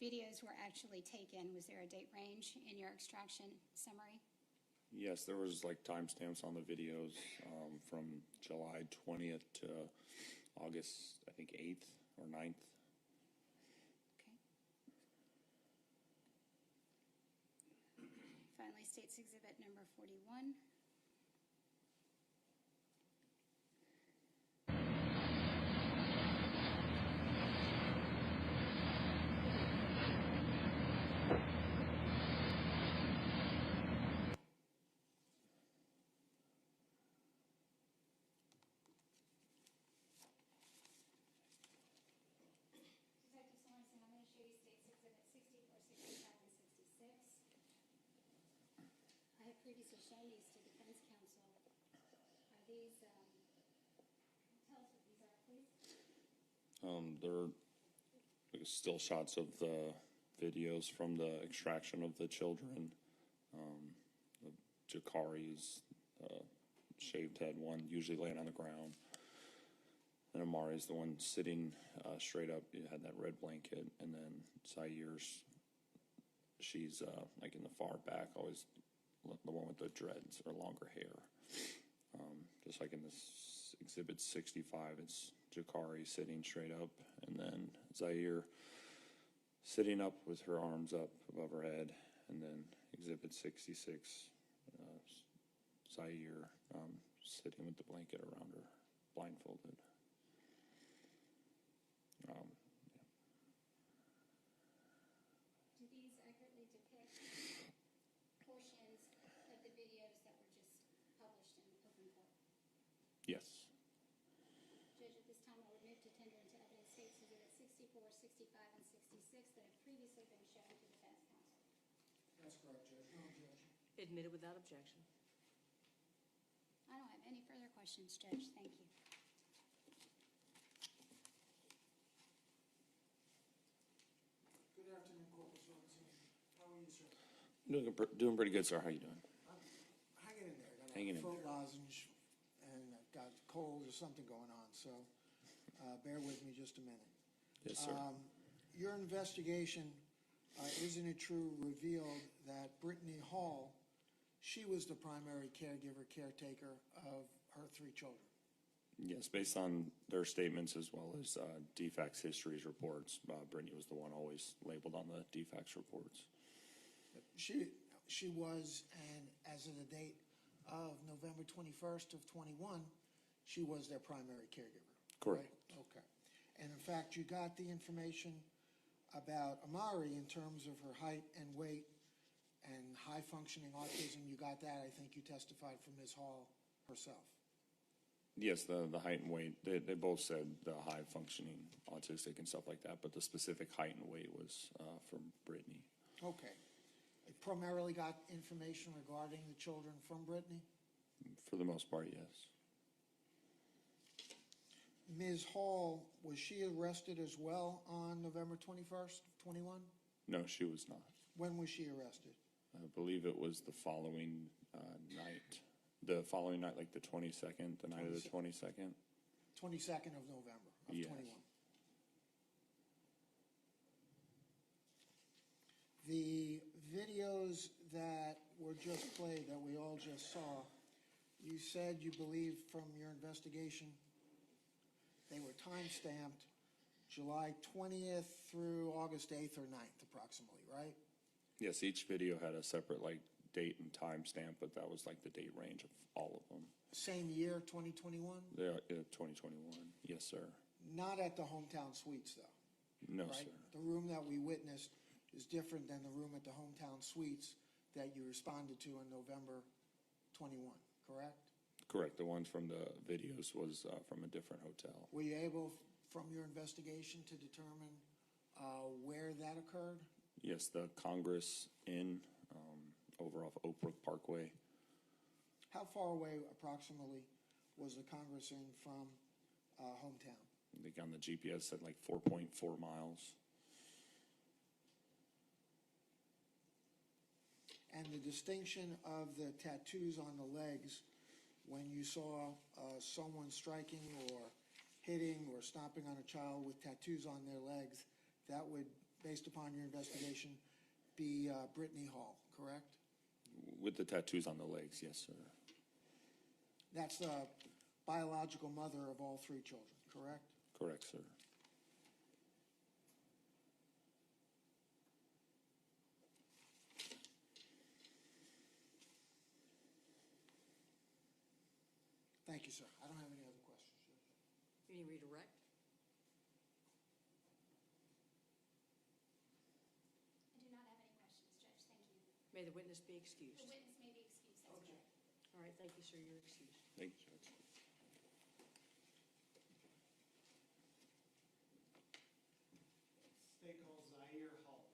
S7: videos were actually taken? Was there a date range in your extraction summary?
S9: Yes, there was like timestamps on the videos from July 20th to August, I think 8th or 9th.
S7: Okay. Finally, State's Exhibit number 41. Previously shown these to defense counsel. Are these, tell us what these are, please.
S9: They're still shots of the videos from the extraction of the children. The Jakari's shaved head one, usually laying on the ground. And Amari's the one sitting straight up. It had that red blanket. And then Zair's, she's like in the far back, always the one with the dreads or longer hair. Just like in this Exhibit 65, it's Jakari sitting straight up, and then Zaire sitting up with her arms up above her head, and then Exhibit 66, Zaire sitting with the blanket around her, blindfolded.
S7: Do these accurately depict portions of the videos that were just published in open court?
S9: Yes.
S7: Judge, at this time, I would move to tender into evidence states exhibit 64, 65, and 66 that have previously been shown to defense counsel.
S6: That's correct, Judge. No objection.
S5: Admitted without objection.
S7: I don't have any further questions, Judge. Thank you.
S6: Good afternoon, Corporal Sorensen. How are you, sir?
S9: Doing pretty good, sir. How you doing?
S6: I'm hanging in there. Got
S9: Hanging
S6: a
S9: in
S6: throat
S9: there.
S6: lozenge, and I've got cold or something going on, so bear with me just a minute.
S9: Yes, sir.
S6: Your investigation, isn't it true, revealed that Brittany Hall, she was the primary caregiver, caretaker of her 3 children.
S9: Yes, based on their statements as well as DFACS histories reports, Brittany was the one always labeled on the DFACS reports.
S6: She was, and as of the date of November 21st of 21, she was their primary caregiver.
S9: Correct.
S6: Right? Okay. And in fact, you got the information about Amari in terms of her height and weight and high-functioning autism. You got that, I think you testified from Ms. Hall herself.
S9: Yes, the height and weight, they both said the high-functioning autistic and stuff like that, but the specific height and weight was from Brittany.
S6: Okay. I primarily got information regarding the children from Brittany?
S9: For the most part, yes.
S6: Ms. Hall, was she arrested as well on November 21st, 21?
S9: No, she was not.
S6: When was she arrested?
S9: I believe it was the following night. The following night, like the 22nd, the night of the 22nd.
S6: 22nd of November of
S9: Yes.
S6: 21. The videos that were just played, that we all just saw, you said you believe from your investigation they were time-stamped July 20th through August 8th or 9th approximately, right?
S9: Yes, each video had a separate like date and time stamp, but that was like the date range of all of them.
S6: Same year, 2021?
S9: Yeah, 2021. Yes, sir.
S6: Not at the hometown suites, though.
S9: No,
S6: right?
S9: sir.
S6: The room that we witnessed is different than the room at the hometown suites that you responded to in November 21, correct?
S9: Correct. The one from the videos was from a different hotel.
S6: Were you able, from your investigation, to determine where that occurred?
S9: Yes, the Congress Inn over off Oak Brook Parkway.
S6: How far away approximately was the Congress Inn from hometown?
S9: I think on the GPS said like 4.4 miles.
S6: And the distinction of the tattoos on the legs, when you saw someone striking or hitting or stomping on a child with tattoos on their legs, that would, based upon your investigation, be Brittany Hall, correct?
S9: With the tattoos on the legs, yes, sir.
S6: That's the biological mother of all 3 children, correct?
S9: Correct, sir.
S6: Thank you, sir. I don't have any other questions.
S5: You need redirect?
S7: I do not have any questions, Judge. Thank you.
S5: May the witness be excused.
S7: The witness may be excused. That's correct.
S5: All right, thank you, sir. You're excused.
S9: Thank you, Judge.
S4: State calls Zaire Hall.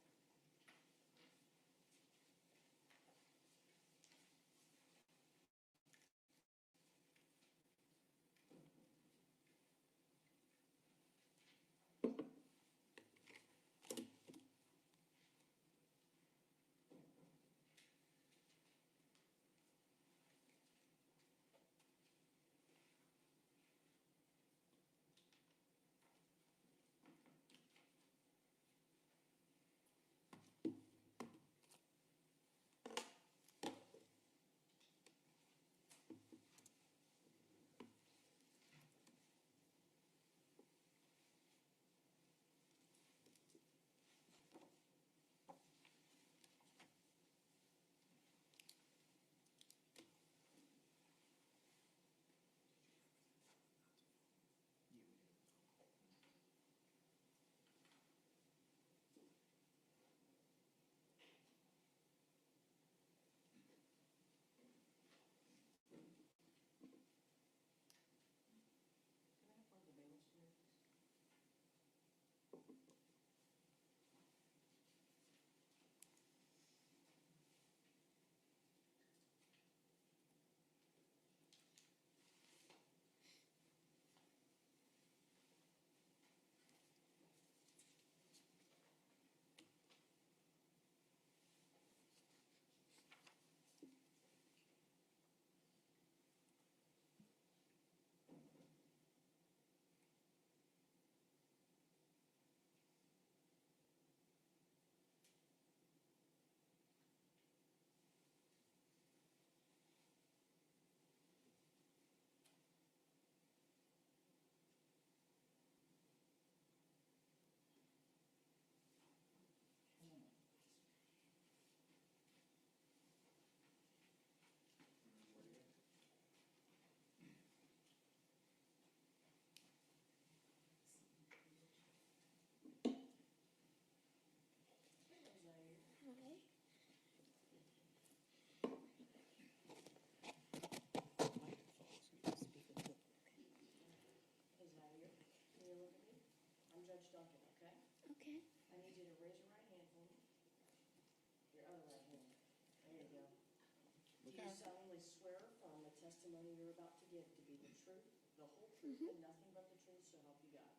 S5: Do you solemnly swear affirm the testimony you're about to give to be the truth, the whole truth, and nothing but the truth, so help you God?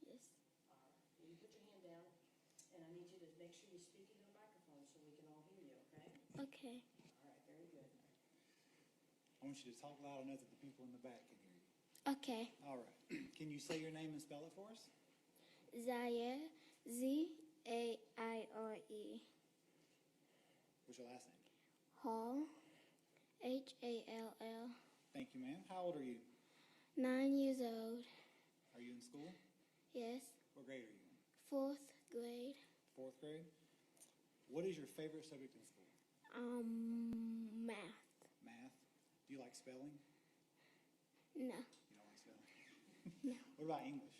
S7: Yes.
S5: All right. You put your hand down, and I need you to make sure you speak into the microphone so we can all hear you, okay?
S7: Okay.
S5: All right, very good.
S4: I want you to talk loud enough that the people in the back can hear you.
S7: Okay.
S4: All right. Can you say your name and spell it for us?
S7: Zaire, Z-A-I-R-E.
S4: What's your last name?
S7: Hall, H-A-L-L.
S4: Thank you, ma'am. How old are you?
S7: 9 years old.
S4: Are you in school?
S7: Yes.
S4: What grade are you in?
S7: 4th grade.
S4: 4th grade? What is your favorite subject in school?
S7: Math.
S4: Math. Do you like spelling?
S7: No.
S4: You don't like spelling?
S7: No.
S4: What about English?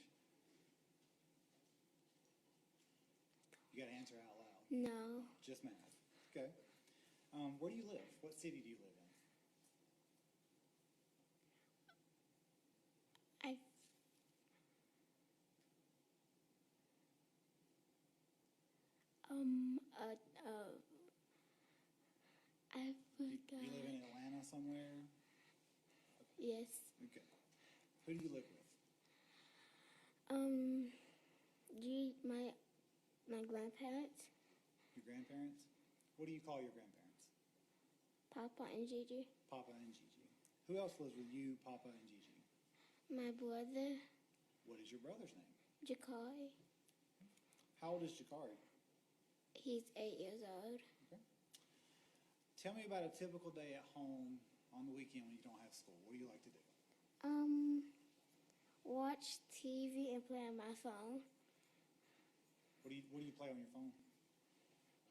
S4: You got to answer out loud.
S7: No.
S4: Just math. Okay. Where do you live? What city do you live in?
S7: I
S4: You
S7: forgot.
S4: live in Atlanta somewhere?
S7: Yes.
S4: Okay. Who do you live with?
S7: My grandparents,
S4: Your grandparents? What do you call your grandparents?
S7: Papa and Gigi.
S4: Papa and Gigi. Who else lives with you, Papa and Gigi?
S7: My brother,
S4: What is your brother's name?
S7: Jakari.
S4: How old is Jakari?
S7: He's 8 years old.
S4: Okay. Tell me about a typical day at home on the weekend when you don't have school. What do you like to do?
S7: Watch TV and play on my phone.
S4: What do you play on your phone?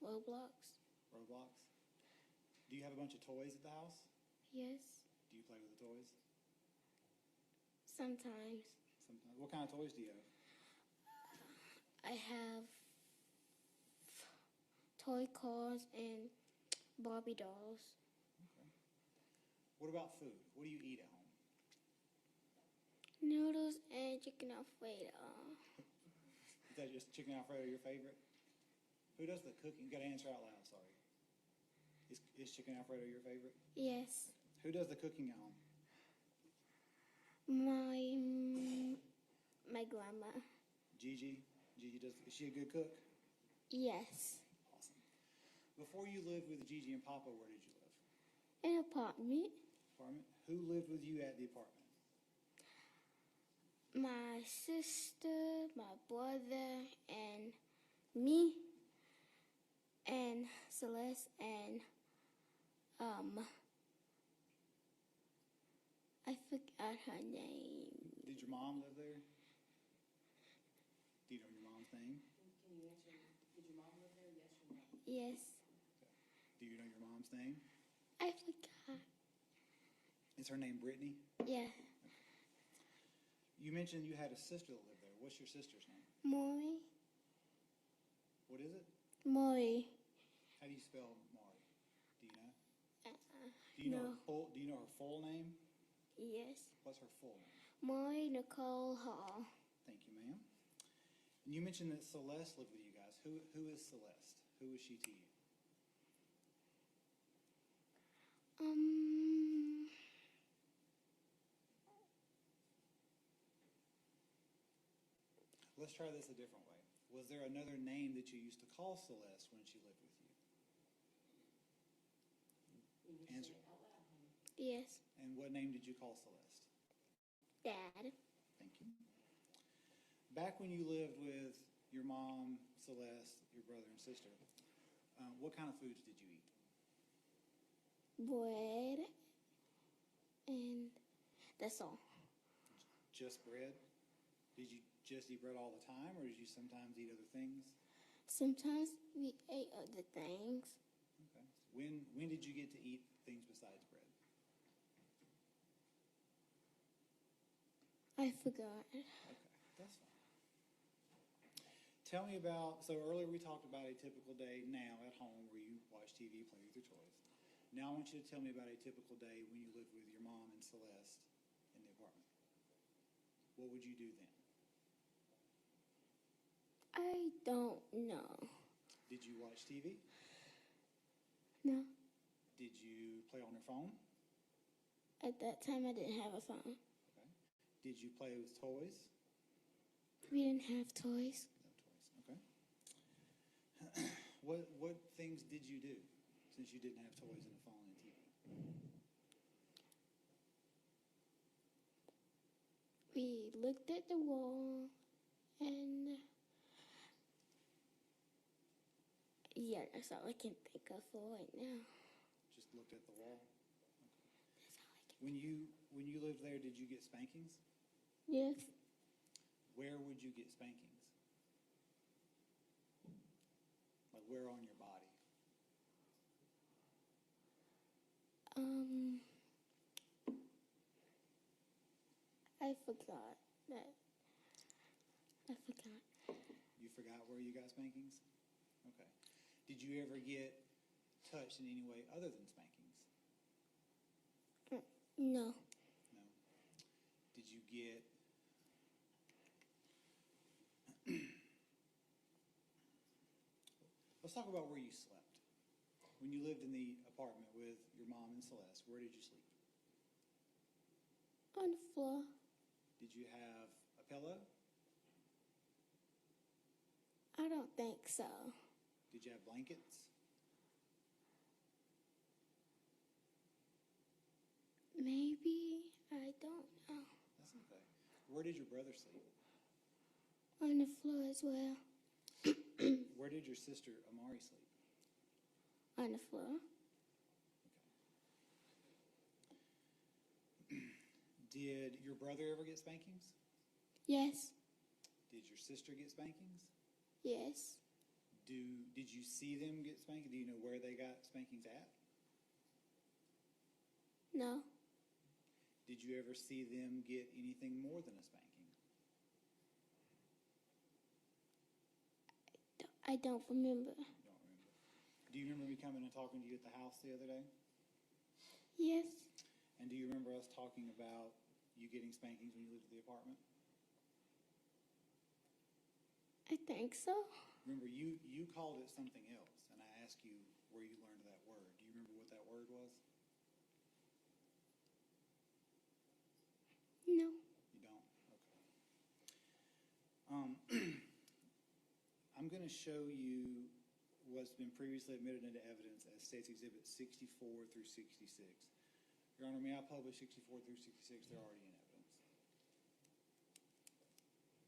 S7: Roblox.
S4: Roblox? Do you have a bunch of toys at the house?
S7: Yes.
S4: Do you play with the toys?
S7: Sometimes.
S4: Sometimes. What kind of toys do you have?
S7: I have toy cars and Barbie dolls.
S4: Okay. What about food? What do you eat at home?
S7: Noodles and chicken Alfredo.
S4: Is that just chicken Alfredo your favorite? Who does the cooking? You got to answer out loud, sorry. Is chicken Alfredo your favorite?
S7: Yes.
S4: Who does the cooking at home?
S7: My grandma.
S4: Gigi? Is she a good cook?
S7: Yes.
S4: Awesome. Before you lived with Gigi and Papa, where did you live?
S7: An apartment.
S4: Apartment? Who lived with you at the apartment?
S7: My sister, my brother, and me, and Celeste, and I forgot her name.
S4: Did your mom live there? Do you know your mom's name?
S5: Can you answer, did your mom live there, yes or no?
S7: Yes.
S4: Do you know your mom's name?
S7: I forgot.
S4: Is her name Brittany?
S7: Yeah.
S4: You mentioned you had a sister that lived there. What's your sister's name?
S7: Maury.
S4: What is it?
S7: Maury.
S4: How do you spell Mari? Do you know?
S7: No.
S4: Do you know her full name?
S7: Yes.
S4: What's her full name?
S7: Maury Nicole Hall.
S4: Thank you, ma'am. And you mentioned that Celeste lived with you guys. Who is Celeste? Who is she to you? Let's try this a different way. Was there another name that you used to call Celeste when she lived with you?
S5: You need to
S4: Answer.
S5: say it out loud, honey.
S7: Yes.
S4: And what name did you call Celeste?
S7: Dad.
S4: Thank you. Back when you lived with your mom, Celeste, your brother and sister, what kind of foods did you eat?
S7: Bread. And that's all.
S4: Just bread? Did you just eat bread all the time, or did you sometimes eat other things?
S7: Sometimes we ate other things.
S4: Okay. When did you get to eat things besides bread?
S7: I forgot.
S4: Okay, that's fine. Tell me about, so earlier we talked about a typical day now at home where you watch TV, play with your toys. Now I want you to tell me about a typical day when you lived with your mom and Celeste in the apartment. What would you do then?
S7: I don't know.
S4: Did you watch TV?
S7: No.
S4: Did you play on your phone?
S15: At that time, I didn't have a phone.
S4: Okay. Did you play with toys?
S15: We didn't have toys.
S4: No toys. Okay. What things did you do since you didn't have toys and a phone and TV?
S15: We looked at the wall, and yeah, that's all I can think of for right now.
S4: Just looked at the wall? Okay. When you lived there, did you get spankings?
S15: Yes.
S4: Where would you get spankings? Like where on your body?
S15: I forgot that. I forgot.
S4: You forgot where you got spankings? Okay. Did you ever get touched in any way other than spankings?
S15: No.
S4: No. Did you get... Let's talk about where you slept. When you lived in the apartment with your mom and Celeste, where did you sleep?
S15: On the floor.
S4: Did you have a pillow?
S15: I don't think so.
S4: Did you have blankets?
S15: Maybe. I don't know.
S4: That's okay. Where did your brother sleep?
S15: On the floor as well.
S4: Where did your sister Amari sleep?
S15: On the floor.
S4: Did your brother ever get spankings?
S15: Yes.
S4: Did your sister get spankings?
S15: Yes.
S4: Did you see them get spankings? Do you know where they got spankings at?
S15: No.
S4: Did you ever see them get anything more than a spanking?
S15: I don't remember.
S4: You don't remember. Do you remember me coming and talking to you at the house the other day?
S15: Yes.
S4: And do you remember us talking about you getting spankings when you lived at the apartment?
S15: I think so.
S4: Remember, you called it something else, and I asked you where you learned that word. Do you remember what that word was?
S15: No.
S4: You don't? Okay. I'm going to show you what's been previously admitted into evidence as State's Exhibit 64 through 66. Your Honor, may I publish 64 through 66? They're already in evidence.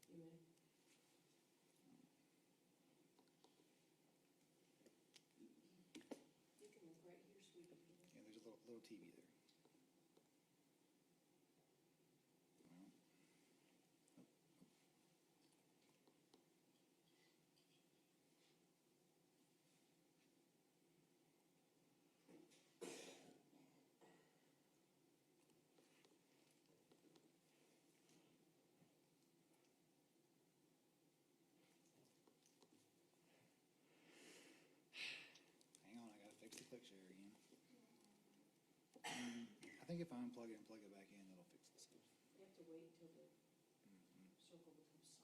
S5: You may. You can look right here, sweetie.
S4: Yeah, there's a little TV there. Hang on, I gotta fix the click share again. I think if I unplug it and plug it back in, it'll fix this.
S5: You have to wait until the circle becomes solid.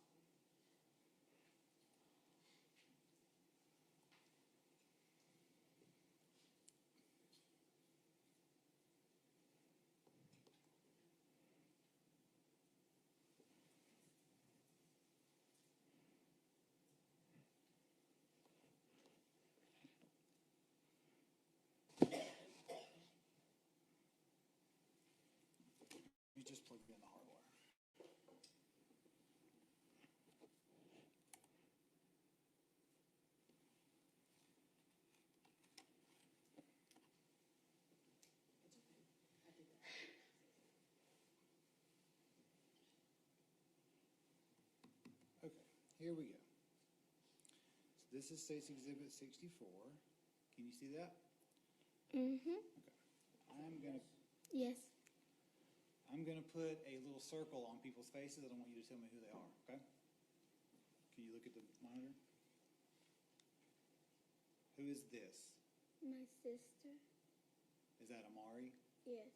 S4: You just plug in the hardwire.
S5: It's okay. I did that.
S4: Okay, here we go. So this is State's Exhibit 64. Can you see that?
S15: Mm-hmm.
S4: Okay.
S15: Yes.
S4: I'm gonna put a little circle on people's faces, and I want you to tell me who they are, okay? Can you look at the monitor? Who is this?
S15: My sister.
S4: Is that Amari?
S15: Yes.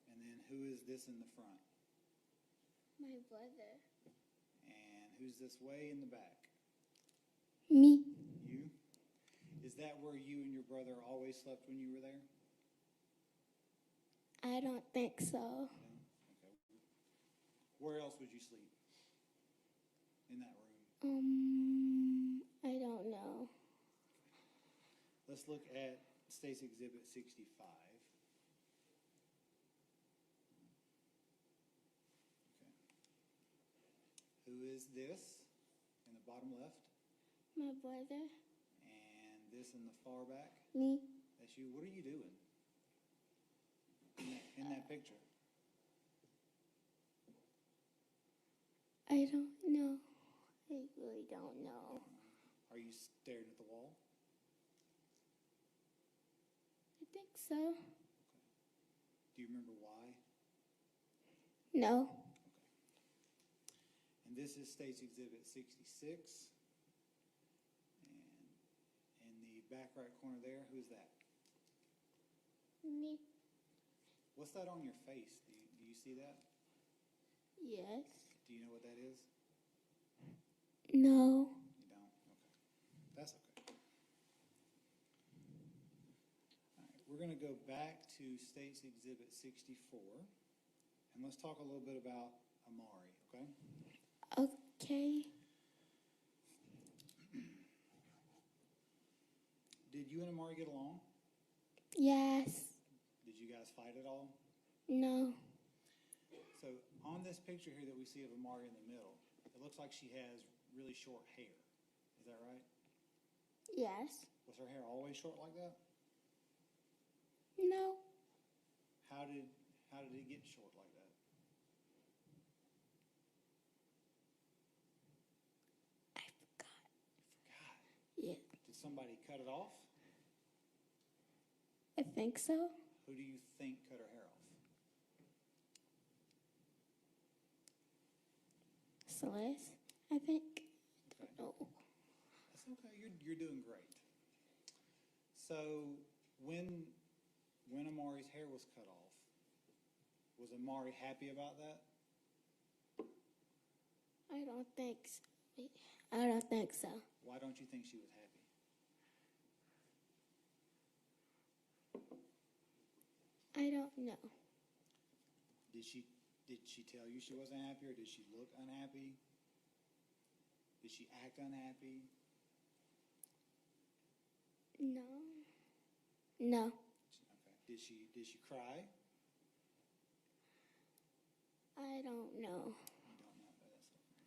S4: And then who is this in the front?
S15: My brother.
S4: And who's this way in the back?
S15: Me.
S4: You? Is that where you and your brother always slept when you were there?
S15: I don't think so.
S4: No? Okay. Where else would you sleep? In that room?
S15: I don't know.
S4: Let's look at State's Exhibit 65. Okay. Who is this in the bottom left?
S15: My brother,
S4: And this in the far back?
S15: me,
S4: That's you. What are you doing in that picture?
S15: I don't know. I really don't know.
S4: Are you staring at the wall?
S15: I think so.
S4: Do you remember why?
S15: No.
S4: And this is State's Exhibit 66. And in the back right corner there, who's that?
S15: Me,
S4: What's that on your face? Do you see that?
S15: yes.
S4: Do you know what that is?
S15: No.
S4: You don't? Okay. That's okay. All right, we're going to go back to State's Exhibit 64. And let's talk a little bit about Amari, okay?
S15: Okay.
S4: Did you and Amari get along?
S15: Yes.
S4: Did you guys fight at all?
S15: No.
S4: So on this picture here that we see of Amari in the middle, it looks like she has really short hair. Is that right?
S15: Yes.
S4: Was her hair always short like that?
S15: No.
S4: How did it get short like that?
S15: I forgot.
S4: Forgot.
S15: Yeah.
S4: Did somebody cut it off?
S15: I think so.
S4: Who do you think cut her hair off?
S15: Celeste, I think.
S4: Okay.
S15: No.
S4: That's okay. You're doing great. So when Amari's hair was cut off, was Amari happy about that?
S15: I don't think so. I don't think so.
S4: Why don't you think she was happy?
S15: I don't know.
S4: Did she tell you she wasn't happy, or did she look unhappy? Did she act unhappy?
S15: No. No.
S4: Okay. Did she cry?
S15: I don't know.
S4: You don't know, but that's okay.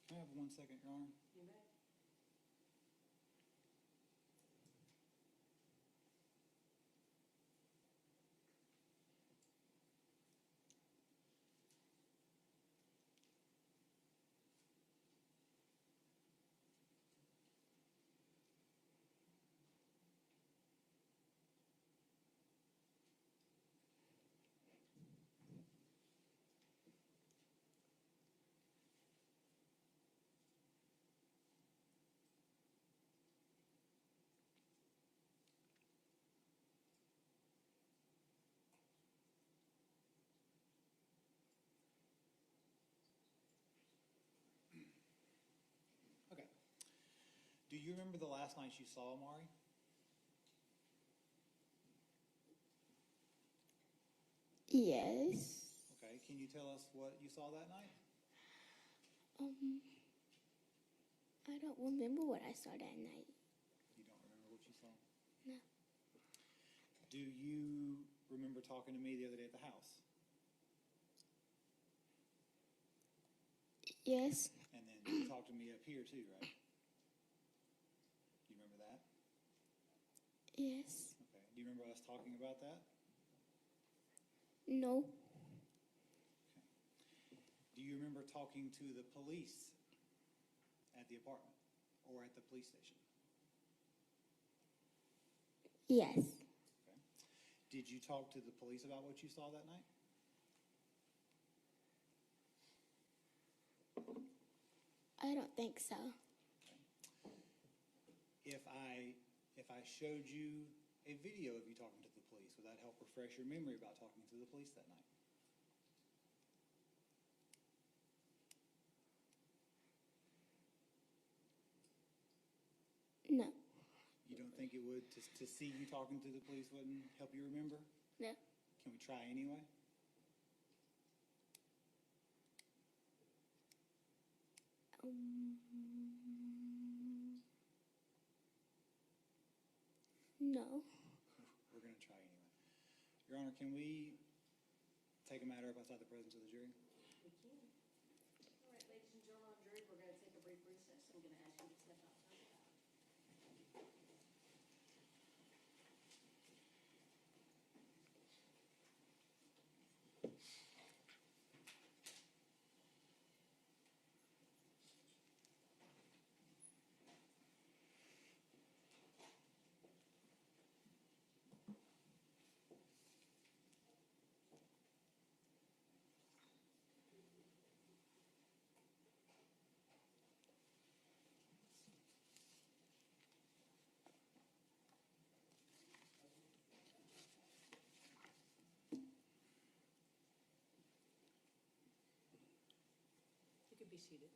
S4: Can I have 1 second, Your Honor?
S5: You may.
S4: Okay. Do you remember the last night you saw Amari?
S15: Yes.
S4: Okay. Can you tell us what you saw that night?
S15: I don't remember what I saw that night.
S4: You don't remember what you saw?
S15: No.
S4: Do you remember talking to me the other day at the house?
S15: Yes.
S4: And then you talked to me up here too, right? You remember that?
S15: Yes.
S4: Okay. Do you remember us talking about that?
S15: No.
S4: Okay. Do you remember talking to the police at the apartment or at the police station?
S15: Yes.
S4: Okay. Did you talk to the police about what you saw that night?
S15: I don't think so.
S4: If I showed you a video of you talking to the police, would that help refresh your memory about talking to the police that night? think it would, to see you talking to the police wouldn't help you remember?
S15: No.
S4: Can we try anyway?
S15: No.
S4: We're going to try anyway. Your Honor, can we take a matter up outside the presence of the jury?
S5: We can. All right, ladies and gentlemen of the jury, we're going to take a brief recess. I'm going to ask you to step outside. You could be seated.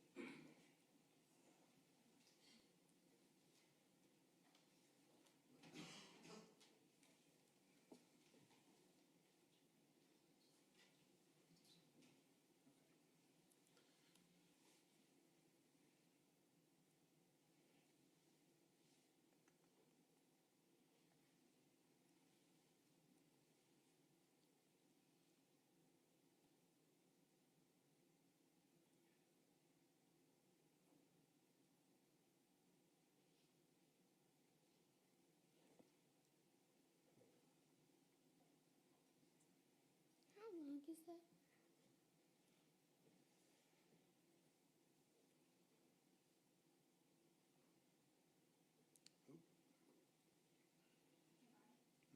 S15: How long is that?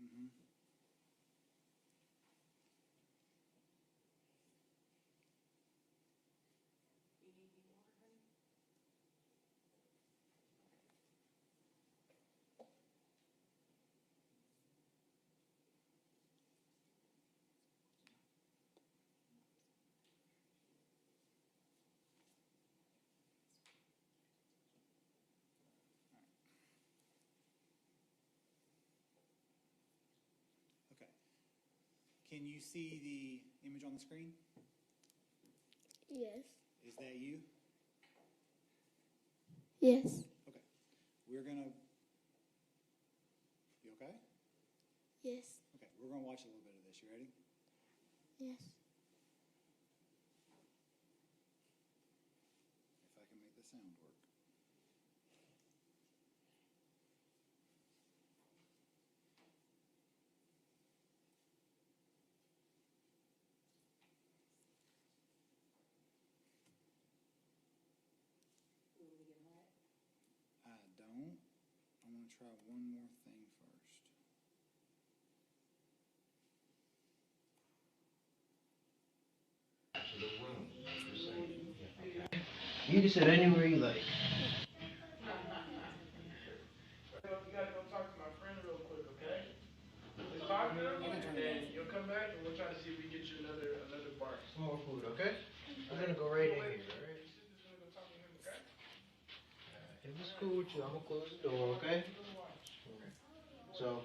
S4: Mm-hmm.
S5: You need any water, honey?
S4: Okay. Can you see the image on the screen?
S15: Yes.
S4: Is that you?
S15: Yes.
S4: Okay. We're gonna. You okay?
S15: Yes.
S4: Okay. We're gonna watch a little bit of this. You ready?
S15: Yes.
S4: If I can make the sound work.
S5: You want me to get high?
S4: I don't. I'm gonna try one more thing first.
S16: You can sit anywhere you like.
S11: You gotta go talk to my friend real quick, okay? Just talk to him, and then you'll come back, and we'll try to see if we get you another bar.
S16: Some more food, okay? I'm gonna go right in here, alright?
S11: Your sister's gonna go talk to him, okay?
S16: If it's cool with you, I'm gonna close the door, okay? Okay. So,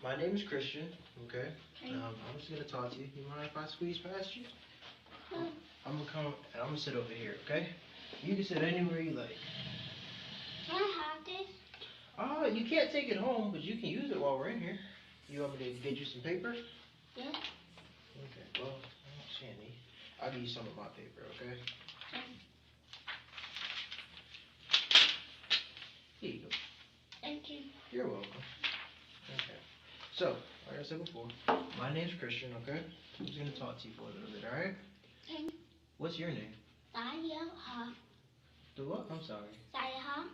S16: my name is Christian, okay? I'm just gonna talk to you. You mind if I squeeze past you? I'm gonna come and I'm gonna sit over here, okay? You can sit anywhere you like.
S15: Can I have this?
S16: You can't take it home, but you can use it while we're in here. You want me to get you some paper?
S15: Yeah.
S16: Okay, well, I don't see any. I'll give you some of my paper, okay? Here you go.
S15: Thank you.
S16: You're welcome. Okay. So, like I said before, my name's Christian, okay? I'm just gonna talk to you for a little bit, alright?
S15: Okay.
S16: What's your name?
S15: Zaya Hall.
S16: The what? I'm sorry.
S15: Zaya Hall.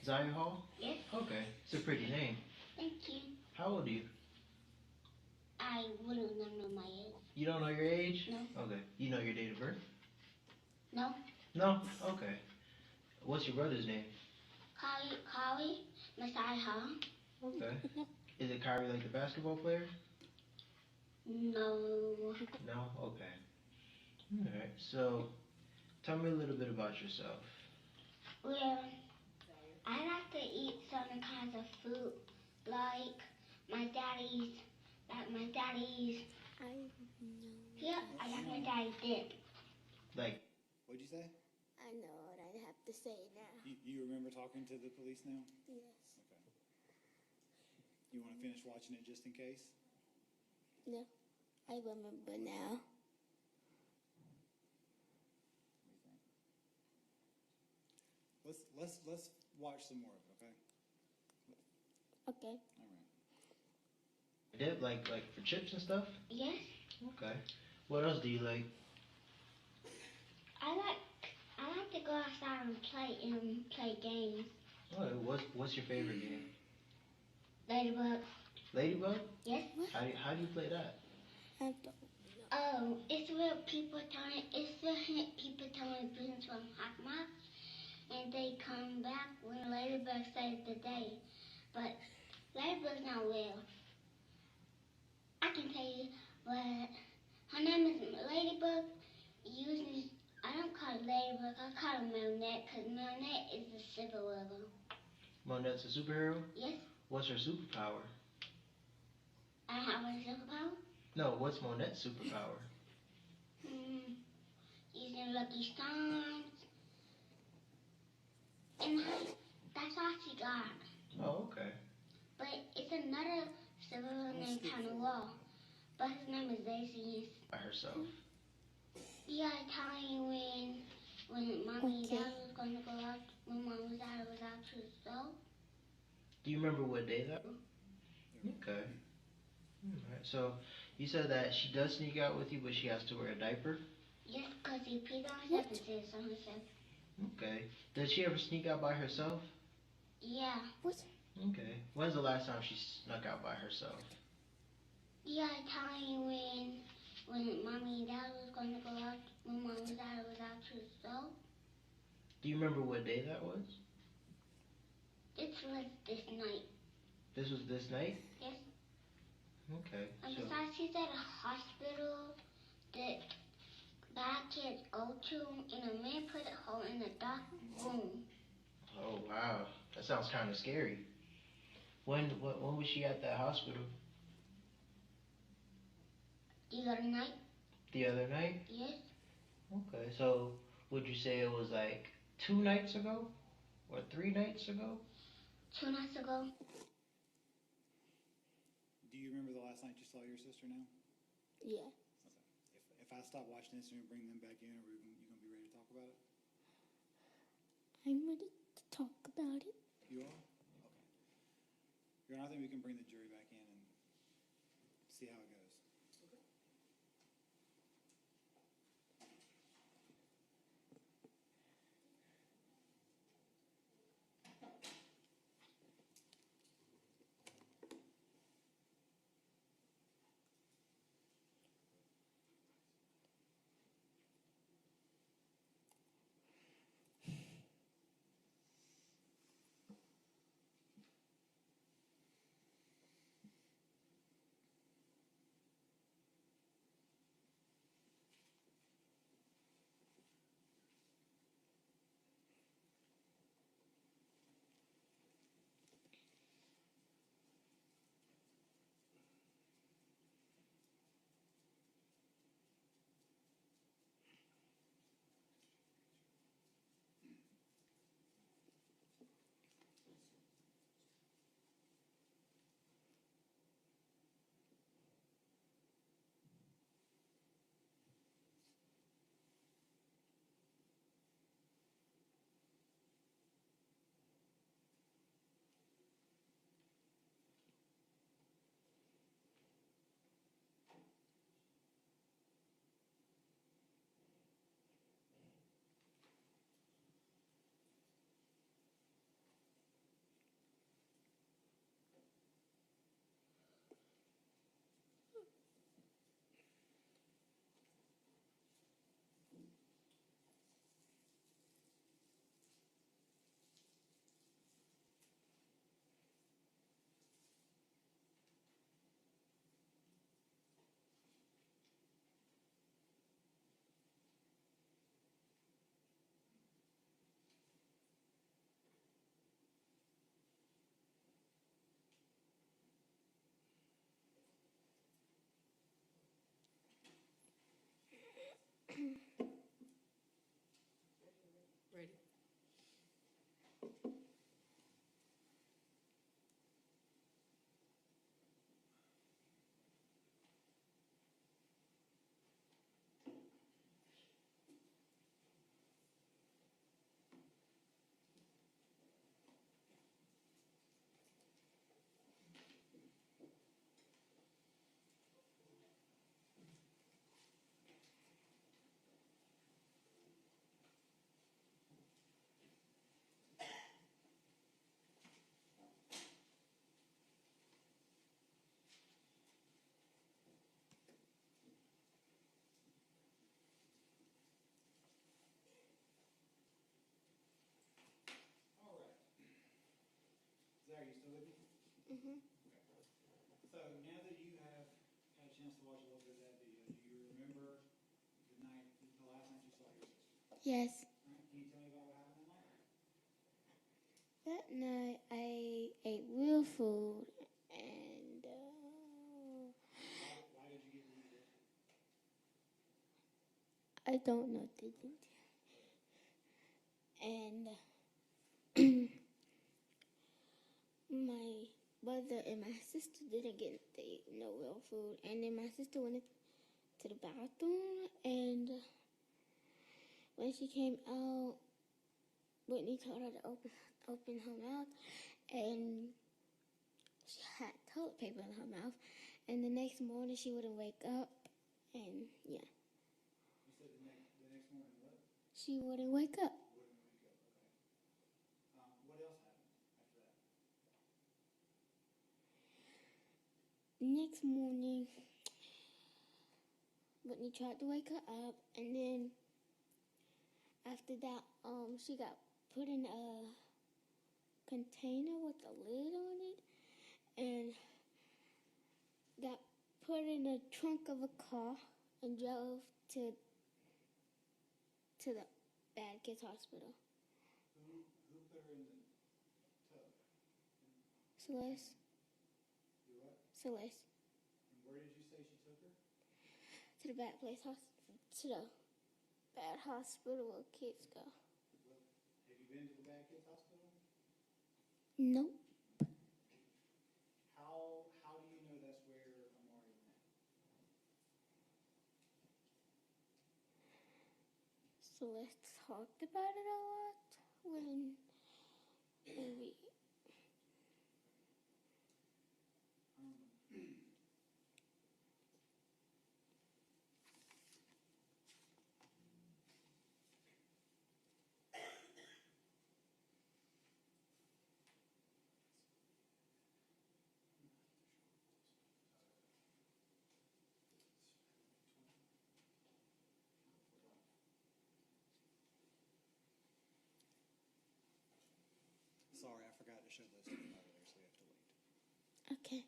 S16: Zaya Hall?
S15: Yes.
S16: Okay. It's a pretty name.
S15: Thank you.
S16: How old are you?
S15: I wouldn't know my age.
S16: You don't know your age?
S15: No.
S16: Okay. You know your date of birth?
S15: No.
S16: No? Okay. What's your brother's name?
S15: Kali, Messiah Hall.
S16: Okay. Is it Kyrie like the basketball player?
S15: No.
S16: No? Okay. Alright. So, tell me a little bit about yourself.
S15: Well, I like to eat certain kinds of food, like my daddy's. Yep, I like my daddy's dip.
S16: Like,
S4: What'd you say?
S15: I know what I have to say now.
S4: You remember talking to the police now?
S15: Yes.
S4: Okay. You want to finish watching it just in case?
S15: No, I remember now.
S4: Let's watch some more of it, okay?
S15: Okay.
S4: All right.
S16: dip, like for chips and stuff?
S15: Yes.
S16: Okay. What else do you like?
S15: I like to go outside and play games.
S16: Oh, what's your favorite game?
S15: Ladybug.
S16: Ladybug?
S15: Yes.
S16: How do you play that?
S15: I don't know. Oh, it's where people people telling business from Hawkmoth, and they come back when Ladybug saves the day. But Ladybug's not real. I can tell you, but her name is Ladybug. Usually, I don't call it Ladybug. I call her Monette, because Monette is the superhero.
S16: Monette's a superhero?
S15: Yes.
S16: What's her superpower?
S15: I don't have a superpower.
S16: No, what's Monette's superpower?
S15: Using lucky charms. And that's all she got.
S16: Oh, okay.
S15: But it's another superhero named Wall. But his name is Daisy.
S16: By herself.
S15: Yeah, I tell you when Mommy and Dad was going to go out, when Mom was out to the store.
S16: Do you remember what day that was? Okay. Alright, so you said that she does sneak out with you, but she has to wear a diaper?
S15: Yes, because he peed on herself and said it on herself.
S16: Okay. Does she ever sneak out by herself?
S15: Yeah. What?
S16: Okay. When's the last time she snuck out by herself?
S15: Yeah, I tell you when Mommy and Dad was going to go out, when Mom was out to the store.
S16: Do you remember what day that was?
S15: It was this night.
S16: This was this night?
S15: Yes.
S16: Okay.
S15: And
S16: So,
S15: besides, she's at a hospital that bad kids go to, and a man put a hole in the dark room.
S16: oh wow, that sounds kind of scary. When was she at that hospital?
S15: The other night?
S16: The other night?
S15: Yes.
S16: Okay, so would you say it was like 2 nights ago? Or 3 nights ago?
S15: 2 nights ago.
S4: Do you remember the last night you saw your sister now?
S15: Yeah.
S4: Okay. If I stop watching this and we bring them back in, are you going to be ready to talk about it?
S15: I'm ready to talk about it.
S4: You are? Okay. Your Honor, I think we can bring the jury back in and see how it goes. So now that you have had a chance to watch a little bit of that video, do you remember the last night you saw your sister?
S15: Yes.
S4: All right, can you tell me about what happened that night?
S15: That night I ate real food and
S4: Why did you get to eat it?
S15: I don't know the details. And my brother and my sister didn't get to eat no real food. And then my sister went to the bathroom, and when she came out, Brittany told her to open her mouth, and she had toilet paper in her mouth. And the next morning she wouldn't wake up, and yeah.
S4: You said the next morning what?
S15: She wouldn't wake up.
S4: Wouldn't wake up, okay. What else happened after that?
S15: The next morning, Brittany tried to wake her up, and then after that, she got put in a container with a lid on it, and got put in the trunk of a car and drove to the bad kids hospital.
S4: Who put her in the tub?
S15: Celeste.
S4: You what?
S15: Celeste.
S4: And where did you say she took her?
S15: To the bad place to the bad hospital where kids go.
S4: Have you been to the bad kids hospital?
S15: Nope.
S4: How do you know that's where Amari went?
S15: Celeste talked about it a lot when we.
S4: Sorry, I forgot to show those to you earlier, so we have to wait.
S15: Okay.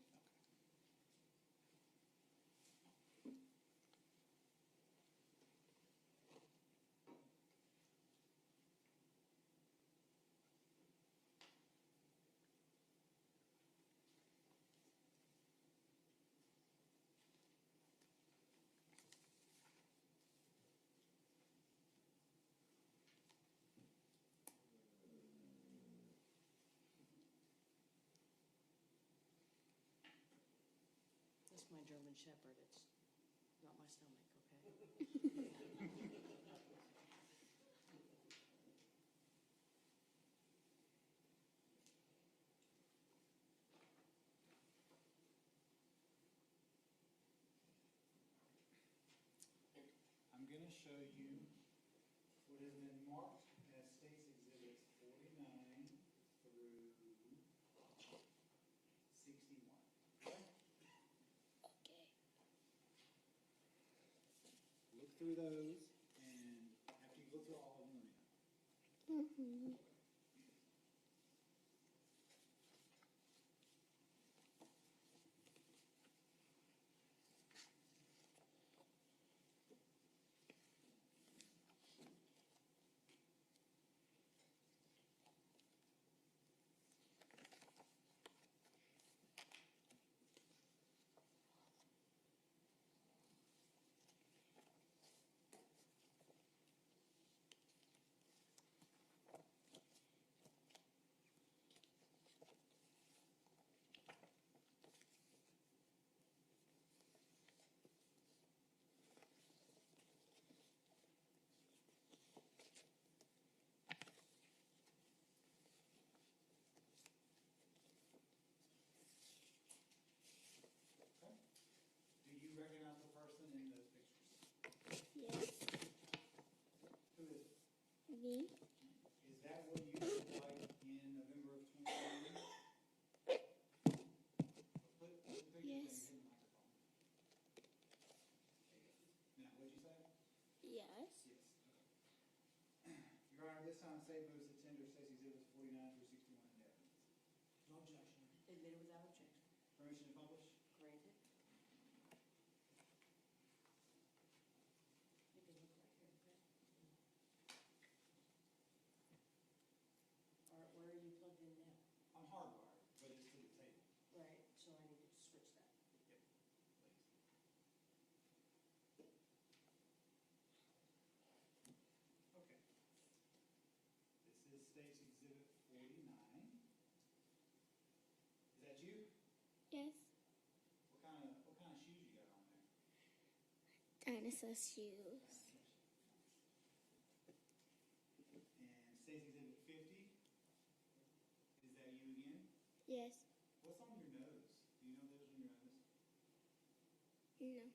S5: This is my German Shepherd. It's not my stomach, okay?
S4: I'm going to show you what has been marked as State's Exhibits 49 through 61. Okay?
S15: Okay.
S4: Look through those, and after you look through all of them, let me know. Do you recognize the person in those pictures?
S15: Yes.
S4: Who is it?
S15: Me.
S4: Is that what you looked like in November of 2020? Put the picture
S15: Yes.
S4: in the microphone. Now, what'd you say?
S15: Yes.
S4: Yes. Your Honor, this time State moves to tender State's Exhibits 49 through 61 in evidence.
S5: No objection. Admitted without objection.
S15: Yes.
S4: What kind of shoes you got on there?
S15: Dinosaur shoes.
S4: And Stacy Exhibit 50. Is that you again?
S15: Yes.
S4: What's on your nose? Do you know those on your nose?
S15: No.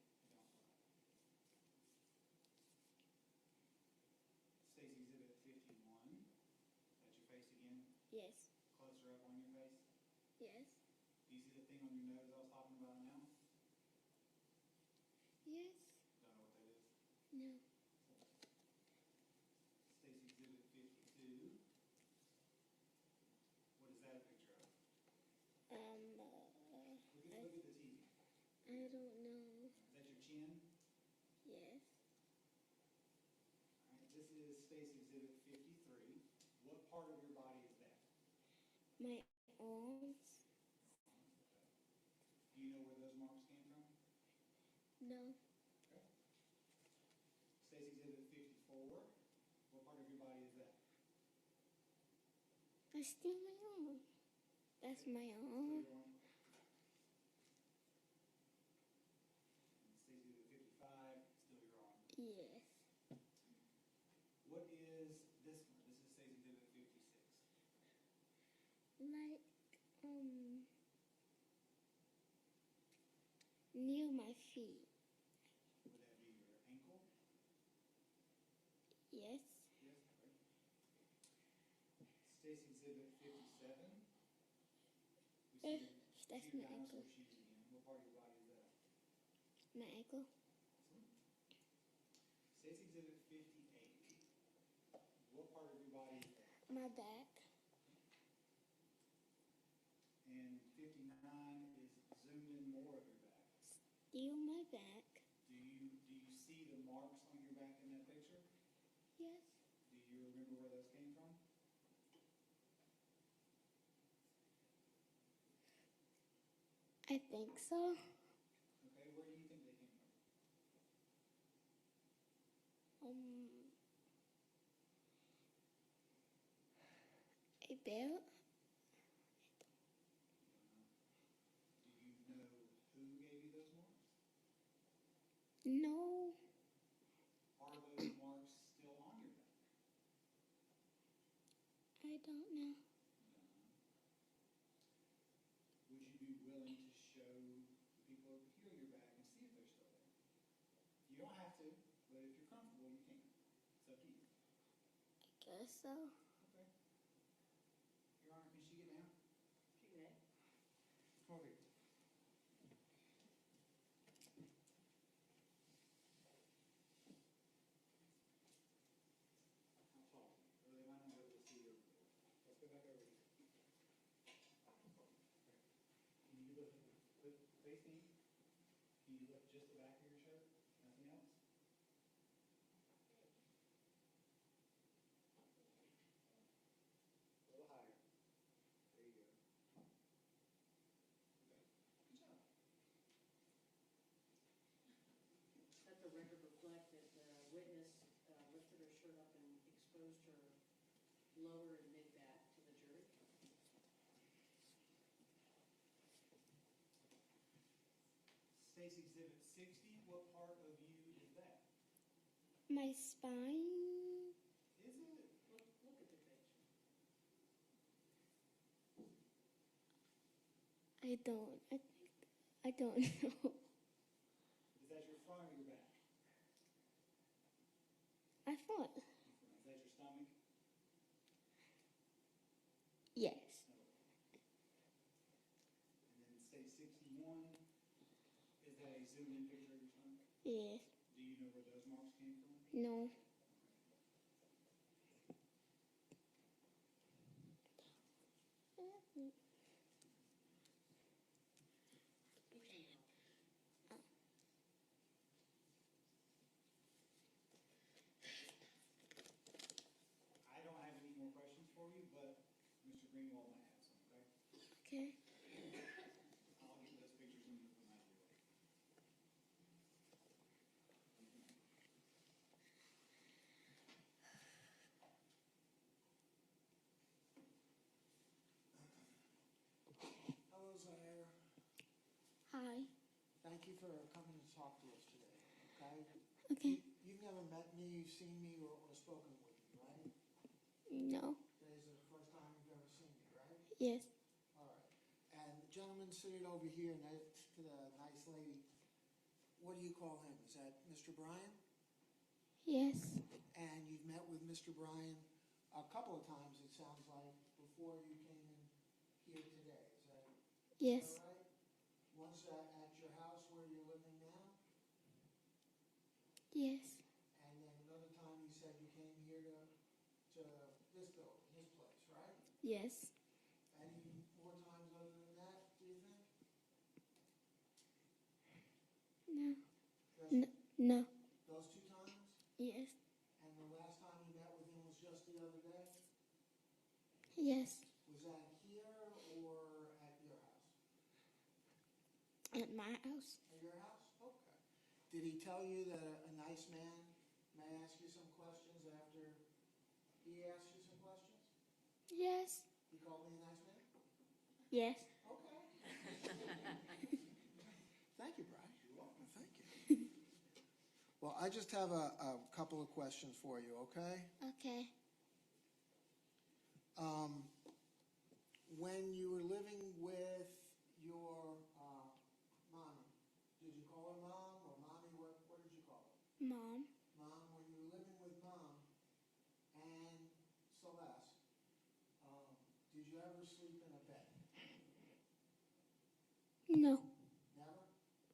S4: Stacy Exhibit 51. That's your face again?
S15: Yes.
S4: Closer up on your face?
S15: Yes.
S4: Do you see the thing on your nose I was talking about now?
S15: Yes.
S4: Don't know what that is.
S15: No.
S4: Stacy Exhibit 52. What is that a picture of? Look at the TV.
S15: I don't know.
S4: Is that your chin?
S15: Yes.
S4: All right, this is Stacy Exhibit 53. What part of your body is that?
S15: My arms.
S4: Do you know where those marks came from?
S15: No.
S4: Stacy Exhibit 54. What part of your body is that?
S15: That's still my arm. That's my
S4: Still
S15: arm.
S4: your arm? And Stacy Exhibit 55. Still your arm.
S15: Yes.
S4: What is this one? This is Stacy Exhibit 56.
S15: Like, near my feet.
S4: Would that be your ankle?
S15: Yes.
S4: Yes. Okay. Stacy Exhibit 57. We see your,
S15: That's
S4: see your
S15: my
S4: dinosaur
S15: ankle.
S4: shoes again. What part of your body is that?
S15: My ankle.
S4: Stacy Exhibit 58. What part of your body is that?
S15: My back.
S4: And 59 is zoomed in more of your back.
S15: Still my back.
S4: Do you see the marks on your back in that picture?
S15: Yes.
S4: Do you remember where those came from?
S15: I think so.
S4: Okay, where do you think they came from?
S15: A belt.
S4: Do you know who gave you those marks?
S15: No.
S4: Are those marks still on your back?
S15: I don't know.
S4: Would you be willing to show the people over here your back and see if they're still there? You don't have to, but if you're comfortable, you can. It's up to you.
S15: I guess so.
S4: Okay. Your Honor, can she get down?
S5: She may.
S4: Come over here. How tall? Or they might not be able to see you. Let's go back over here. Can you look, face me? Can you lift just the back of your shirt? Nothing else? A little higher. There you go. Okay. Good job.
S5: Let the record reflect that the witness lifted her shirt up and exposed her lower and mid-back to the jury.
S4: Stacy Exhibit 60, what part of you is that?
S15: My spine.
S4: Is it?
S5: Look at the picture.
S15: I don't. I don't know.
S4: Is that your front or your back?
S15: I thought.
S4: Is that your stomach?
S15: Yes.
S4: And then say 61, is that a zoomed in picture of your stomach?
S15: Yes.
S4: Do you know where those marks came from?
S15: No.
S4: I don't have any more questions for you, but Mr. Greenwald might have some, okay?
S15: Okay.
S4: I'll get those pictures and move them out of your way.
S6: for coming to talk to us today, okay?
S15: Okay.
S6: You've never met me, seen me, or spoken with me, right?
S15: No.
S6: Today's the first time you've ever seen me, right?
S15: Yes.
S6: All right. And the gentleman sitting over here next to the nice lady, what do you call him? Is that Mr. Bryan?
S15: Yes.
S6: And you've met with Mr. Bryan a couple of times, it sounds like, before you came in here today.
S15: Yes.
S6: Is that right? One's at your house where you're living now?
S15: Yes.
S6: And then another time you said you came here to this building, his place, right?
S15: Yes.
S6: Any more times other than that, do you think?
S15: No.
S6: Just
S15: No.
S6: those two times?
S15: Yes.
S6: And the last time you met with him was just the other day?
S15: Yes.
S6: Was that here or at your house?
S15: At my house.
S6: At your house? Okay. Did he tell you that a nice man may ask you some questions after he asked you some questions?
S15: Yes.
S6: He called me a nice man?
S15: Yes.
S6: Okay. Thank you, Brian. You're welcome. Thank you. Well, I just have a couple of questions for you, okay?
S15: Okay.
S6: When you were living with your mommy, did you call her mom or mommy? What did you call her?
S15: Mom.
S6: Mom, when you were living with mom and Celeste, did you ever sleep in a bed?
S15: No.
S6: Never?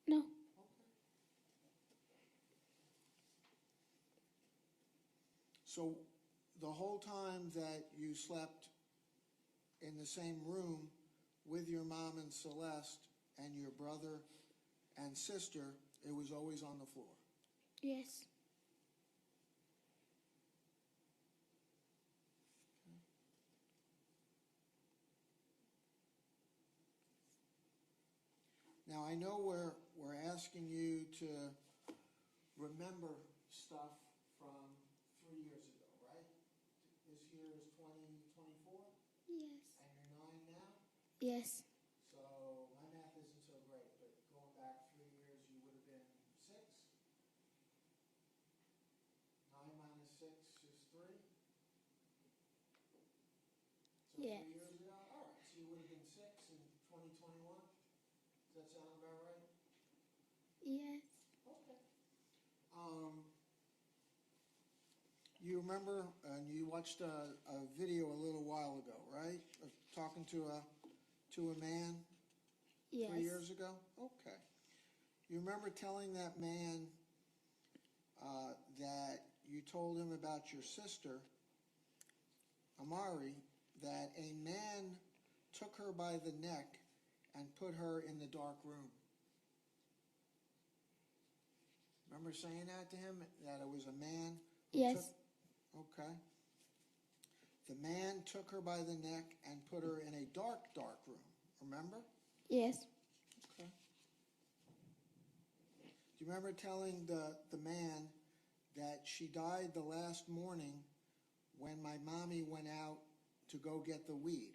S15: No.
S6: Okay. So the whole time that you slept in the same room with your mom and Celeste and your brother and sister, it was always on the floor?
S15: Yes.
S6: Now, I know we're asking you to remember stuff from 3 years ago, right? This year is 2024?
S15: Yes.
S6: And you're 9 now?
S15: Yes.
S6: So my math isn't so great, but going back 3 years, you would have been 6? 9 minus 6 is 3? So
S15: Yes.
S6: 3 years ago? All right, so you would have been 6 in 2021? Does that sound about right?
S15: Yes.
S6: Okay. You remember, and you watched a video a little while ago, right? Of talking to a man
S15: Yes.
S6: 3 years ago? Okay. You remember telling that man that you told him about your sister, Amari, that a man took her by the neck and put her in the dark room. Remember saying that to him? That it was a man who
S15: Yes.
S6: Okay. The man took her by the neck and put her in a dark room. Remember?
S15: Yes.
S6: Okay. Do you remember telling the man that she died the last morning when my mommy went out to go get the weed?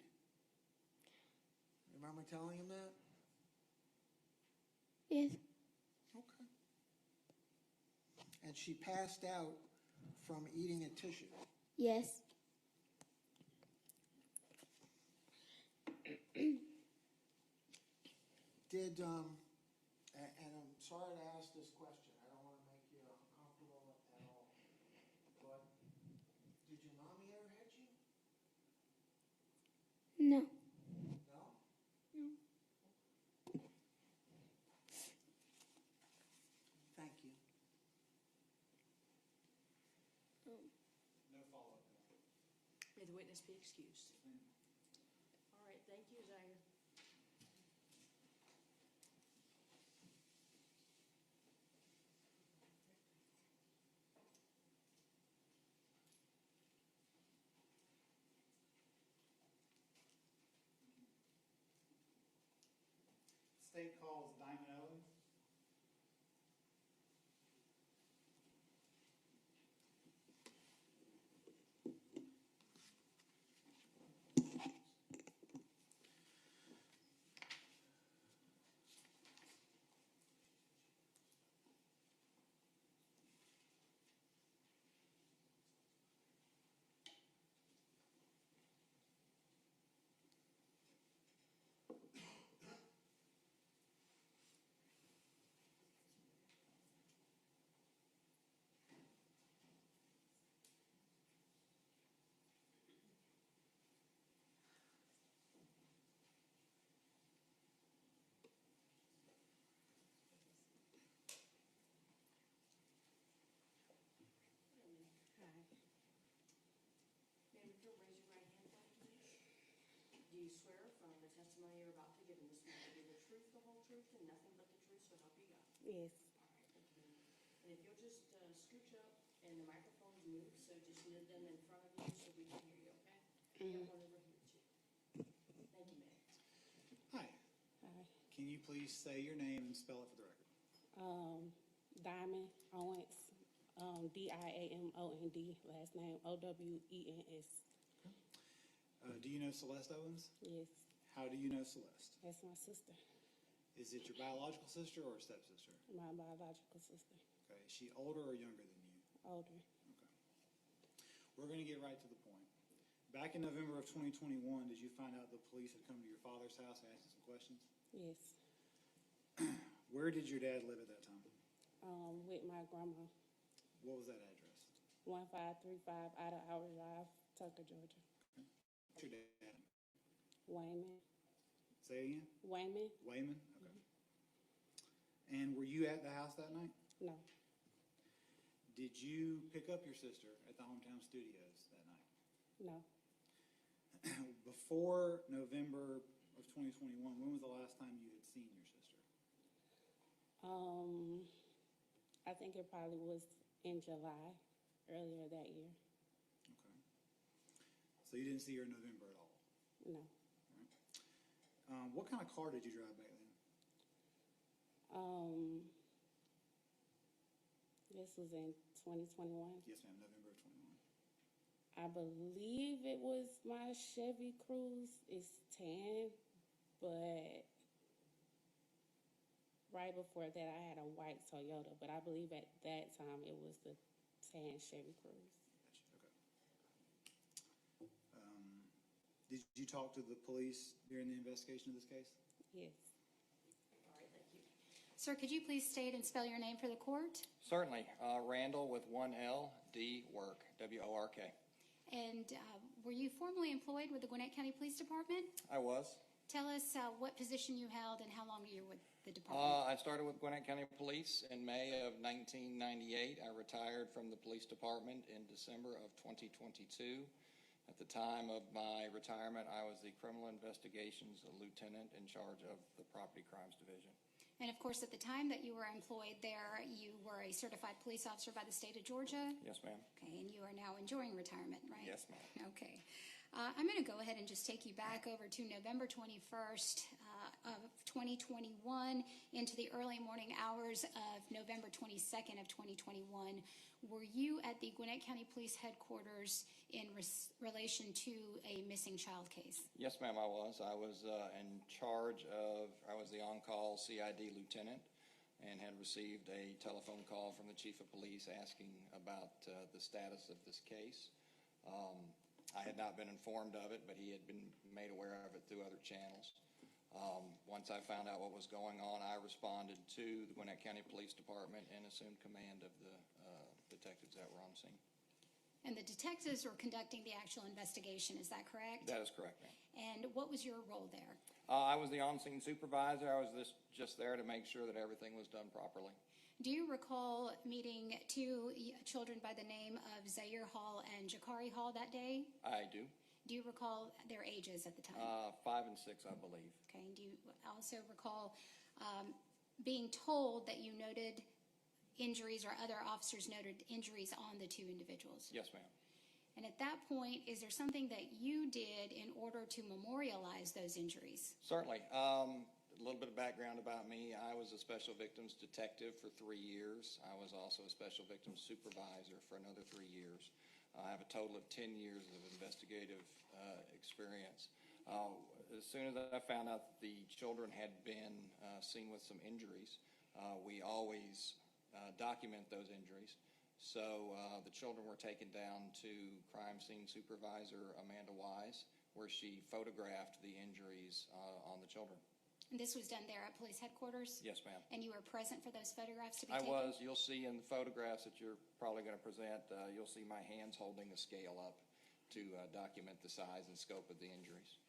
S6: Remember telling him that?
S15: Yes.
S6: Okay. And she passed out from eating a tissue.
S15: Yes.
S6: Did, and I'm sorry to ask this question, I don't want to make you uncomfortable at all, but did your mommy ever hit you?
S15: No.
S6: No?
S15: No.
S6: Thank you.
S4: No follow-up.
S5: May the witness be excused. All right, thank you, Zaire.
S4: State calls Diamond Owens.
S5: Do you swear affirm the testimony you're about to give in this matter to be the truth, the whole truth, and nothing but the truth, so help you God?
S17: Yes.
S5: All right, thank you. And if you'll just scooch up and the microphones move, so just move them in front of you so we can hear you, okay? We don't want to overhear you. Thank you, ma'am.
S4: Hi.
S17: Hi.
S4: Can you please say your name and spell it for the record?
S17: Diamond Owens, Diamond, last name Owens.
S4: Do you know Celeste Owens?
S17: Yes,
S4: How do you know Celeste?
S17: that's my sister,
S4: Is it your biological sister or stepsister?
S17: my biological sister,
S4: Okay, is she older or younger than you?
S17: older.
S4: Okay. We're going to get right to the point. Back in November of 2021, did you find out the police had come to your father's house and asked you some questions?
S17: Yes,
S4: Where did your dad live at that time?
S17: with my grandma,
S4: What was that address?
S17: 1535 out of Our Drive, Tucker, Georgia.
S4: What's your dad?
S17: Wayman,
S4: Say it again?
S17: Wayman?
S4: Wayman? Okay. And were you at the house that night?
S17: No,
S4: Did you pick up your sister at the Hometown Studios that night?
S17: no.
S4: Before November of 2021, when was the last time you had seen your sister?
S17: I think it probably was in July, earlier that year.
S4: Okay. So you didn't see her in November at all?
S17: No.
S4: What kind of car did you drive back then?
S17: This was in 2021.
S4: Yes, ma'am, November of 21.
S17: I believe it was my Chevy Cruze. It's tan, but right before that I had a white Toyota, but I believe at that time it was the tan Chevy Cruze.
S4: Okay. Did you talk to the police during the investigation of this case?
S17: Yes.
S5: All right, thank you.
S7: Sir, could you please state and spell your name for the court?
S18: Certainly. Randall with one L, D, work, W-O-R-K.
S7: And were you formerly employed with the Gwinnett County Police Department?
S18: I was.
S7: Tell us what position you held and how long you were with the department.
S18: I started with Gwinnett County Police in May of 1998. I retired from the police department in December of 2022. At the time of my retirement, I was the criminal investigations lieutenant in charge of the property crimes division.
S7: And of course, at the time that you were employed there, you were a certified police officer by the state of Georgia?
S18: Yes, ma'am.
S7: Okay, and you are now enjoying retirement, right?
S18: Yes, ma'am.
S7: Okay. I'm going to go ahead and just take you back over to November 21st of 2021 into the early morning hours of November 22nd of 2021. Were you at the Gwinnett County Police Headquarters in relation to a missing child case?
S18: Yes, ma'am, I was. I was in charge of, I was the on-call CID lieutenant and had received a telephone call from the chief of police asking about the status of this case. I had not been informed of it, but he had been made aware of it through other channels. Once I found out what was going on, I responded to the Gwinnett County Police Department and assumed command of the detectives that were on scene.
S7: And the detectives were conducting the actual investigation, is that correct?
S18: That is correct, ma'am.
S7: And what was your role there?
S18: I was the on-scene supervisor. I was just there to make sure that everything was done properly.
S7: Do you recall meeting two children by the name of Zaire Hall and Jakari Hall that day?
S18: I do.
S7: Do you recall their ages at the time?
S18: 5 and 6, I believe.
S7: Okay, and do you also recall being told that you noted injuries or other officers noted injuries on the two individuals?
S18: Yes, ma'am.
S7: And at that point, is there something that you did in order to memorialize those injuries?
S18: Certainly. A little bit of background about me. I was a special victims detective for 3 years. I was also a special victims supervisor for another 3 years. I have a total of 10 years of investigative experience. As soon as I found out that the children had been seen with some injuries, we always document those injuries. So the children were taken down to crime scene supervisor Amanda Wise, where she photographed the injuries on the children.
S7: And this was done there at police headquarters?
S18: Yes, ma'am.
S7: And you were present for those photographs to be
S18: I
S7: taken?
S18: was. You'll see in the photographs that you're probably going to present, you'll see my hands holding a scale up to document the size and scope of the injuries.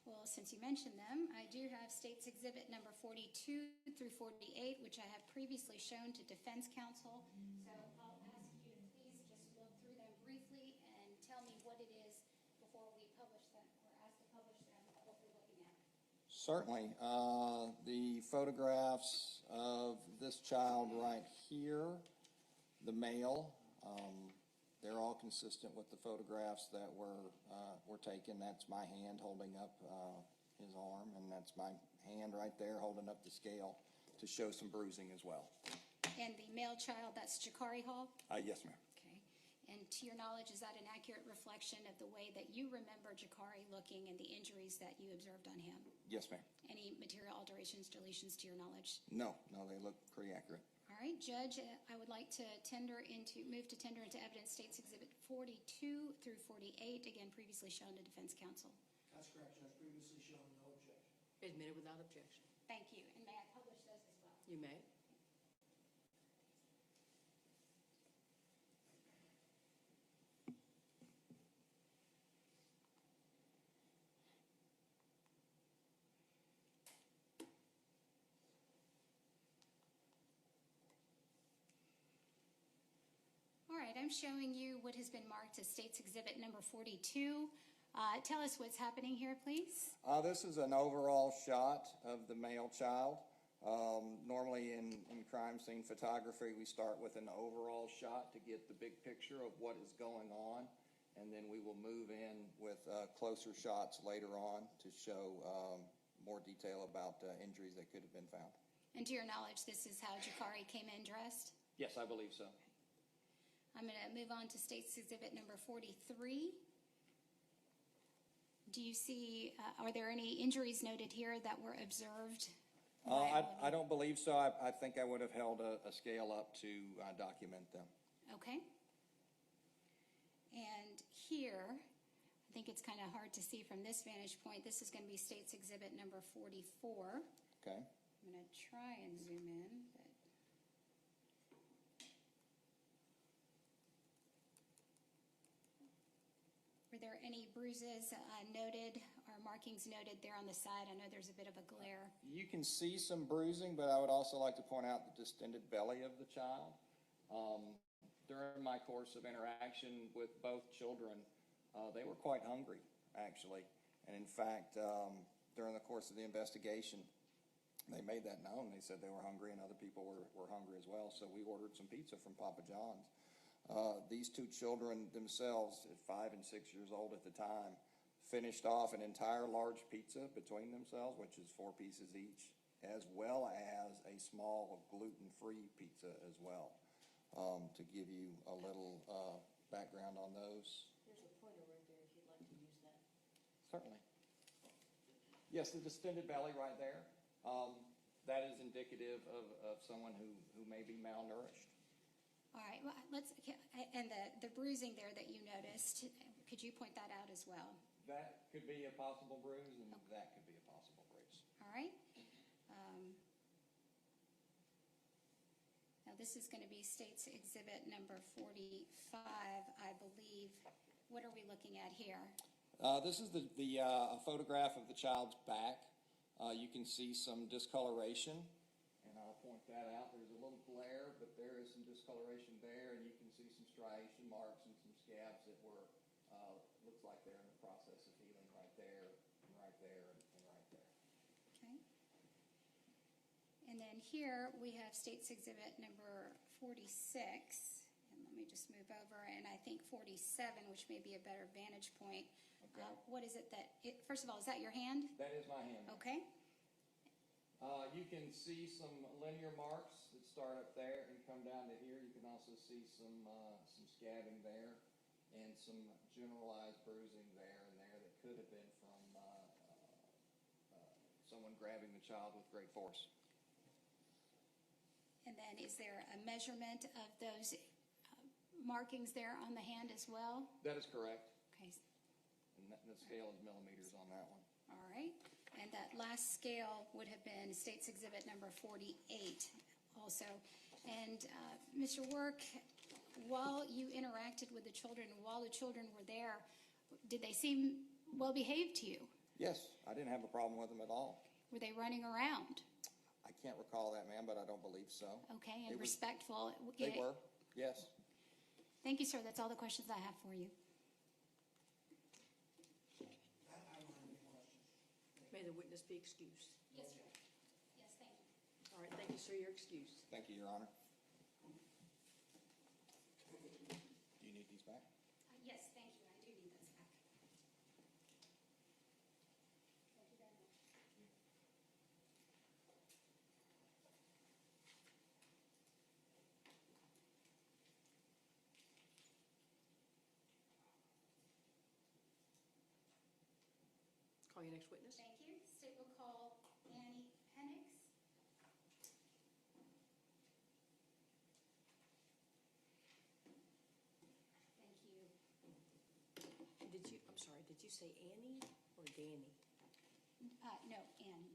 S7: Well, since you mentioned them, I do have State's Exhibit number 42 through 48, which I have previously shown to Defense Counsel. So I'll ask you to please just look through them briefly and tell me what it is before we publish them, or ask to publish them.
S18: Certainly. The photographs of this child right here, the male, they're all consistent with the photographs that were taken. That's my hand holding up his arm, and that's my hand right there holding up the scale to show some bruising as well.
S7: And the male child, that's Amari Hall?
S18: Yes, ma'am.
S7: Okay. And to your knowledge, is that an accurate reflection of the way that you remember Jakari looking and the injuries that you observed on him?
S18: Yes, ma'am.
S7: Any material alterations, deletions to your knowledge?
S18: No, they look pretty accurate.
S7: All right, Judge, I would like to move to tender into evidence States Exhibit 42 through 48, again previously shown to defense counsel.
S6: That's correct, Judge. Previously shown, no objection.
S5: Admitted without objection.
S7: Thank you, and may I publish those as well?
S5: You may.
S7: All right, I'm showing you what has been marked as States Exhibit number 42. Tell us what's happening here, please.
S18: This is an overall shot of the male child. Normally in crime scene photography, we start with an overall shot to get the big picture of what is going on, and then we will move in with closer shots later on to show more detail about injuries that could have been found.
S7: And to your knowledge, this is how Jakari came in dressed?
S18: Yes, I believe so.
S7: I'm going to move on to States Exhibit number 43. Do you see, are there any injuries noted here that were observed?
S18: I don't believe so. I think I would have held a scale up to document them.
S7: Okay. And here, I think it's kind of hard to see from this vantage point. This is going to be States Exhibit number 44.
S18: Okay.
S7: I'm going to try and zoom in, but were there any bruises noted or markings noted there on the side? I know there's a bit of a glare.
S18: You can see some bruising, but I would also like to point out the distended belly of the child. During my course of interaction with both children, they were quite hungry, actually. And in fact, during the course of the investigation, they made that known. They said they were hungry and other people were hungry as well. So we ordered some pizza from Papa John's. These two children themselves, at 5 and 6 years old at the time, finished off an entire large pizza between themselves, which is 4 pieces each, as well as a small gluten-free pizza as well, to give you a little background on those.
S5: There's a pointer right there if you'd like to use that.
S18: Certainly. Yes, the distended belly right there, that is indicative of someone who may be malnourished.
S7: All right, well, and the bruising there that you noticed, could you point that out as well?
S18: That could be a possible bruise, and that could be a possible bruise.
S7: All right. Now this is going to be States Exhibit number 45, I believe. What are we looking at here?
S18: This is a photograph of the child's back. You can see some discoloration, and I'll point that out. There's a little glare, but there is some discoloration there, and you can see some striation marks and some scabs that were, looks like they're in the process of healing right there, and right there, and right there.
S7: Okay. And then here we have States Exhibit number 46, and let me just move over, and I think 47, which may be a better vantage point.
S18: Okay.
S7: What is it first of all, is that your hand?
S18: That is my hand.
S7: Okay.
S18: You can see some linear marks that start up there and come down to here. You can also see some scabbing there and some generalized bruising there and there that could have been from someone grabbing the child with great force.
S7: And then is there a measurement of those markings there on the hand as well?
S18: That is correct.
S7: Okay.
S18: And the scale is millimeters on that one.
S7: All right. And that last scale would have been States Exhibit number 48 also. And Mr. Work, while you interacted with the children, while the children were there, did they seem well behaved to you?
S18: Yes, I didn't have a problem with them at all.
S7: Were they running around?
S18: I can't recall that, ma'am, but I don't believe so.
S7: Okay, and respectful?
S18: They were, yes.
S7: Thank you, sir. That's all the questions I have for you.
S6: I don't have any questions.
S5: May the witness be excused.
S7: Yes, sir. Yes, thank you.
S5: All right, thank you, sir, you're excused.
S18: Thank you, Your Honor. Do you need these back?
S7: Yes, thank you. I do need those back. Thank you very much.
S5: Call your next witness.
S7: Thank you. State will call Annie Penix. Thank you.
S5: I'm sorry, did you say Annie or Danny?
S7: No, Annie.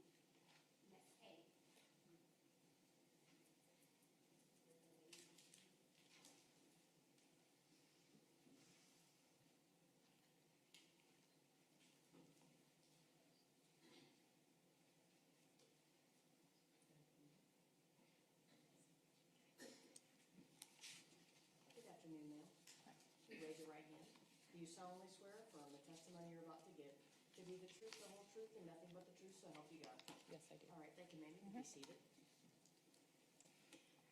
S7: Yes, A.
S5: Good afternoon, ma'am. Please raise your right hand. Do you solemnly swear or affirm the testimony you're about to give to be the truth, the whole truth, and nothing but the truth, so help you God?
S19: Yes, I do.
S5: All right, thank you, ma'am. You can be seated.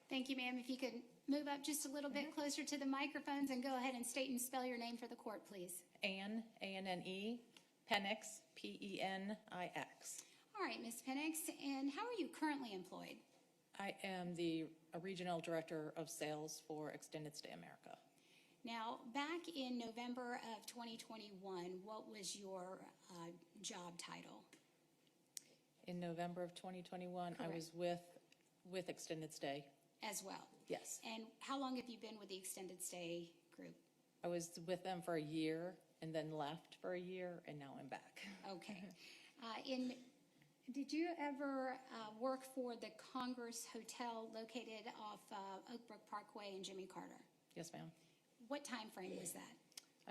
S7: Thank you, ma'am. If you could move up just a little bit closer to the microphones and go ahead and state and spell your name for the court, please.
S19: Anne, A-N-N-E, Penix, P-E-N-I-X.
S7: All right, Ms. Penix, and how are you currently employed?
S19: I am the Regional Director of Sales for Extended Stay America.
S7: Now, back in November of 2021, what was your job title?
S19: In November of 2021, I
S7: Correct.
S19: was with Extended Stay.
S7: As well?
S19: Yes.
S7: And how long have you been with the Extended Stay group?
S19: I was with them for a year and then left for a year, and now I'm back.
S7: Okay. Did you ever work for the Congress Hotel located off Oak Brook Parkway and Jimmy Carter?
S19: Yes, ma'am.
S7: What time frame was that?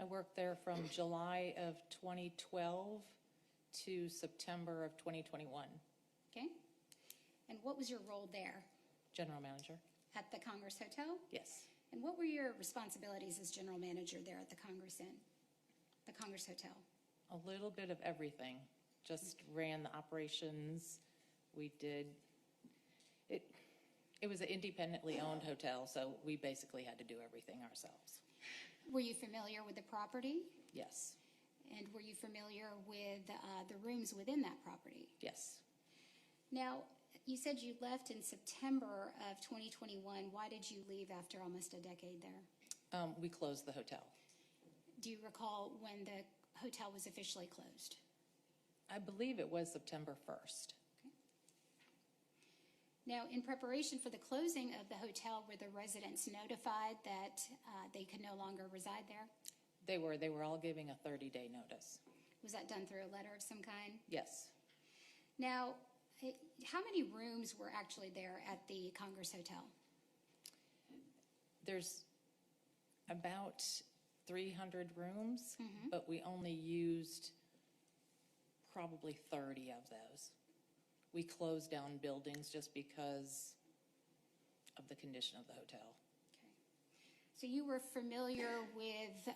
S19: I worked there from July of 2012 to September of 2021.
S7: Okay. And what was your role there?
S19: General Manager.
S7: At the Congress Hotel?
S19: Yes.
S7: And what were your responsibilities as general manager there at the Congress Inn, the Congress Hotel?
S19: A little bit of everything. Just ran the operations. We did, it was an independently owned hotel, so we basically had to do everything ourselves.
S7: Were you familiar with the property?
S19: Yes.
S7: And were you familiar with the rooms within that property?
S19: Yes.
S7: Now, you said you left in September of 2021. Why did you leave after almost a decade there?
S19: We closed the hotel.
S7: Do you recall when the hotel was officially closed?
S19: I believe it was September 1st.
S7: Okay. Now, in preparation for the closing of the hotel, were the residents notified that they could no longer reside there?
S19: They were all giving a 30-day notice.
S7: Was that done through a letter of some kind?
S19: Yes.
S7: Now, how many rooms were actually there at the Congress Hotel?
S19: There's about 300 rooms, but we only used probably 30 of those. We closed down buildings just because of the condition of the hotel.
S7: Okay. So you were familiar with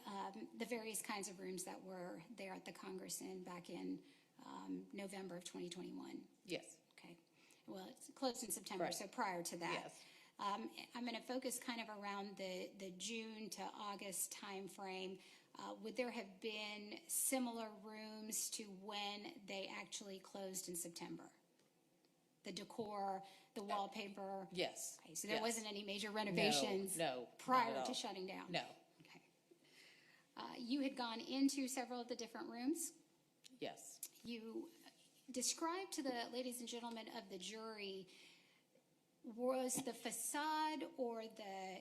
S7: the various kinds of rooms that were there at the Congress Inn back in November of 2021?
S19: Yes.
S7: Okay. Well, it's closed in September,
S19: Right.
S7: so prior to that.
S19: Yes.
S7: I'm going to focus kind of around the June to August timeframe. Would there have been similar rooms to when they actually closed in September? The decor, the wallpaper?
S19: Yes.
S7: Okay, so there
S19: Yes.
S7: wasn't any major renovations
S19: No,
S7: prior
S19: not at
S7: to
S19: all.
S7: shutting down?
S19: No.
S7: Okay. You had gone into several of the different rooms.
S19: Yes.
S7: You described to the ladies and gentlemen of the jury, was the facade or the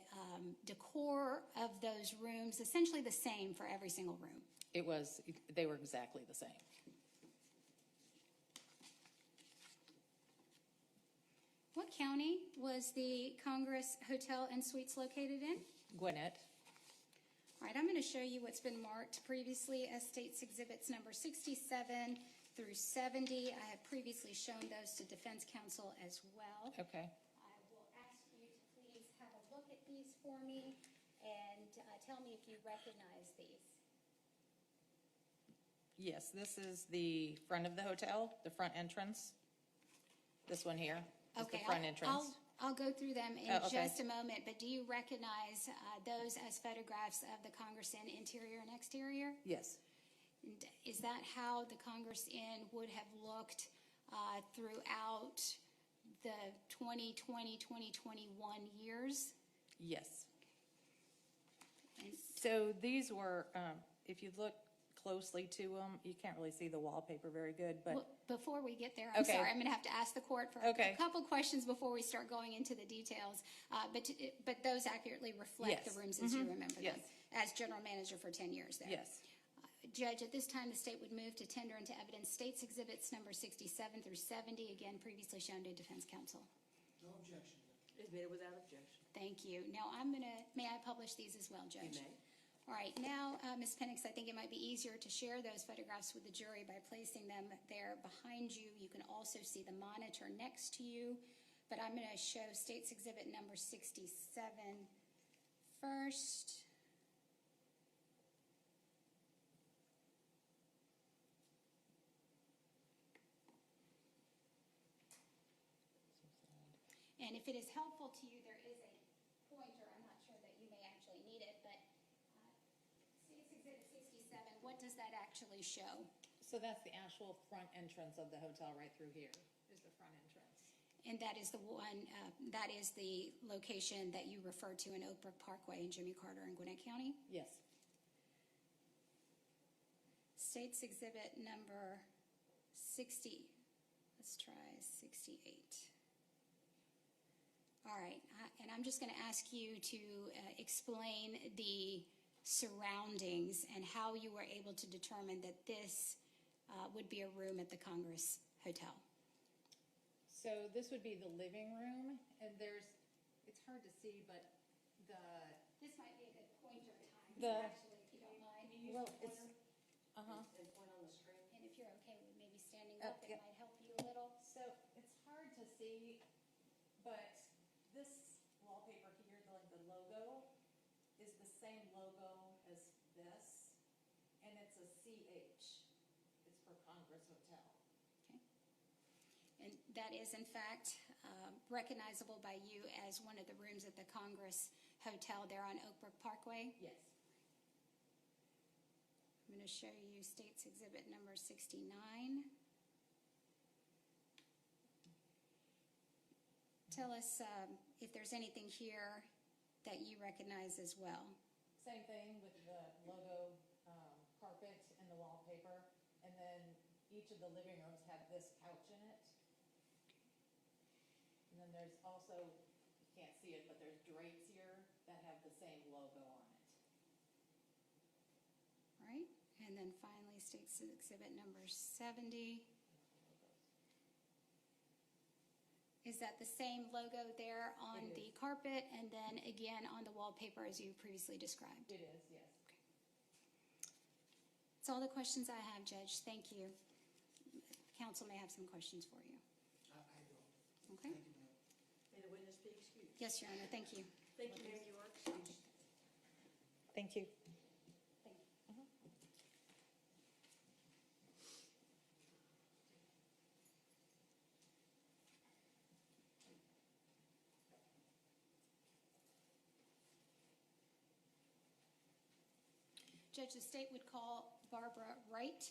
S7: decor of those rooms essentially the same for every single room?
S19: They were exactly the same.
S7: What county was the Congress Hotel and Suites located in?
S19: Gwinnett.
S7: All right, I'm going to show you what's been marked previously as States Exhibits number 67 through 70. I have previously shown those to Defense Counsel as well.
S19: Okay.
S7: I will ask you to please have a look at these for me and tell me if you recognize these.
S19: Yes, this is the front of the hotel, the front entrance. This one here is the
S7: Okay,
S19: front entrance.
S7: I'll go through them in
S19: Oh, okay.
S7: just a moment, but do you recognize those as photographs of the Congress Inn interior and exterior?
S19: Yes,
S7: And is that how the Congress Inn would have looked throughout the 2020, 2021 years?
S19: yes.
S7: And
S19: So these were, if you look closely to them, you can't really see the wallpaper very good, but
S7: Well, before we get there, I'm
S19: Okay.
S7: sorry, I'm going to have to ask the court for
S19: Okay.
S7: a couple questions before we start going into the details. But those accurately reflect
S19: Yes.
S7: the rooms as you
S19: Mhm.
S7: remember them,
S19: Yes.
S7: as general manager for 10 years there.
S19: yes.
S7: Judge, at this time, the state would move to tender into evidence States Exhibits number 67 through 70, again previously shown to defense counsel.
S6: No objection.
S5: Admitted without objection.
S7: Thank you. Now, may I publish these as well, Judge?
S5: You may.
S7: All right, now, Ms. Penix, I think it might be easier to share those photographs with the jury by placing them there behind you. You can also see the monitor next to you, but I'm going to show States Exhibit number 67 first. And if it is helpful to you, there is a pointer. I'm not sure that you may actually need it, but States Exhibit 67, what does that actually show?
S19: So that's the actual front entrance of the hotel right through here is the front entrance.
S7: And that is the one, that is the location that you referred to in Oak Brook Parkway in Jimmy Carter in Gwinnett County?
S19: Yes.
S7: States Exhibit number 60, let's try 68. All right, and I'm just going to ask you to explain the surroundings and how you were able to determine that this would be a room at the Congress Hotel.
S19: So this would be the living room, and it's hard to see, but
S7: This might be a good pointer time,
S19: The-
S7: actually, if you don't mind.
S19: well, it's, uh-huh.
S5: And point on the screen.
S7: And if you're okay with maybe standing
S19: Oh,
S7: up, it
S19: yeah.
S7: might help you a little.
S19: So it's hard to see, but this wallpaper here, the logo, is the same logo as this, and it's a CH. It's for Congress Hotel.
S7: Okay. And that is, in fact, recognizable by you as one of the rooms at the Congress Hotel there on Oak Brook Parkway.
S19: Yes.
S7: I'm going to show you States Exhibit number 69. Tell us if there's anything here that you recognize as well.
S19: Same thing with the logo carpet and the wallpaper, and then each of the living rooms have this couch in it. And then there's also, you can't see it, but there's drapes here that have the same logo on it.
S7: All right, and then finally, States Exhibit number 70. Is that the same logo there on
S19: It
S7: the
S19: is.
S7: carpet and then again on the wallpaper as you previously described?
S19: It is, yes.
S7: That's all the questions I have, Judge. Thank you. Council may have some questions for you.
S6: I don't.
S7: Okay?
S6: Thank you, ma'am.
S5: May the witness be excused.
S7: Yes, Your Honor, thank you.
S5: Thank you, ma'am, you are excused.
S19: Thank you.
S7: Judge, the state would call Barbara Wright.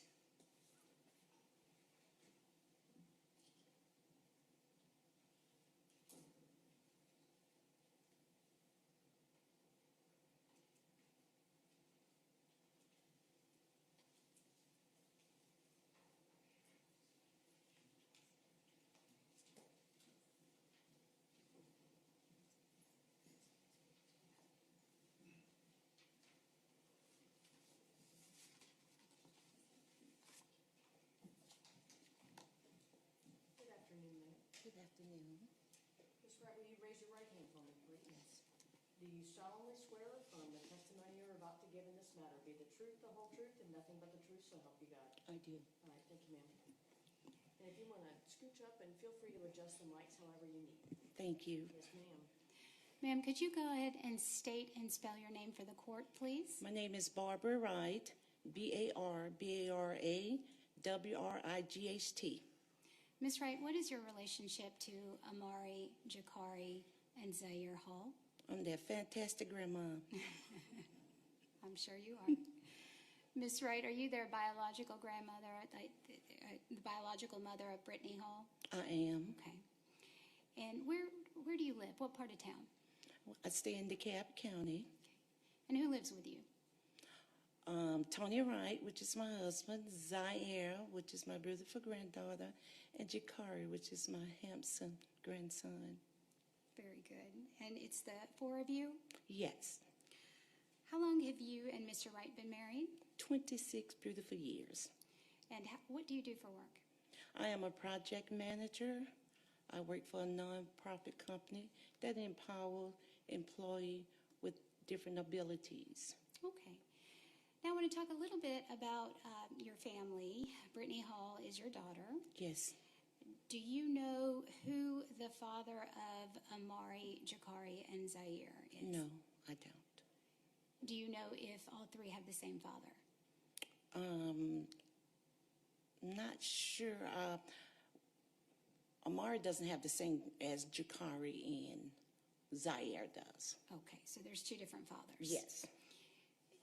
S5: Good afternoon, ma'am.
S17: Good afternoon.
S5: Ms. Wright, will you raise your right hand for me, please? Yes. Do you solemnly swear or affirm the testimony you're about to give in this matter be the truth, the whole truth, and nothing but the truth, so help you God?
S17: I do.
S5: All right, thank you, ma'am. And if you want to scooch up and feel free to adjust the mics however you need.
S17: Thank you.
S5: Yes, ma'am.
S7: Ma'am, could you go ahead and state and spell your name for the court, please?
S17: My name is Barbara Wright,
S20: Barrawright.
S7: Ms. Wright, what is your relationship to Amari, Jakari, and Zaire Hall?
S20: I'm their fantastic grandma.
S7: I'm sure you are. Ms. Wright, are you their biological grandmother, the biological mother of Brittany Hall?
S20: I am.
S7: Okay. And where do you live? What part of town?
S20: I stay in DeKalb County.
S7: And who lives with you?
S20: Tony Wright, which is my husband, Zaire, which is my beautiful granddaughter, and Jakari, which is my handsome grandson.
S7: Very good. And it's the four of you?
S20: Yes.
S7: How long have you and Mr. Wright been married?
S20: 26 beautiful years.
S7: And what do you do for work?
S20: I am a project manager. I work for a non-profit company that empowers employees with different abilities.
S7: Okay. Now I want to talk a little bit about your family. Brittany Hall is your daughter.
S20: Yes.
S7: Do you know who the father of Amari, Jakari, and Zaire is?
S20: No, I don't.
S7: Do you know if all three have the same father?
S20: Not sure. Amari doesn't have the same as Jakari and Zaire does.
S7: Okay, so there's two different fathers.
S20: Yes.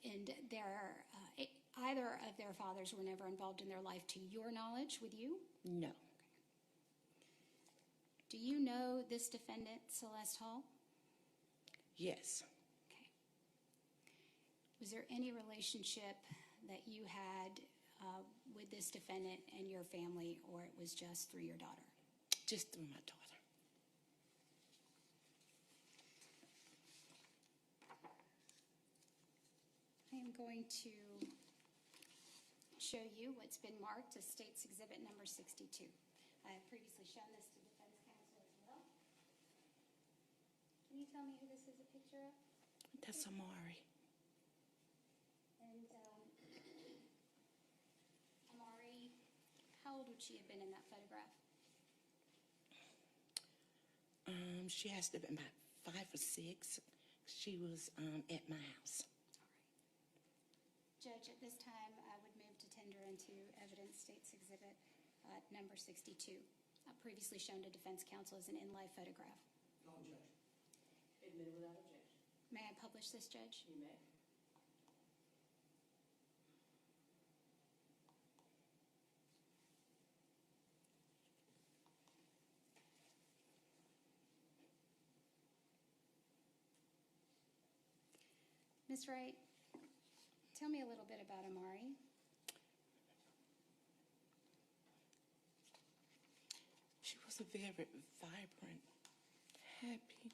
S7: And either of their fathers were never involved in their life, to your knowledge, with you?
S20: No.
S7: Okay. Do you know this defendant, Celeste Hall?
S20: Yes.
S7: Okay. Was there any relationship that you had with this defendant and your family, or it was just through your daughter?
S20: Just through my daughter.
S7: I am going to show you what's been marked as State's Exhibit number 62. I have previously shown this to defense counsel as well. Can you tell me who this is a picture of?
S20: That's Amari.
S7: And Amari, how old would she have been in that photograph?
S20: She has to have been about 5 or 6. She was at my house.
S7: Judge, at this time, I would move to tender into evidence State's Exhibit number 62, previously shown to defense counsel as an in-life photograph.
S5: No objection. Admitted without objection.
S7: May I publish this, Judge?
S5: You may.
S7: Ms. Wright, tell me a little bit about Amari.
S20: She was a very vibrant, happy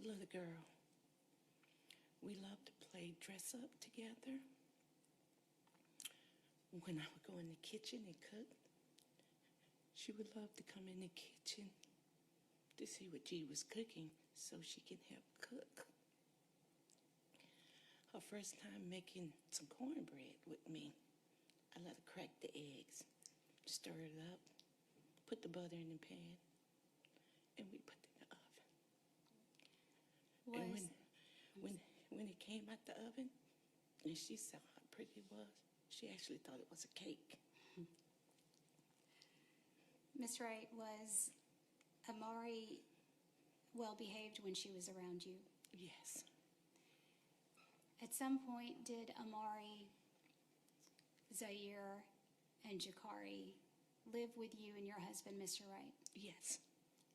S20: little girl. We loved to play dress up together. When I would go in the kitchen and cook, she would love to come in the kitchen to see what G was cooking so she can help cook. Her first time making some cornbread with me, I let her crack the eggs, stir it up, put the butter in the pan, and we put it in the oven. And when it came out the oven, and she saw how pretty it was, she actually thought it was a cake.
S7: Ms. Wright, was Amari well-behaved when she was around you?
S20: Yes.
S7: At some point, did Amari, Zaire, and Jakari live with you and your husband, Mr. Wright?
S20: Yes.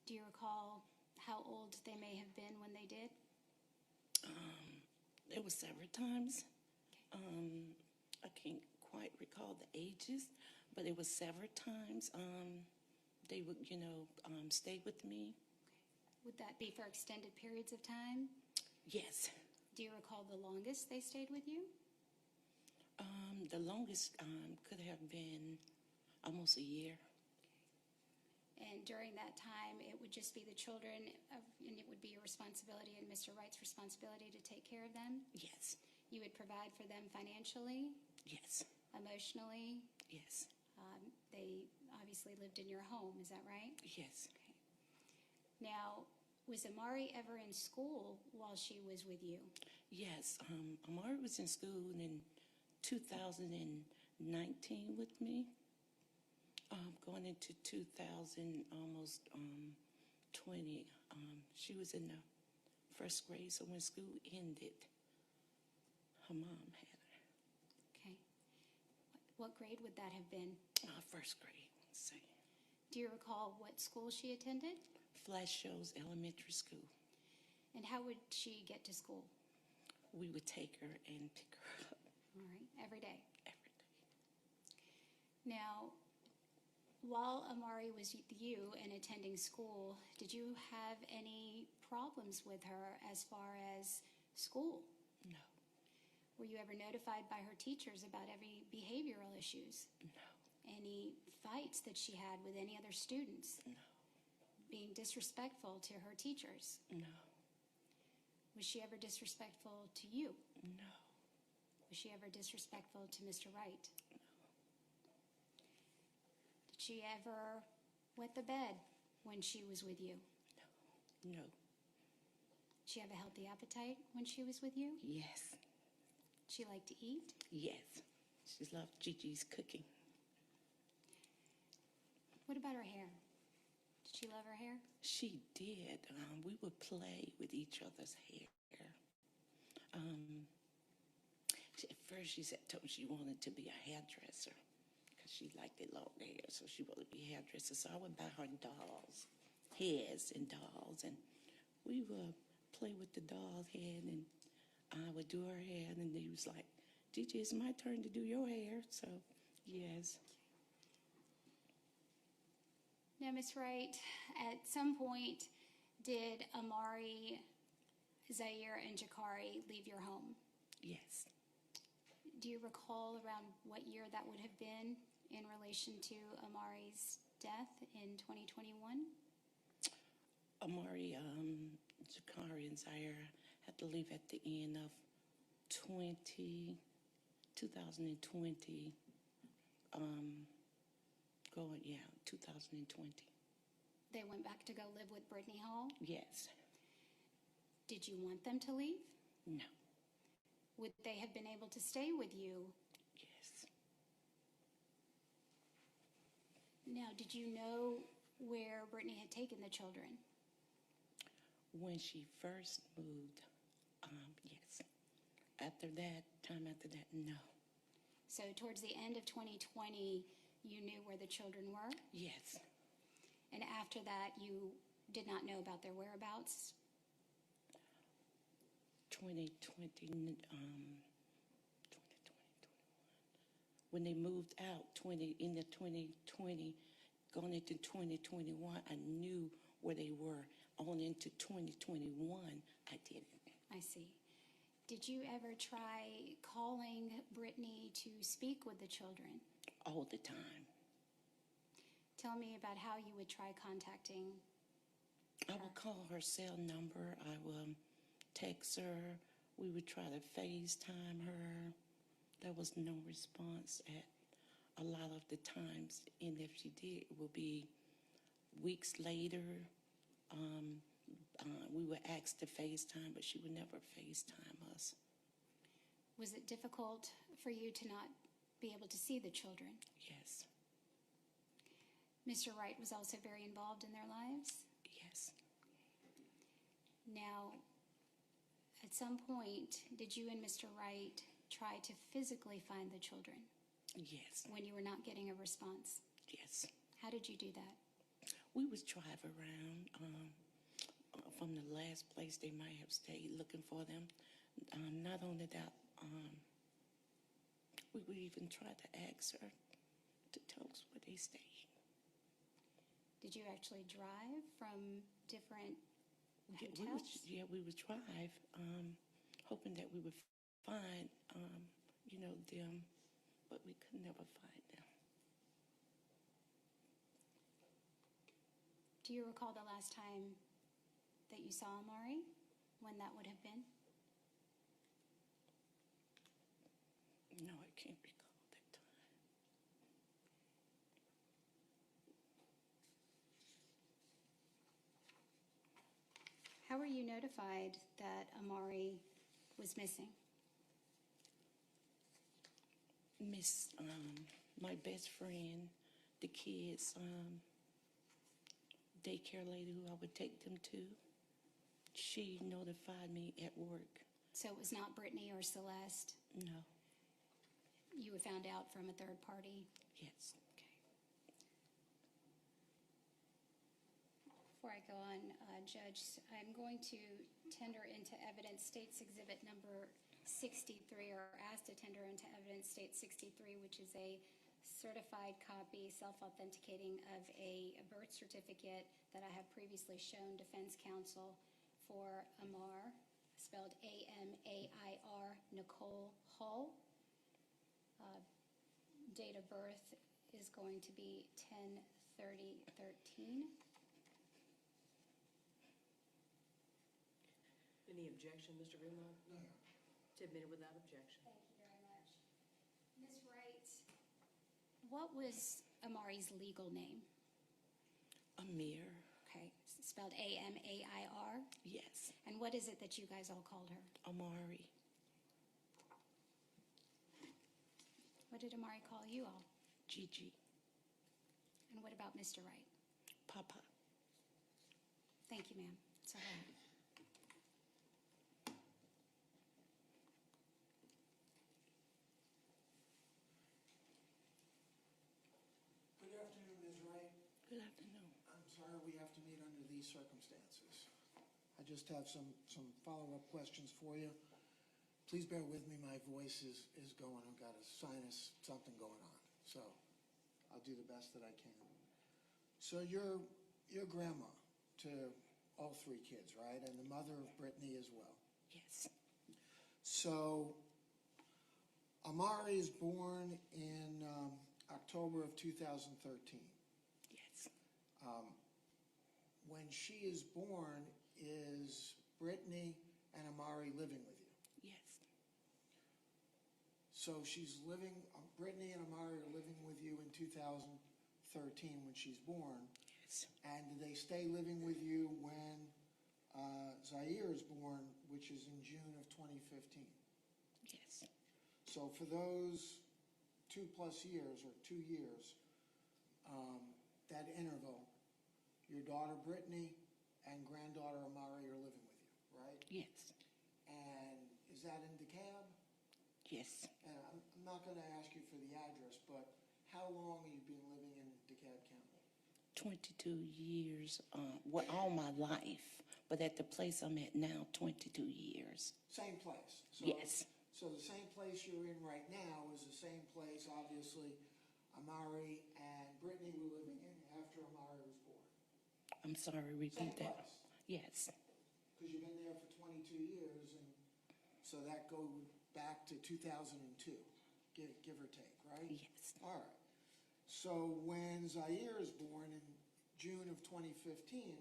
S7: Do you recall how old they may have been when they did?
S20: It was several times. I can't quite recall the ages, but it was several times. They would, stay with me.
S7: Would that be for extended periods of time?
S20: Yes.
S7: Do you recall the longest they stayed with you?
S20: The longest could have been almost a year.
S7: And during that time, it would just be the children, and it would be your responsibility and Mr. Wright's responsibility to take care of them?
S20: Yes.
S7: You would provide for them financially?
S20: Yes.
S7: Emotionally?
S20: Yes.
S7: They obviously lived in your home, is that right?
S20: Yes.
S7: Okay. Now, was Amari ever in school while she was with you?
S20: Yes. Amari was in school in 2019 with me, going into 2000, almost 20. She was in the first grade, so when school ended, her mom had her.
S7: Okay. What grade would that have been?
S20: First grade, let's say.
S7: Do you recall what school she attended?
S20: Flash Shows Elementary School.
S7: And how would she get to school?
S20: We would take her and pick her up.
S7: All right, every day.
S20: Every day.
S7: Now, while Amari was with you and attending school, did you have any problems with her as far as school?
S20: No.
S7: Were you ever notified by her teachers about any behavioral issues?
S20: No.
S7: Any fights that she had with any other students?
S20: No.
S7: Being disrespectful to her teachers?
S20: No.
S7: Was she ever disrespectful to you?
S20: No.
S7: Was she ever disrespectful to Mr. Wright?
S20: No.
S7: Did she ever wet the bed when she was with you?
S20: No. No.
S7: Did she have a healthy appetite when she was with you?
S20: Yes.
S7: Did she like to eat?
S20: Yes. She loved Gigi's cooking.
S7: What about her hair? Did she love her hair?
S20: She did. We would play with each other's hair. At first, told me she wanted to be a hairdresser because she liked it long hair, so she wanted to be a hairdresser. So I would buy her dolls, heads and dolls, and we would play with the doll's head, and I would do her hair, and then he was like, Gigi, it's my turn to do your hair. So, yes.
S7: Now, Miss Wright, at some point, did Amari, Zaire, and Jakari leave your home?
S20: Yes.
S7: Do you recall around what year that would have been in relation to Amari's death in 2021?
S20: Amari, Jakari, and Zaire had to leave at the end of 2020. Going, yeah, 2020.
S7: They went back to go live with Brittany Hall?
S20: Yes.
S7: Did you want them to leave?
S20: No.
S7: Would they have been able to stay with you?
S20: Yes.
S7: Now, did you know where Brittany had taken the children?
S20: When she first moved, yes. After that, no.
S7: So towards the end of 2020, you knew where the children were?
S20: Yes.
S7: And after that, you did not know about their whereabouts?
S20: 2020, when they moved out, in the 2020, going into 2021, I knew where they were. On into 2021, I didn't.
S7: I see. Did you ever try calling Brittany to speak with the children?
S20: All the time.
S7: Tell me about how you would try contacting
S20: her. I would call her cell number. I would text her. We would try to FaceTime her. There was no response at a lot of the times. And if she did, it would be weeks later. We were asked to FaceTime, but she would never FaceTime us.
S7: Was it difficult for you to not be able to see the children?
S20: Yes.
S7: Mr. Wright was also very involved in their lives?
S20: Yes.
S7: Now, at some point, did you and Mr. Wright try to physically find the children?
S20: Yes.
S7: When you were not getting a response?
S20: Yes.
S7: How did you do that?
S20: We would drive around from the last place they might have stayed looking for them. Not only that, we would even try to ask her to tell us where they stayed.
S7: Did you actually drive from different hotels?
S20: We would drive, hoping that we would find, them, but we could never find them.
S7: Do you recall the last time that you saw Amari? When that would have been?
S20: No, I can't recall that time.
S7: How were you notified that Amari was missing?
S20: Miss, my best friend, the kids, daycare lady who I would take them to, she notified me at work.
S7: So it was not Brittany or Celeste?
S20: No.
S7: You had found out from a third party?
S20: Yes.
S7: Before I go on, Judge, I'm going to tender into evidence State's Exhibit number 63, or asked to tender into evidence State 63, which is a certified copy, self-authenticating of a birth certificate that I have previously shown defense counsel for Amar, spelled A-M-A-I-R, Nicole Hall. Date of birth is going to be 10/30/13.
S5: Any objection, Mr. Greenlaw?
S6: No.
S5: To admit it without objection.
S7: Thank you very much. Ms. Wright, what was Amari's legal name?
S20: Amir.
S7: Okay, spelled A-M-A-I-R?
S20: Yes.
S7: And what is it that you guys all called her?
S20: Amari.
S7: What did Amari call you all?
S20: Gigi.
S7: And what about Mr. Wright?
S20: Papa.
S7: Thank you, ma'am. It's all right.
S6: Good afternoon, Ms. Wright.
S20: Good afternoon.
S6: I'm sorry we have to meet under these circumstances. I just have some follow-up questions for you. Please bear with me, my voice is going. I've got a sinus, something going on. So I'll do the best that I can. So you're grandma to all three kids, right? And the mother of Brittany as well.
S20: Yes.
S6: So Amari is born in October of 2013.
S20: Yes.
S6: When she is born, is Brittany and Amari living with you?
S20: Yes.
S6: So she's living, Brittany and Amari are living with you in 2013 when she's born.
S20: Yes.
S6: And do they stay living with you when Zaire is born, which is in June of 2015?
S20: Yes.
S6: So for those 2+ years, or 2 years, that interval, your daughter Brittany and granddaughter Amari are living with you, right?
S20: Yes.
S6: And is that in DeKalb?
S20: Yes.
S6: And I'm not going to ask you for the address, but how long have you been living in DeKalb County?
S20: 22 years, well, all my life, but at the place I'm at now, 22 years.
S6: Same place? So,
S20: Yes.
S6: So the same place you're in right now is the same place, obviously, Amari and Brittany were living in after Amari was born?
S20: I'm sorry, repeat
S6: Same
S20: that.
S6: place?
S20: Yes.
S6: Because you've been there for 22 years, and so that goes back to 2002, give or take, right?
S20: Yes.
S6: All right. So when Zaire is born in June of 2015,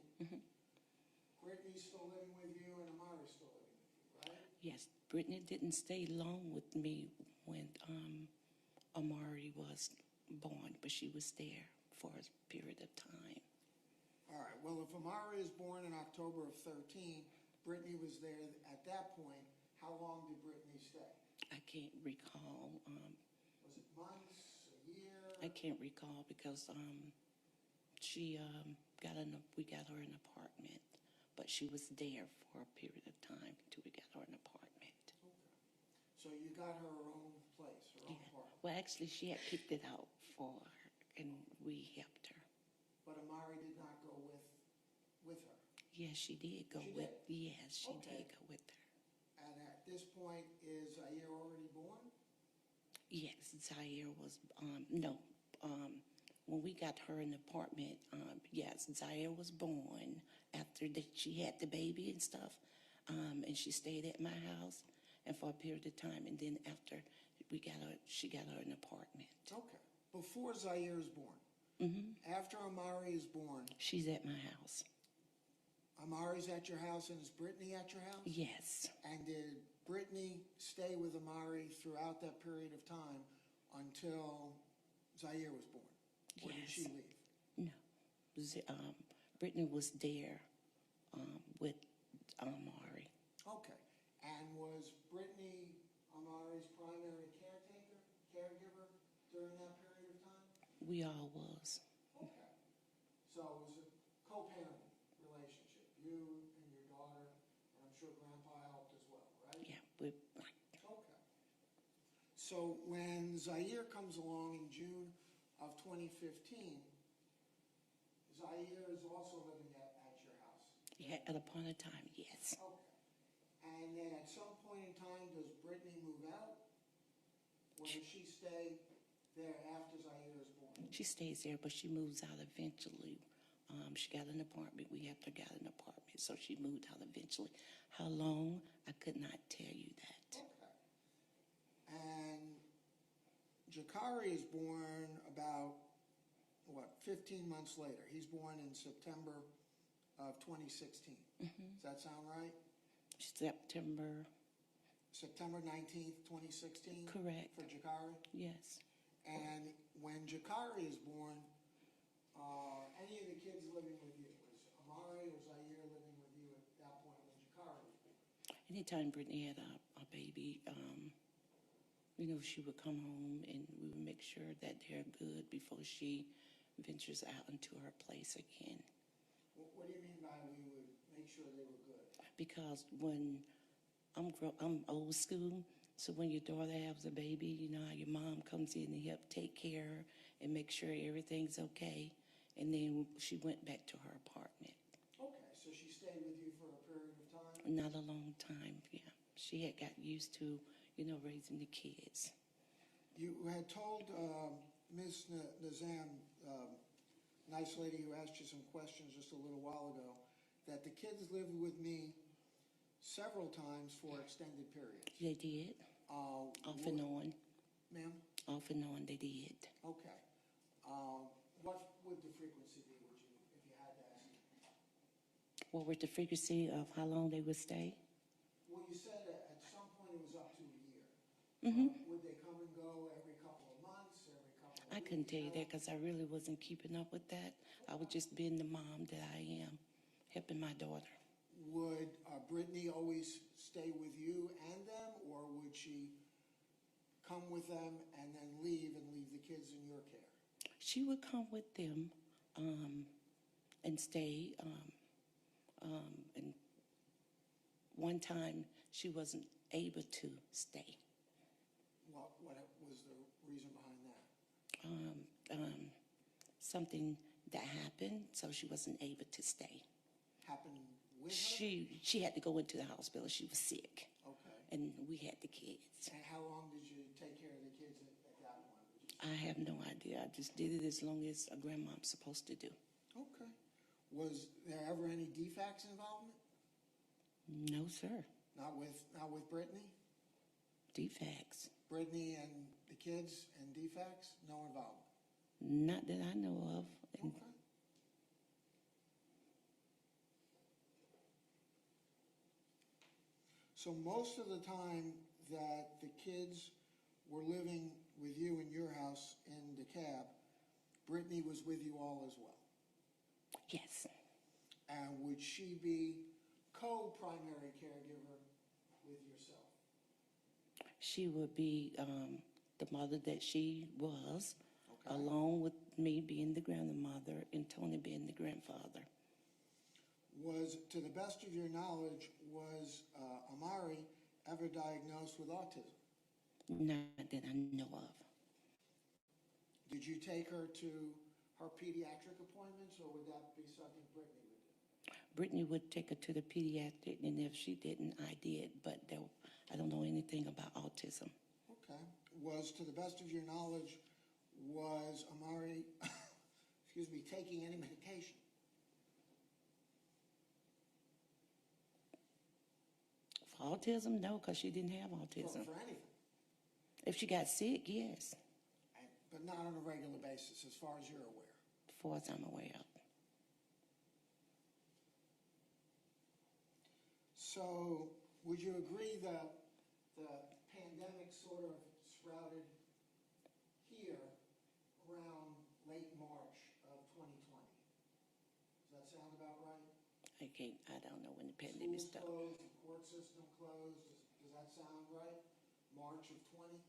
S6: Brittany's still living with you and Amari's still living with you, right?
S20: Yes. Brittany didn't stay long with me when Amari was born, but she was there for a period of time.
S6: All right. Well, if Amari is born in October of 13, Brittany was there at that point. How long did Brittany stay?
S20: I can't recall.
S6: Was it months, a year?
S20: I can't recall because she we got her an apartment, but she was there for a period of time until we got her an apartment.
S6: Okay. So you got her own place, her own apartment.
S20: Well, actually, she had picked it out for her, and we helped her.
S6: But Amari did not go with her?
S20: Yes, she did go
S6: She
S20: with.
S6: did?
S20: Yes, she
S6: Okay.
S20: did go with her.
S6: And at this point, is Zaire already born?
S20: Yes, Zaire was no. When we got her an apartment, yes, Zaire was born after she had the baby and stuff, and she stayed at my house, and for a period of time, and then after she got her an apartment.
S6: Okay. Before Zaire is born. After Amari is born.
S20: She's at my house.
S6: Amari's at your house, and is Brittany at your house?
S20: Yes.
S6: And did Brittany stay with Amari throughout that period of time until Zaire was born? Or did she leave?
S20: No. Brittany was there with Amari.
S6: Okay. And was Brittany Amari's primary caregiver during that period of time?
S20: We all was.
S6: Okay. So it was a co-parenting relationship, you and your daughter, and I'm sure Grandpa helped as well, right?
S20: Yeah, we,
S6: Okay. So when Zaire comes along in June of 2015, Zaire is also living at your house?
S20: yeah, at a point in time, yes.
S6: Okay. And then at some point in time, does Brittany move out? Or does she stay there after Zaire is born?
S20: She stays there, but she moves out eventually. She got an apartment. We helped her get an apartment, so she moved out eventually. How long? I could not tell you that.
S6: Okay. And Jakari is born about, 15 months later. He's born in September of 2016. Does that sound right?
S20: September
S6: 19th, 2016?
S20: Correct.
S6: For Jakari?
S20: Yes.
S6: And when Jakari is born, any of the kids living with you? Was Amari or Zaire living with you at that point when Jakari was born?
S20: Anytime Brittany had a baby, she would come home and we would make sure that they're good before she ventures out into her place again.
S6: What do you mean by we would make sure they were good?
S20: Because when I'm old school, so when your daughter has a baby, you know how your mom comes in and help take care and make sure everything's okay. And then she went back to her apartment.
S6: Okay, so she stayed with you for a period of time?
S20: Not a long time, yeah. She had got used to, raising the kids.
S6: You had told Ms. Nazam, nice lady who asked you some questions just a little while ago, that the kids lived with me several times for extended periods.
S20: They did. Off and on.
S6: Ma'am?
S20: Off and on, they did.
S6: Okay. What would the frequency be, if you had to ask?
S20: What was the frequency of how long they would stay?
S6: Well, you said at some point it was up to a year. Would they come and go every couple of months, every couple of
S20: I
S6: weeks?
S20: couldn't tell you that because I really wasn't keeping up with that. I was just being the mom that I am, helping my daughter.
S6: Would Brittany always stay with you and them, or would she come with them and then leave the kids in your care?
S20: She would come with them and stay. And one time she wasn't able to stay.
S6: What was the reason behind that?
S20: Something that happened, so she wasn't able to stay.
S6: Happened with her?
S20: She had to go into the hospital. She was sick.
S6: Okay.
S20: And we had the kids.
S6: And how long did you take care of the kids at that point?
S20: I have no idea. I just did it as long as a grandmom's supposed to do.
S6: Okay. Was there ever any defects involvement?
S20: No, sir.
S6: Not with Brittany?
S20: Defects.
S6: Brittany and the kids and defects? No involvement?
S20: Not that I know of.
S6: Okay. So most of the time that the kids were living with you in your house in DeKalb, Brittany was with you all as well?
S20: Yes.
S6: And would she be co-primary caregiver with yourself?
S20: She would be the mother that she was, along with me being the grandmother and Tony being the grandfather.
S6: Was, to the best of your knowledge, was Amari ever diagnosed with autism?
S20: Not that I know of.
S6: Did you take her to her pediatric appointments, or would that be something Brittany would do?
S20: Brittany would take her to the pediatric, and if she didn't, I did, but I don't know anything about autism.
S6: Okay. Was, to the best of your knowledge, was Amari, taking any medication?
S20: For autism, no, because she didn't have autism.
S6: For anything?
S20: If she got sick, yes.
S6: But not on a regular basis, as far as you're aware?
S20: As far as I'm aware of.
S6: So, would you agree that the pandemic sort of sprouted here around late March of 2020? Does that sound about right?
S20: I don't know when the pandemic
S6: Schools
S20: started.
S6: closed, the court system closed. Does that sound right? March of 20?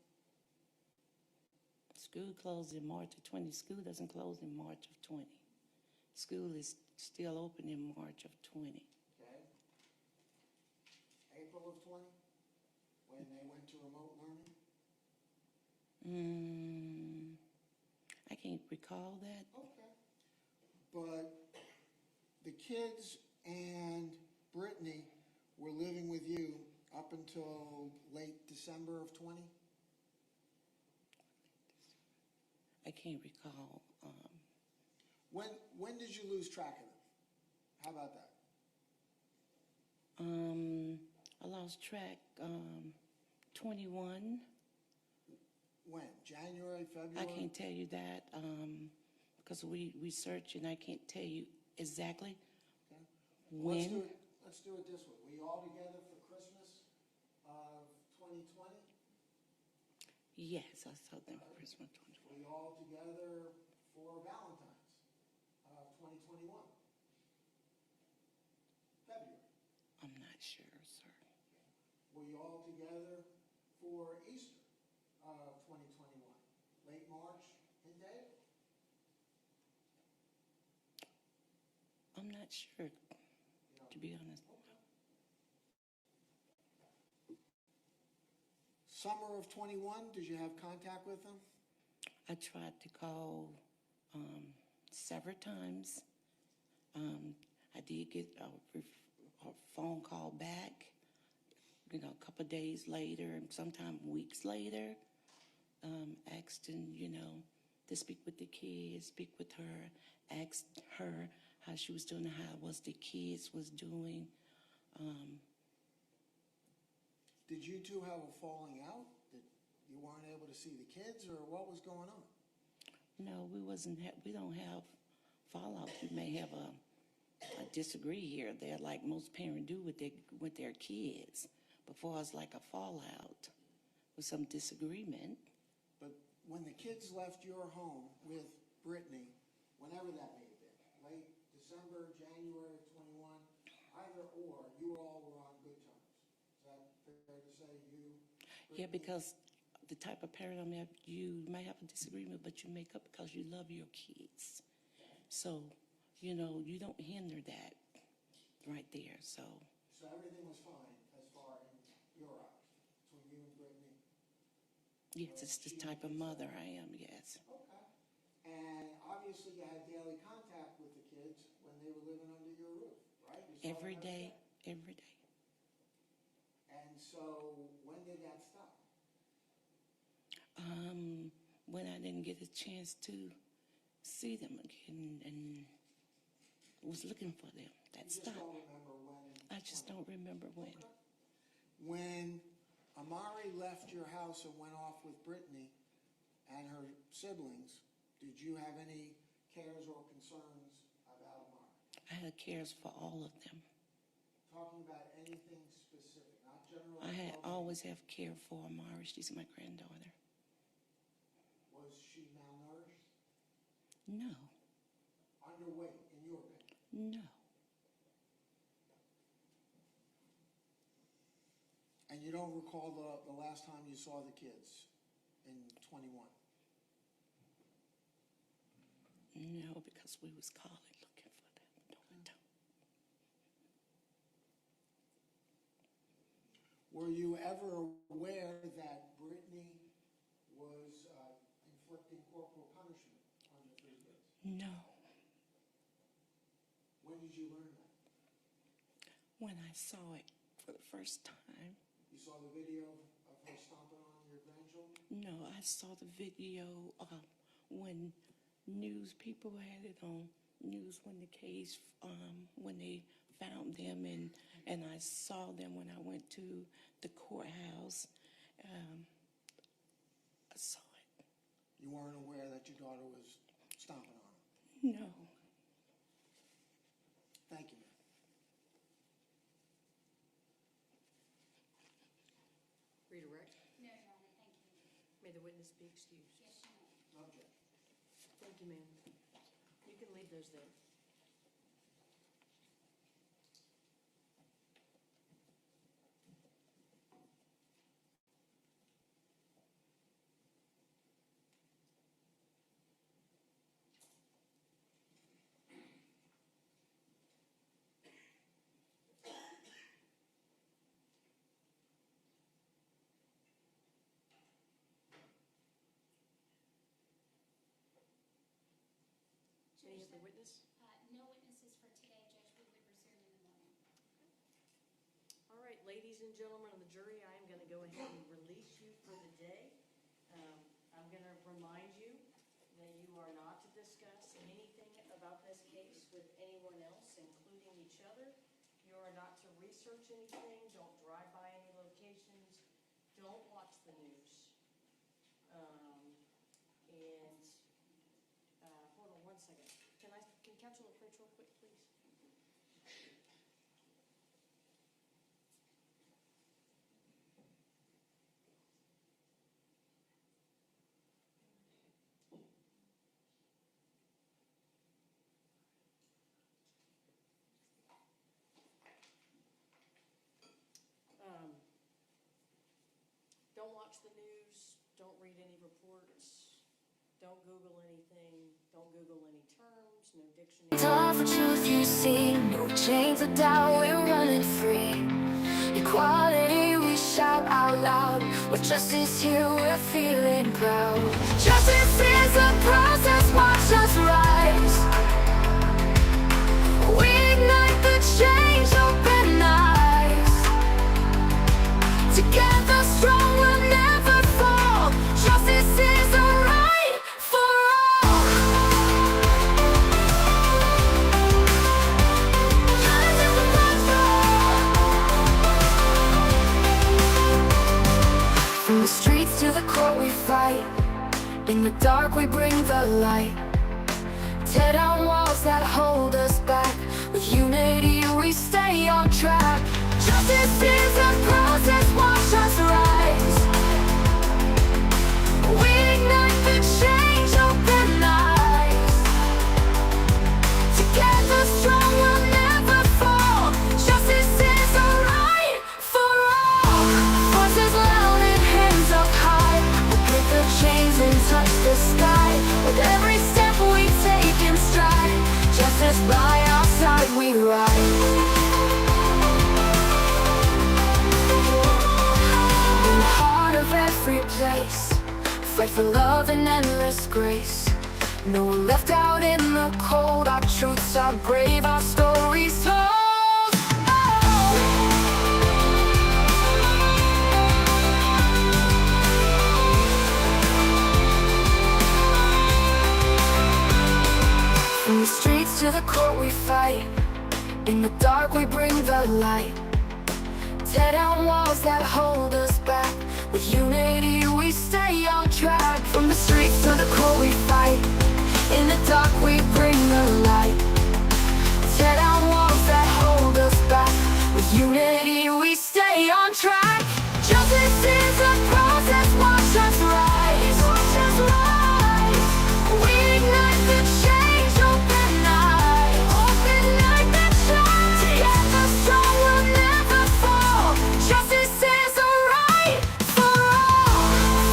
S20: School closed in March of 20. School doesn't close in March of 20. School is still open in March of 20.
S6: Okay? April of 20, when they went to remote learning?
S20: I can't recall that.
S6: Okay. But the kids and Brittany were living with you up until late December of 20?
S20: I can't recall.
S6: When did you lose track of them? How about that?
S20: I lost track 21.
S6: When? January, February?
S20: I can't tell you that because we search and I can't tell you exactly
S6: Okay.
S20: when.
S6: Let's do it this way. Were you all together for Christmas of 2020?
S20: Yes, I saw them for Christmas 2020.
S6: Were you all together for Valentine's of 2021? February.
S20: I'm not sure, sir.
S6: Were you all together for Easter of 2021? Late March and day?
S20: I'm not sure, to be honest.
S6: Summer of 21, did you have contact with them?
S20: I tried to call several times. I did get a phone call back, a couple of days later, and sometimes weeks later. Asked him, to speak with the kids, speak with her, asked her how she was doing, how was the kids was doing.
S6: Did you two have a falling out? That you weren't able to see the kids, or what was going on?
S20: No, we don't have fallout. We may have a disagree here or there, like most parents do with their kids. Before it's like a fallout with some disagreement.
S6: But when the kids left your home with Brittany, whenever that may have been, late December, January of 21, either or, you all were on good terms. Is that fair to say?
S20: Yeah, because the type of parent I'm at, you may have a disagreement, but you make up because you love your kids. So, you don't hinder that right there. So
S6: everything was fine as far in your eyes between you and Brittany?
S20: yes, it's the type of mother I am, yes.
S6: Okay. And obviously you had daily contact with the kids when they were living under your roof, right? You saw them
S20: Every day.
S6: And so when did that stop?
S20: When I didn't get a chance to see them again and was looking for them. That stopped.
S6: Don't remember when?
S20: I just don't remember when.
S6: Okay. When Amari left your house and went off with Brittany and her siblings, did you have any cares or concerns about Amari?
S20: I had cares for all of them.
S6: Talking about anything specific, not general.
S20: I always have care for Amari. She's my granddaughter.
S6: Was she malnourished?
S20: No.
S6: Underweight, in your opinion?
S20: No.
S6: And you don't recall the last time you saw the kids in 21?
S20: No, because we was calling looking for them. No.
S6: Were you ever aware that Brittany was inflicting corporal punishment on the three kids?
S20: No.
S6: When did you learn that?
S20: When I saw it for the first time.
S6: You saw the video of her stomping on your grandchildren?
S20: No, I saw the video when news people had it on news when the case, when they found them, and I saw them when I went to the courthouse. I saw it.
S6: You weren't aware that your daughter was stomping on them?
S20: No.
S6: Thank you, ma'am.
S5: Redirect?
S7: No, Your Honor, thank you.
S5: May the witness be excused.
S7: Yes, Your Honor.
S6: No objection.
S5: Thank you, ma'am. You can leave those there. the witness?
S7: No witnesses for today, Judge. We would resume in the morning.
S5: All right, ladies and gentlemen of the jury, I am going to go ahead and release you for the day. I'm going to remind you that you are not to discuss anything about this case with anyone else, including each other. You are not to research anything. Don't drive by any locations. Don't watch the news. Hold on one second. Can counsel approach real quick, please? Don't watch the news. Don't read any reports. Don't Google anything. Don't Google any terms. No dictionary.
S2: Time for truth you see. No chains of doubt, we're running free. Equality, we shout out loud. With justice here, we're feeling proud. Justice is a process, watch us rise. We ignite the change, open eyes. Together strong, we'll never fall. Justice is a right for all. Justice is a right for all. From the streets to the court we fight. In the dark we bring the light. Tear down walls that hold us back. With unity we stay on track. Justice is a process, watch us rise. We ignite the change, open eyes. Together strong, we'll never fall. Justice is a right for all. Voices loud and hands up high. We'll break the chains and touch the sky. With every step we take in stride. Justice by our side we ride. Every place, fight for love and endless grace. No one left out in the cold. Our truths are brave, our stories told. From the streets to the court we fight. In the dark we bring the light. Tear down walls that hold us back. With unity we stay on track. From the streets to the court we fight. In the dark we bring the light. Tear down walls that hold us back. With unity we stay on track. Justice is a process, watch us rise. Watch us rise. We ignite the change, open eyes. Open like the change. Together strong, we'll never fall. Justice is a right for all.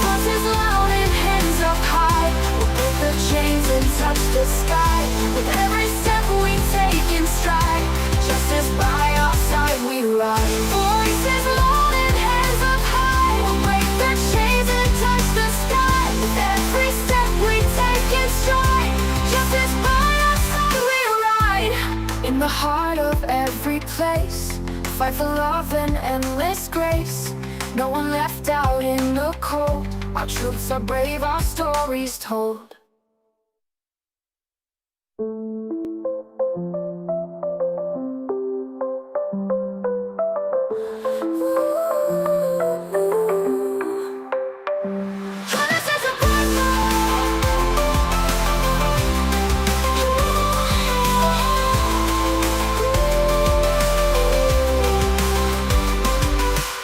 S2: Voices loud and hands up high. We'll break the chains and touch the sky. With every step we take in stride. Justice by our side we ride. Voices loud and hands up high. We'll break the chains and touch the sky. With every step we take in stride. Justice by our side we ride. In the heart of every place, fight for love and endless grace. No one left out in the cold. Our truths are brave, our stories told.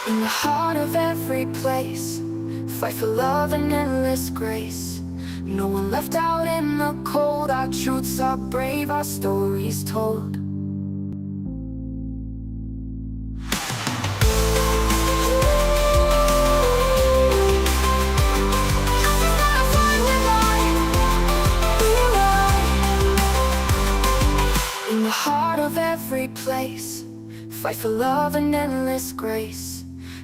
S2: In the heart of every place, fight for love and endless grace. No one left out in the cold. Our truths are brave, our stories told. In the heart of every place, fight for love and endless grace.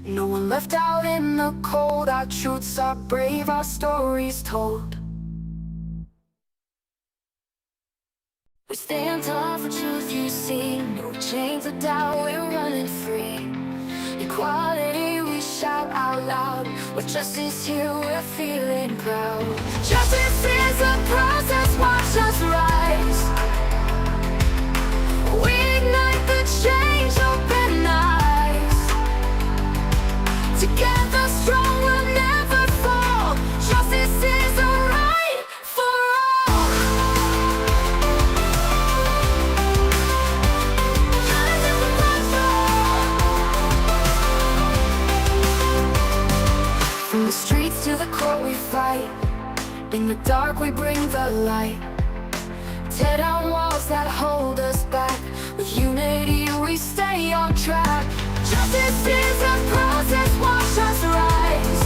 S2: No one left out in the cold. Our truths are brave, our stories told. Stand tall for truth you see. No chains of doubt, we're running free. Equality, we shout out loud. With justice here, we're feeling proud. Justice is a process, watch us rise. We ignite the change, open eyes. Together strong, we'll never fall. Justice is a right for all. Justice is a right for all. From the streets to the court we fight. In the dark we bring the light. Tear down walls that hold us back. With unity we stay on track. Justice is a process, watch us rise.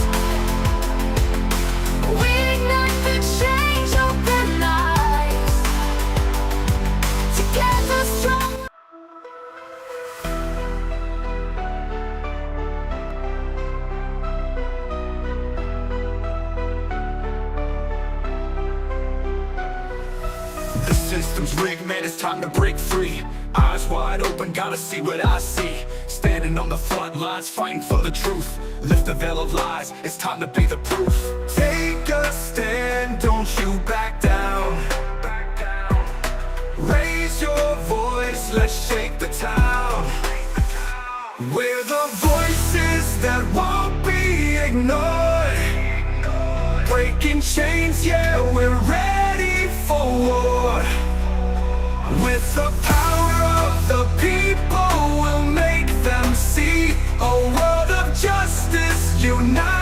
S2: We ignite the change, open eyes. Together strong.
S1: The system's rigged, man, it's time to break free. Eyes wide open, gotta see what I see. Standing on the front lines, fighting for the truth. Lift the veil of lies, it's time to be the proof. Take a stand, don't you back down. Raise your voice, let's shake the town. We're the voices that won't be ignored. Breaking chains, yeah, we're ready for war. With the power of the people, we'll make them see a world of justice unite.